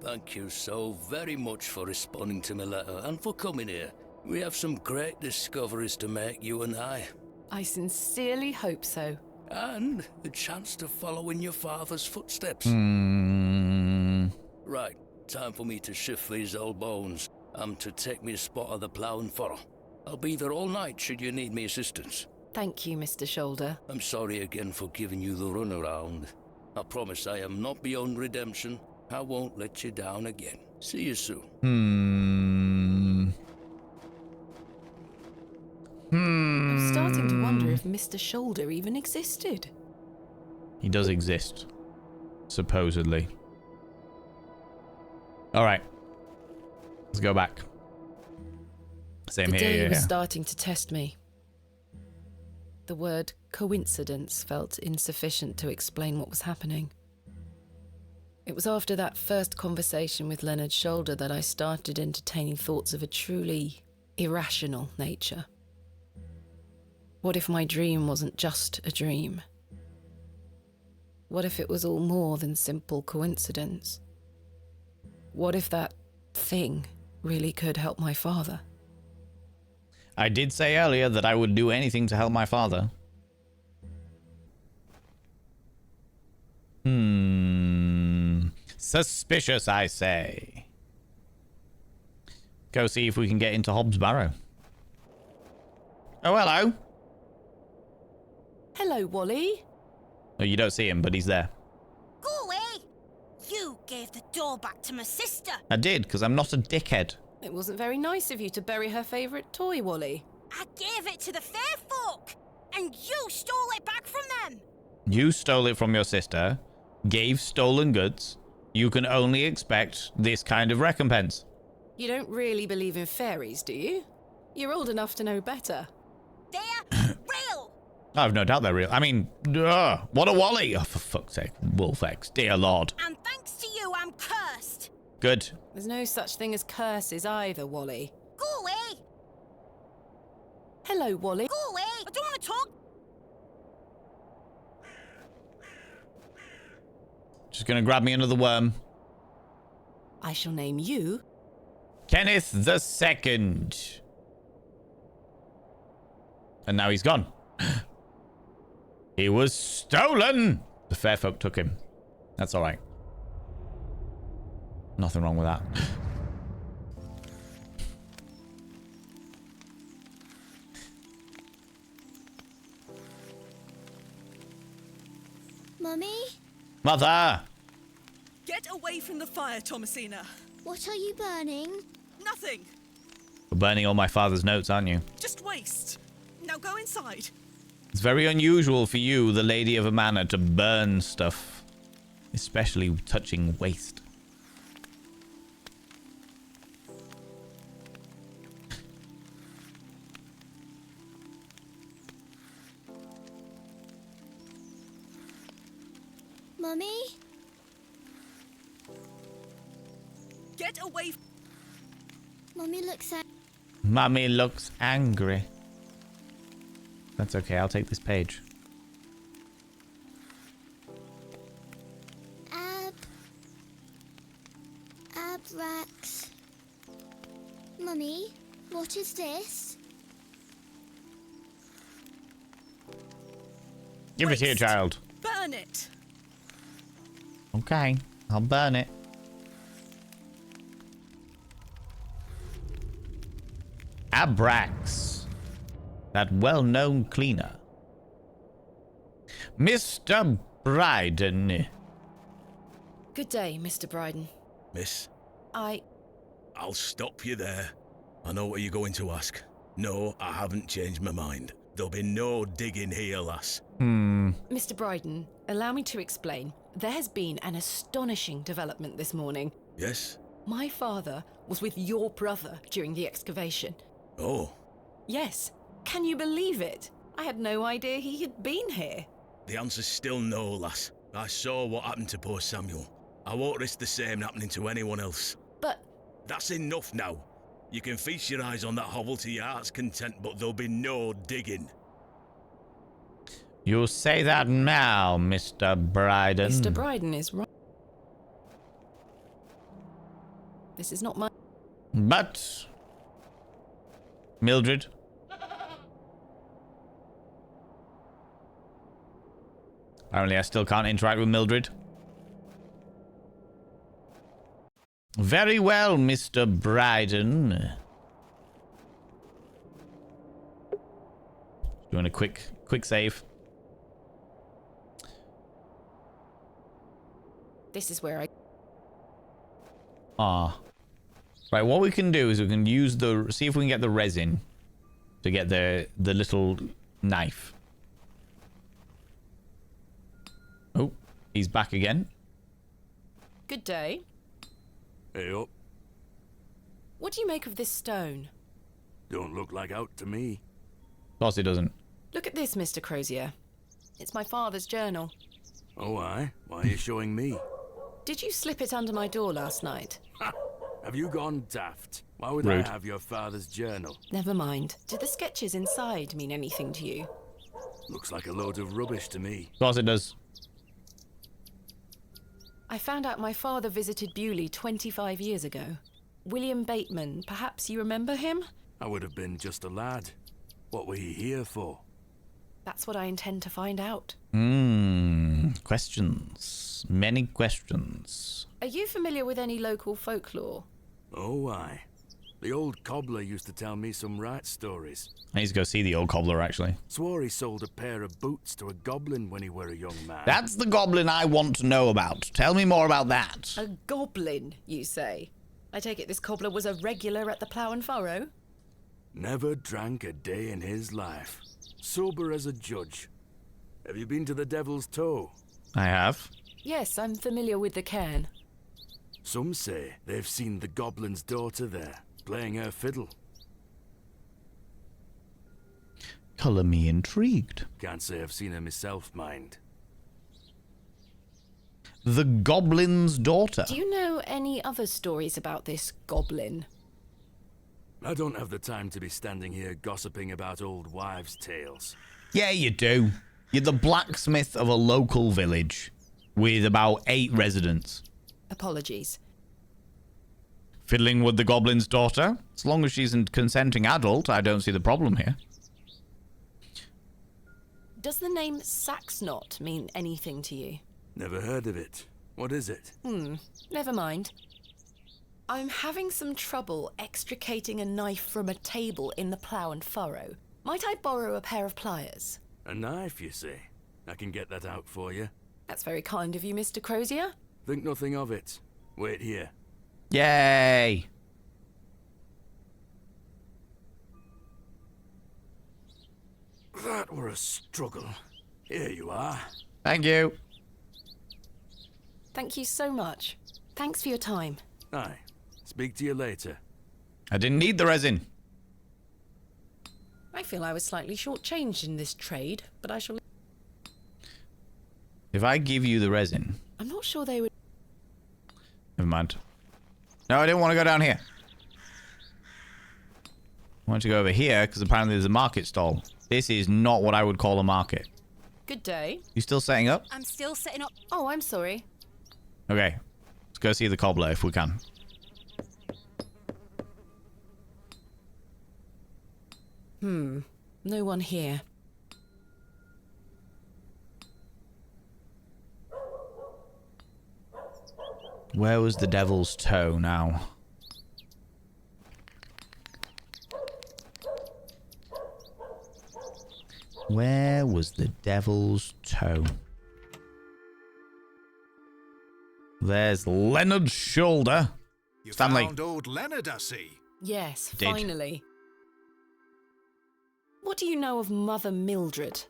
Thank you so very much for responding to my letter and for coming here. We have some great discoveries to make, you and I. I sincerely hope so. And a chance to follow in your father's footsteps. Right, time for me to shift these old bones. I'm to take me a spot of the plough and furrow. I'll be there all night should you need me assistance. Thank you, Mr. Shoulder. I'm sorry again for giving you the runaround. I promise I am not beyond redemption. I won't let you down again. See you soon. I'm starting to wonder if Mr. Shoulder even existed. He does exist. Supposedly. Alright. Let's go back. Same The here. day was starting to test me. The word coincidence felt insufficient to explain what was happening. It was after that first conversation with Leonard Shoulder that I started entertaining thoughts of a truly irrational nature. What if my dream wasn't just a dream? What if it was all more than simple coincidence? What if that thing really could help my father? I did say earlier that I would do anything to help my father. Suspicious, I say. Go see if we can get into Hobb's Barrow. Oh, hello. Hello, Wally. Oh, you don't see him, but he's there. Go away! You gave the doll back to my sister. I did, because I'm not a dickhead. It wasn't very nice of you to bury her favourite toy, Wally. I gave it to the fair folk, and you stole it back from them. You stole it from your sister, gave stolen goods. You can only expect this kind of recompense. You don't really believe in fairies, do you? You're old enough to know better. They're real. I've no doubt they're real. I mean, what a Wally! Oh, for fuck's sake, Wolfex, dear lord. And thanks to you, I'm cursed. Good. There's no such thing as curses either, Wally. Go away. Hello, Wally. Go away. I don't want to talk. Just gonna grab me another worm. I shall name you Kenneth the Second. And now he's gone. He was stolen. The fair folk took him. That's all right. Nothing wrong with that. Mummy? Mother! Get away from the fire, Thomasina. What are you burning? Nothing. You're burning all my father's notes, aren't you? Just waste. Now go inside. It's very unusual for you, the lady of a manor, to burn stuff. Especially touching waste. Mummy? Get away. Mummy looks at... Mummy looks angry. That's okay, I'll take this page. Abrax. Mummy, what is this? Give it here, child. Burn it. Okay, I'll burn it. Abrax. That well-known cleaner. Mr. Bryden. Good day, Mr. Bryden. Miss, I'll stop you there. I know what you're going to ask. No, I haven't changed my mind. There'll be no digging here, lass. Mr. Bryden, allow me to explain. There has been an astonishing development this morning. Yes? My father was with your brother during the excavation. Oh. Yes. Can you believe it? I had no idea he had been here. The answer's still no, lass. I saw what happened to poor Samuel. I won't risk the same happening to anyone else. But... That's enough now. You can feast your eyes on that hovel to your heart's content, but there'll be no digging. You say that now, Mr. Bryden. Mr. Bryden is right. This is not my... But... Mildred? Apparently I still can't interact with Mildred. Very well, Mr. Bryden. Doing a quick save. This is where I... Right, what we can do is we can use the... See if we can get the resin to get the little knife. Oh, he's back again. Good day. Hey up. What do you make of this stone? Don't look like out to me. Of course it doesn't. Look at this, Mr. Crozier. It's my father's journal. Oh, aye? Why are you showing me? Did you slip it under my door last night? Ha! Have you gone daft? Why would Rude. I have your father's journal? Never mind. Did the sketches inside mean anything to you? Looks like a load of rubbish to me. Of course it does. I found out my father visited Bewley 25 years ago. William Bateman, perhaps you remember him? I would have been just a lad. What were he here for? That's what I intend to find out. Questions. Many questions. Are you familiar with any local folklore? Oh, aye. The old cobbler used to tell me some right stories. I need to go see the old cobbler, actually. Swore he sold a pair of boots to a goblin when he were a young man. That's the goblin I want to know about. Tell me more about that. A goblin, you say? I take it this cobbler was a regular at the Plough and Furrow? Never drank a day in his life. Sober as a judge. Have you been to the Devil's Toe? I have. Yes, I'm familiar with the cairn. Some say they've seen the goblin's daughter there, playing her fiddle. Colour me intrigued. Can't say I've seen her myself, mind. The goblin's daughter. Do you know any other stories about this goblin? I don't have the time to be standing here gossiping about old wives' tales. Yeah, you do. You're the blacksmith of a local village with about 8 residents. Apologies. Fiddling with the goblin's daughter? As long as she's a consenting adult, I don't see the problem here. Does the name Saxnot mean anything to you? Never heard of it. What is it? Never mind. I'm having some trouble extricating a knife from a table in the Plough and Furrow. Might I borrow a pair of pliers? A knife, you say? I can get that out for you. That's very kind of you, Mr. Crozier. Think nothing of it. Wait here. Yay! That were a struggle. Here you are. Thank you. Thank you so much. Thanks for your time. Aye. Speak to you later. I didn't need the resin. I feel I was slightly shortchanged in this trade, but I shall... If I give you the resin... I'm not sure they would... Never mind. No, I didn't want to go down here. I want to go over here, because apparently there's a market stall. This is not what I would call a market. Good day. You still setting up? I'm still setting up. Oh, I'm sorry. Okay. Let's go see the cobbler if we can. No one here. Where was the devil's toe now? Where was the devil's toe? There's Leonard's shoulder. You Stanley. found old Leonard, I see. Yes, Did. finally. What do you know of Mother Mildred?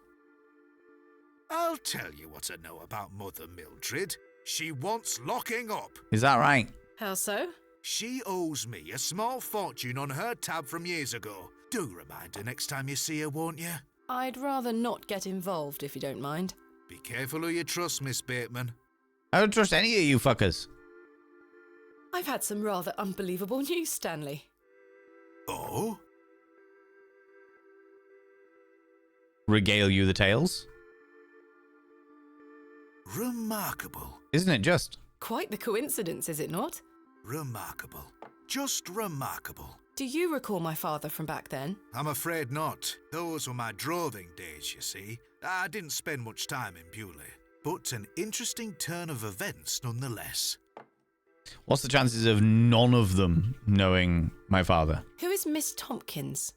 I'll tell you what I know about Mother Mildred. She wants locking up. Is that right? How so? She owes me a small fortune on her tab from years ago. Do remind her next time you see her, won't you? I'd rather not get involved, if you don't mind. Be careful who you trust, Miss Bateman. I don't trust any of you fuckers. I've had some rather unbelievable news, Stanley. Oh? Regale you the tales? Remarkable. Isn't it just? Quite the coincidence, is it not? Remarkable. Just remarkable. Do you recall my father from back then? I'm afraid not. Those were my droving days, you see. I didn't spend much time in Bewley. But an interesting turn of events nonetheless. What's the chances of none of them knowing my father? Who is Miss Tompkins?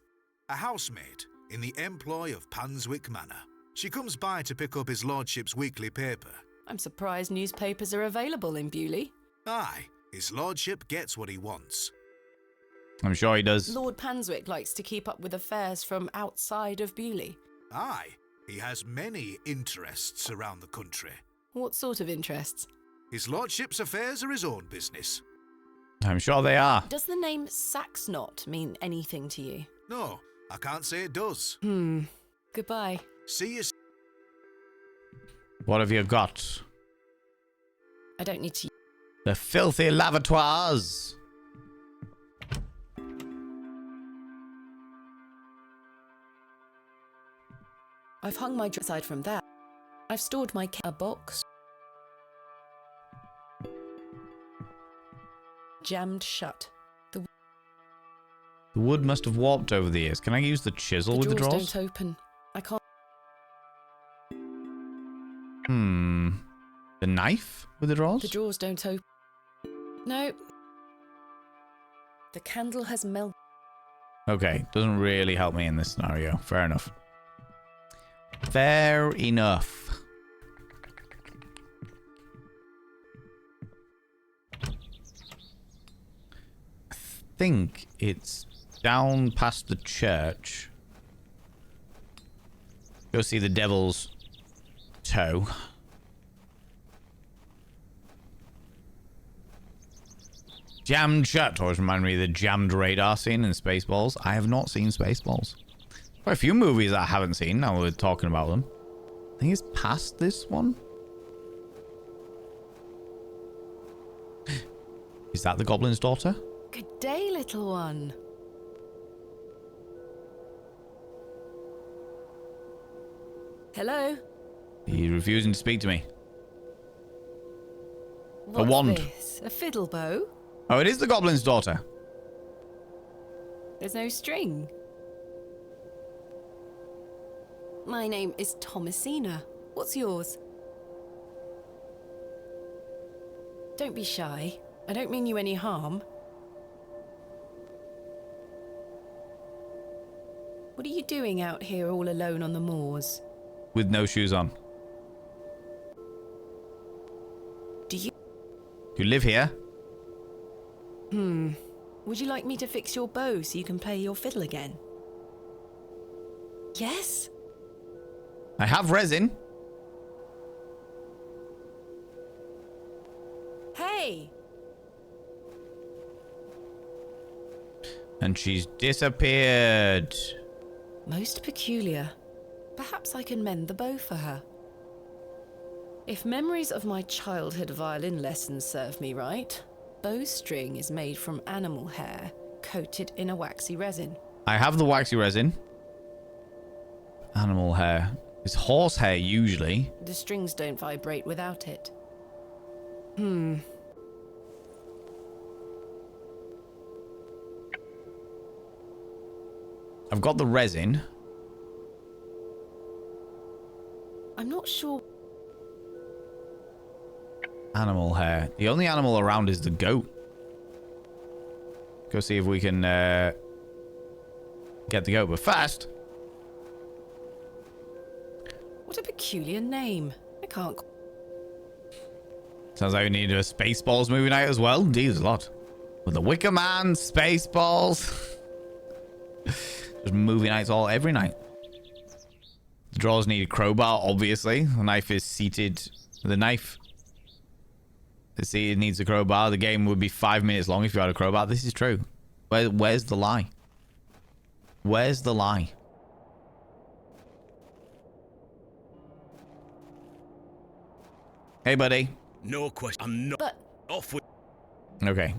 A housemaid in the employ of Panswick Manor. She comes by to pick up his lordship's weekly paper. I'm surprised newspapers are available in Bewley. Aye, his lordship gets what he wants. I'm sure he does. Lord Panswick likes to keep up with affairs from outside of Bewley. Aye, he has many interests around the country. What sort of interests? His lordship's affairs are his own business. I'm sure they are. Does the name Saxnot mean anything to you? No, I can't say it does. Goodbye. See you. What have you got? I don't need to. The filthy lavatoires. I've hung my dress. Aside from that, I've stored my a box. Jammed shut. The wood must have warped over the years. Can I use the chisel with the drawers? Don't open. I can't. The knife with the drawers? The drawers don't open. No. The candle has melted. Okay, doesn't really help me in this scenario. Fair enough. Fair enough. I think it's down past the church. Go see the Devil's Toe. Jammed shut. Always remind me of the jammed radar scene in Spaceballs. I have not seen Spaceballs. Quite a few movies I haven't seen now we're talking about them. I think it's past this one. Is that the Goblin's daughter? Good day, little one. Hello? He's refusing to speak to me. What's a wand. This? A fiddle bow? Oh, it is the Goblin's daughter. There's no string. My name is Thomasina. What's yours? Don't be shy. I don't mean you any harm. What are you doing out here all alone on the moors? With no shoes on. Do you... You live here? Would you like me to fix your bow so you can play your fiddle again? Yes? I have resin. Hey! And she's disappeared. Most peculiar. Perhaps I can mend the bow for her. If memories of my childhood violin lessons serve me right, bowstring is made from animal hair, coated in a waxy resin. I have the waxy resin. Animal hair. It's horse hair, usually. The strings don't vibrate without it. I've got the resin. I'm not sure. Animal hair. The only animal around is the goat. Go see if we can get the goat, but fast. What a peculiar name. I can't... Sounds like we need a Spaceballs movie night as well. Geez, a lot. With the Wicker Man, Spaceballs. Just movie nights every night. The drawers need a crowbar, obviously. The knife is seated. The knife... See, it needs a crowbar. The game would be 5 minutes long if you had a crowbar. This is true. Where's the lie? Where's the lie? Hey, buddy. No question. I'm not off with... Okay.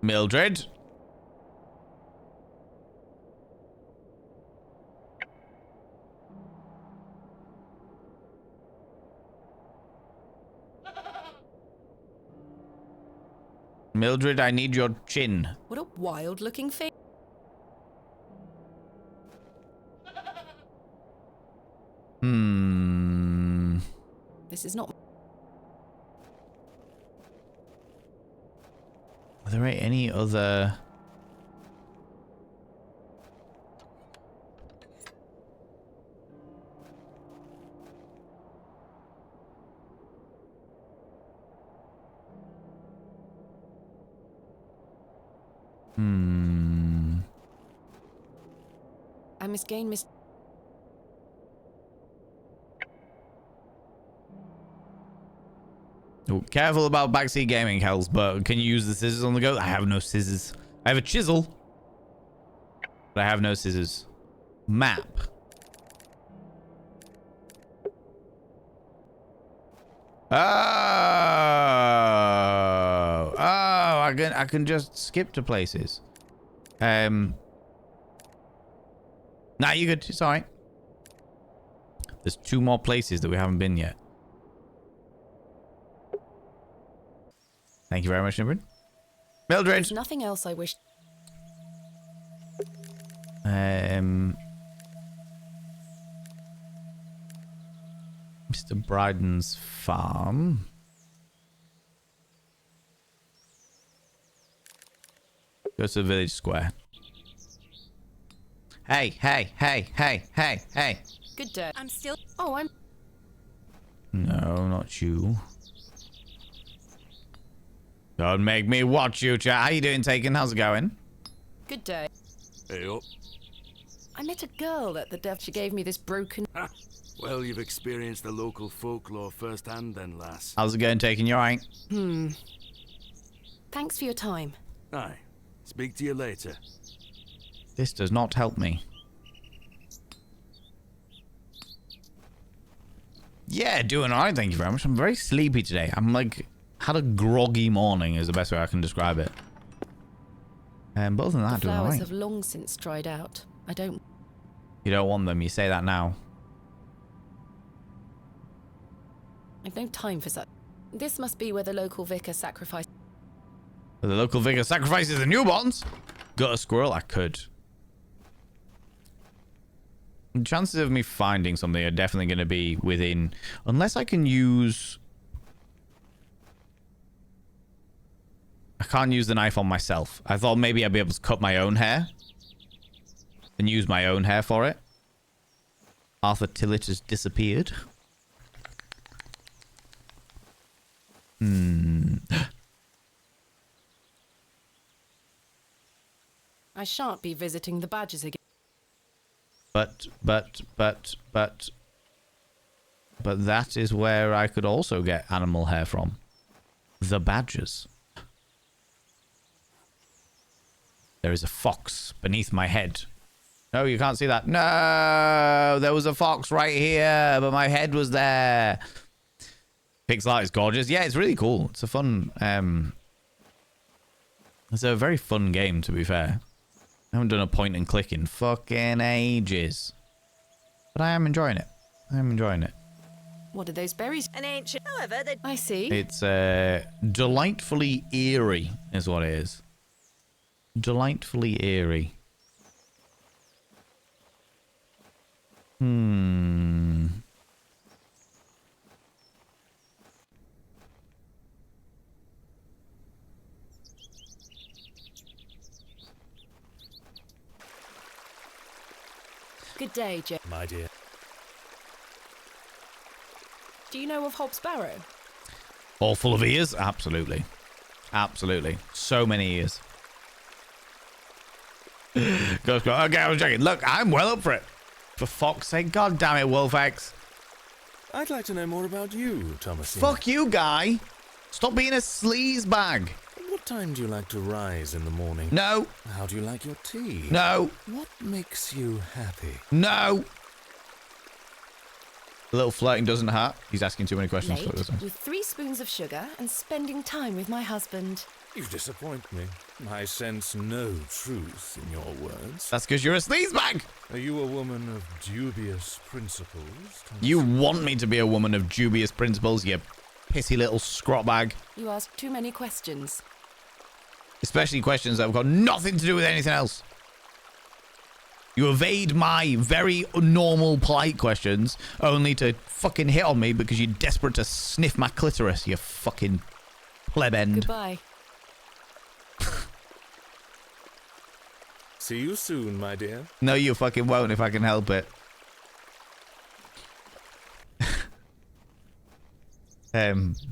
Mildred. Mildred, I need your chin. What a wild-looking thing. This is not... Are there any other... I must gain Miss... Oh, careful about backseat gaming, Hells, but can you use the scissors on the go? I have no scissors. I have a chisel, but I have no scissors. Map. Oh, I can just skip to places. Nah, you good. It's all right. There's 2 more places that we haven't been yet. Thank you very much, Nimbrin. Mildred. There's nothing else I wish. Mr. Bryden's farm. Go to the village square. Hey. Good day. I'm still... Oh, I'm... No, not you. Don't make me watch you, chat. How you doing, Taken? How's it going? Good day. Hey up. I met a girl at the dev. She gave me this broken... Ha! Well, you've experienced the local folklore firsthand then, lass. How's it going, Taken? You alright? Thanks for your time. Aye. Speak to you later. This does not help me. Yeah, doing alright, thank you very much. I'm very sleepy today. I'm like... Had a groggy morning is the best way I can describe it. But other than that, The doing flowers alright. have long since dried out. I don't... You don't want them, you say that now. I've no time for such... This must be where the local vicar sacrificed... The local vicar sacrifices the newborns. Got a squirrel? I could. The chances of me finding something are definitely going to be within... Unless I can use... I can't use the knife on myself. I thought maybe I'd be able to cut my own hair. And use my own hair for it. Arthur Tillett has disappeared. I shan't be visiting the badgers again. But that is where I could also get animal hair from. The badgers. There is a fox beneath my head. No, you can't see that. No, there was a fox right here, but my head was there. Pixel art is gorgeous. Yeah, it's really cool. It's a fun, it's a very fun game, to be fair. I haven't done a point and click in fucking ages. But I am enjoying it. I am enjoying it. What are those berries? An ancient... However, they... I see. It's delightfully eerie is what it is. Delightfully eerie. Good day, Jay. My dear. Do you know of Hobb's Barrow? All full of ears? Absolutely. Absolutely. So many ears. Ghost go, okay, I was joking. Look, I'm well up for it. For fuck's sake. God damn it, Wolfax. I'd like to know more about you, Thomas. Fuck you, guy. Stop being a sleaze bag. What time do you like to rise in the morning? No. How do you like your tea? No. What makes you happy? No. A little flirting doesn't hurt. He's asking too many questions. Late, with 3 spoons of sugar and spending time with my husband. You disappoint me. I sense no truth in your words. That's because you're a sleaze bag. Are you a woman of dubious principles, Thomas? You want me to be a woman of dubious principles, you pissy little scrot bag. You ask too many questions. Especially questions that have got nothing to do with anything else. You evade my very normal, polite questions only to fucking hit on me because you're desperate to sniff my clitoris, you fucking plebend. Goodbye. See you soon, my dear. No, you fucking won't if I can help it.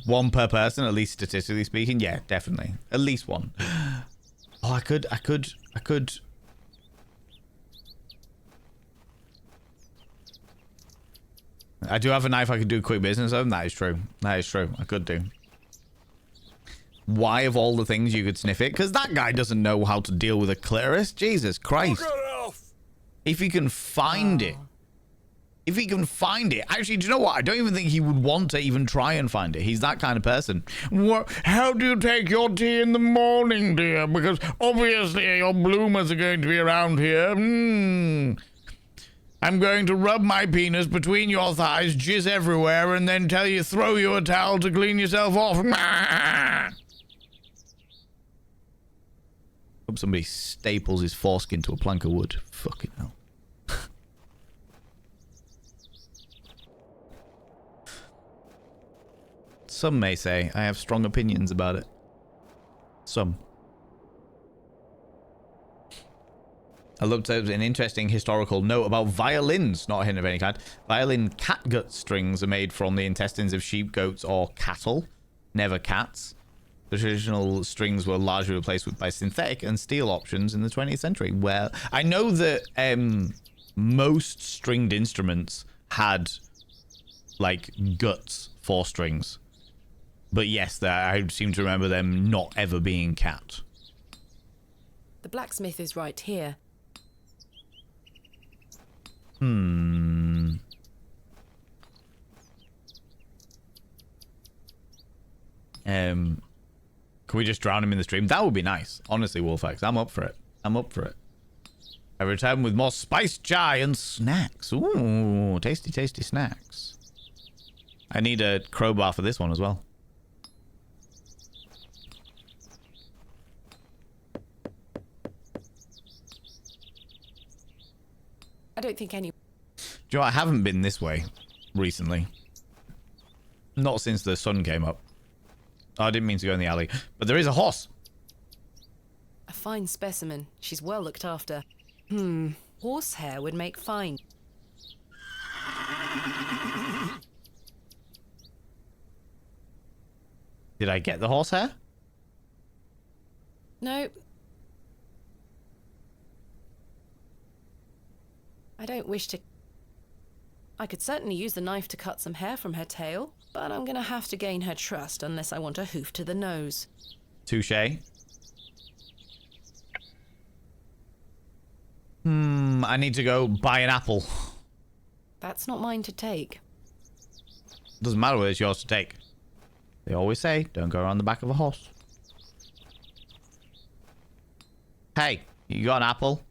One per person, at least statistically speaking. Yeah, definitely. At least one. Oh, I could. I do have a knife I could do quick business of. That is true. That is true. I could do. Why of all the things you could sniff it? Because that guy doesn't know how to deal with a clitoris. Jesus Christ. If he can find it. If he can find it. Actually, do you know what? I don't even think he would want to even try and find it. He's that kind of person. How do you take your tea in the morning, dear? Because obviously your bloomers are going to be around here. I'm going to rub my penis between your thighs, jizz everywhere, and then tell you throw you a towel to clean yourself off. Hope somebody staples his foreskin to a plank of wood. Fucking hell. Some may say I have strong opinions about it. Some. I looked at an interesting historical note about violins, not a hint of any kind. Violin catgut strings are made from the intestines of sheep, goats, or cattle, never cats. The traditional strings were largely replaced by synthetic and steel options in the 20th century. Well, I know that most stringed instruments had, like, guts for strings. But yes, I seem to remember them not ever being cat. The blacksmith is right here. Can we just drown him in the stream? That would be nice. Honestly, Wolfax, I'm up for it. I'm up for it. I return with more spiced chai and snacks. Ooh, tasty, tasty snacks. I need a crowbar for this one as well. I don't think any... Do you know, I haven't been this way recently. Not since the sun came up. Oh, I didn't mean to go in the alley. But there is a horse. A fine specimen. She's well looked after. Horsehair would make fine. Did I get the horsehair? No. I don't wish to... I could certainly use the knife to cut some hair from her tail, but I'm gonna have to gain her trust unless I want a hoof to the nose. Touché. I need to go buy an apple. That's not mine to take. Doesn't matter whether it's yours to take. They always say, don't go around the back of a horse. Hey, you got an apple?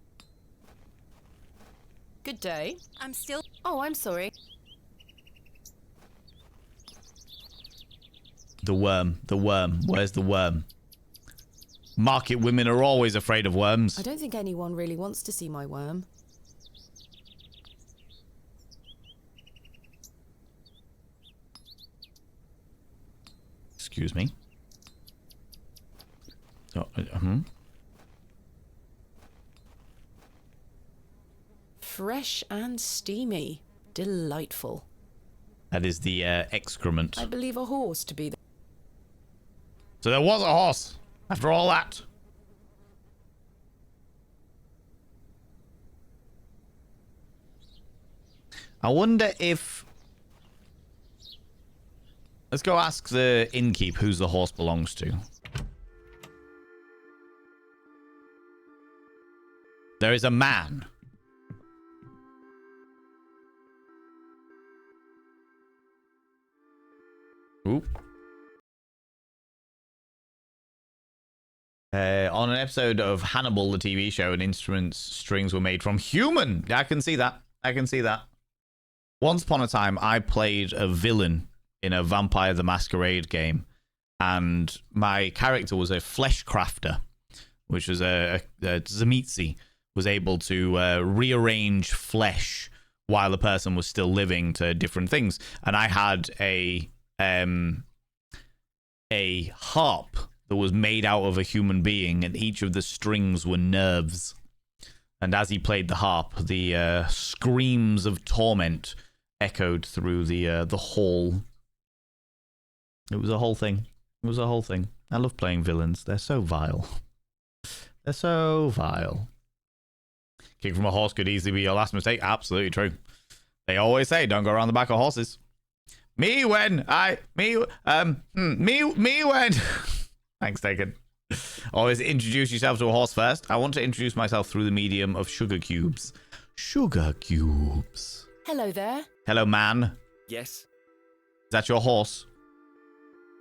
Good day. I'm still... Oh, I'm sorry. The worm. The worm. Where's the worm? Market women are always afraid of worms. I don't think anyone really wants to see my worm. Excuse me. Oh, Fresh and steamy. Delightful. That is the excrement. I believe a horse to be the... So there was a horse. After all that. I wonder if... Let's go ask the innkeep whose the horse belongs to. There is a man. Oop. On an episode of Hannibal, the TV show, an instrument's strings were made from human. I can see that. I can see that. Once upon a time, I played a villain in a Vampire the Masquerade game, and my character was a flesh crafter. which was a Tzimitzi, was able to rearrange flesh while the person was still living to different things. And I had a harp that was made out of a human being, and each of the strings were nerves. And as he played the harp, the screams of torment echoed through the hall. It was a whole thing. It was a whole thing. I love playing villains. They're so vile. They're so vile. Kick from a horse could easily be your last mistake. Absolutely true. They always say, don't go around the back of horses. Me when. Thanks, Taken. Always introduce yourself to a horse first. I want to introduce myself through the medium of sugar cubes. Sugar cubes. Hello there. Hello, man. Yes. Is that your horse?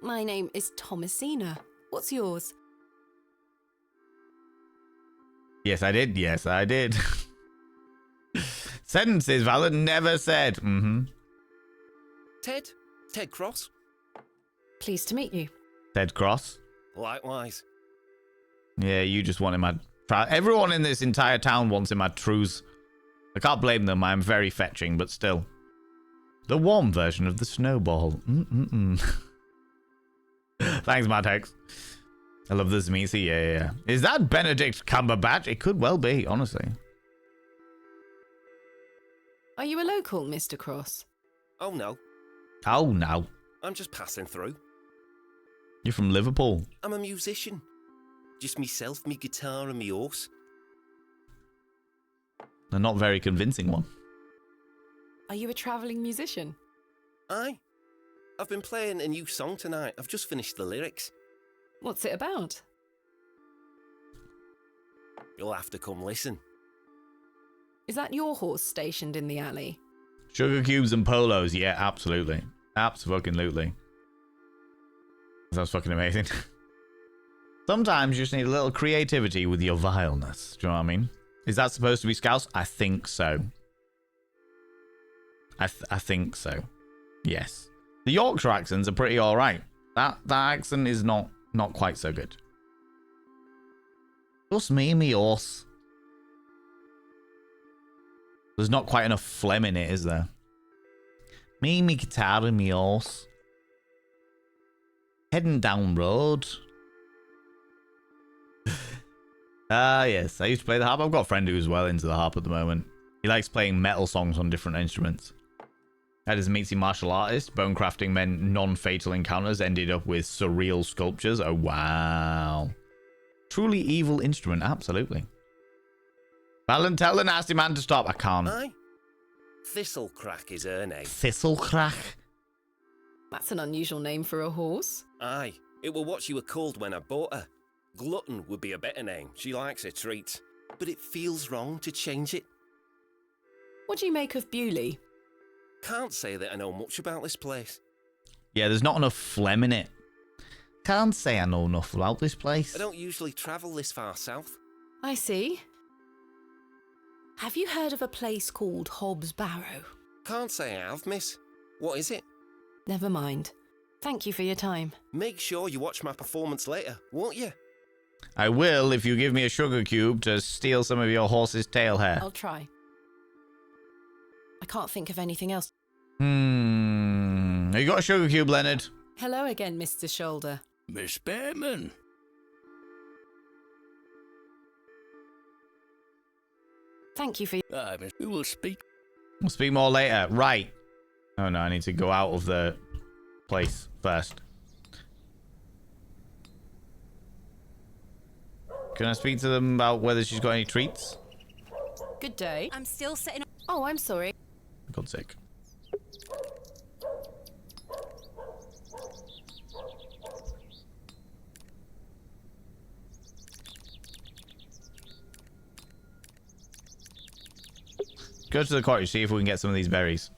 My name is Thomasina. What's yours? Yes, I did. Yes, I did. Sentences Valor never said. Mm-hmm. Ted Cross. Pleased to meet you. Ted Cross. Likewise. Yeah, you just wanted my... Everyone in this entire town wants him my trues. I can't blame them. I'm very fetching, but still. The warm version of the snowball. Thanks, Matt Hex. I love this Misi. Yeah. Is that Benedict Cumberbatch? It could well be, honestly. Are you a local, Mr. Cross? Oh, no. Oh, no. I'm just passing through. You're from Liverpool. I'm a musician. Just myself, me guitar and me horse. A not very convincing one. Are you a travelling musician? Aye. I've been playing a new song tonight. I've just finished the lyrics. What's it about? You'll have to come listen. Is that your horse stationed in the alley? Sugar cubes and polos. Yeah, absolutely. Abso-fucking-lutely. Sounds fucking amazing. Sometimes you just need a little creativity with your vileness. Do you know what I mean? Is that supposed to be Scouse? I think so. I think so. Yes. The Yorkshire accents are pretty alright. That accent is not quite so good. Just me horse. There's not quite enough phlegm in it, is there? Me guitar and me horse. Heading down road. Yes. I used to play the harp. I've got a friend who's well into the harp at the moment. He likes playing metal songs on different instruments. That is Meatsy martial artist. Bone crafting meant non-fatal encounters ended up with surreal sculptures. Oh, wow. Truly evil instrument. Absolutely. Valen, tell the nasty man to stop. I can't. Aye. Thistlecrack is her name. Thistlecrack? That's an unusual name for a horse. Aye. It were what she were called when I bought her. Glutton would be a better name. She likes her treats. But it feels wrong to change it. What do you make of Bewley? Can't say that I know much about this place. Yeah, there's not enough phlegm in it. Can't say I know enough about this place. I don't usually travel this far south. I see. Have you heard of a place called HOB'S Barrow? Can't say I have, miss. What is it? Never mind. Thank you for your time. Make sure you watch my performance later, won't you? I will if you give me a sugar cube to steal some of your horse's tail hair. I'll try. I can't think of anything else. You got a sugar cube, Leonard? Hello again, Mr. Shoulder. Miss Behrman. Thank you for we will speak. We'll speak more later. Right. Oh no, I need to go out of the place first. Can I speak to them about whether she's got any treats? Good day. I'm still sitting. Oh, I'm sorry. For God's sake. Go to the cottage, see if we can get some of these berries.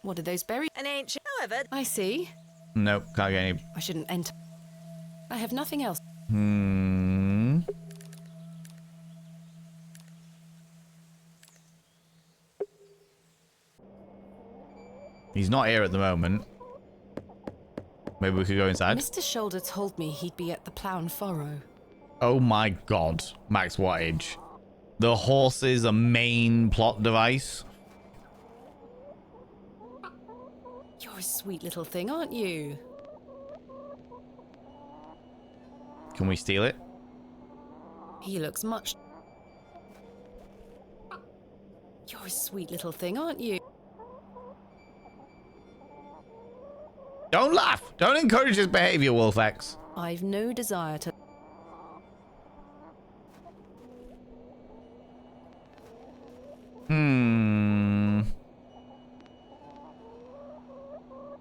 What are those berries? An ancient, however. I see. Nope, can't get any. I shouldn't enter. I have nothing else. He's not here at the moment. Maybe we could go inside. Mr. Shoulder told me he'd be at the Plough and Furrow. Oh my god, Max Wattage. The horse is a main plot device. You're a sweet little thing, aren't you? Can we steal it? He looks much... You're a sweet little thing, aren't you? Don't laugh. Don't encourage his behavior, Wolfex. I've no desire to...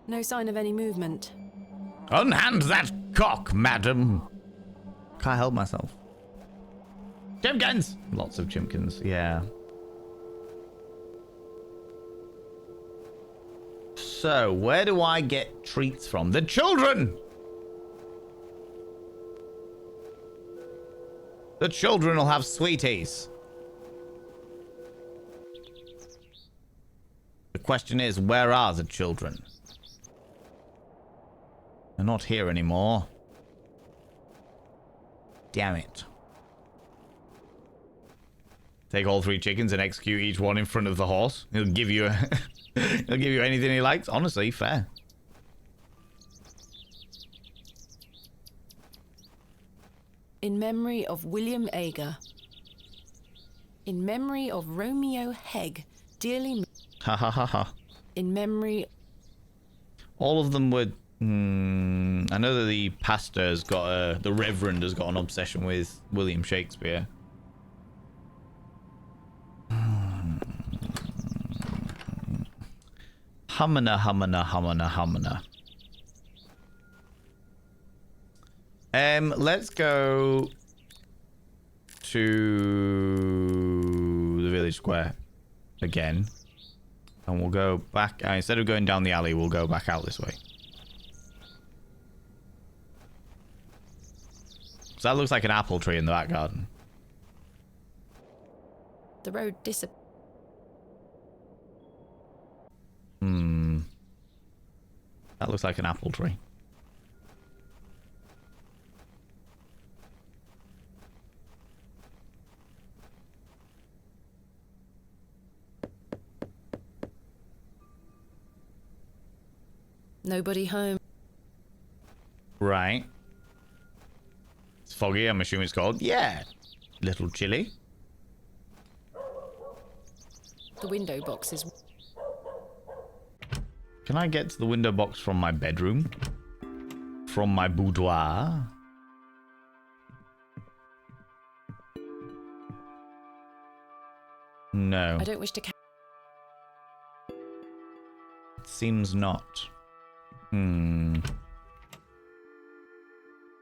No sign of any movement. Unhand that cock, madam. Can't help myself. Chimkins! Lots of chimkins, yeah. So, where do I get treats from? The children! The children will have sweeties. The question is, where are the children? They're not here anymore. Damn it. Take all 3 chickens and execute each one in front of the horse. He'll give you a he'll give you anything he likes. Honestly, fair. In memory of William Ager. In memory of Romeo Hegg, dearly... Ha ha ha ha. In memory... All of them were... I know that the pastor's got a... The Reverend has got an obsession with William Shakespeare. Humana, humana, humana, humana. Let's go to the village square again. And we'll go back. Instead of going down the alley, we'll go back out this way. So that looks like an apple tree in the back garden. The road disappeared. That looks like an apple tree. Nobody home. Right. It's foggy, I'm assuming it's cold. Yeah. Little chilly. The window box is... Can I get to the window box from my bedroom? From my boudoir? No. I don't wish to... It seems not. I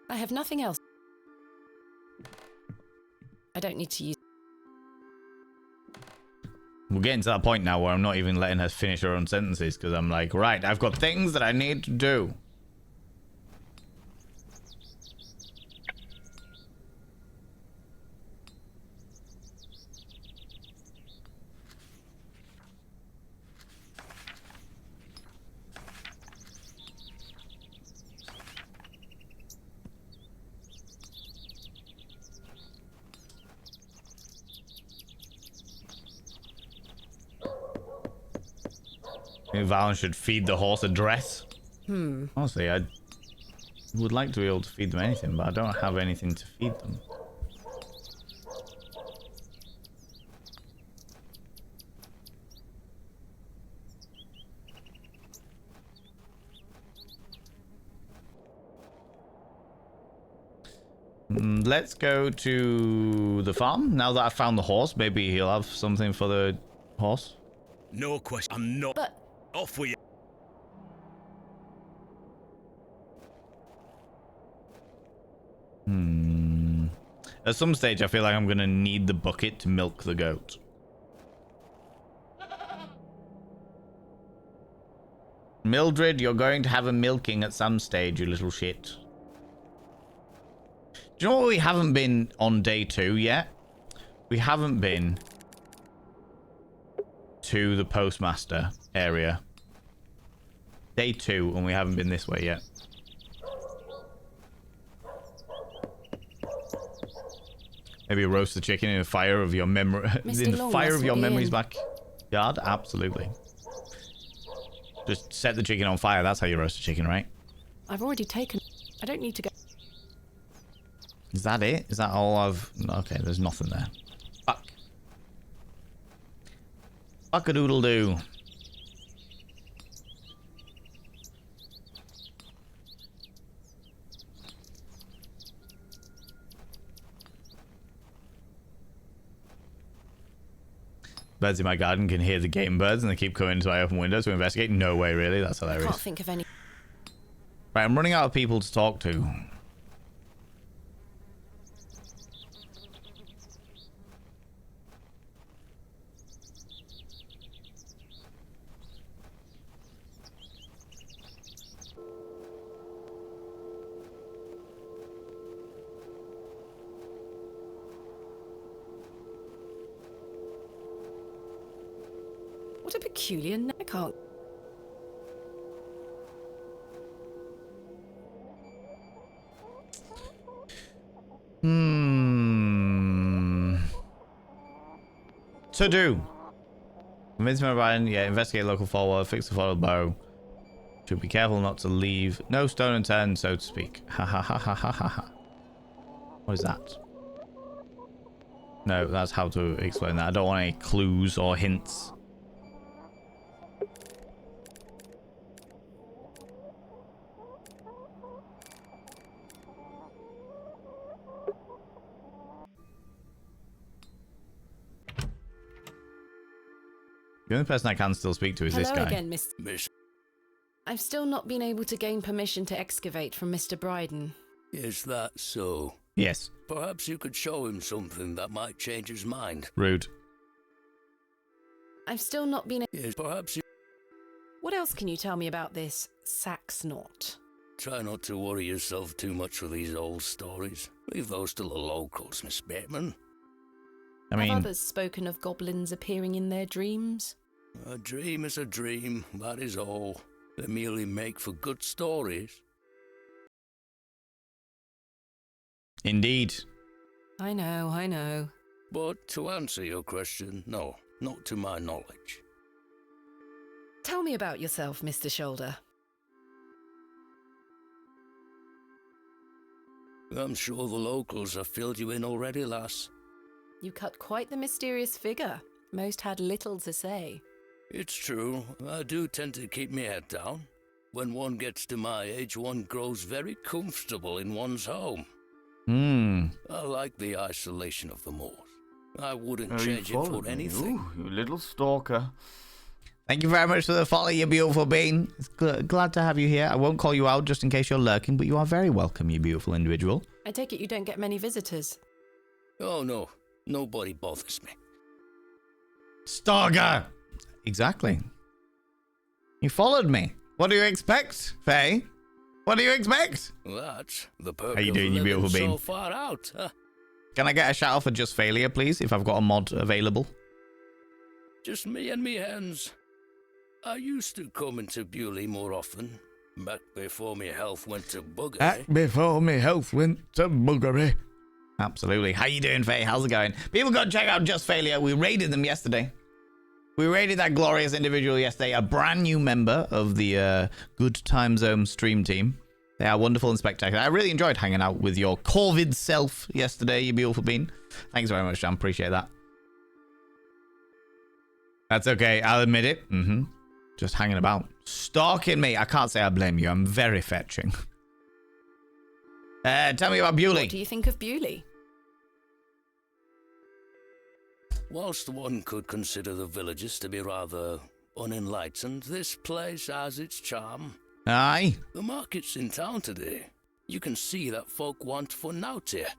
have nothing else. I don't need to use... We're getting to that point now where I'm not even letting her finish her own sentences because I'm like, right, I've got things that I need to do. Maybe Valen should feed the horse a dress. Honestly, I would like to be able to feed them anything, but I don't have anything to feed them. Let's go to the farm. Now that I've found the horse, maybe he'll have something for the horse. No question. I'm not... But... Off with you. At some stage, I feel like I'm going to need the bucket to milk the goat. Mildred, you're going to have a milking at some stage, you little shit. Do you know what we haven't been on day 2 yet? We haven't been to the postmaster area. Day 2, and we haven't been this way yet. Maybe roast the chicken in the fire of your memory. In the fire of your memories backyard? Absolutely. Just set the chicken on fire. That's how you roast a chicken, right? I've already taken... I don't need to go... Is that it? Is that all I've... Okay, there's nothing there. Fuck. Fuck-a-doodle-doo. Birds in my garden can hear the game birds and they keep coming to my open window to investigate. No way, really. That's hilarious. I can't think of any... Right, I'm running out of people to talk to. What a peculiar name. I can't... To do. Convince me Ryan, yeah, investigate local forward, fix the followed barrow. Should be careful not to leave no stone unturned, so to speak. Ha ha ha ha ha ha ha. What is that? No, that's how to explain that. I don't want any clues or hints. The only person I can still speak to is this guy. Hello again, Miss. I've still not been able to gain permission to excavate from Mr. Bryden. Is that so? Yes. Perhaps you could show him something that might change his mind. Rude. I've still not been... Yes, perhaps you... What else can you tell me about this Sax knot? Try not to worry yourself too much with these old stories. Leave those to the locals, Miss Bateman. Have others spoken of goblins appearing in their dreams? A dream is a dream, that is all. They merely make for good stories. Indeed. I know. But to answer your question, no, not to my knowledge. Tell me about yourself, Mr. Shoulder. I'm sure the locals have filled you in already, lass. You cut quite the mysterious figure. Most had little to say. It's true. I do tend to keep my head down. When one gets to my age, one grows very comfortable in one's home. I like the isolation of the moors. I wouldn't change it for anything. Ooh, you little stalker. Thank you very much for the follow, you beautiful bean. It's glad to have you here. I won't call you out just in case you're lurking, but you are very welcome, you beautiful individual. I take it you don't get many visitors. Oh, no. Nobody bothers me. Stalker! Exactly. You followed me. What do you expect, Faye? What do you expect? That's the perk. How you doing, you beautiful bean? So far out, huh? Can I get a shout out for Just Failure, please, if I've got a mod available? Just me and me hens. I used to come into Bewley more often, back before me health went to buggery. Absolutely. How you doing, Faye? How's it going? People go check out Just Failure. We raided them yesterday. We raided that glorious individual yesterday, a brand new member of the Good Time Zone stream team. They are wonderful and spectacular. I really enjoyed hanging out with your Corvid self yesterday, you beautiful bean. Thanks very much, Jam. Appreciate that. That's okay. I'll admit it. Just hanging about. Stalking me. I can't say I blame you. I'm very fetching. Tell me about Bewley. What do you think of Bewley? Whilst one could consider the villagers to be rather unenlightened, this place has its charm. Aye. The market's in town today. You can see that folk want for nought here.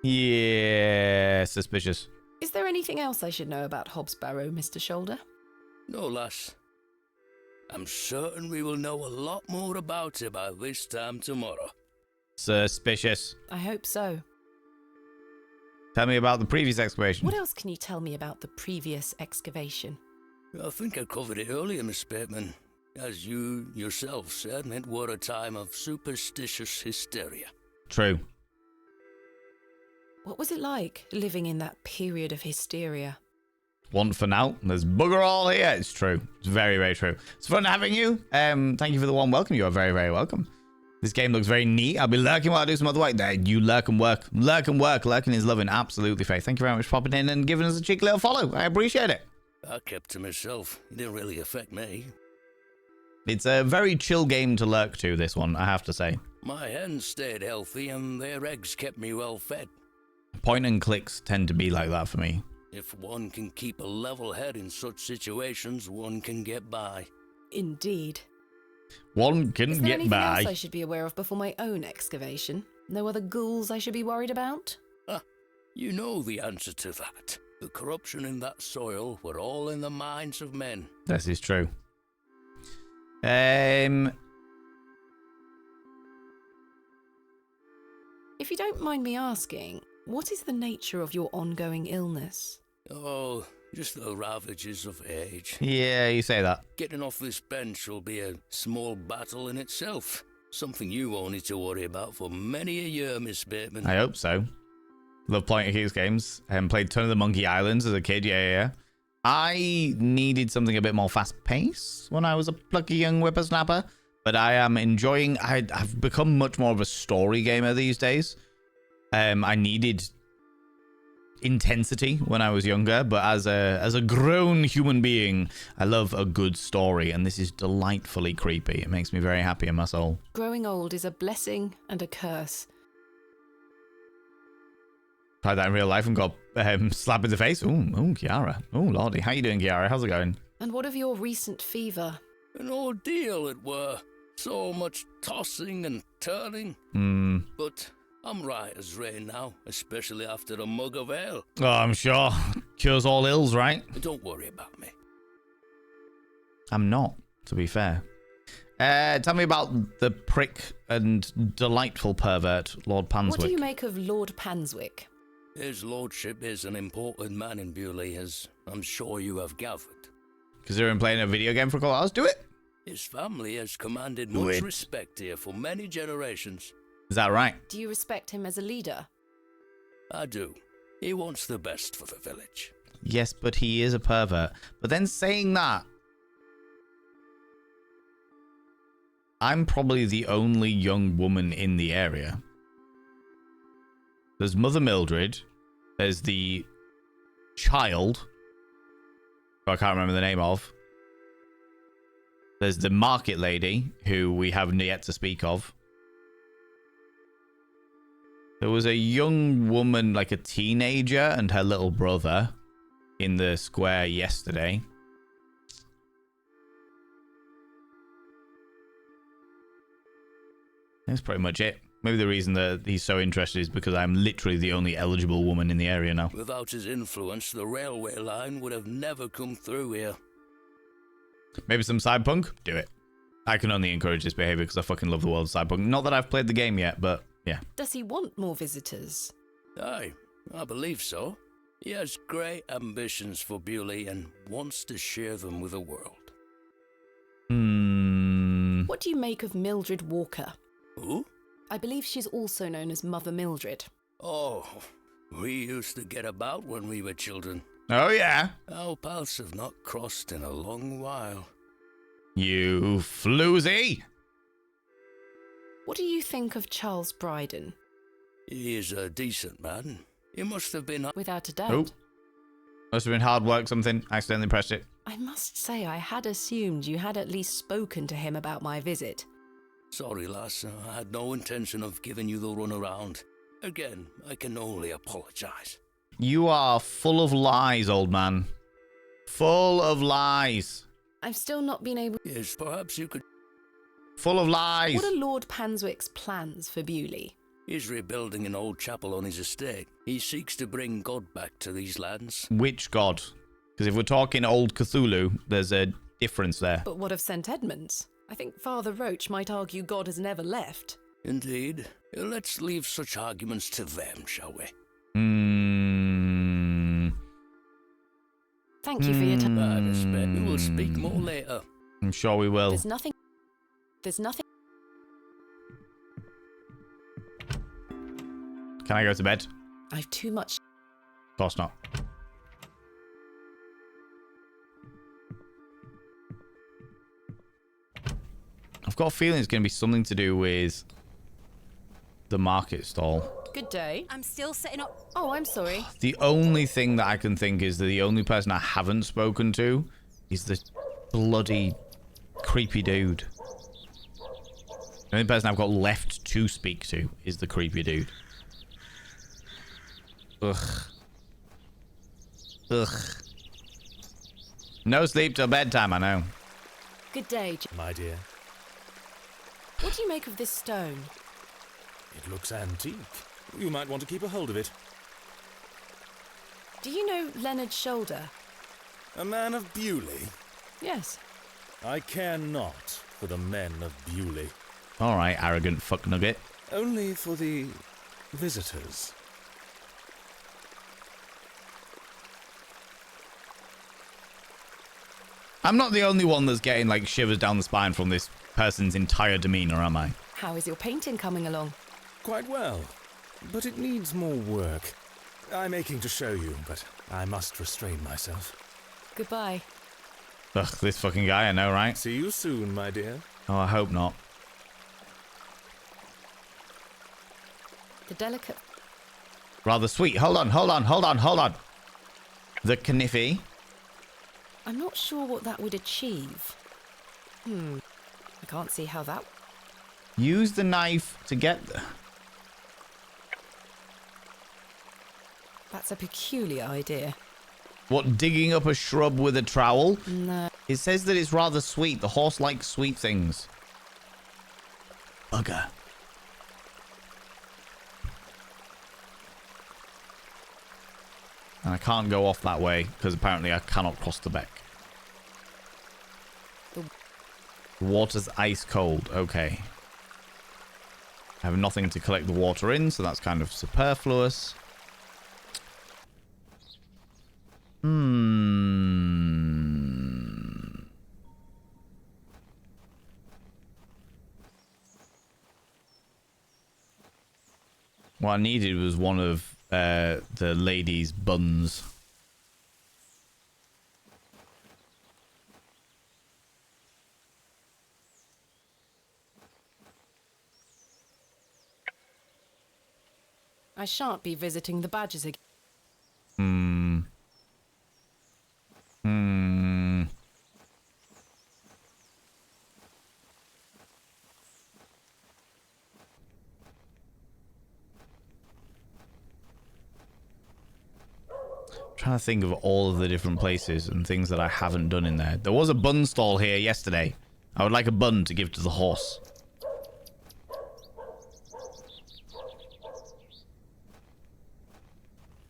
Yeah, suspicious. Is there anything else I should know about HOB'S Barrow, Mr. Shoulder? No, lass. I'm certain we will know a lot more about it by this time tomorrow. Suspicious. I hope so. Tell me about the previous excavation. What else can you tell me about the previous excavation? I think I covered it earlier, Miss Bateman. As you yourself said, it were a time of superstitious hysteria. True. What was it like living in that period of hysteria? One for now. There's bugger all here. It's true. It's very, very true. It's fun having you. Thank you for the warm welcome. You are very, very welcome. This game looks very neat. I'll be lurking while I do some other work. There, you lurk and work. Lurk and work. Lurking is loving. Absolutely, Faith. Thank you very much for popping in and giving us a cheeky little follow. I appreciate it. I kept to myself. It didn't really affect me. It's a very chill game to lurk to, this one, I have to say. My hens stayed healthy and their eggs kept me well fed. Point and clicks tend to be like that for me. If one can keep a level head in such situations, one can get by. Indeed. One can Is there get anything by. else I should be aware of before my own excavation? No other ghouls I should be worried about? You know the answer to that. The corruption in that soil were all in the minds of men. This is true. If you don't mind me asking, what is the nature of your ongoing illness? Oh, just the ravages of age. Yeah, you say that. Getting off this bench will be a small battle in itself. Something you won't need to worry about for many a year, Miss Bateman. I hope so. Love point and clicks games. Played a ton of the Monkey Islands as a kid. Yeah. I needed something a bit more fast-paced when I was a plucky young whippersnapper, but I am enjoying. I've become much more of a story gamer these days. I needed intensity when I was younger, but as a grown human being, I love a good story, and this is delightfully creepy. It makes me very happy in my soul. Growing old is a blessing and a curse. Tried that in real life and got slapped in the face. Ooh, Kiara. Oh, lordy. How you doing, Kiara? How's it going? And what of your recent fever? An ordeal it were. So much tossing and turning. But I'm right as rain now, especially after a mug of ale. Oh, I'm sure. Cures all ills, right? Don't worry about me. I'm not, to be fair. Tell me about the prick and delightful pervert, Lord Panswick. What do you make of Lord Panswick? His lordship is an important man in Bewley, as I'm sure you have gathered. Considering playing a video game for a couple hours, do it. His family has commanded much respect here for many generations. Is that right? Do you respect him as a leader? I do. He wants the best for the village. Yes, but he is a pervert. But then saying that, I'm probably the only young woman in the area. There's Mother Mildred. There's the child, who I can't remember the name of. There's the market lady, who we haven't yet to speak of. There was a young woman, like a teenager, and her little brother in the square yesterday. That's pretty much it. Maybe the reason that he's so interested is because I'm literally the only eligible woman in the area now. Without his influence, the railway line would have never come through here. Maybe some cyberpunk? Do it. I can only encourage this behavior because I fucking love the world of cyberpunk. Not that I've played the game yet, but yeah. Does he want more visitors? Aye, I believe so. He has great ambitions for Bewley and wants to share them with the world. What do you make of Mildred Walker? Who? I believe she's also known as Mother Mildred. Oh, we used to get about when we were children. Oh, yeah? Our paths have not crossed in a long while. You floozy! What do you think of Charles Bryden? He is a decent man. He must have been... Without a doubt. Oh. Must have been hard work, something. Accidentally pressed it. I must say I had assumed you had at least spoken to him about my visit. Sorry, lass. I had no intention of giving you the runaround. Again, I can only apologize. You are full of lies, old man. Full of lies. I've still not been able... Yes, perhaps you could... Full of lies. What are Lord Panswick's plans for Bewley? He's rebuilding an old chapel on his estate. He seeks to bring God back to these lands. Which God? Because if we're talking old Cthulhu, there's a difference there. But what of St. Edmunds? I think Father Roach might argue God has never left. Indeed. Let's leave such arguments to them, shall we? Thank you for your time. I expect we will speak more later. I'm sure we will. There's nothing... Can I go to bed? I've too much. Of course not. I've got a feeling it's going to be something to do with the market stall. Good day. I'm still setting up. Oh, I'm sorry. The only thing that I can think is that the only person I haven't spoken to is the bloody creepy dude. The only person I've got left to speak to is the creepy dude. Ugh. Ugh. No sleep till bedtime, I know. Good day, My dear, what do you make of this stone? it looks antique. You might want to keep a hold of it. Do you know Leonard Shoulder? A man of Bewley? Yes. I care not for the men of Bewley. All right, arrogant fucknugget. Only for the visitors. I'm not the only one that's getting, like, shivers down the spine from this person's entire demeanor, am I? How is your painting coming along? Quite well, but it needs more work. I'm aching to show you, but I must restrain myself. Goodbye. Ugh, this fucking guy, I know, right? See you soon, my dear. Oh, I hope not. The delicate... Rather sweet. Hold on, hold on, hold on, hold on. The kniffy. I'm not sure what that would achieve. I can't see how that... Use the knife to get... That's a peculiar idea. What, digging up a shrub with a trowel? No. It says that it's rather sweet. The horse likes sweet things. Bugger. And I can't go off that way, because apparently I cannot cross the beck. The water's ice cold. Okay. I have nothing to collect the water in, so that's kind of superfluous. What I needed was one of the lady's buns. I shan't be visiting the badgers again. Trying to think of all of the different places and things that I haven't done in there. There was a bun stall here yesterday. I would like a bun to give to the horse.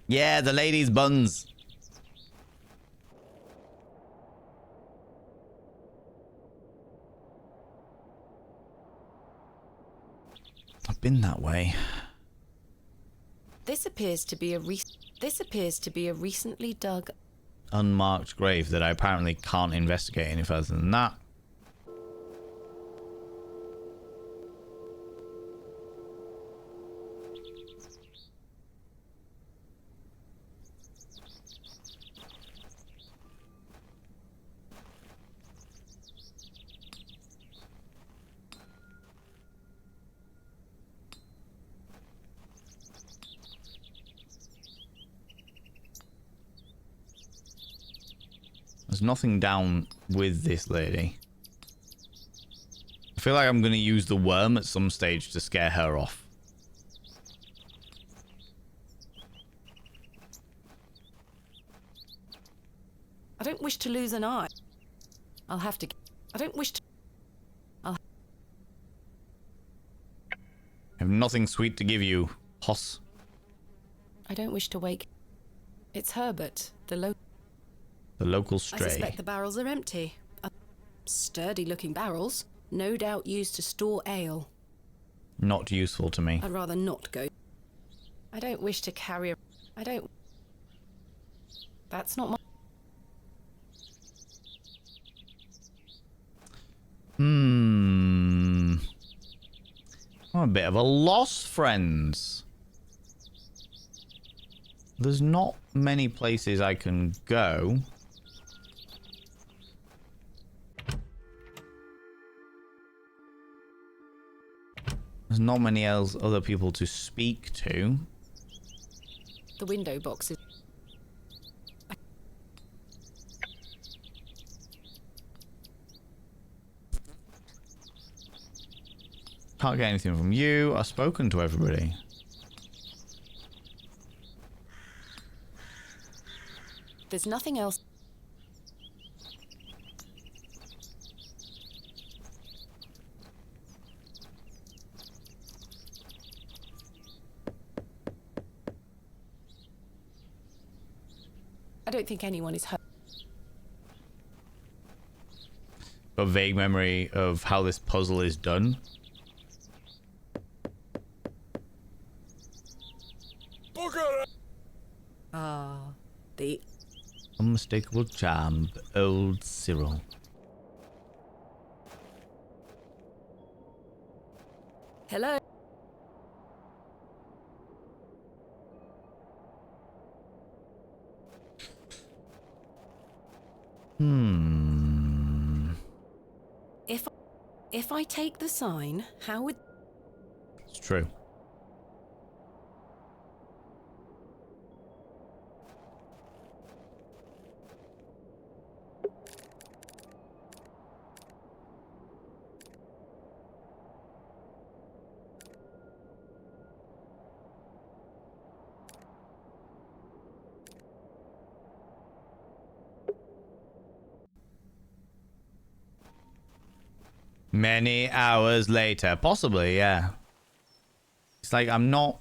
Yeah, the ladies' buns. I've been that way. This appears to be a recently dug Unmarked grave that I apparently can't investigate any further than that. There's nothing down with this lady. I feel like I'm going to use the worm at some stage to scare her off. I don't wish to lose an eye. I'll have to... I don't wish to... I have nothing sweet to give you, hoss. I don't wish to wake... It's Herbert, the local I stray. suspect the barrels are empty. Sturdy-looking barrels, no doubt used to store ale. Not useful to me. I'd rather not go. I don't wish to carry a... I don't... That's not my... I'm a bit of a loss, friends. There's not many places I can go. There's not many other people to speak to. The window box is... Can't get anything from you. I've spoken to everybody. There's nothing else. I don't think anyone is home. Got a vague memory of how this puzzle is done. Ah, the unmistakable charm of old Cyril. Hello. If I take the sign, how would... It's true. Many hours later. Possibly, yeah. It's like I'm not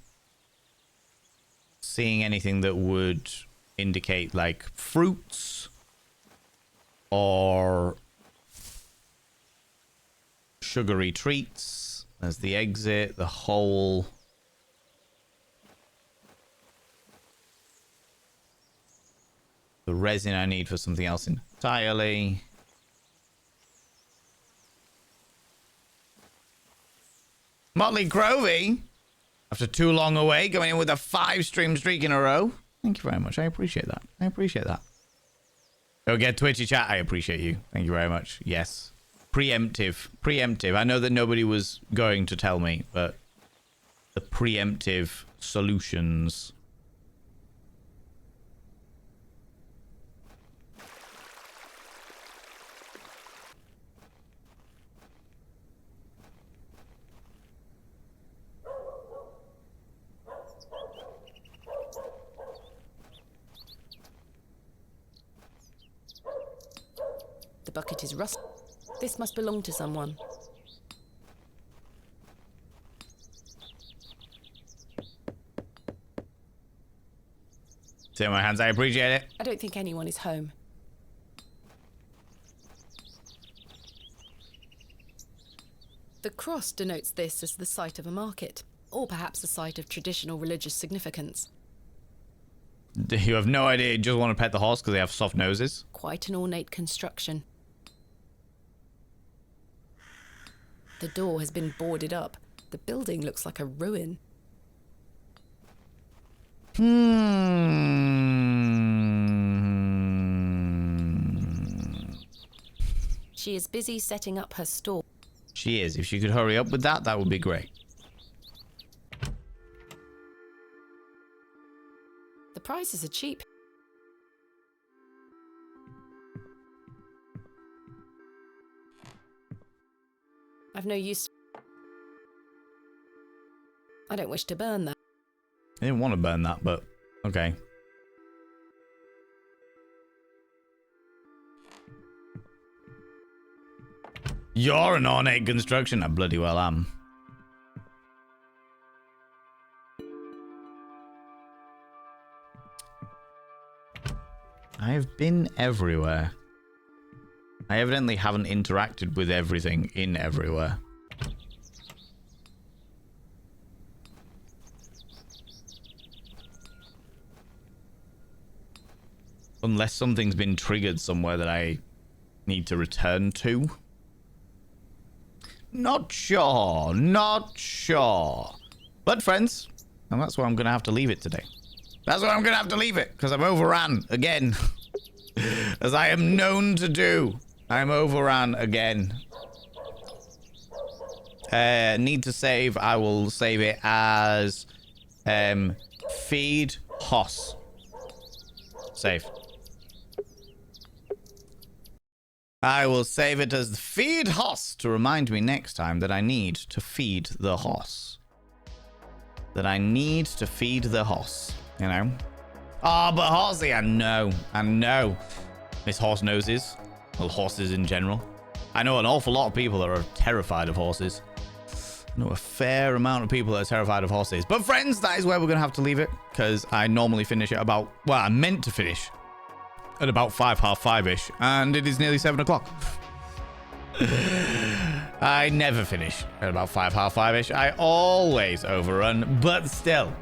seeing anything that would indicate like fruits or sugary treats. There's the exit, the hole. The resin I need for something else entirely. Motley Grovey, after too long away, going in with a 5-stream streak in a row. Thank you very much. I appreciate that. I appreciate that. Go get Twitchy chat. I appreciate you. Thank you very much. Yes. Preemptive. Preemptive. I know that nobody was going to tell me, but the preemptive solutions. The bucket is rust. This must belong to someone. It's in my hands. I appreciate it. I don't think anyone is home. The cross denotes this as the site of a market, or perhaps a site of traditional religious significance. You have no idea. You just want to pet the horse because they have soft noses. Quite an ornate construction. The door has been boarded up. The building looks like a ruin. She is busy setting up her store. She is. If she could hurry up with that, that would be great. The prices are cheap. I've no use. I don't wish to burn that. I didn't want to burn that, but okay. You're an ornate construction. I bloody well am. I have been everywhere. I evidently haven't interacted with everything in everywhere. Unless something's been triggered somewhere that I need to return to. Not sure. Not sure. But friends, and that's where I'm going to have to leave it today. That's why I'm going to have to leave it, because I'm overran again. As I am known to do. I'm overran again. Need to save. I will save it as feed Hoss. Save. I will save it as feed Hoss to remind me next time that I need to feed the Hoss. That I need to feed the Hoss, you know? Oh, but Horsey, I know. Miss Horse Noses. Well, horses in general. I know an awful lot of people that are terrified of horses. I know a fair amount of people that are terrified of horses. But friends, that is where we're going to have to leave it. Because I normally finish at about... Well, I meant to finish at about 5:30-ish. And it is nearly 7 o'clock. I never finish at about 5:30-ish. I always overrun. But still.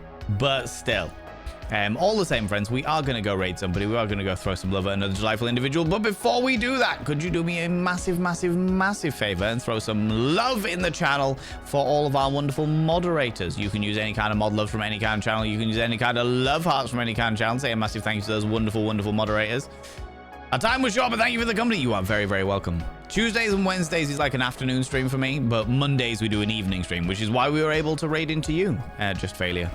All the same, friends, we are going to go raid somebody. We are going to go throw some love at another delightful individual. But before we do that, could you do me a massive favor and throw some love in the channel for all of our wonderful moderators? You can use any kind of mod love from any kind of channel. You can use any kind of love hearts from any kind of channel. Say a massive thank you to those wonderful moderators. Our time was short, but thank you for the company. You are very, very welcome. Tuesdays and Wednesdays is like an afternoon stream for me, but Mondays we do an evening stream, which is why we were able to raid into you. Just failure.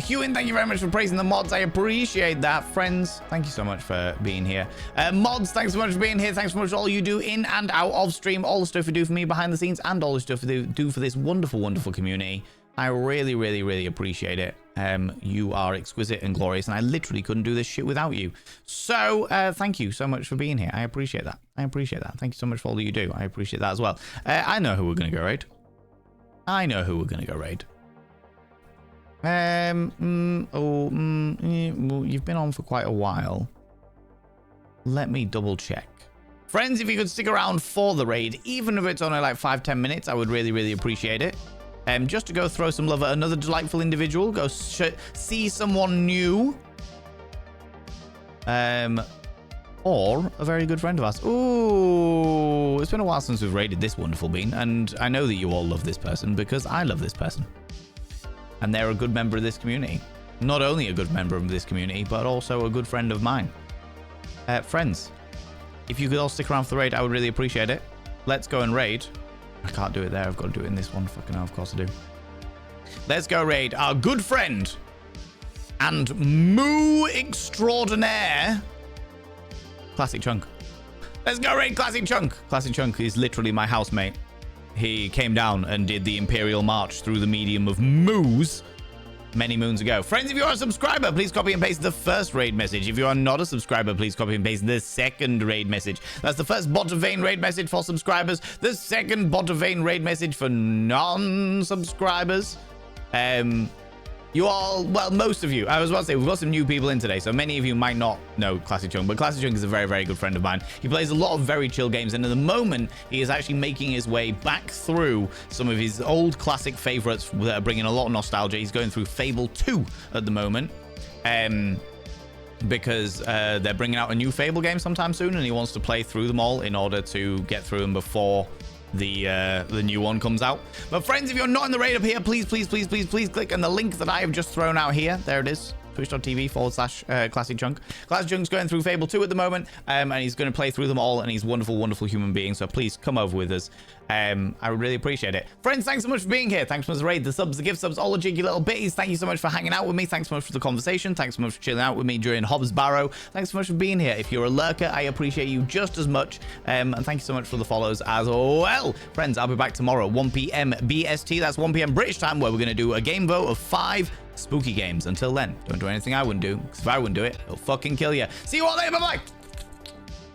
Hewin, thank you very much for praising the mods. I appreciate that. Friends, thank you so much for being here. Mods, thanks so much for being here. Thanks so much for all you do in and out of stream. All the stuff you do for me behind the scenes and all the stuff you do for this wonderful community. I really appreciate it. You are exquisite and glorious, and I literally couldn't do this shit without you. So, thank you so much for being here. I appreciate that. Thank you so much for all that you do. I appreciate that as well. I know who we're going to go raid. Well, you've been on for quite a while. Let me double check. Friends, if you could stick around for the raid, even if it's only like 5-10 minutes, I would really appreciate it. Just to go throw some love at another delightful individual, go see someone new. Or a very good friend of ours. Ooh, it's been a while since we've raided this wonderful bean, and I know that you all love this person because I love this person. And they're a good member of this community. Not only a good member of this community, but also a good friend of mine. Friends, if you could all stick around for the raid, I would really appreciate it. Let's go and raid. I can't do it there. I've got to do it in this one. Fucking hell, of course I do. Let's go raid our good friend and moo extraordinaire, Classic Chunk. Let's go raid Classic Chunk. Classic Chunk is literally my housemate. He came down and did the Imperial March through the medium of moos many moons ago. Friends, if you are a subscriber, please copy and paste the first raid message. If you are not a subscriber, please copy and paste the second raid message. That's the first bot of vein raid message for subscribers. The second bot of vein raid message for non-subscribers. You all, well, most of you, I was about to say, we've got some new people in today, so many of you might not know Classic Chunk, but Classic Chunk is a very good friend of mine. He plays a lot of very chill games, and at the moment, he is actually making his way back through some of his old classic favorites that are bringing a lot of nostalgia. He's going through Fable 2 at the moment, because they're bringing out a new Fable game sometime soon, and he wants to play through them all in order to get through them before the new one comes out. But friends, if you're not in the raid up here, please click on the link that I have just thrown out here. There it is. Twitch.tv/Classic Chunk. Classic Chunk's going through Fable 2 at the moment, and he's going to play through them all, and he's a wonderful human being, so please come over with us. I would really appreciate it. Friends, thanks so much for being here. Thanks so much for the raid, the subs, the gift subs, all the cheeky little bitties. Thank you so much for hanging out with me. Thanks so much for the conversation. Thanks so much for chilling out with me during HOB'S Barrow. Thanks so much for being here. If you're a lurker, I appreciate you just as much, and thank you so much for the follows as well. Friends, I'll be back tomorrow, 1 p.m. BST. That's 1 p.m. British time, where we're going to do a game vote of 5 spooky games. Until then, don't do anything I wouldn't do, because if I wouldn't do it, it'll fucking kill you. See you all later. Bye-bye.